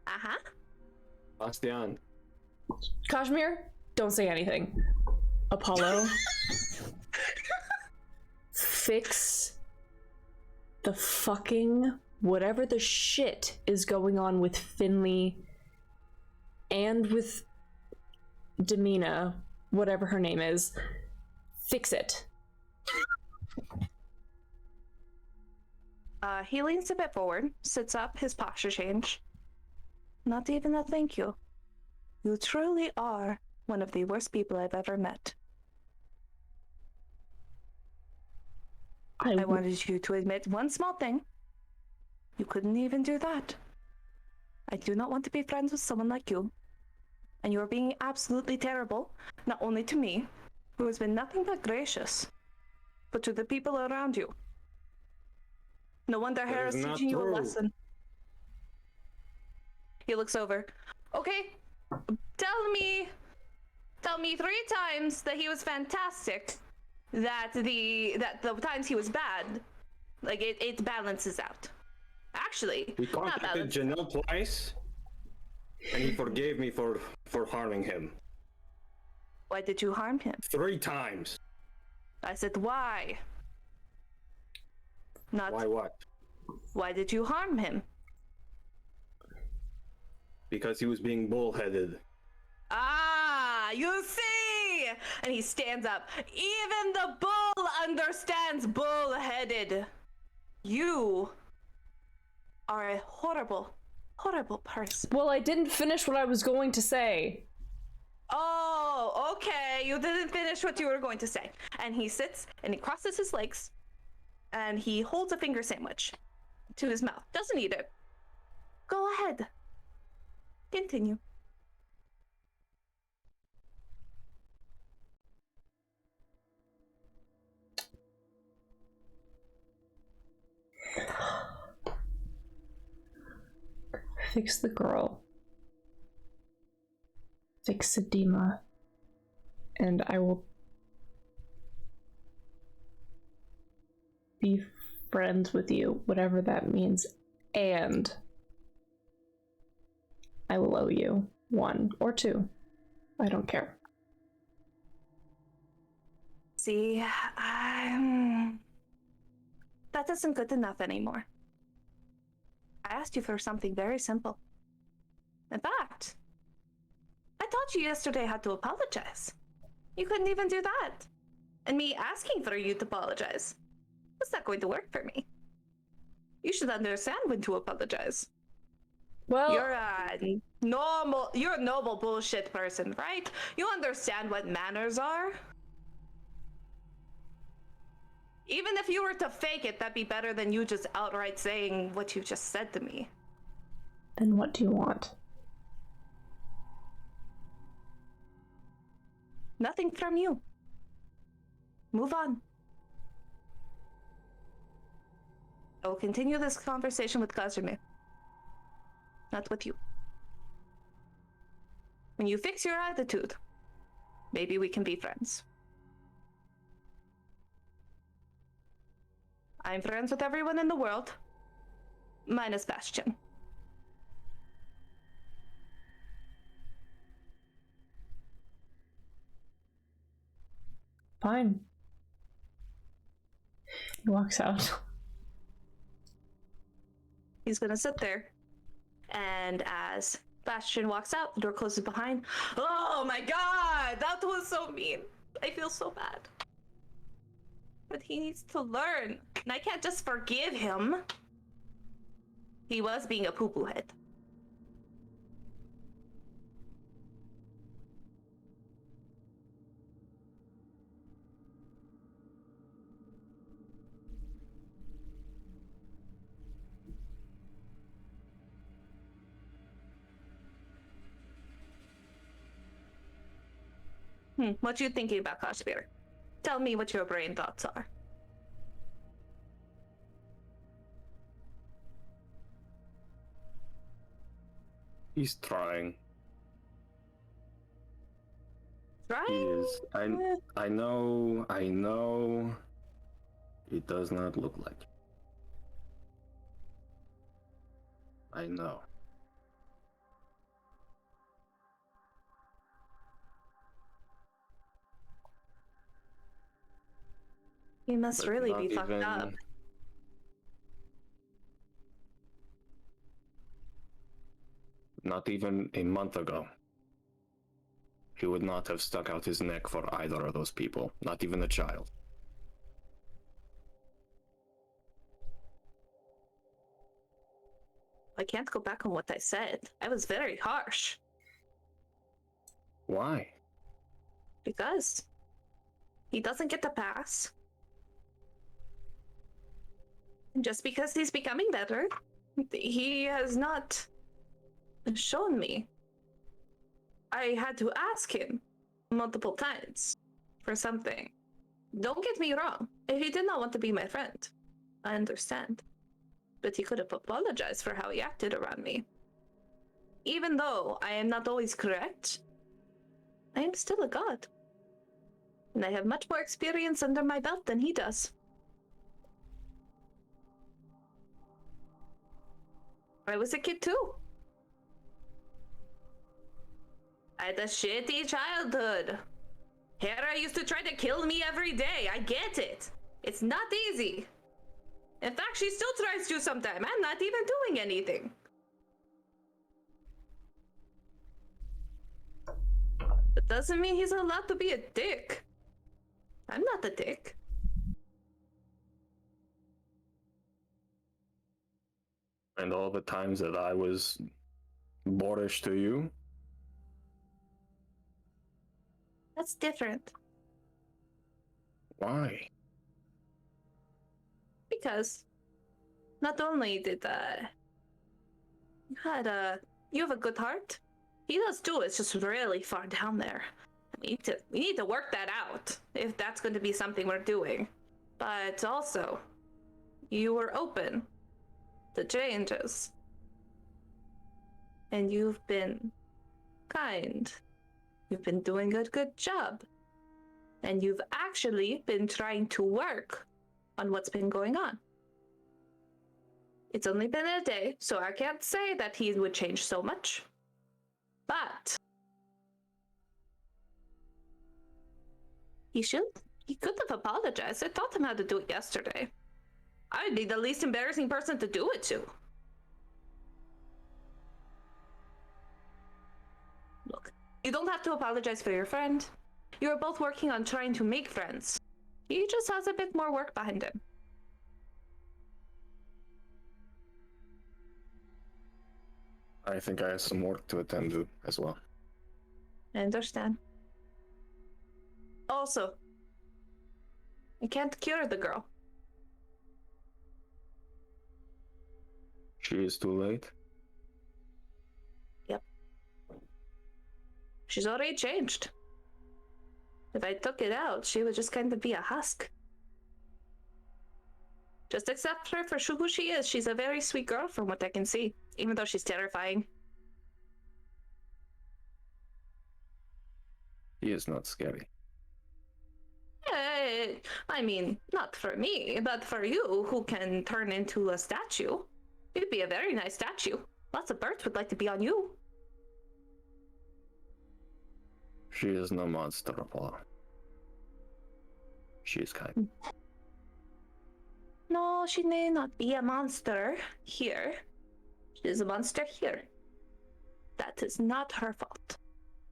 Uh-huh. Bastian. Kazimir, don't say anything. Apollo, fix the fucking whatever the shit is going on with Finley and with Demina, whatever her name is. Fix it. He leans a bit forward, sits up, his posture change. Not even a thank you. You truly are one of the worst people I've ever met. I wanted you to admit one small thing. You couldn't even do that. I do not want to be friends with someone like you. And you are being absolutely terrible, not only to me, who has been nothing but gracious, but to the people around you. No wonder Hera's teaching you a lesson. He looks over. Okay, tell me 3 times that he was fantastic. That the times he was bad, like it balances out. Actually, We contacted Janelle twice, and he forgave me for harming him. Why did you harm him? 3 times. I said why. Not Why what? why did you harm him? Because he was being bullheaded. Ah, you see! And he stands up. Even the bull understands bull-headed. You are a horrible, horrible person. Well, I didn't finish what I was going to say. Oh, okay. You didn't finish what you were going to say. And he sits and he crosses his legs and he holds a finger sandwich to his mouth. Doesn't eat it. Go ahead. Continue. Fix the girl. Fix Sedima. And I will be friends with you, whatever that means. And I will owe you 1 or 2. I don't care. See, that isn't good enough anymore. I asked you for something very simple. In fact, I taught you yesterday how to apologize. You couldn't even do that. And me asking for you to apologize, that's not going to work for me. You should understand when to apologize. Well, You're a noble bullshit person, right? You understand what manners are? Even if you were to fake it, that'd be better than you just outright saying what you just said to me. Then what do you want? Nothing from you. Move on. I will continue this conversation with Kazimir. Not with you. When you fix your attitude, maybe we can be friends. I'm friends with everyone in the world, minus Bastian. Fine. He walks out. He's gonna sit there, and as Bastian walks out, the door closes behind. Oh my god, that was so mean. I feel so bad. But he needs to learn, and I can't just forgive him. He was being a poo-poo head. What you thinking about, Kazimir? Tell me what your brain thoughts are. He's trying. Right? He is. I know. It does not look like it. I know. He must But really not be fucked up. Not even a month ago, he would not have stuck out his neck for either of those people, not even a child. I can't go back on what I said. I was very harsh. Why? Because he doesn't get the pass. And just because he's becoming better, he has not shown me. I had to ask him multiple times for something. Don't get me wrong. If he did not want to be my friend, I understand. But he could have apologized for how he acted around me. Even though I am not always correct, I am still a god. And I have much more experience under my belt than he does. I was a kid too. I had a shitty childhood. Hera used to try to kill me every day. I get it. It's not easy. In fact, she still tries to sometime. I'm not even doing anything. That doesn't mean he's allowed to be a dick. I'm not a dick. And all the times that I was boorish to you? That's different. Why? Because not only did you have a good heart. He does too. It's just really far down there. We need to work that out if that's going to be something we're doing. But also, you were open to changes, and you've been kind. You've been doing a good job, and you've actually been trying to work on what's been going on. It's only been a day, so I can't say that he would change so much. But he could have apologized. I taught him how to do it yesterday. I would be the least embarrassing person to do it to. Look, you don't have to apologize for your friend. You are both working on trying to make friends. He just has a bit more work behind him. I think I have some work to attend to as well. I understand. Also, I can't cure the girl. She is too late? Yep. She's already changed. If I took it out, she would just kind of be a husk. Just accept her for who she is. She's a very sweet girl from what I can see, even though she's terrifying. He is not scary. I mean, not for me, but for you, who can turn into a statue. You'd be a very nice statue. Lots of birds would like to be on you. She is no monster, Apollo. She is kind. No, she may not be a monster here. She is a monster here. That is not her fault.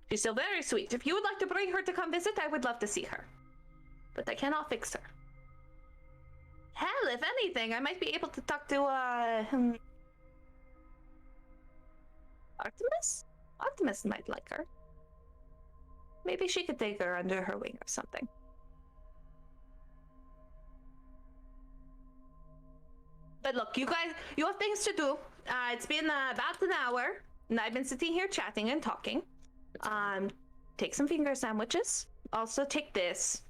She's still very sweet. If you would like to bring her to come visit, I would love to see her. But I cannot fix her. Hell, if anything, I might be able to talk to, Artemis? Artemis might like her. Maybe she could take her under her wing or something. But look, you guys, you have things to do. It's been about an hour, and I've been sitting here chatting and talking. Take some finger sandwiches. Also take this.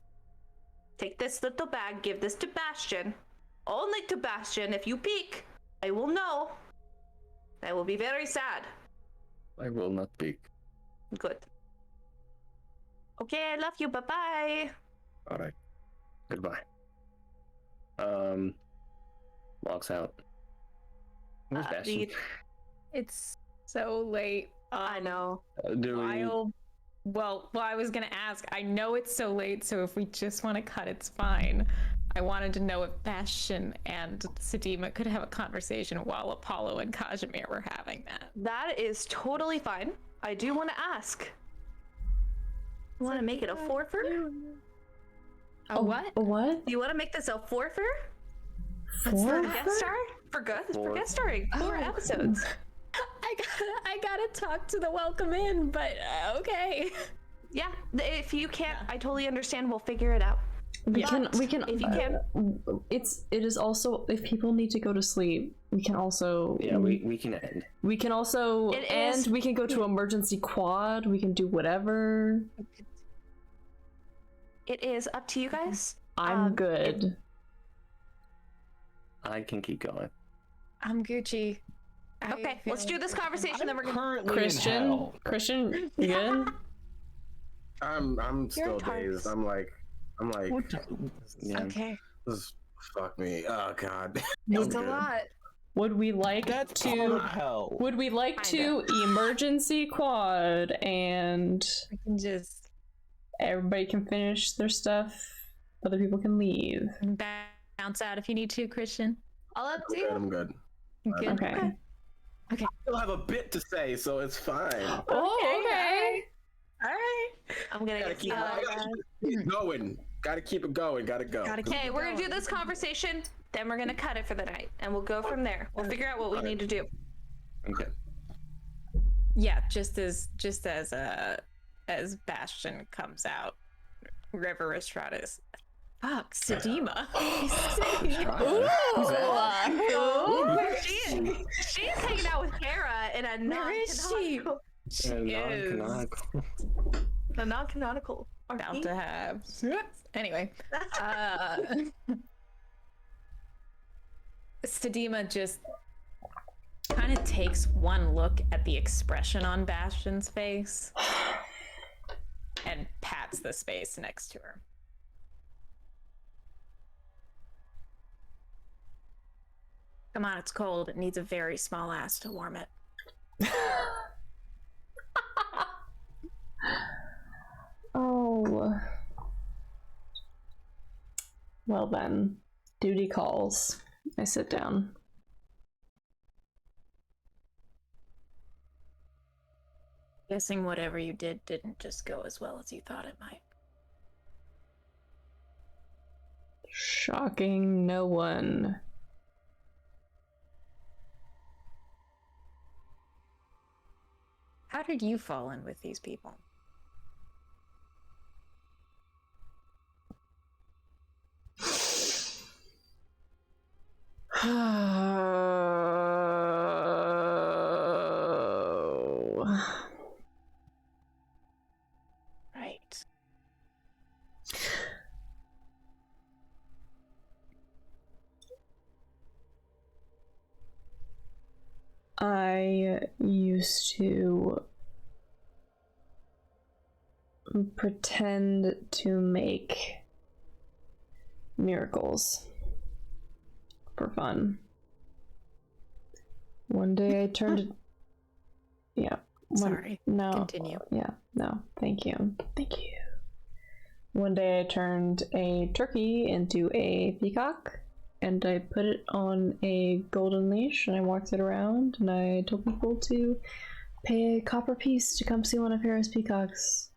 Take this little bag, give this to Bastian. Only to Bastian. If you peek, I will know. I will be very sad. I will not peek. Good. Okay, I love you. Bye-bye. Alright. Goodbye. Walks out. Where's Bastian? It's so late. I know. Well, I was gonna ask. I know it's so late, so if we just want to cut, it's fine. I wanted to know if Bastian and Sedima could have a conversation while Apollo and Kazimir were having that. That is totally fine. I do want to ask. You want to make it a forfer? A what? A what? You want to make this a forfer? For Forfer? guest star? For guest starring. 4 episodes. I gotta talk to the welcome in, but okay. Yeah, if you can't, I totally understand. We'll figure it out. We can. If you can, It is also, if people need to go to sleep, we can also. Yeah, we can end. We can also is- we can go to emergency quad. We can do whatever. it is up to you guys. I'm good. I can keep going. I'm Gucci. Okay, let's do this conversation. Then we're gonna. Currently Christian, in hell. Christian, you good? I'm still tired. dazed. I'm like, Yeah. Okay. this fuck me. Oh god. It's a lot. Would we like That's part of to? hell. Would we like Kinda. to emergency quad and? I can just. everybody can finish their stuff. Other people can leave. Bounce out if you need to, Christian. All up to Good, you. I'm good. Good. Okay. I still have a bit to say, so it's fine. Oh, okay. All right. I'm gonna get Gotta keep it going. Gotta keep it going. Gotta go. Okay, we're gonna do this conversation, then we're gonna cut it for the night, and we'll go from there. We'll figure out what we need to do. Okay. Yeah, just as Bastian comes out, River Estrada's fuck Sedima. She's hanging out with Hera in a Where is she? She is a non-canonical. about to have. Anyway, Sedima just kind of takes one look at the expression on Bastian's face and pats the space next to her. Come on, it's cold. It needs a very small ass to warm it. Oh. Well then, duty calls. I sit down. Guessing whatever you did didn't just go as well as you thought it might. Shocking no one. How did you fall in with these people? Right. I used to pretend to make miracles for fun. One day I turned Sorry. No. Continue. Yeah, no. Thank you. Thank you. One day I turned a turkey into a peacock, and I put it on a golden leash, and I walked it around, and I told people to pay a copper piece to come see one of Hera's peacocks.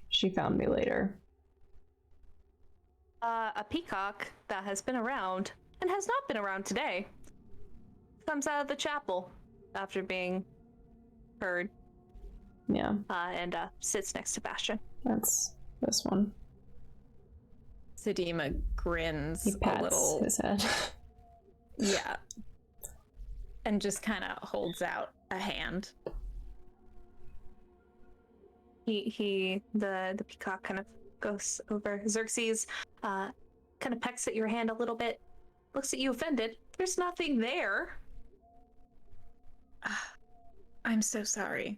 She found me later. A peacock that has been around and has not been around today comes out of the chapel after being heard. Yeah. And sits next to Bastian. That's this one. Sedima grins He pats a little. his head. Yeah. And just kind of holds out a hand. The peacock kind of goes over. Xerxes kind of pecks at your hand a little bit, looks at you offended. There's nothing there. I'm so sorry.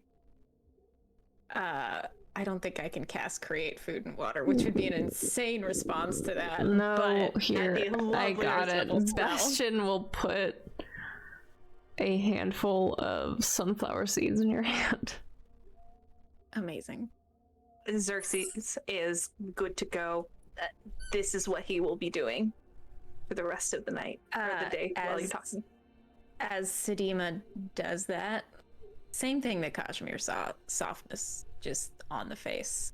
I don't think I can cast Create Food and Water, which would be an insane response to that. No, but here, that'd be a I lovely got it. reciprocal spell. Bastian will put a handful of sunflower seeds in your hand. Amazing. Xerxes is good to go. This is what he will be doing for the rest of the night, or the day, while you're talking. As Sedima does that, same thing that Kazimir saw, softness just on the face.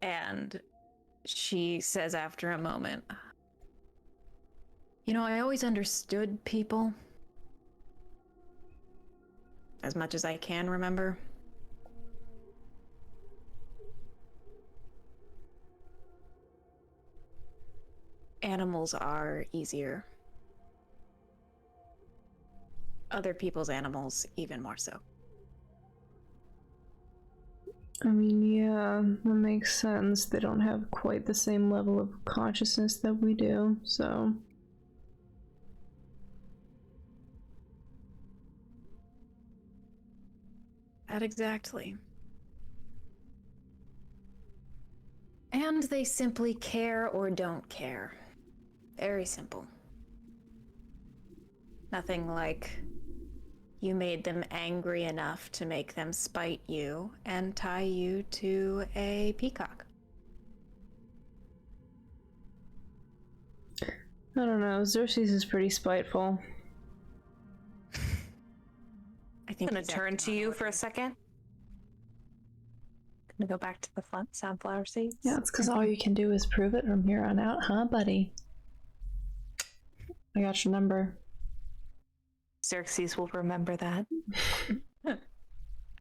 And she says after a moment, you know, I always understood people. As much as I can remember. Animals are easier. Other people's animals, even more so. I mean, yeah, that makes sense. They don't have quite the same level of consciousness that we do, so... That exactly. And they simply care or don't care. Very simple. Nothing like you made them angry enough to make them spite you and tie you to a peacock. I don't know. Xerxes is pretty spiteful. I think I'm gonna he's turn acting to on you order. for a second. Gonna go back to the sunflower seeds. Yeah, it's because all you can do is prove it from here on out, huh, buddy? I got your number. Xerxes will remember that.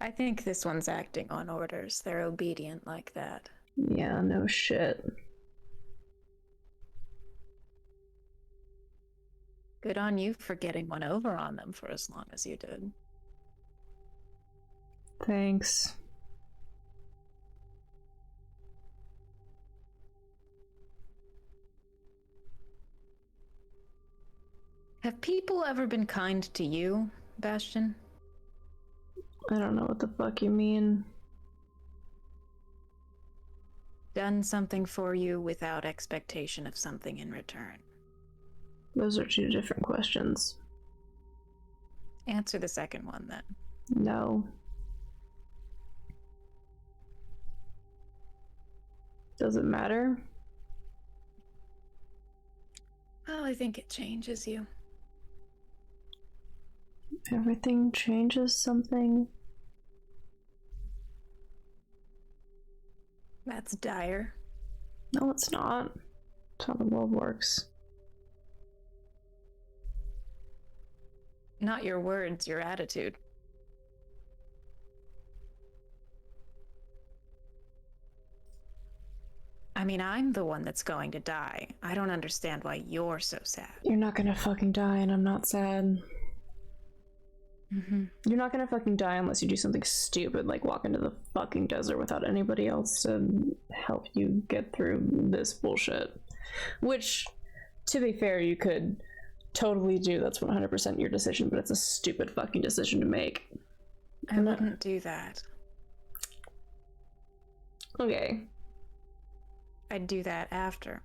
I think this one's acting on orders. They're obedient like that. Yeah, no shit. Good on you for getting one over on them for as long as you did. Thanks. Have people ever been kind to you, Bastian? I don't know what the fuck you mean. Done something for you without expectation of something in return? Those are two different questions. Answer the second one then. No. Does it matter? Well, I think it changes you. Everything changes something. That's dire. No, it's not. That's how the world works. Not your words, your attitude. I mean, I'm the one that's going to die. I don't understand why you're so sad. You're not gonna fucking die, and I'm not sad. You're not gonna fucking die unless you do something stupid like walk into the fucking desert without anybody else to help you get through this bullshit. Which, to be fair, you could totally do. That's 100% your decision, but it's a stupid fucking decision to make. I wouldn't do that. Okay. I'd do that after.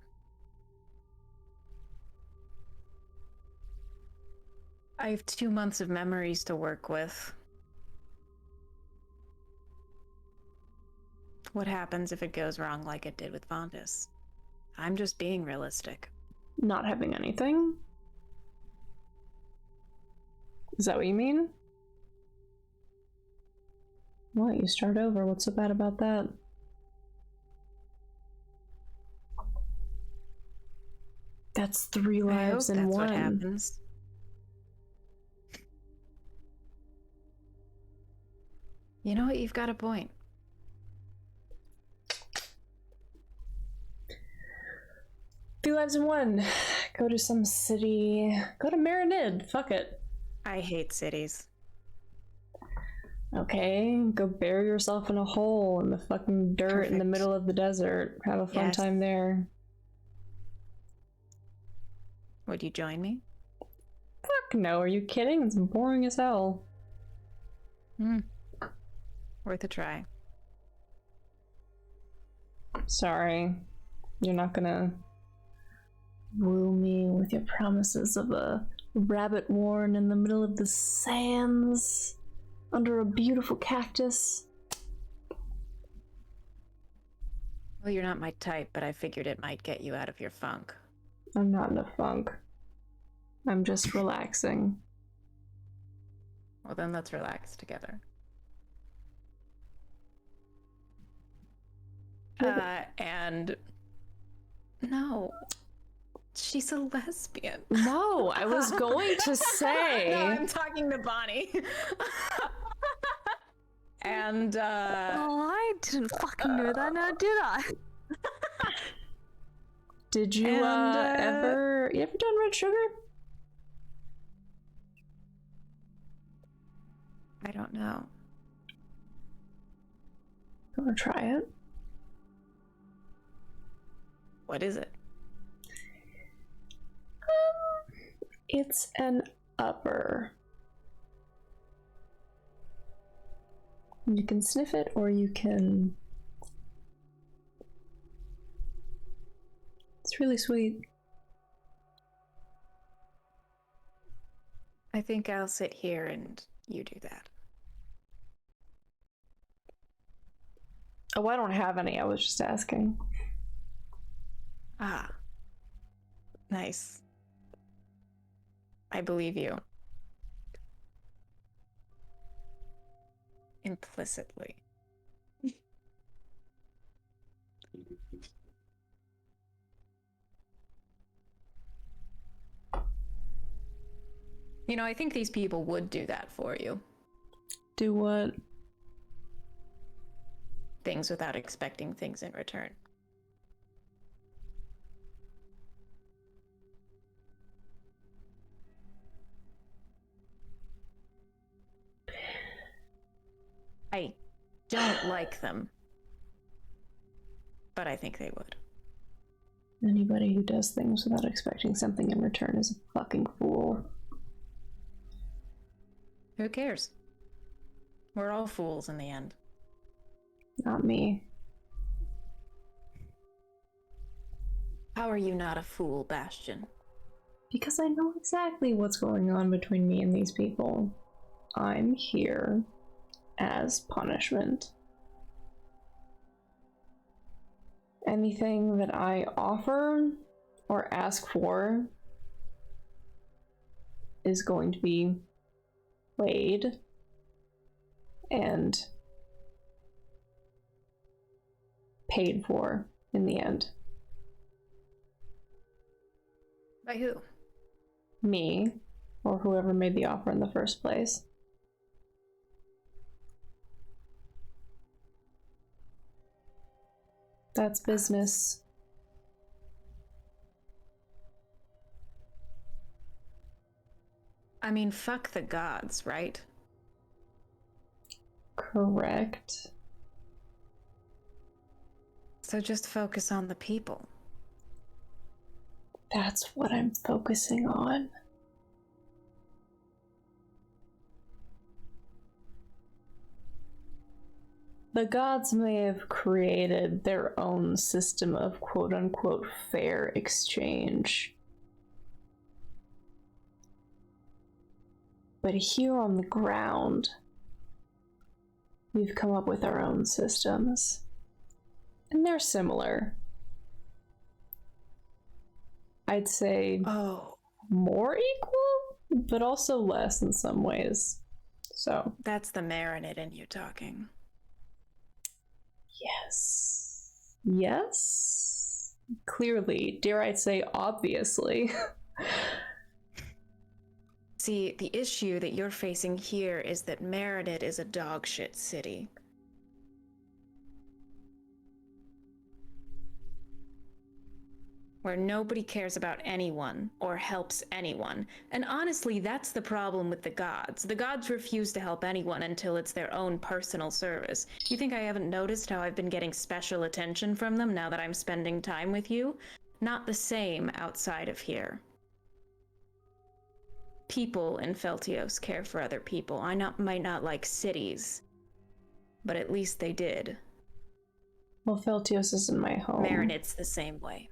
I have 2 months of memories to work with. What happens if it goes wrong like it did with Vontus? I'm just being realistic. Not having anything? Is that what you mean? What? You start over. What's so bad about that? That's 3 lives in that's one. what happens. You know what? You've got a point. Three lives in one. Go to some city. Go to Marinid. Fuck it. I hate cities. Okay, go bury yourself in a hole in the fucking dirt in the Perfect. middle of the desert. Have a fun Yes. time there. Would you join me? Fuck no, are you kidding? It's boring as hell. Worth a try. Sorry. You're not gonna woo me with your promises of a rabbit warren in the middle of the sands under a beautiful cactus. Well, you're not my type, but I figured it might get you out of your funk. I'm not in a funk. I'm just relaxing. Well, then let's relax together. And no, she's a lesbian. No, I was going to say. No, I'm talking to Bonnie. And Oh, I didn't fucking know that, now did I? Did you ever done red sugar? I don't know. You wanna try it? What is it? It's an upper. You can sniff it, or you can. It's really sweet. I think I'll sit here and you do that. Oh, I don't have any. I was just asking. Ah. Nice. I believe you. Implicitly. You know, I think these people would do that for you. Do what? Things without expecting things in return. I don't like them, but I think they would. Anybody who does things without expecting something in return is a fucking fool. Who cares? We're all fools in the end. Not me. How are you not a fool, Bastian? Because I know exactly what's going on between me and these people. I'm here as punishment. Anything that I offer or ask for is going to be weighed and paid for in the end. By who? Me, or whoever made the offer in the first place. That's business. I mean, fuck the gods, right? Correct. So just focus on the people. That's what I'm focusing on. The gods may have created their own system of quote-unquote fair exchange. But here on the ground, we've come up with our own systems. And they're similar. I'd say more equal, but also less in some ways. So that's the Marinid in you talking. Yes. Yes. Clearly, dare I say obviously. See, the issue that you're facing here is that Marinid is a dogshit city. Where nobody cares about anyone or helps anyone. And honestly, that's the problem with the gods. The gods refuse to help anyone until it's their own personal service. You think I haven't noticed how I've been getting special attention from them now that I'm spending time with you? Not the same outside of here. People in Feltios care for other people. I might not like cities, but at least they did. Well, Feltios isn't my home. Marinid's the same way.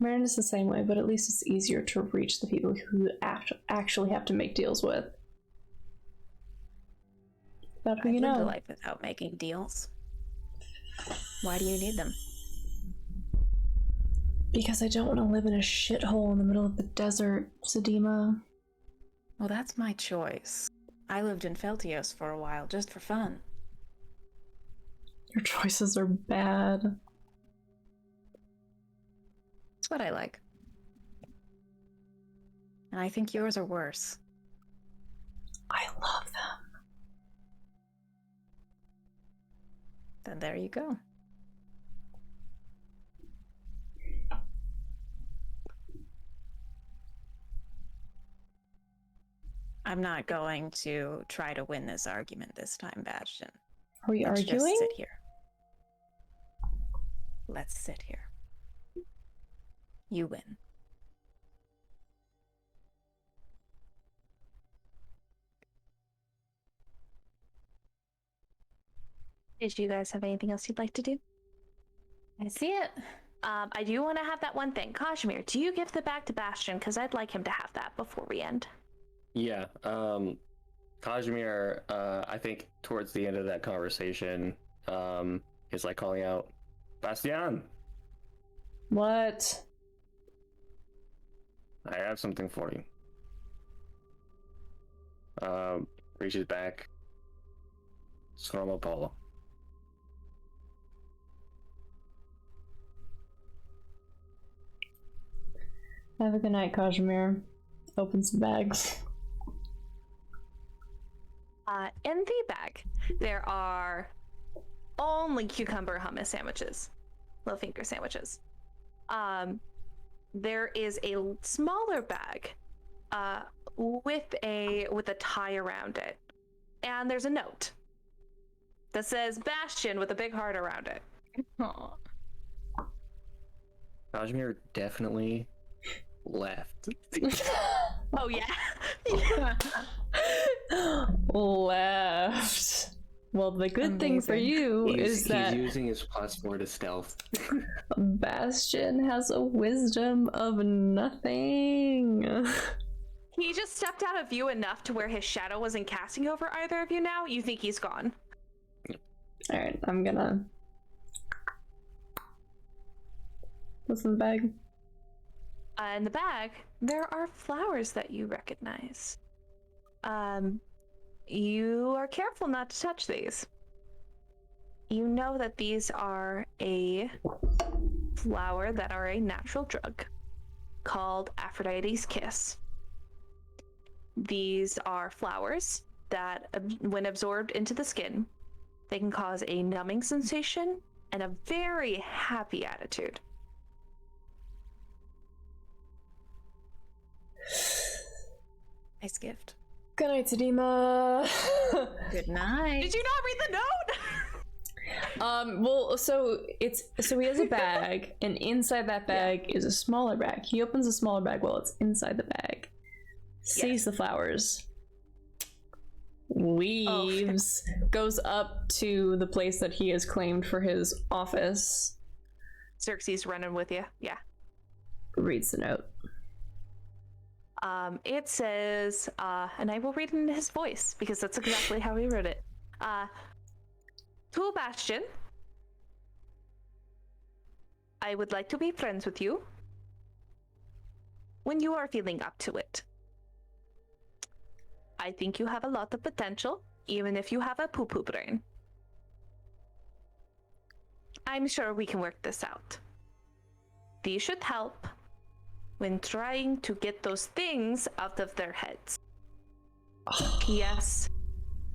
Marin is the same way, but at least it's easier to reach the people who actually have to make deals with. But who you know. I'd live a life without making deals. Why do you need them? Because I don't want to live in a shithole in the middle of the desert, Sedima. Well, that's my choice. I lived in Feltios for a while, just for fun. Your choices are bad. It's what I like. And I think yours are worse. I love them. Then there you go. I'm not going to try to win this argument this time, Bastian. Are we Let's arguing? just sit here. Let's sit here. You win. Did you guys have anything else you'd like to do? I see it. I do want to have that one thing. Kazimir, do you give the bag to Bastian? Because I'd like him to have that before we end. Yeah. Kazimir, I think towards the end of that conversation, is like calling out, Bastian, What? I have something for you. Reaches back. It's from Apollo. Have a good night, Kazimir. Opens the bags. In the bag, there are only cucumber hummus sandwiches, little finger sandwiches. There is a smaller bag with a tie around it, and there's a note that says Bastian with a big heart around it. Aw. Kazimir definitely left. Oh yeah. Left. Well, the good thing for you is that he's using his +4 to stealth. Bastian has a wisdom of nothing. He just stepped out of view enough to where his shadow wasn't casting over either of you now. You think he's gone. Alright, I'm gonna... What's in the bag? In the bag, there are flowers that you recognize. You are careful not to touch these. You know that these are a flower that are a natural drug called Aphrodite's Kiss. These are flowers that, when absorbed into the skin, they can cause a numbing sensation and a very happy attitude. Nice gift. Good night, Sedima. Good night. Did you not read the note? Well, so he has a bag, and inside that bag is a smaller bag. He opens the smaller bag while it's inside the bag. Sees the flowers. Leaves. Goes up to the place that he has claimed for his office. Xerxes running with you. Yeah. Reads the note. It says, and I will read it in his voice because that's exactly how he wrote it. To Bastian, I would like to be friends with you when you are feeling up to it. I think you have a lot of potential, even if you have a poo-poo brain. I'm sure we can work this out. These should help when trying to get those things out of their heads. P.S.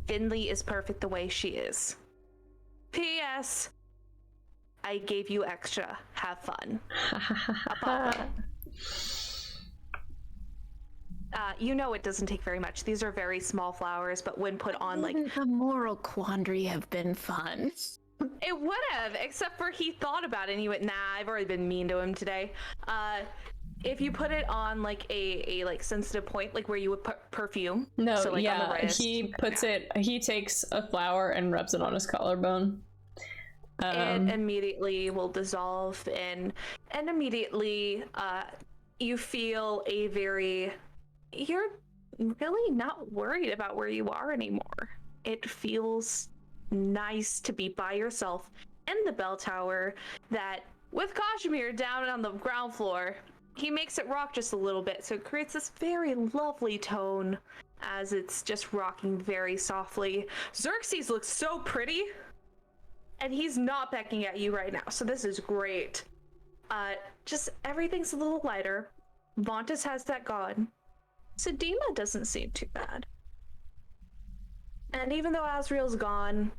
Finley is perfect the way she is. P.S. I gave you extra. Have fun. Apollo. You know it doesn't take very much. These are very small flowers, but when put on, like... Wouldn't the moral quandary have been fun? It would have, except for he thought about it and he went, nah, I've already been mean to him today. If you put it on like a like sensitive point, like where you would put perfume. No, so, like, on the wrist, he puts it, he takes a flower and rubs it on his collarbone. It immediately will dissolve and immediately you feel a very, you're really not worried about where you are anymore. It feels nice to be by yourself in the bell tower that with Kazimir down on the ground floor, he makes it rock just a little bit, so it creates this very lovely tone as it's just rocking very softly. Xerxes looks so pretty, and he's not becking at you right now, so this is great. Just everything's a little lighter. Vontus has that gone. Sedima doesn't seem too bad. And even though Azrail's gone,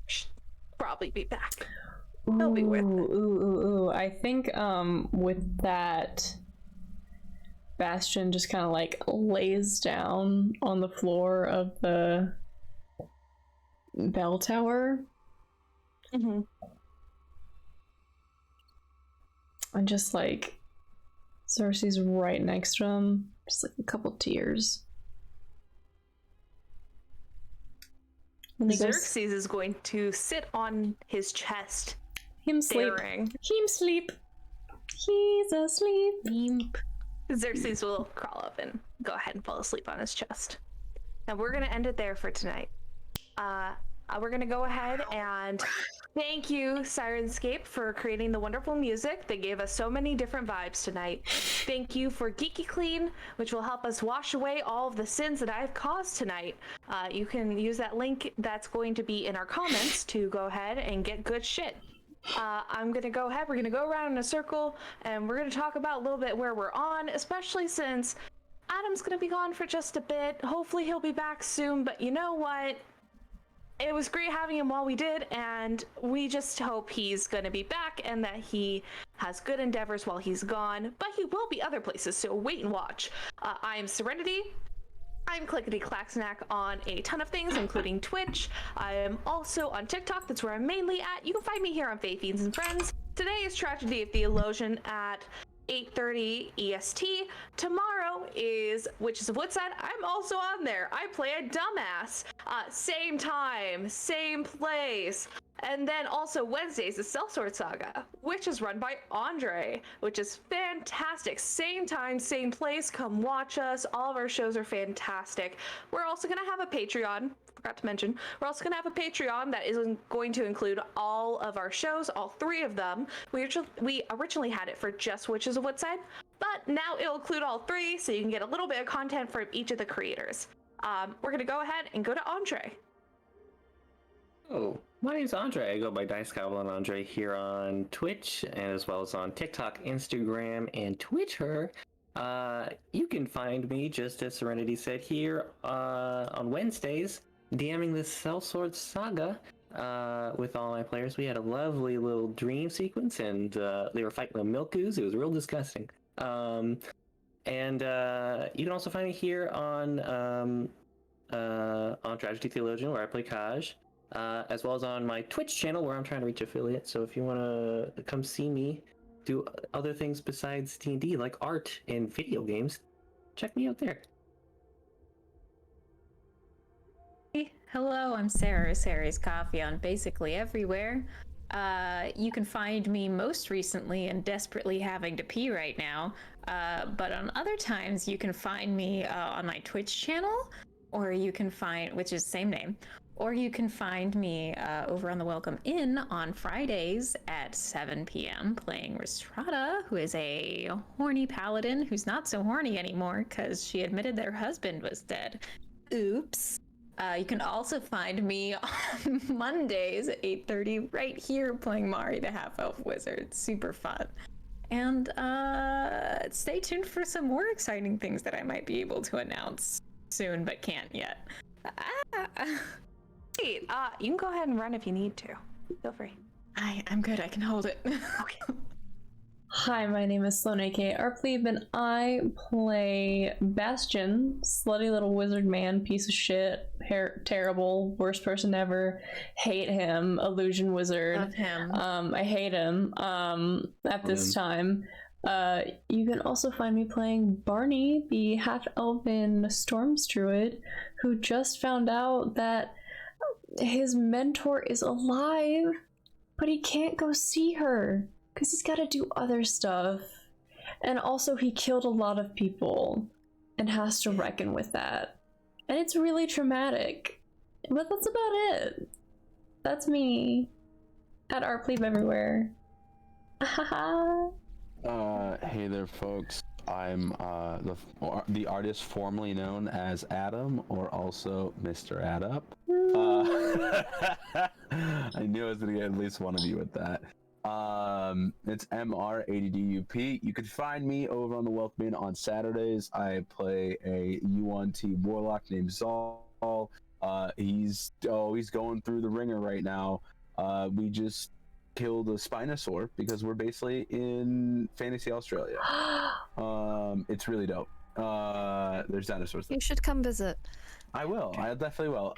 she'll probably be back. He'll be with it. I think with that, Bastian just kind of like lays down on the floor of the bell tower. Mm-hmm. And just like Xerxes right next to him, just like a couple tears. And he goes, Xerxes is going to sit on his chest. him sleep. Staring. Him sleep. He's asleep. Xerxes will crawl up and go ahead and fall asleep on his chest. And we're going to end it there for tonight. We're going to go ahead and thank you, Sirenscape, for creating the wonderful music that gave us so many different vibes tonight. Thank you for Geeky Clean, which will help us wash away all of the sins that I've caused tonight. You can use that link that's going to be in our comments to go ahead and get good shit. I'm going to go ahead, we're going to go around in a circle, and we're going to talk about a little bit where we're on, especially since Adam's going to be gone for just a bit. Hopefully he'll be back soon, but you know what? It was great having him while we did, and we just hope he's going to be back and that he has good endeavors while he's gone, but he will be other places, so wait and watch. I am Serenity. I'm Clickety Clacksnack on a ton of things, including Twitch. I am also on TikTok. That's where I'm mainly at. You can find me here on Faith Fiends and Friends. Today is Tragedy of Theolosian at 8:30 EST. Tomorrow is Witches of Woodside. I'm also on there. I play a dumbass. Same time, same place. And then also Wednesdays is Sellsword Saga, which is run by Andre, which is fantastic. Same time, same place. Come watch us. All of our shows are fantastic. We're also going to have a Patreon. Forgot to mention. We're also going to have a Patreon that is going to include all of our shows, all 3 of them. We originally had it for just Witches of Woodside, but now it'll include all 3, so you can get a little bit of content from each of the creators. We're going to go ahead and go to Andre. Oh, my name's Andre. I go by Dice Goblin Andre here on Twitch, and as well as on TikTok, Instagram, and Twitter. You can find me, just as Serenity said, here on Wednesdays, DMing the Sellsword Saga with all my players. We had a lovely little dream sequence, and they were fighting a milk ooze. It was real disgusting. And you can also find me here on Tragedy Theologian, where I play Kaj. As well as on my Twitch channel, where I'm trying to reach affiliates. So if you want to come see me do other things besides D&D, like art and video games, check me out there. Hello, I'm Sarah, Sarah's Coffee on basically everywhere. You can find me most recently and desperately having to pee right now, but on other times you can find me on my Twitch channel, or you can find, which is same name, or you can find me over on the Welcome Inn on Fridays at 7 p.m. playing Restrada, who is a horny paladin who's not so horny anymore because she admitted that her husband was dead. Oops. You can also find me on Mondays at 8:30 right here playing Mari the Half-Elf Wizard. Super fun. And stay tuned for some more exciting things that I might be able to announce soon, but can't yet. Hey, you can go ahead and run if you need to. Feel free. I'm good. I can hold it. Okay. Hi, my name is Sloan, aka Arplebe, and I play Bastian, slutty little wizard man, piece of shit, terrible, worst person ever, hate him, illusion wizard. Love him. I hate him at this time. You can also find me playing Barney, the half-elven storms druid, who just found out that his mentor is alive, but he can't go see her because he's got to do other stuff. And also he killed a lot of people and has to reckon with that. And it's really traumatic. But that's about it. That's me. At Arplebe everywhere. Hey there, folks. I'm the artist formerly known as Adam, or also Mr. Adup. I knew I was gonna get at least one of you with that. It's MR80DUP. You can find me over on the Welcome Inn on Saturdays. I play a UNT warlock named Zal. He's going through the ringer right now. We just killed a Spinosaur because we're basically in Fantasy Australia. It's really dope. There's dinosaurs there. You should come visit. I will. I definitely will.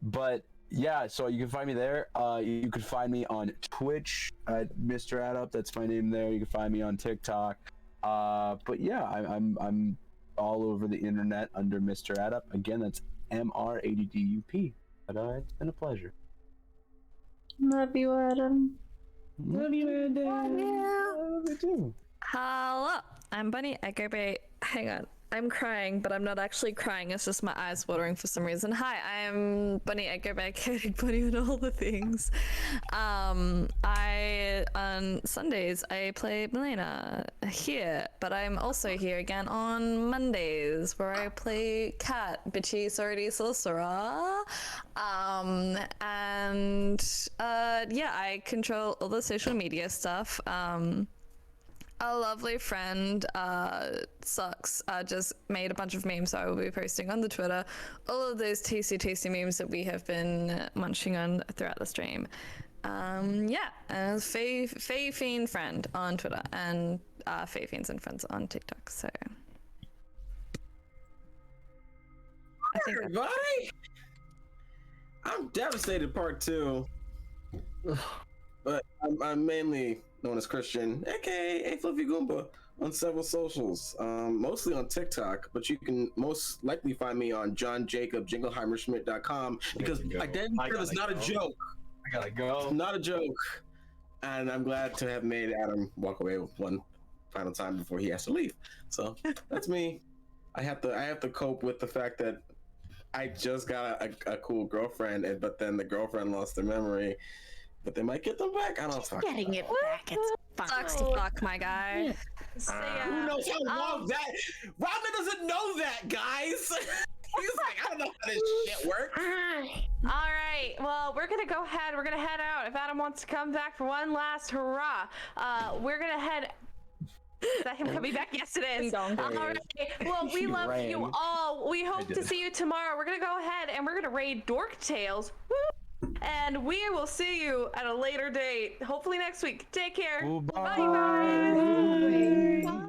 But yeah, so you can find me there. You can find me on Twitch at Mr. Adup. That's my name there. You can find me on TikTok. But yeah, I'm all over the internet under Mr. Adup. Again, that's MR80DUP. But it's been a pleasure. Love you, Adam. Love you, Adam. Love you too. Hello, I'm Bunny. I go by, hang on, I'm crying, but I'm not actually crying. It's just my eyes watering for some reason. Hi, I'm Bunny. I go by Katie Bunny and all the things. On Sundays I play Melaena here, but I'm also here again on Mondays where I play Cat, bitchy sorority sorcerer. Yeah, I control all the social media stuff. A lovely friend, Sucks, just made a bunch of memes that I will be posting on the Twitter. All of those tasty memes that we have been munching on throughout the stream. Yeah, and Fae Fiend Friend on Twitter, and Fae Fiends and Friends on TikTok, so. I think Everybody! I'm devastated part 2. But I'm mainly known as Christian, aka Fluffy Goomba, on several socials, mostly on TikTok, but you can most likely find me on JohnJacobJingleheimerschmidt.com because identity is not a joke. I gotta go. It's not a joke. And I'm glad to have made Adam walk away with one final time before he has to leave. So that's me. I have to cope with the fact that I just got a cool girlfriend, but then the girlfriend lost their memory. But they might get them back. I don't know. Getting it back, it's fine. sucks to fuck, my guy. Who knows how long that? Ragna doesn't know that, guys. He's like, I don't know how this shit works. All right. Well, we're gonna go ahead. We're gonna head out. If Adam wants to come back for one last hurrah, we're gonna head. Is that him coming back? Yes, it is. All right. Well, we love you all. We hope to see you tomorrow. We're gonna go ahead and we're gonna raid Dork Tales. Woo! And we will see you at a later date, hopefully next week. Take care. Bye. Bye.